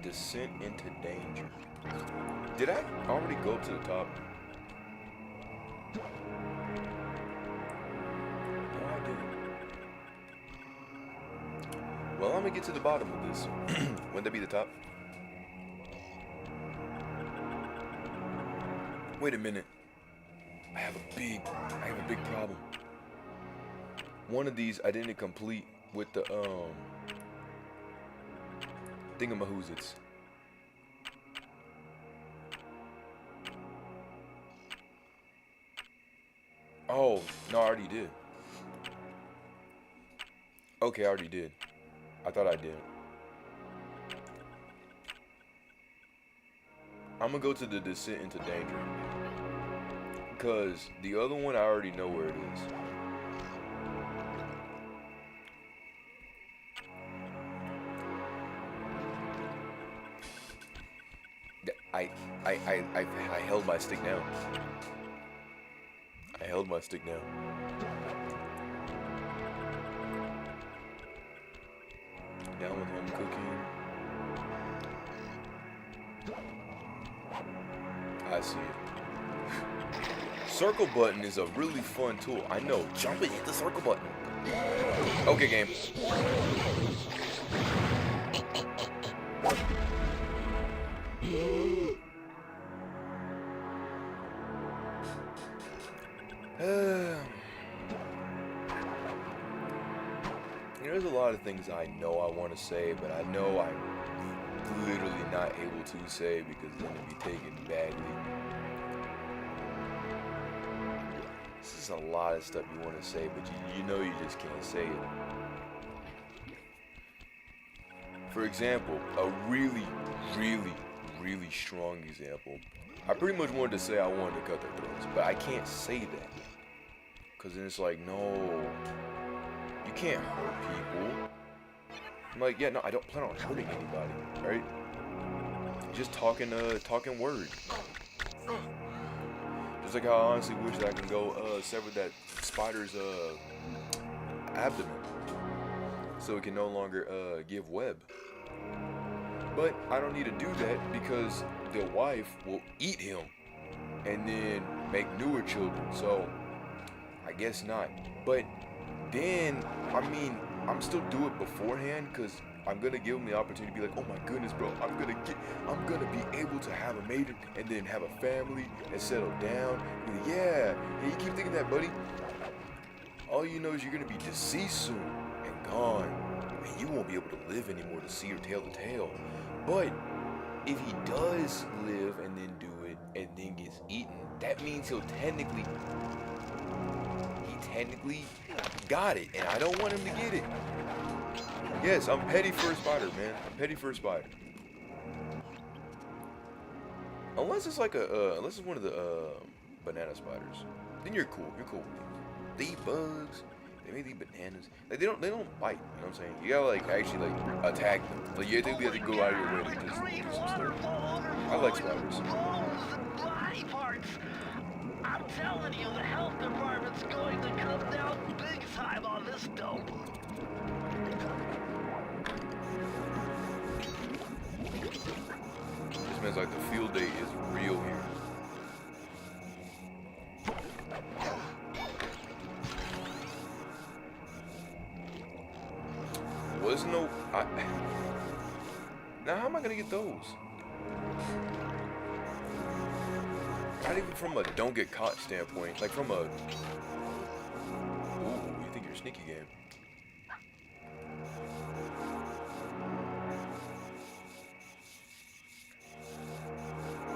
Descent into danger. Did I already go up to the top? No, I didn't. Well, I'm gonna get to the bottom of this. Wouldn't that be the top? Wait a minute. I have a big problem. One of these I didn't complete with the Thingamahoots. Oh, no, I already did. Okay, I already did. I thought I did. I'm gonna go to the descent into danger. Because the other one, I already know where it is. I held my stick down. I held my stick down. Down with home cooking. I see it. Circle button is a really fun tool. I know. Jump and hit the circle button. Okay, game. There's a lot of things I know I want to say, but I know I'm literally not able to say because it's going to be taken badly. This is a lot of stuff you want to say, but you know you just can't say it. For example, a really strong example. I pretty much wanted to say I wanted to cut their throats, but I can't say that. Because then it's like, no, you can't hurt people. I'm like, yeah, no, I don't plan on hurting anybody, right? Just talking words. Just like how I honestly wish that I can go sever that spider's abdomen so it can no longer give web. But I don't need to do that because the wife will eat him and then make newer children. So I guess not. But then, I mean, I'm still do it beforehand because I'm gonna give him the opportunity to be like, oh my goodness, bro, I'm gonna be able to have a mate and then have a family and settle down. And yeah, you keep thinking that, buddy. All you know is you're gonna be deceased soon and gone, and you won't be able to live anymore to see or tell the tale. But if he does live and then do it and then gets eaten, that means he technically got it, and I don't want him to get it. Yes, I'm petty for a spider, man. I'm petty for a spider. Unless it's like unless it's one of the banana spiders, then you're cool. You're cool with it. They eat bugs. They may eat bananas. Like they don't bite. You know what I'm saying? You gotta like actually like attack them. Like you have to go out of your way to just do some stuff. I like spiders. I'm telling you, the health department's going to come down big time on this dope. This man's like the field day is real here. Was no. Now how am I gonna get those? Not even from a don't get caught standpoint, like from a, ooh, you think you're a sneaky game.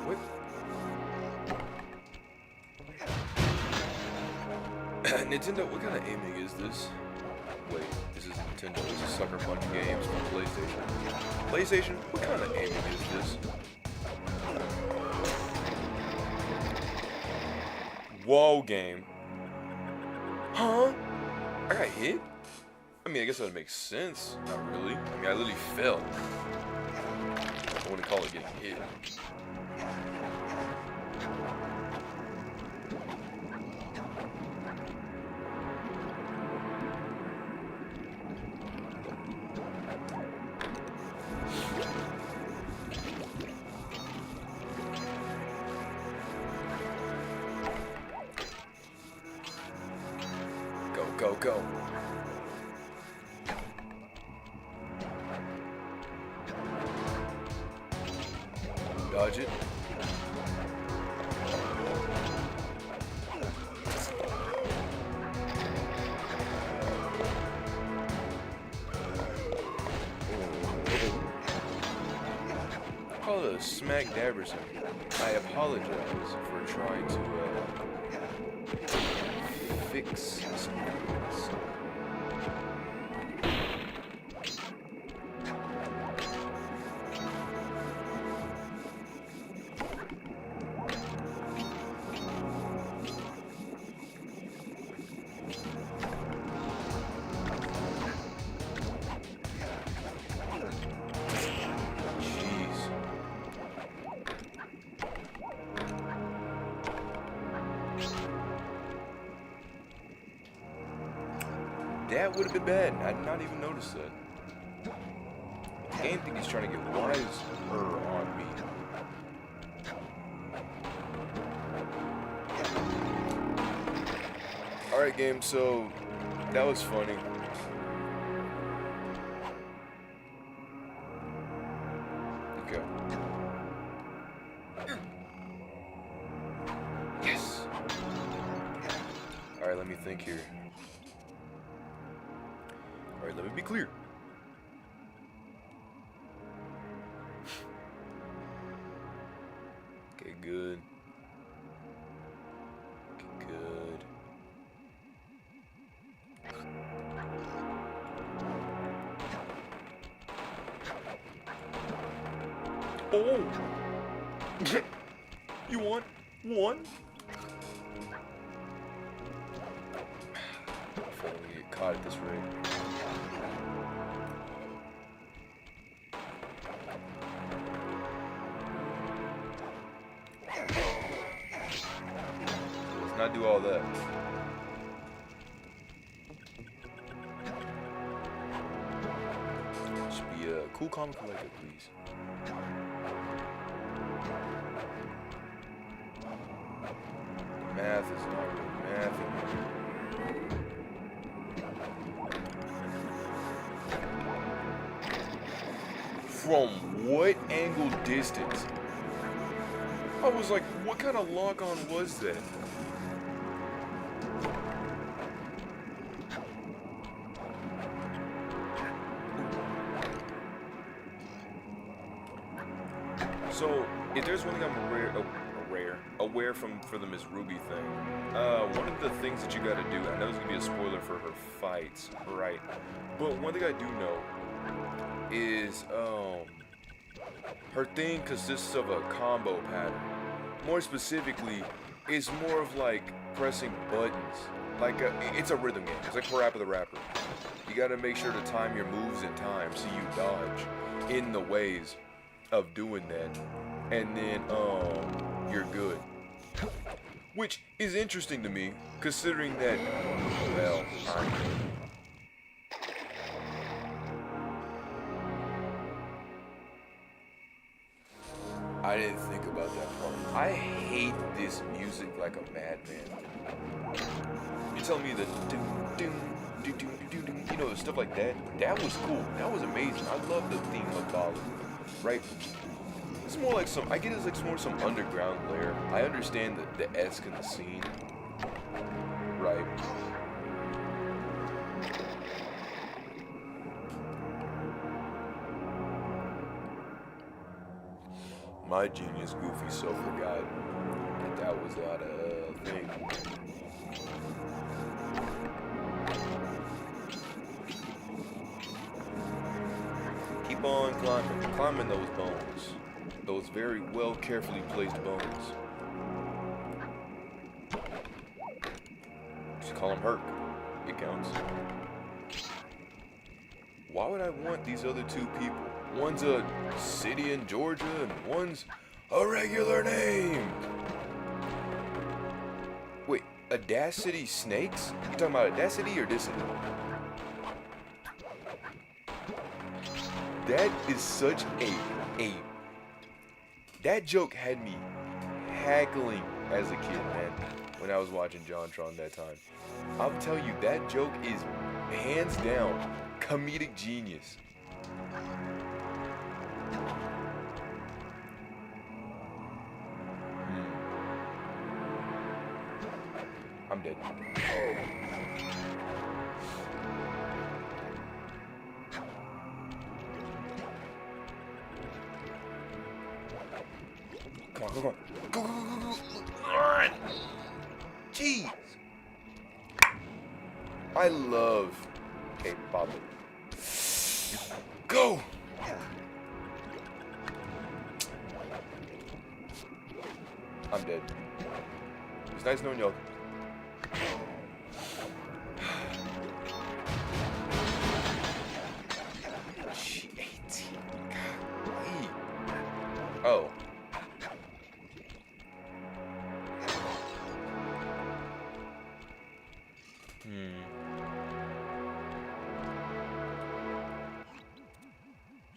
What? Nintendo, what kind of aiming is this? Wait, this is Nintendo, this is Sucker Punch Games from PlayStation. PlayStation, what kind of aiming is this? Whoa, game. Huh? I got hit? I mean, I guess that would make sense. Not really. I mean, I literally fell. I wouldn't call it getting hit. go, go. Dodge it. Call it a smack dabberson. I apologize for trying to fix some things. That would have been bad. I did not even notice that. The game think he's trying to get wiser on me. Alright, game, so that was funny. Okay. Yes! Alright, let me think here. Alright, let me be clear. Okay, good. Okay, good. Oh! You want one? If only we get caught at this rate. Let's not do all that. Should be a cool, calm, collected, please. Math is not really mathing. From what angle distance? I was like, what kind of lock-on was that? So, if there's one thing I'm aware for the Miss Ruby thing, one of the things that you gotta do, I know it's gonna be a spoiler for her fights, right? But one thing I do know is, her thing consists of a combo pattern. More specifically, it's more of like pressing buttons. Like, it's a rhythm game. It's like Parappa the Rapper. You gotta make sure to time your moves in time so you dodge in the ways of doing that. And then, you're good. Which is interesting to me, considering that, well, I'm good. I didn't think about that part. I hate this music like a madman. You're telling me that you know, stuff like that? That was cool. That was amazing. I love the theme of Bali, right? It's more like I get it's like more some underground layer. I understand the esque in the scene, right? My genius Goofy so forgot that was not a thing. Keep on climbing those bones. Those very well carefully placed bones. Just call them Herc. It counts. Why would I want these other two people? One's a city in Georgia and one's a regular name. Wait, Audacity Snakes? You talking about Audacity or Dissident? That is such a that joke had me hackling as a kid, man. when I was watching JonTron that time. I'll tell you, that joke is hands down comedic genius. I'm dead. Come on, come on. Go, go, go, go, go. Alright. Jeez. I love K-pop. Go! I'm dead. It's nice knowing y'all. She 18. Golly. Oh. See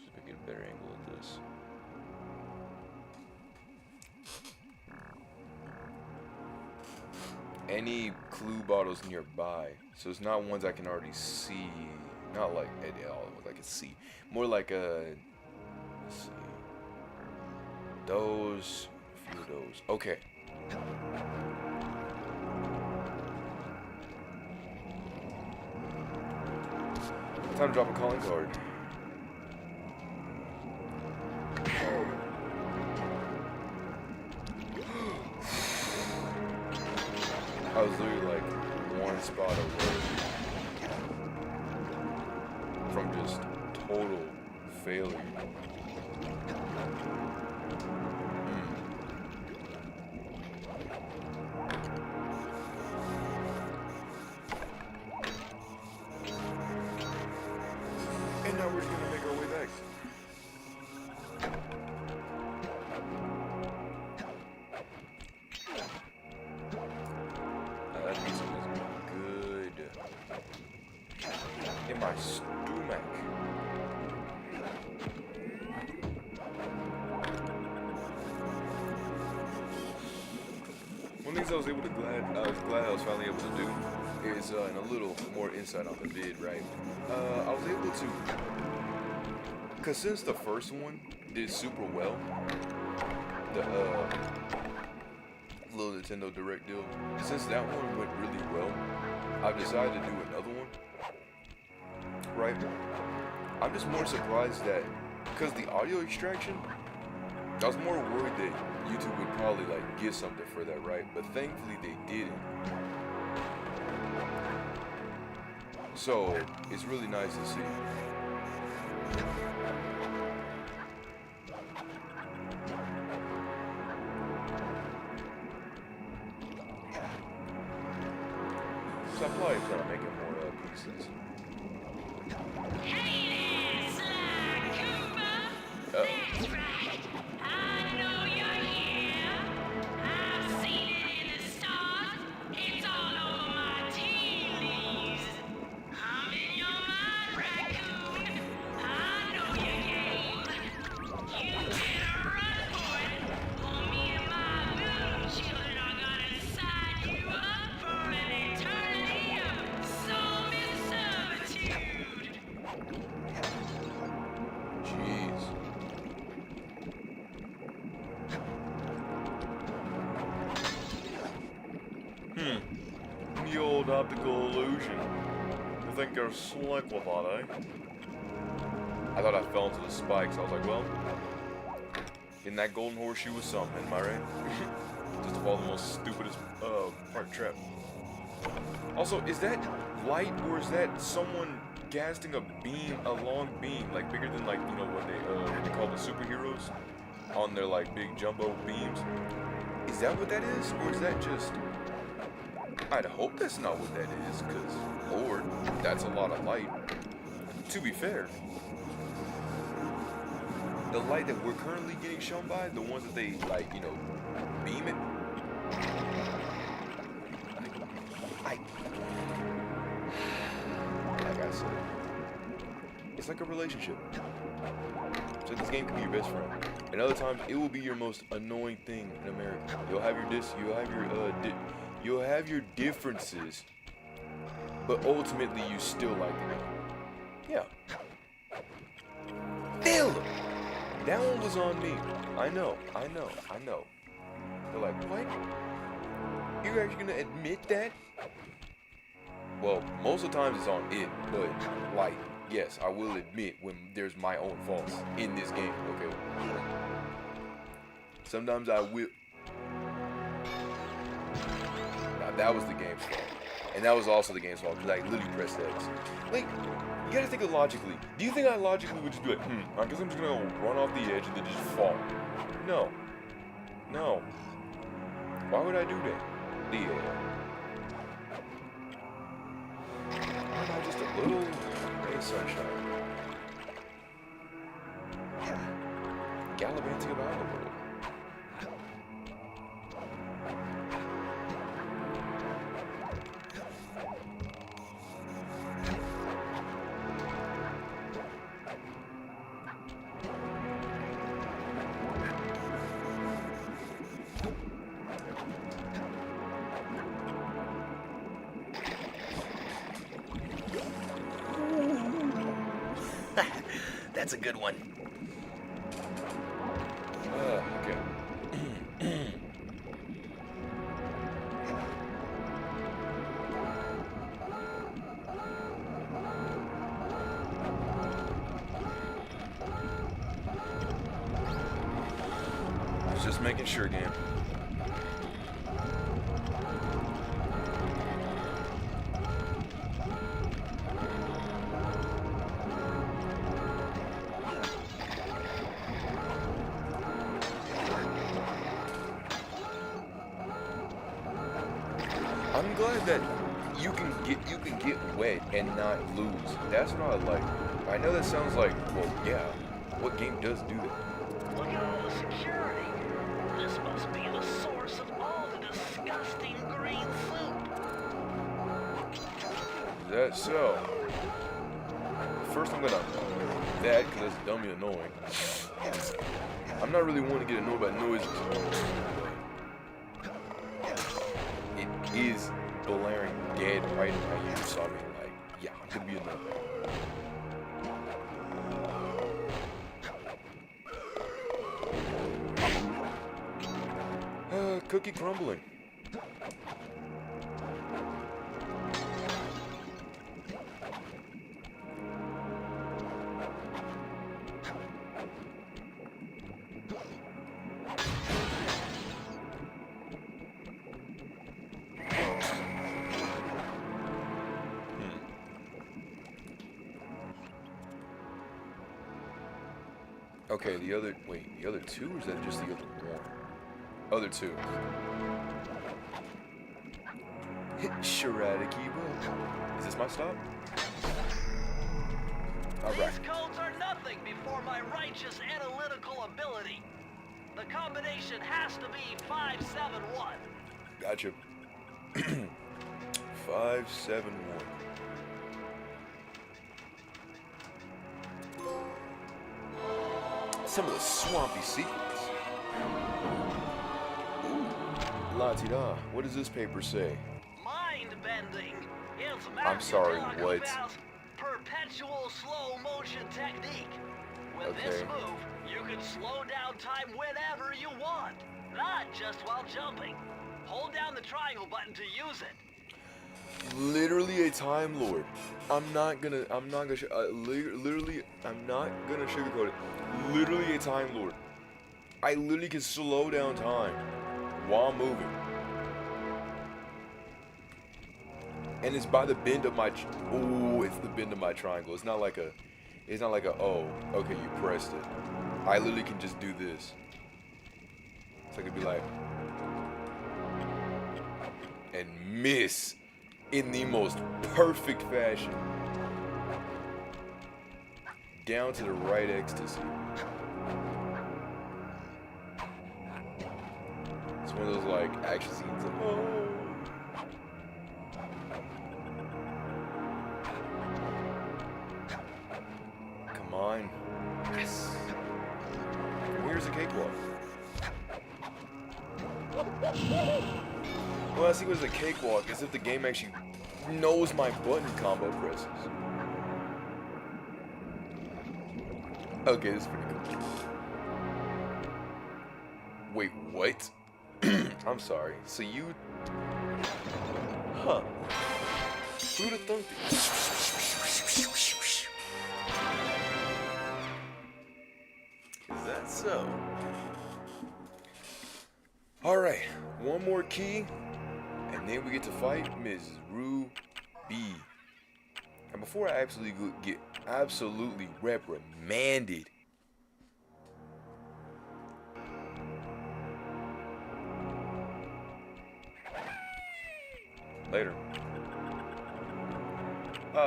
if I get a better angle at this. Any clue bottles nearby, so it's not ones I can already see. Not like all the ones I can see. More like a. Let's see. Those. A few of those. Okay. Time to drop a calling card. I was literally like one spot away from just total failure. And now we're just gonna make our way back. That pizza was good. In my stomach. One thing I was glad I was finally able to do is, and a little more insight on the vid, right? I was able to, cause since the first one did super well, the little Nintendo Direct deal, since that one went really well, I've decided to do another one, right? I'm just more surprised that, cause the audio extraction, I was more worried that YouTube would probably like get something for that, right? But thankfully they didn't. So it's really nice to see. So I'm probably trying to make it more pieces. Hey there, Sly Cooper. That's right. I know you're here. I've seen it in the stars. It's all over my tea leaves. I'm in your mind, raccoon. I know your game. You did a run for it. Well, me and my moon children are gonna sign you up for an eternity of soul servitude. Jeez. The old optical illusion. You think you're slick with that, eh? I thought I fell into the spikes. I was like, well, in that golden horseshoe was something, am I right? Just of all the most stupidest part trap. Also, is that light or is that someone casting a beam, a long beam, like bigger than like, you know, what they call the superheroes on their like big jumbo beams? Is that what that is, or is that just? I'd hope that's not what that is, cause Lord, that's a lot of light. To be fair, the light that we're currently getting shown by, the ones that they like, you know, beam it. Like I said, it's like a relationship. So this game can be your best friend. And other times, it will be your most annoying thing in America. You'll have your You'll have your differences, but ultimately you still like the game. Yeah. Phil! That one was on me. I know. They're like, what? You're actually gonna admit that? Well, most of the times it's on it, but like, yes, I will admit when there's my own faults in this game, okay? Sometimes I will. Now that was the game's fault. And that was also the game's fault, because I literally pressed X. Like, you gotta think of logically. Do you think I logically would just be like, I guess I'm just gonna run off the edge and then just fall? No. No. Why would I do that? Yeah. Aren't I just a little ray of sunshine? Gallivanting about the world. That's a good one. Okay. Just making sure, game. I'm glad that you can get wet and not lose. That's what I like. I know that sounds like, well, yeah. What game does do that? Look at all the security. This must be the source of all the disgusting green soup. Is that so? First I'm gonna that because that's dummy annoying. I'm not really wanting to get annoyed by noises. It is blaring dead right in my ear, so I mean, like, yeah, I'm gonna be annoyed. Cookie crumbling. Okay, the other two, or is that just the other one? Other two. Sharadakiba. Is this my stop? Alright. These codes are nothing before my righteous analytical ability. The combination has to be 571. Gotcha. 571. Some of the swampy secrets. La-ti-da. What does this paper say? Mind bending. It's I'm sorry, what? Perpetual slow motion technique. With this Okay. move, you can slow down time whenever you want, not just while jumping. Hold down the triangle button to use it. Literally a Time Lord. I'm not gonna sugarcoat it. Literally a Time Lord. I literally can slow down time while moving. And it's by the bend of my, it's the bend of my triangle. It's not like a, oh, okay, you pressed it. I literally can just do this. So I could be like, and miss in the most perfect fashion. Down to the right ecstasy. It's one of those like action scenes of, oh. Come on. Yes. Here's a cakewalk. last thing was a cakewalk, as if the game actually knows my button combo presses. Okay, this is pretty cool. Wait, what? I'm sorry. So you... Huh. Who'd have thunk it? Is that so? Alright, one more key, and then we get to fight Ms. Ruby. And before I get absolutely reprimanded, later.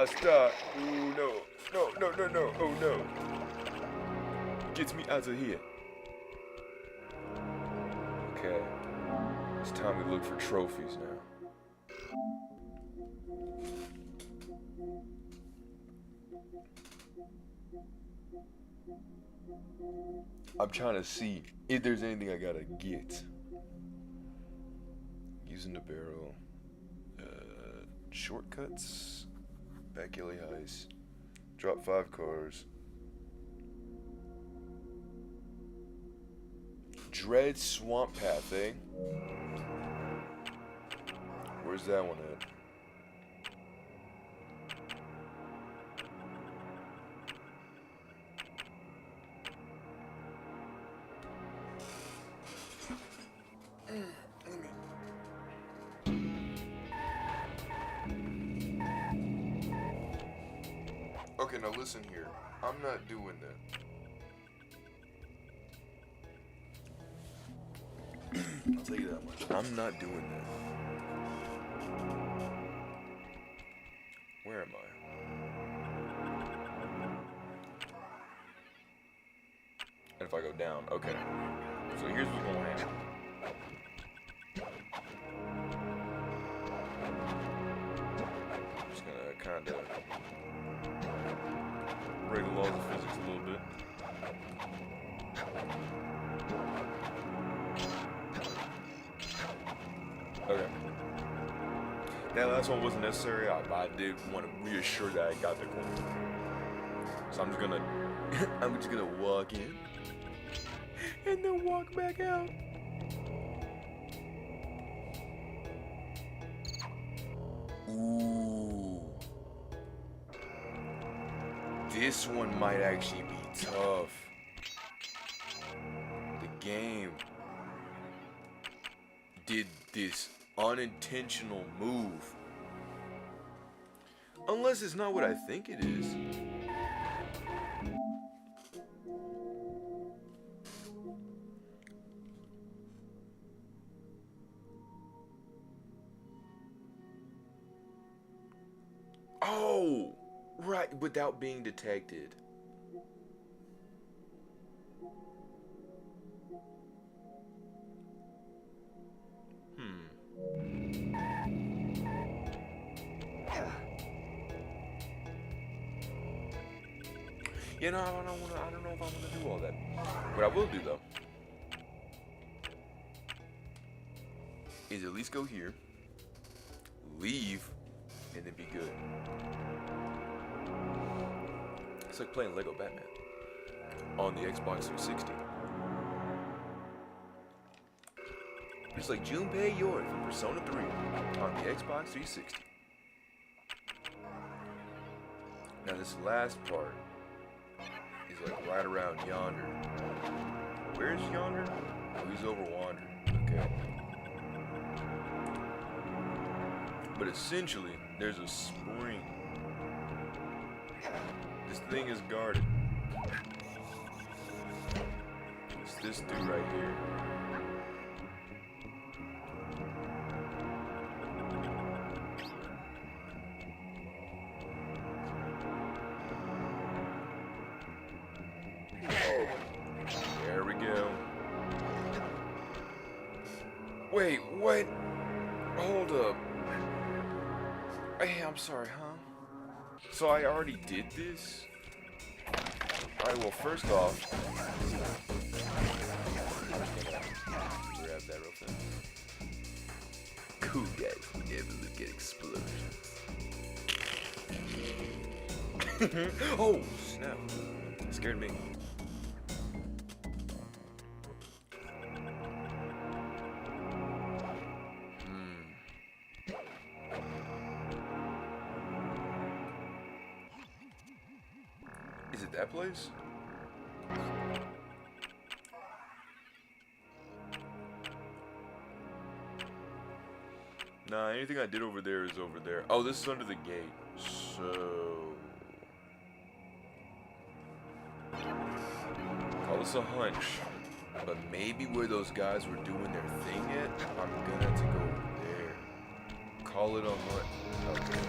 Stop. Ooh, no. No, no, no, no. Oh, no. Gets me out of here. Okay. It's time to look for trophies now. I'm trying to see if there's anything I gotta get. Using the barrel. Shortcuts. Back alley heist. Drop 5 cars. Dread Swamp Path, eh? Where's that one at? Okay, now listen here. I'm not doing that. I'll tell you that much. I'm not doing that. Where am I? And if I go down, okay. So here's what's going to happen. I'm just gonna kind of break the laws of physics a little bit. Okay. That last one wasn't necessary, but I did want to reassure that I got the coin. So I'm just gonna walk in and then walk back out. Ooh. This one might actually be tough. The game did this unintentional move. Unless it's not what I think it is. Oh, right, without being detected. You know, I don't know if I want to do all that. What I will do though is at least go here, leave, and then be good. It's like playing Lego Batman on the Xbox 360. It's like Junpei Yori from Persona 3 on the Xbox 360. Now this last part is like right around yonder. Where's yonder? Oh, he's over wander. Okay. But essentially, there's a spring. This thing is guarded. It's this dude right here. There we go. Wait, what? Hold up. Hey, I'm sorry, huh? So I already did this? Alright, well, first off, grab that real fast. Cool guys never look at explosions. Oh, snap. Scared me. Is it that place? Nah, anything I did over there is over there. Oh, this is under the gate. So... call this a hunch. But maybe where those guys were doing their thing at, I'm gonna have to go over there. Call it a hunch. Okay.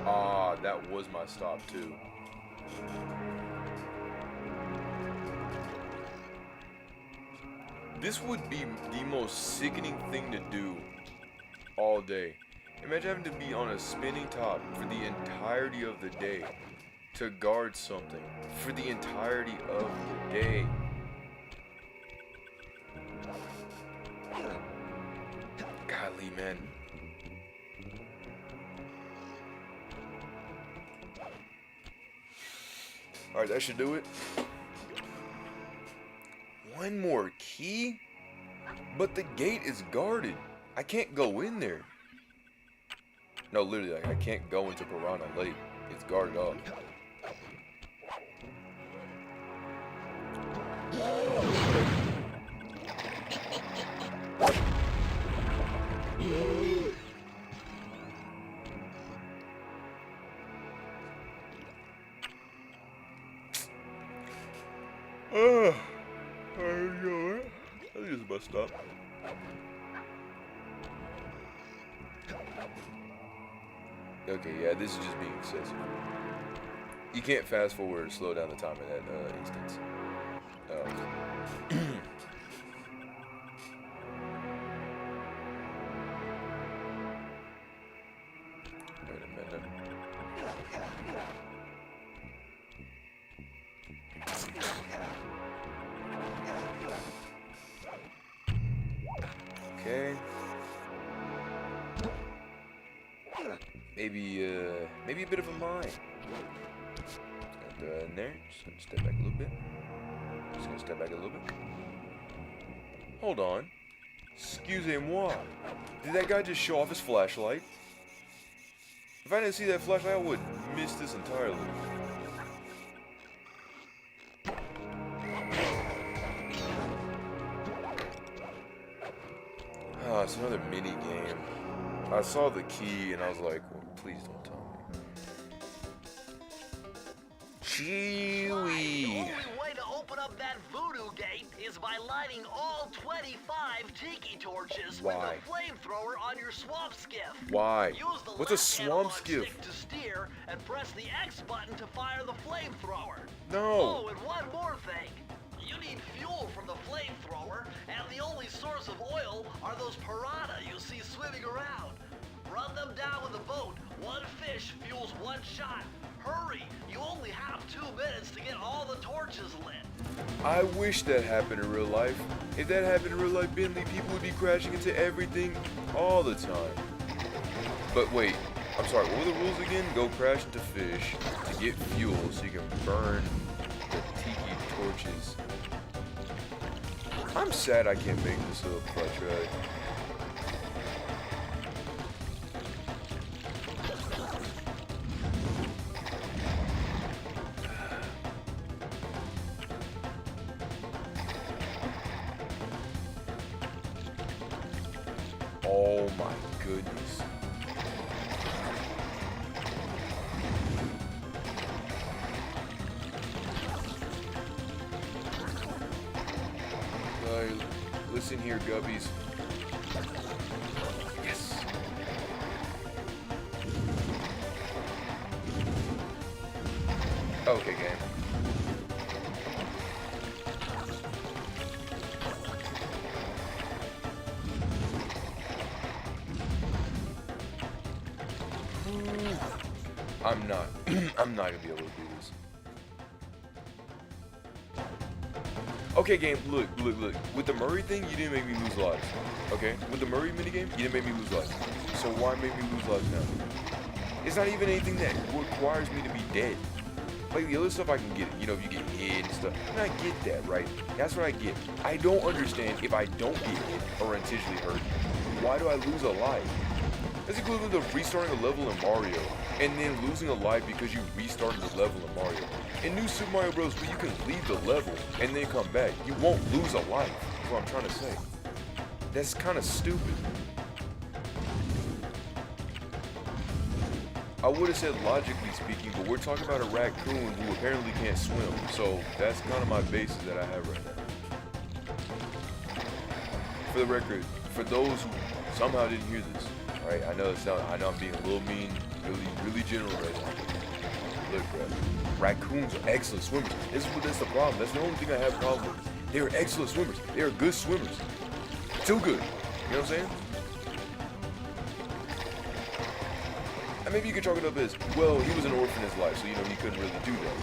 Ah, that was my stop too. This would be the most sickening thing to do all day. Imagine having to be on a spinning top for the entirety of the day to guard something for the entirety of the day. Golly, man. Alright, that should do it. One more key? But the gate is guarded. I can't go in there. No, literally, like, I can't go into Piranha Lake. It's guarded up. I think it's a bus stop. Okay, yeah, this is just being excessive. You can't fast forward or slow down the time in that instance. Wait a minute. Okay. Maybe a bit of a mine. Just gonna throw that in there. Just gonna step back a little bit. Just gonna step back a little bit. Hold on. Excusez-moi. Did that guy just show off his flashlight? If I didn't see that flashlight, I would miss this entirely. Ah, it's another mini game. I saw the key and I was like, well, please don't tell me. Chewy. The only way to open up that voodoo gate is by lighting all 25 tiki torches with Why? a flamethrower on your swamp skiff. Why? Use the What's a left swamp analog skiff? stick to steer and press the X button to fire the flamethrower. No. Oh, and one more thing. You need fuel from the flamethrower, and the only source of oil are those piranha you see swimming around. Run them down with a boat. One fish fuels one shot. Hurry! You only have 2 minutes to get all the torches lit. I wish that happened in real life. If that happened in real life, Bentley, people would be crashing into everything all the time. But wait, I'm sorry, what were the rules again? Go crash into fish to get fuel so you can burn the tiki torches. I'm sad I can't make this up if I try. Oh my goodness. Listen here, gubbies. Yes. Okay, game. I'm not. I'm not gonna be able to do this. Okay, game, look. With the Murray thing, you didn't make me lose lives. Okay? With the Murray minigame, you didn't make me lose lives. So why make me lose lives now? It's not even anything that requires me to be dead. Like the other stuff I can get, you know, if you get hit and stuff. And I get that, right? That's what I get. I don't understand if I don't get hit or intentionally hurt, why do I lose a life? That's equivalent to restarting a level in Mario and then losing a life because you restarted the level in Mario. In New Super Mario Bros. Where you can leave the level and then come back, you won't lose a life. That's what I'm trying to say. That's kind of stupid. I would have said logically speaking, but we're talking about a raccoon who apparently can't swim. So that's kind of my basis that I have right now. For the record, for those who somehow didn't hear this, right? I know I'm being a little mean, really general right now. Look, bro, raccoons are excellent swimmers. That's the problem. That's the only thing I have a problem with. They are excellent swimmers. They are good swimmers. Too good. You know what I'm saying? And maybe you could chalk it up as, well, he was an orphan in his life, so you know he couldn't really do that.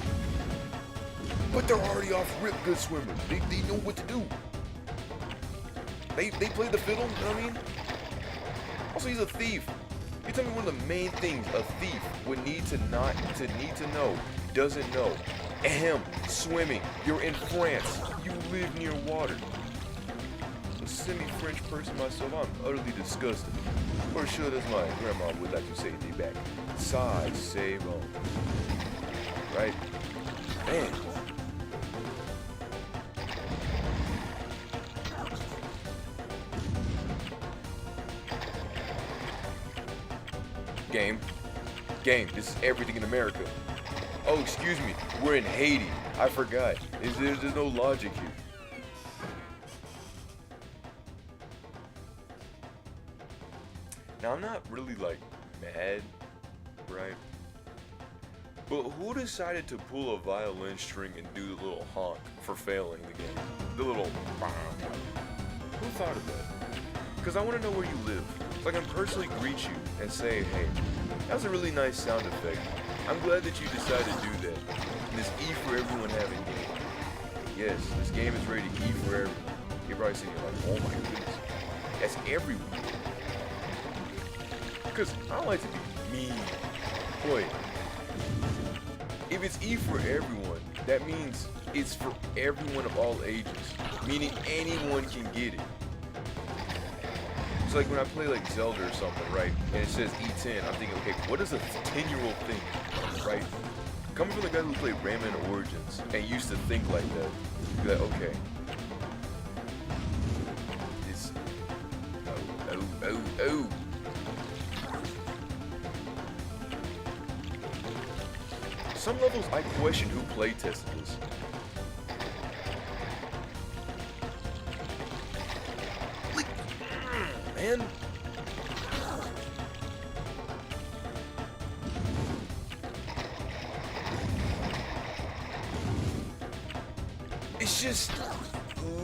But they're already off rip good swimmers. They know what to do. They play the fiddle, you know what I mean? Also, he's a thief. You tell me one of the main things a thief would need to know, doesn't know. Ahem, swimming. You're in France. You live near water. A semi-French person myself, I'm utterly disgusted. Or should, as my grandma would like to say day back, sigh, say bon. Right? Man. Game, this is everything in America. Oh, excuse me, we're in Haiti. I forgot. There's no logic here. Now, I'm not really, like, mad, right? But who decided to pull a violin string and do the little honk for failing the game? The little... Who thought of that? Because I want to know where you live. So I can personally greet you and say, hey, that was a really nice sound effect. I'm glad that you decided to do that. And this E for everyone having game. Yes, this game is rated E for everyone. You're probably sitting here like, oh my goodness. That's everyone. Because I don't like to be mean. Boy, if it's E for everyone, that means it's for everyone of all ages. Meaning anyone can get it. So like when I play like Zelda or something, right, and it says E10, I'm thinking, okay, what does a 10-year-old think, right? Coming from the guy who played Rayman Origins and used to think like that, you'd be like, okay, it's, oh. Some levels I question who play tested this. Man. It's just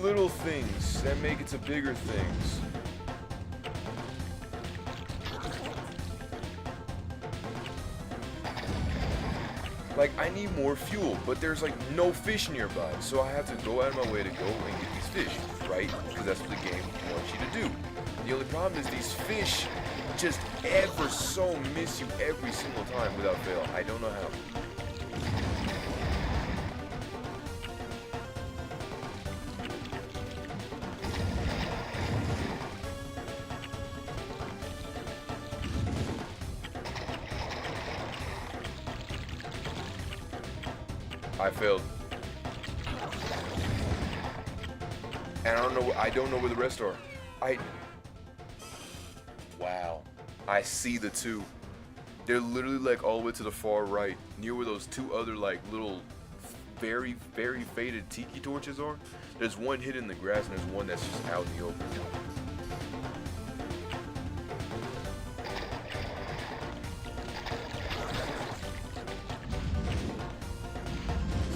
little things that make it to bigger things. Like, I need more fuel, but there's like no fish nearby, so I have to go out of my way to go and get these fish, right? Because that's what the game wants you to do. The only problem is these fish just ever so miss you every single time without fail. I don't know how. I failed. And I don't know where the rest are. Wow. I see the two. They're literally like all the way to the far right, near where those two other like little very, very faded tiki torches are. There's one hidden in the grass and there's one that's just out in the open.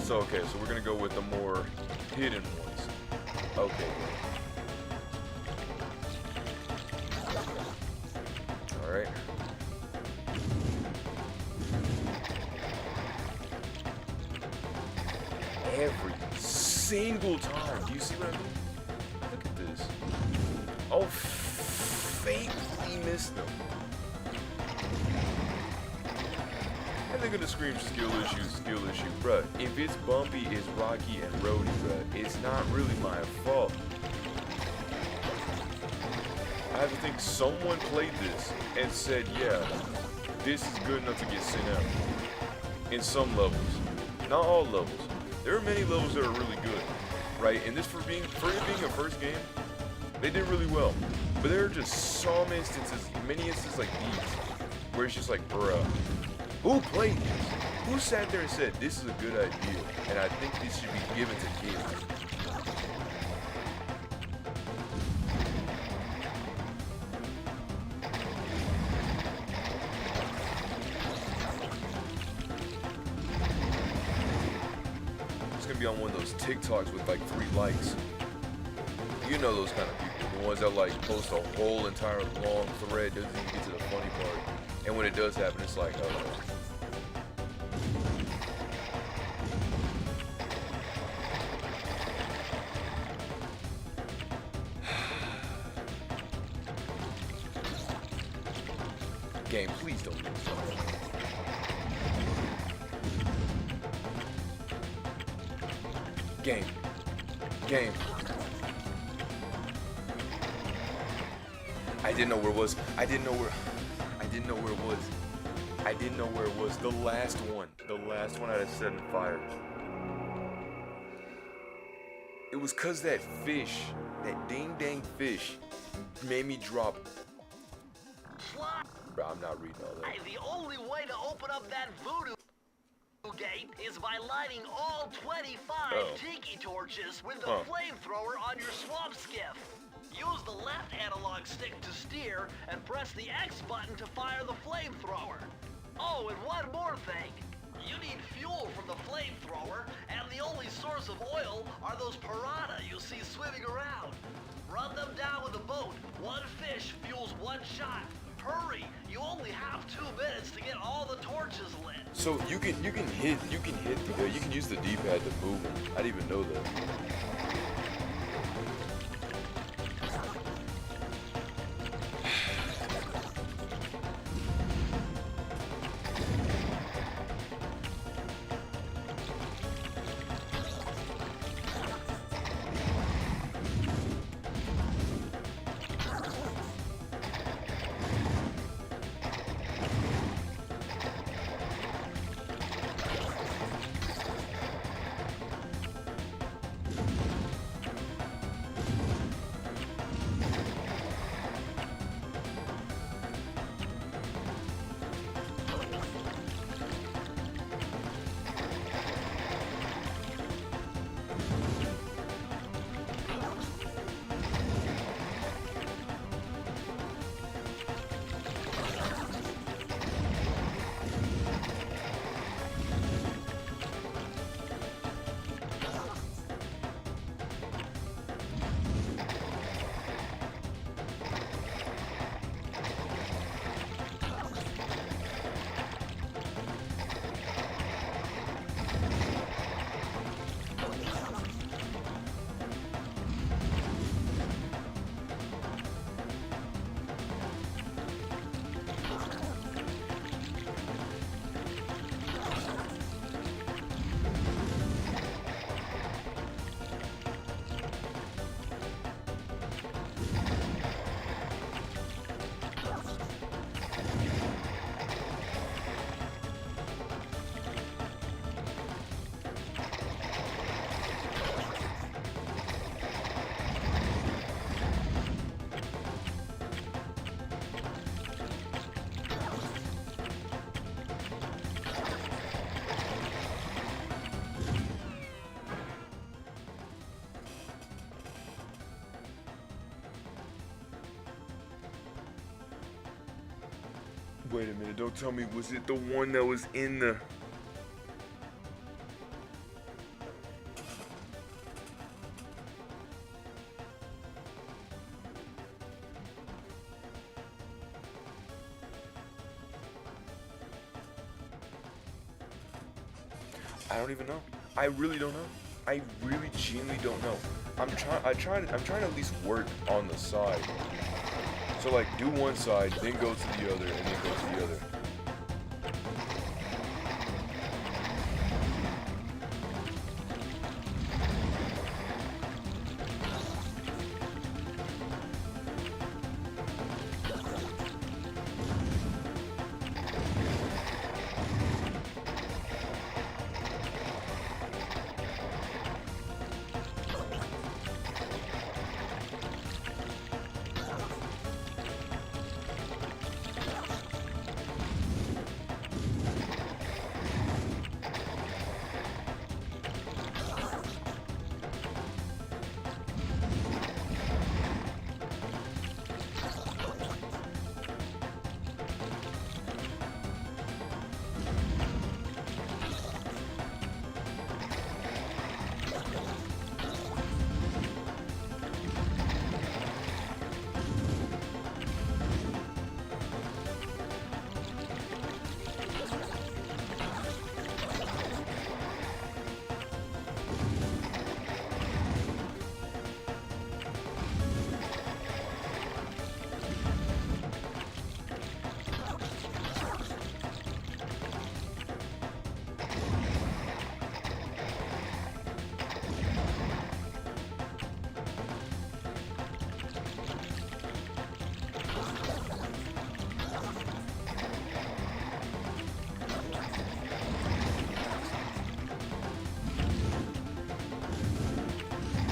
So, okay, so we're gonna go with the more hidden ones. Okay. Alright. every single time. Do you see what I mean? Look at this. Oh, faintly missed them. And they're gonna scream skill issue, bruh. If it's bumpy, it's rocky and roady, bruh. It's not really my fault. I have to think someone played this and said, yeah, this is good enough to get sent out. In some levels. Not all levels. There are many levels that are really good, right? And this for it being a first game, they did really well. But there are just some instances, many instances like these, where it's just like, bruh, who played this? Who sat there and said, this is a good idea, and I think this should be given to kids? It's gonna be on one of those TikToks with like 3 likes. You know those kind of people, the ones that like post a whole entire long thread, doesn't even get to the funny part. And when it does happen, it's like, oh. Game, please don't lose. Game. I didn't know where it was. I didn't know where it was. The last one I had set on fire. It was cause that fish, that ding dang fish, made me drop. Bro, I'm not reading all that. Hey, the only way to open up that voodoo gate is by lighting all 25 tiki torches with the flamethrower on your swamp skiff. Use the left analog stick to steer and press the X button to fire the flamethrower. Oh, and one more thing. You need fuel from the flamethrower, and the only source of oil are those piranha you see swimming around. Run them down with a boat. One fish fuels one shot. Hurry! You only have 2 minutes to get all the torches lit. So you can use the D-pad to move them. I didn't even know that. Wait a minute, don't tell me, was it the one that was in the... I don't even know. I really don't know. I really genuinely don't know. I'm trying to at least work on the side. So like do one side, then go to the other, and then go to the other.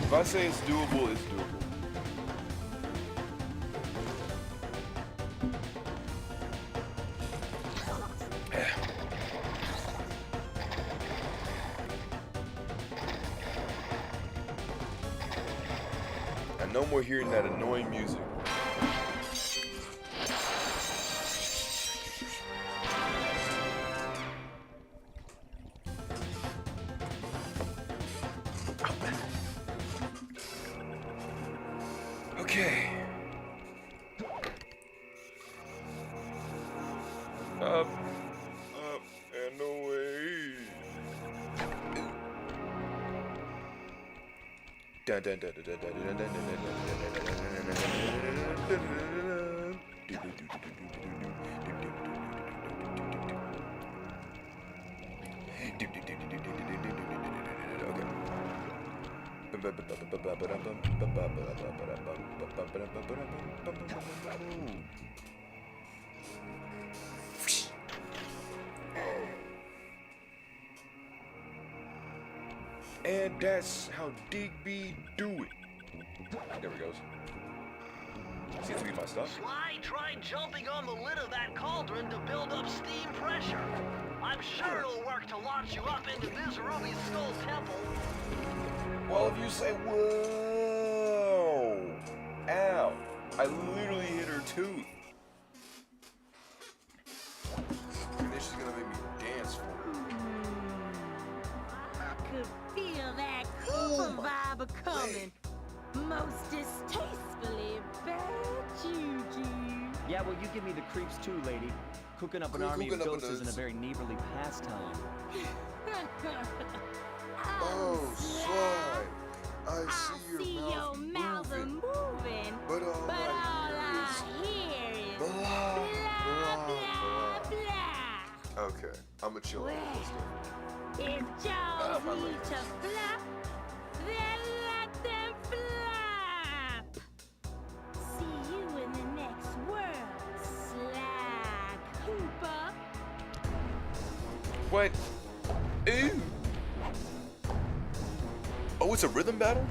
If I say it's doable, it's doable. And no more hearing that annoying music. Okay. Up, and away. Dun dun dun dun dun dun dun dun and that's how Digby do it. There we go. Seems to be my stuff. Sly tried jumping on the lid of that cauldron to build up steam pressure. I'm sure it'll work to launch you up into this Ruby Skull Temple. Well, if you say, whoa, ow, I literally hit her tooth. And this is gonna make me dance for her. I could feel that Cooper vibe coming. Most distastefully bad juju. Yeah, well, you give me the creeps too, lady. Cooking up an army of ghosts isn't a very neighborly pastime. Oh, Sly, I see your mouth moving, but all I hear is blah, blah, blah. Okay, I'ma chill out with this stuff. If jaws need to flap, then let them flap. See you in the next world, Sly Cooper. What? Ew. Oh, it's a rhythm battle?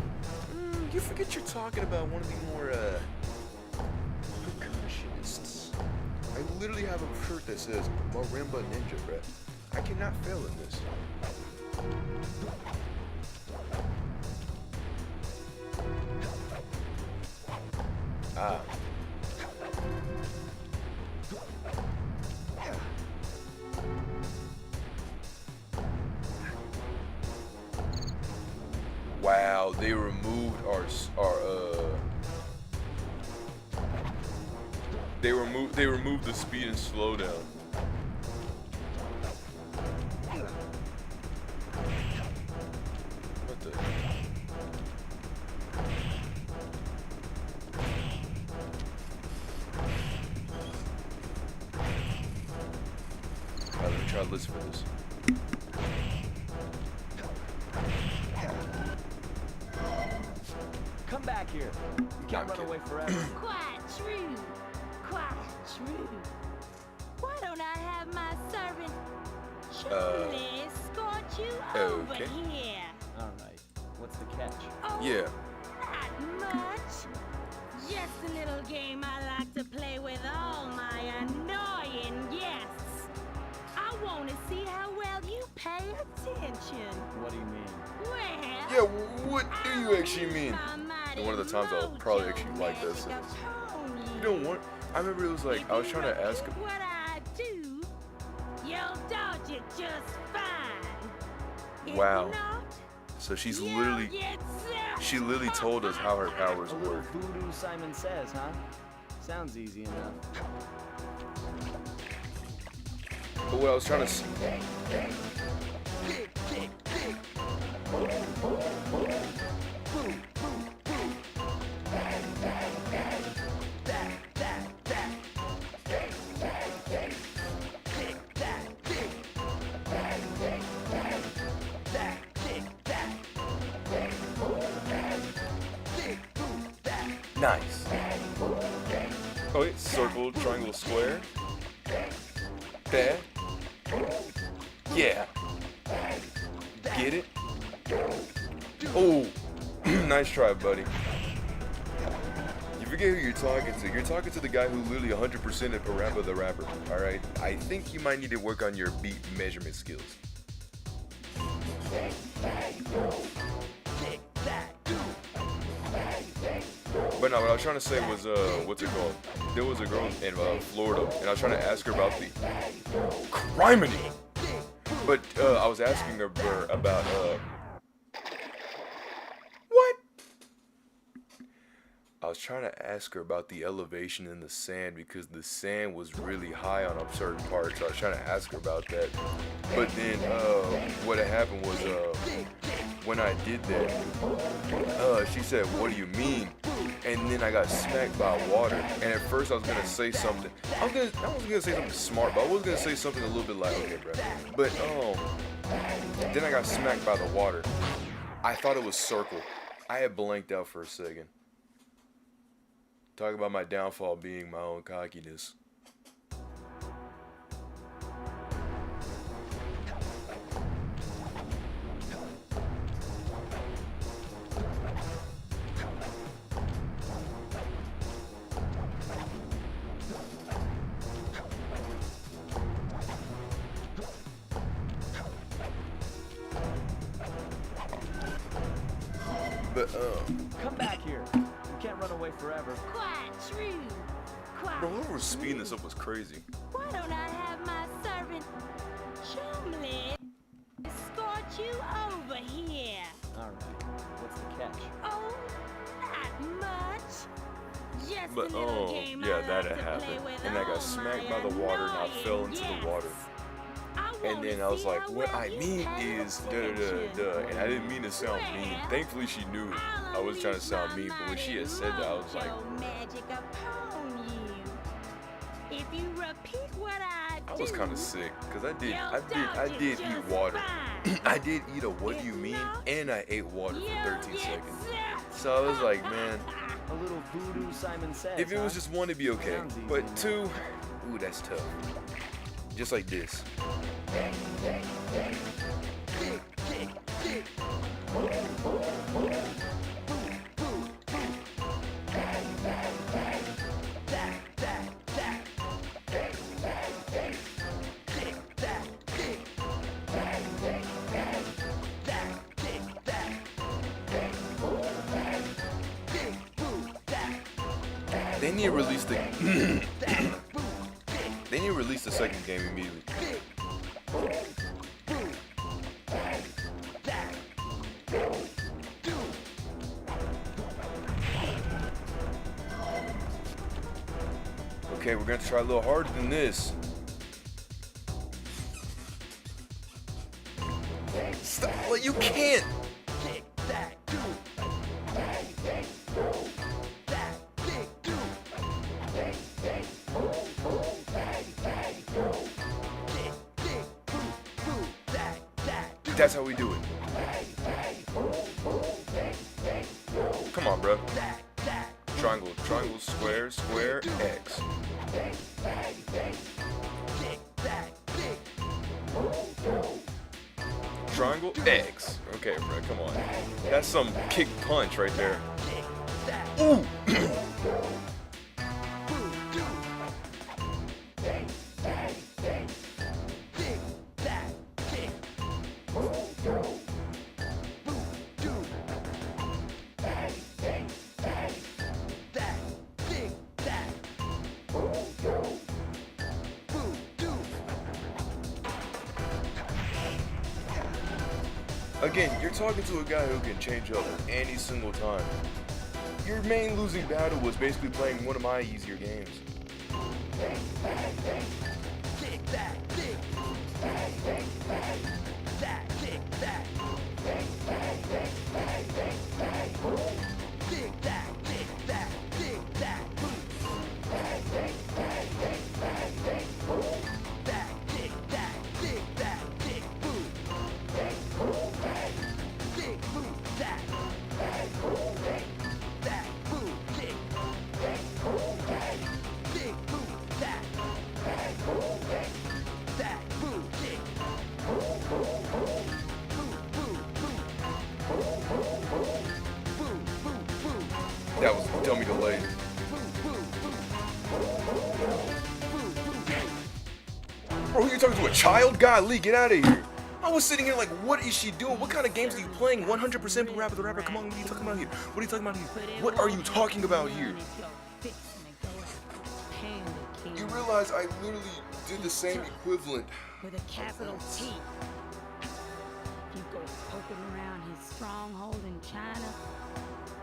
You forget you're talking about one of the more, percussionists. I literally have a shirt that says Marimba Ninja, bruh. I cannot fail in this. Ah. Wow, they removed they removed the speed and slowdown. try to listen for this. Come back here. You can't run away forever. Quite true. Quite true. Why don't I have my servant Julie escort you over okay. here? All right. What's the catch? Oh, Yeah. not much. Just a little game I like to play with all my annoying guests. I want to see how well you pay attention. What do you mean? Well, Yeah, what do you actually mean? And one of the times I'll probably actually like this. You know what? I remember it was like, I was trying to ask him. What I do, you'll dodge it just fine. If Wow. not, So she's you'll literally, get she literally told us how her powers A little work. voodoo Simon Says, huh? Sounds easy enough. But what I was trying to say. Nice. Oh wait, circle, triangle, square. There. Yeah. Get it? Oh, nice try, buddy. You forget who you're talking to. You're talking to the guy who literally 100% of Parappa the Rapper. All right. I think you might need to work on your beat measurement skills. But no, what I was trying to say was, what's it called? There was a girl in Florida, and I was trying to ask her about the criminy. But I was asking her about what? I was trying to ask her about the elevation in the sand because the sand was really high on a certain part. So I was trying to ask her about that. But then what had happened was when I did that, she said, "What do you mean?" And then I got smacked by water. And at first I was gonna say something. I was gonna say something smart, but I was gonna say something a little bit like, okay, bro. But then I got smacked by the water. I thought it was circle. I had blanked out for a second. Talk about my downfall being my own cockiness. But Come back here. You can't run away forever. quite true. Quite bro, whoever was true. speeding this up was crazy. Why don't I have my servant Chumley escort you over here? All right. What's the catch? Oh, not much. Just But a little game yeah, I that like had to play happened. with And I all got smacked my by the water and I fell into annoying the water. guests. I And wanna then I was see like, how what well I you mean pay is da da da attention. da. And I didn't mean to sound mean. Well, Thankfully she knew I was trying to sound mean, but when she had said that, I was like, magic upon you. If you repeat what I I was do, kind of sick because I did you'll eat dodge it water. just I did eat a what do you If mean, not, and I ate water for you'll 13 get seconds. zapped. So I was like, man, A little voodoo Simon Says. if it was huh? just one, it'd be okay. Sounds easy But enough. two, ooh, that's tough. Just like this. They need to release the. They need to release the second game immediately. Okay, we're gonna try a little harder than this. Stop! Well, you can't. That's how we do it. Come on, bro. Triangle, triangle, square, square, X. Triangle, X. Okay, bro, come on. That's some kick punch right there. Ooh! Again, you're talking to a guy who can change up any single time. Your main losing battle was basically playing one of my easier games. That was dummy delayed. Bro, who you talking to? A child? Golly, get out of here. I was sitting here like, what is she doing? What kind of games are you playing? 100% Rapper the Rapper. Come on, what are you talking about here? What are you talking about here? What are you talking about here? You realize I literally did the same equivalent. With a capital T. If you go poking around his stronghold in China,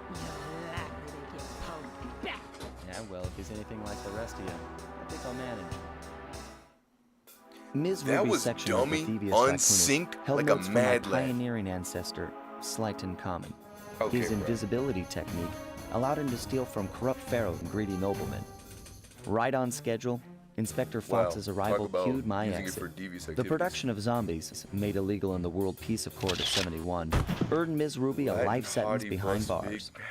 you're likely to get poked back. Yeah, well, if he's anything like the rest of you, I think I'll manage. Ms. That Ruby's was section dummy, of the Thievius unsynced, Raccoonus held like a notes from mad our lad. pioneering ancestor, Slighton Common. Okay, His bro. invisibility technique allowed him to steal from corrupt pharaoh and greedy noblemen. Right on schedule, Inspector Fox's talk arrival about cued my using it exit. for devious The activities. production of zombies, made illegal in the World Peace Accord of '71, earned Ms. Ruby a Latin life sentence hottie behind plus bars. big-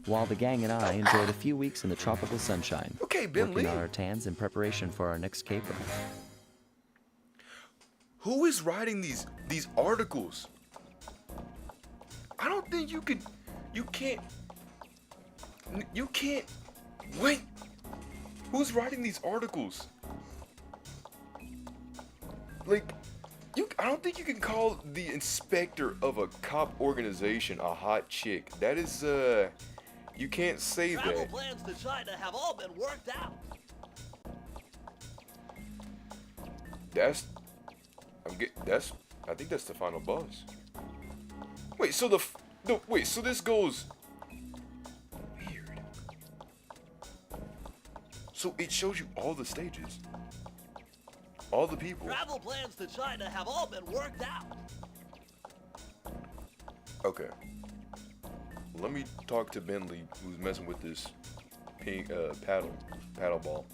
While the gang and I enjoyed a few weeks in the tropical sunshine, Okay, Ben working Lee. on our tans in preparation for our next caper. Who is writing these articles? I don't think you can't, wait. Who's writing these articles? Like, I don't think you can call the inspector of a cop organization a hot chick. That is, you can't say Travel that. plans to China have all been worked out. I think that's the final boss. Wait, so so this goes weird. So it shows you all the stages. All the people. Travel plans to China have all been worked out. Okay. Let me talk to Bentley, who's messing with this pink paddle ball.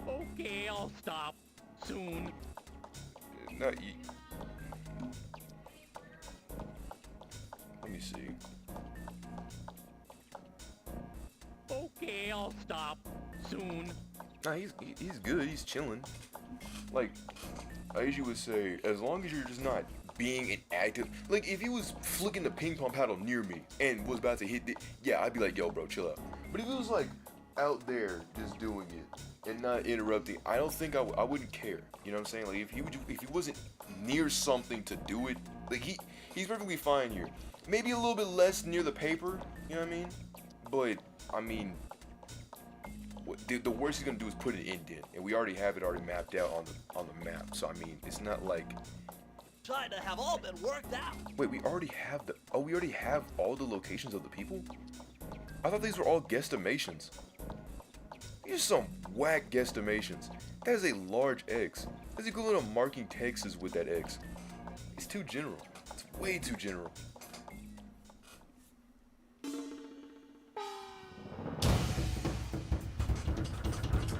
Okay, I'll stop soon. Not y Let me see. Okay, I'll stop soon. Nah, he's good. He's chilling. Like, I usually would say, as long as you're just not being inactive. Like, if he was flicking the ping pong paddle near me and was about to hit it, yeah, I'd be like, yo, bro, chill out. But if it was like out there just doing it and not interrupting, I don't think I wouldn't care. You know what I'm saying? Like, if he wasn't near something to do it, like he's perfectly fine here. Maybe a little bit less near the paper. You know what I mean? But I mean, the worst he's gonna do is put an indent, and we already have it mapped out on the map. So I mean, it's not like China have all been worked out. wait, we already have all the locations of the people? I thought these were all guesstimations. These are some whack guesstimations. That is a large X. That's equivalent of marking Texas with that X. It's too general. It's way too general.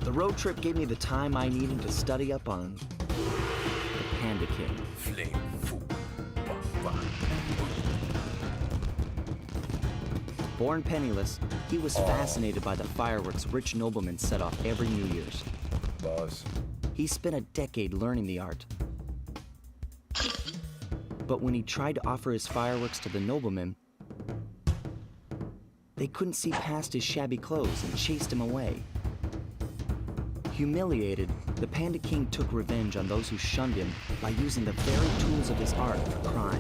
The road trip gave me the time I needed to study up on Panda King. Flame fool. Wah, wah. Born penniless, he was fascinated by the fireworks rich noblemen set off every New Year's. Boss. He spent a decade learning the art. But when he tried to offer his fireworks to the noblemen, they couldn't see past his shabby clothes and chased him away. Humiliated, the Panda King took revenge on those who shunned him by using the very tools of his art for crime.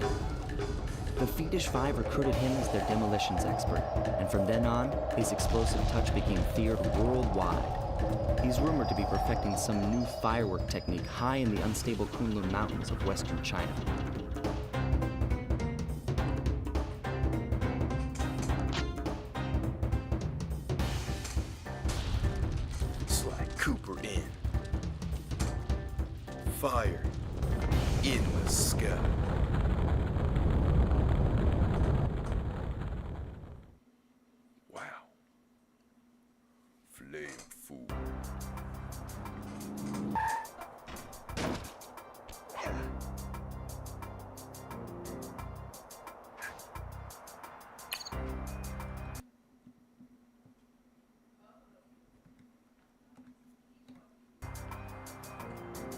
The Fiendish Five recruited him as their demolitions expert, and from then on, his explosive touch became feared worldwide. He's rumored to be perfecting some new firework technique high in the unstable Kunlun Mountains of western China. Sly Cooper in. Fire in the sky. Wow. Flame fool.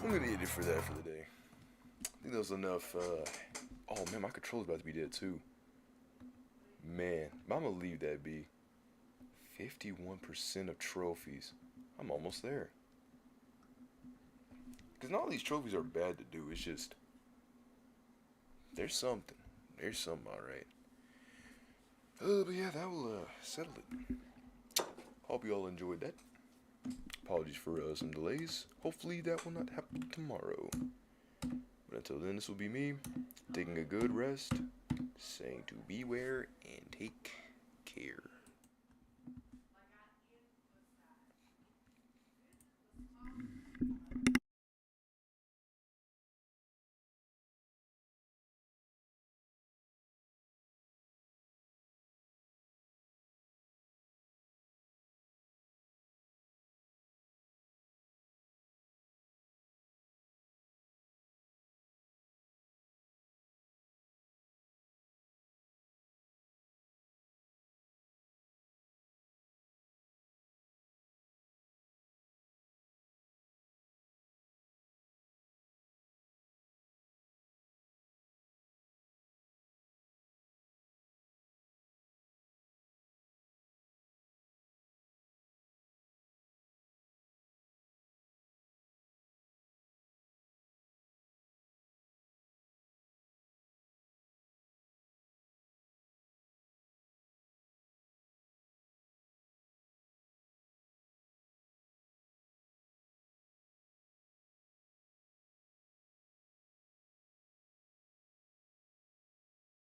I'm gonna eat it for that for the day. I think that was enough. Oh man, my controller's about to be dead too. Man, I'm gonna leave that be. 51% of trophies. I'm almost there. Because not all these trophies are bad to do. It's just there's something. There's something, all right. But yeah, that will settle it. Hope you all enjoyed that. Apologies for some delays. Hopefully that will not happen tomorrow. But until then, this will be me taking a good rest, saying to beware and take care.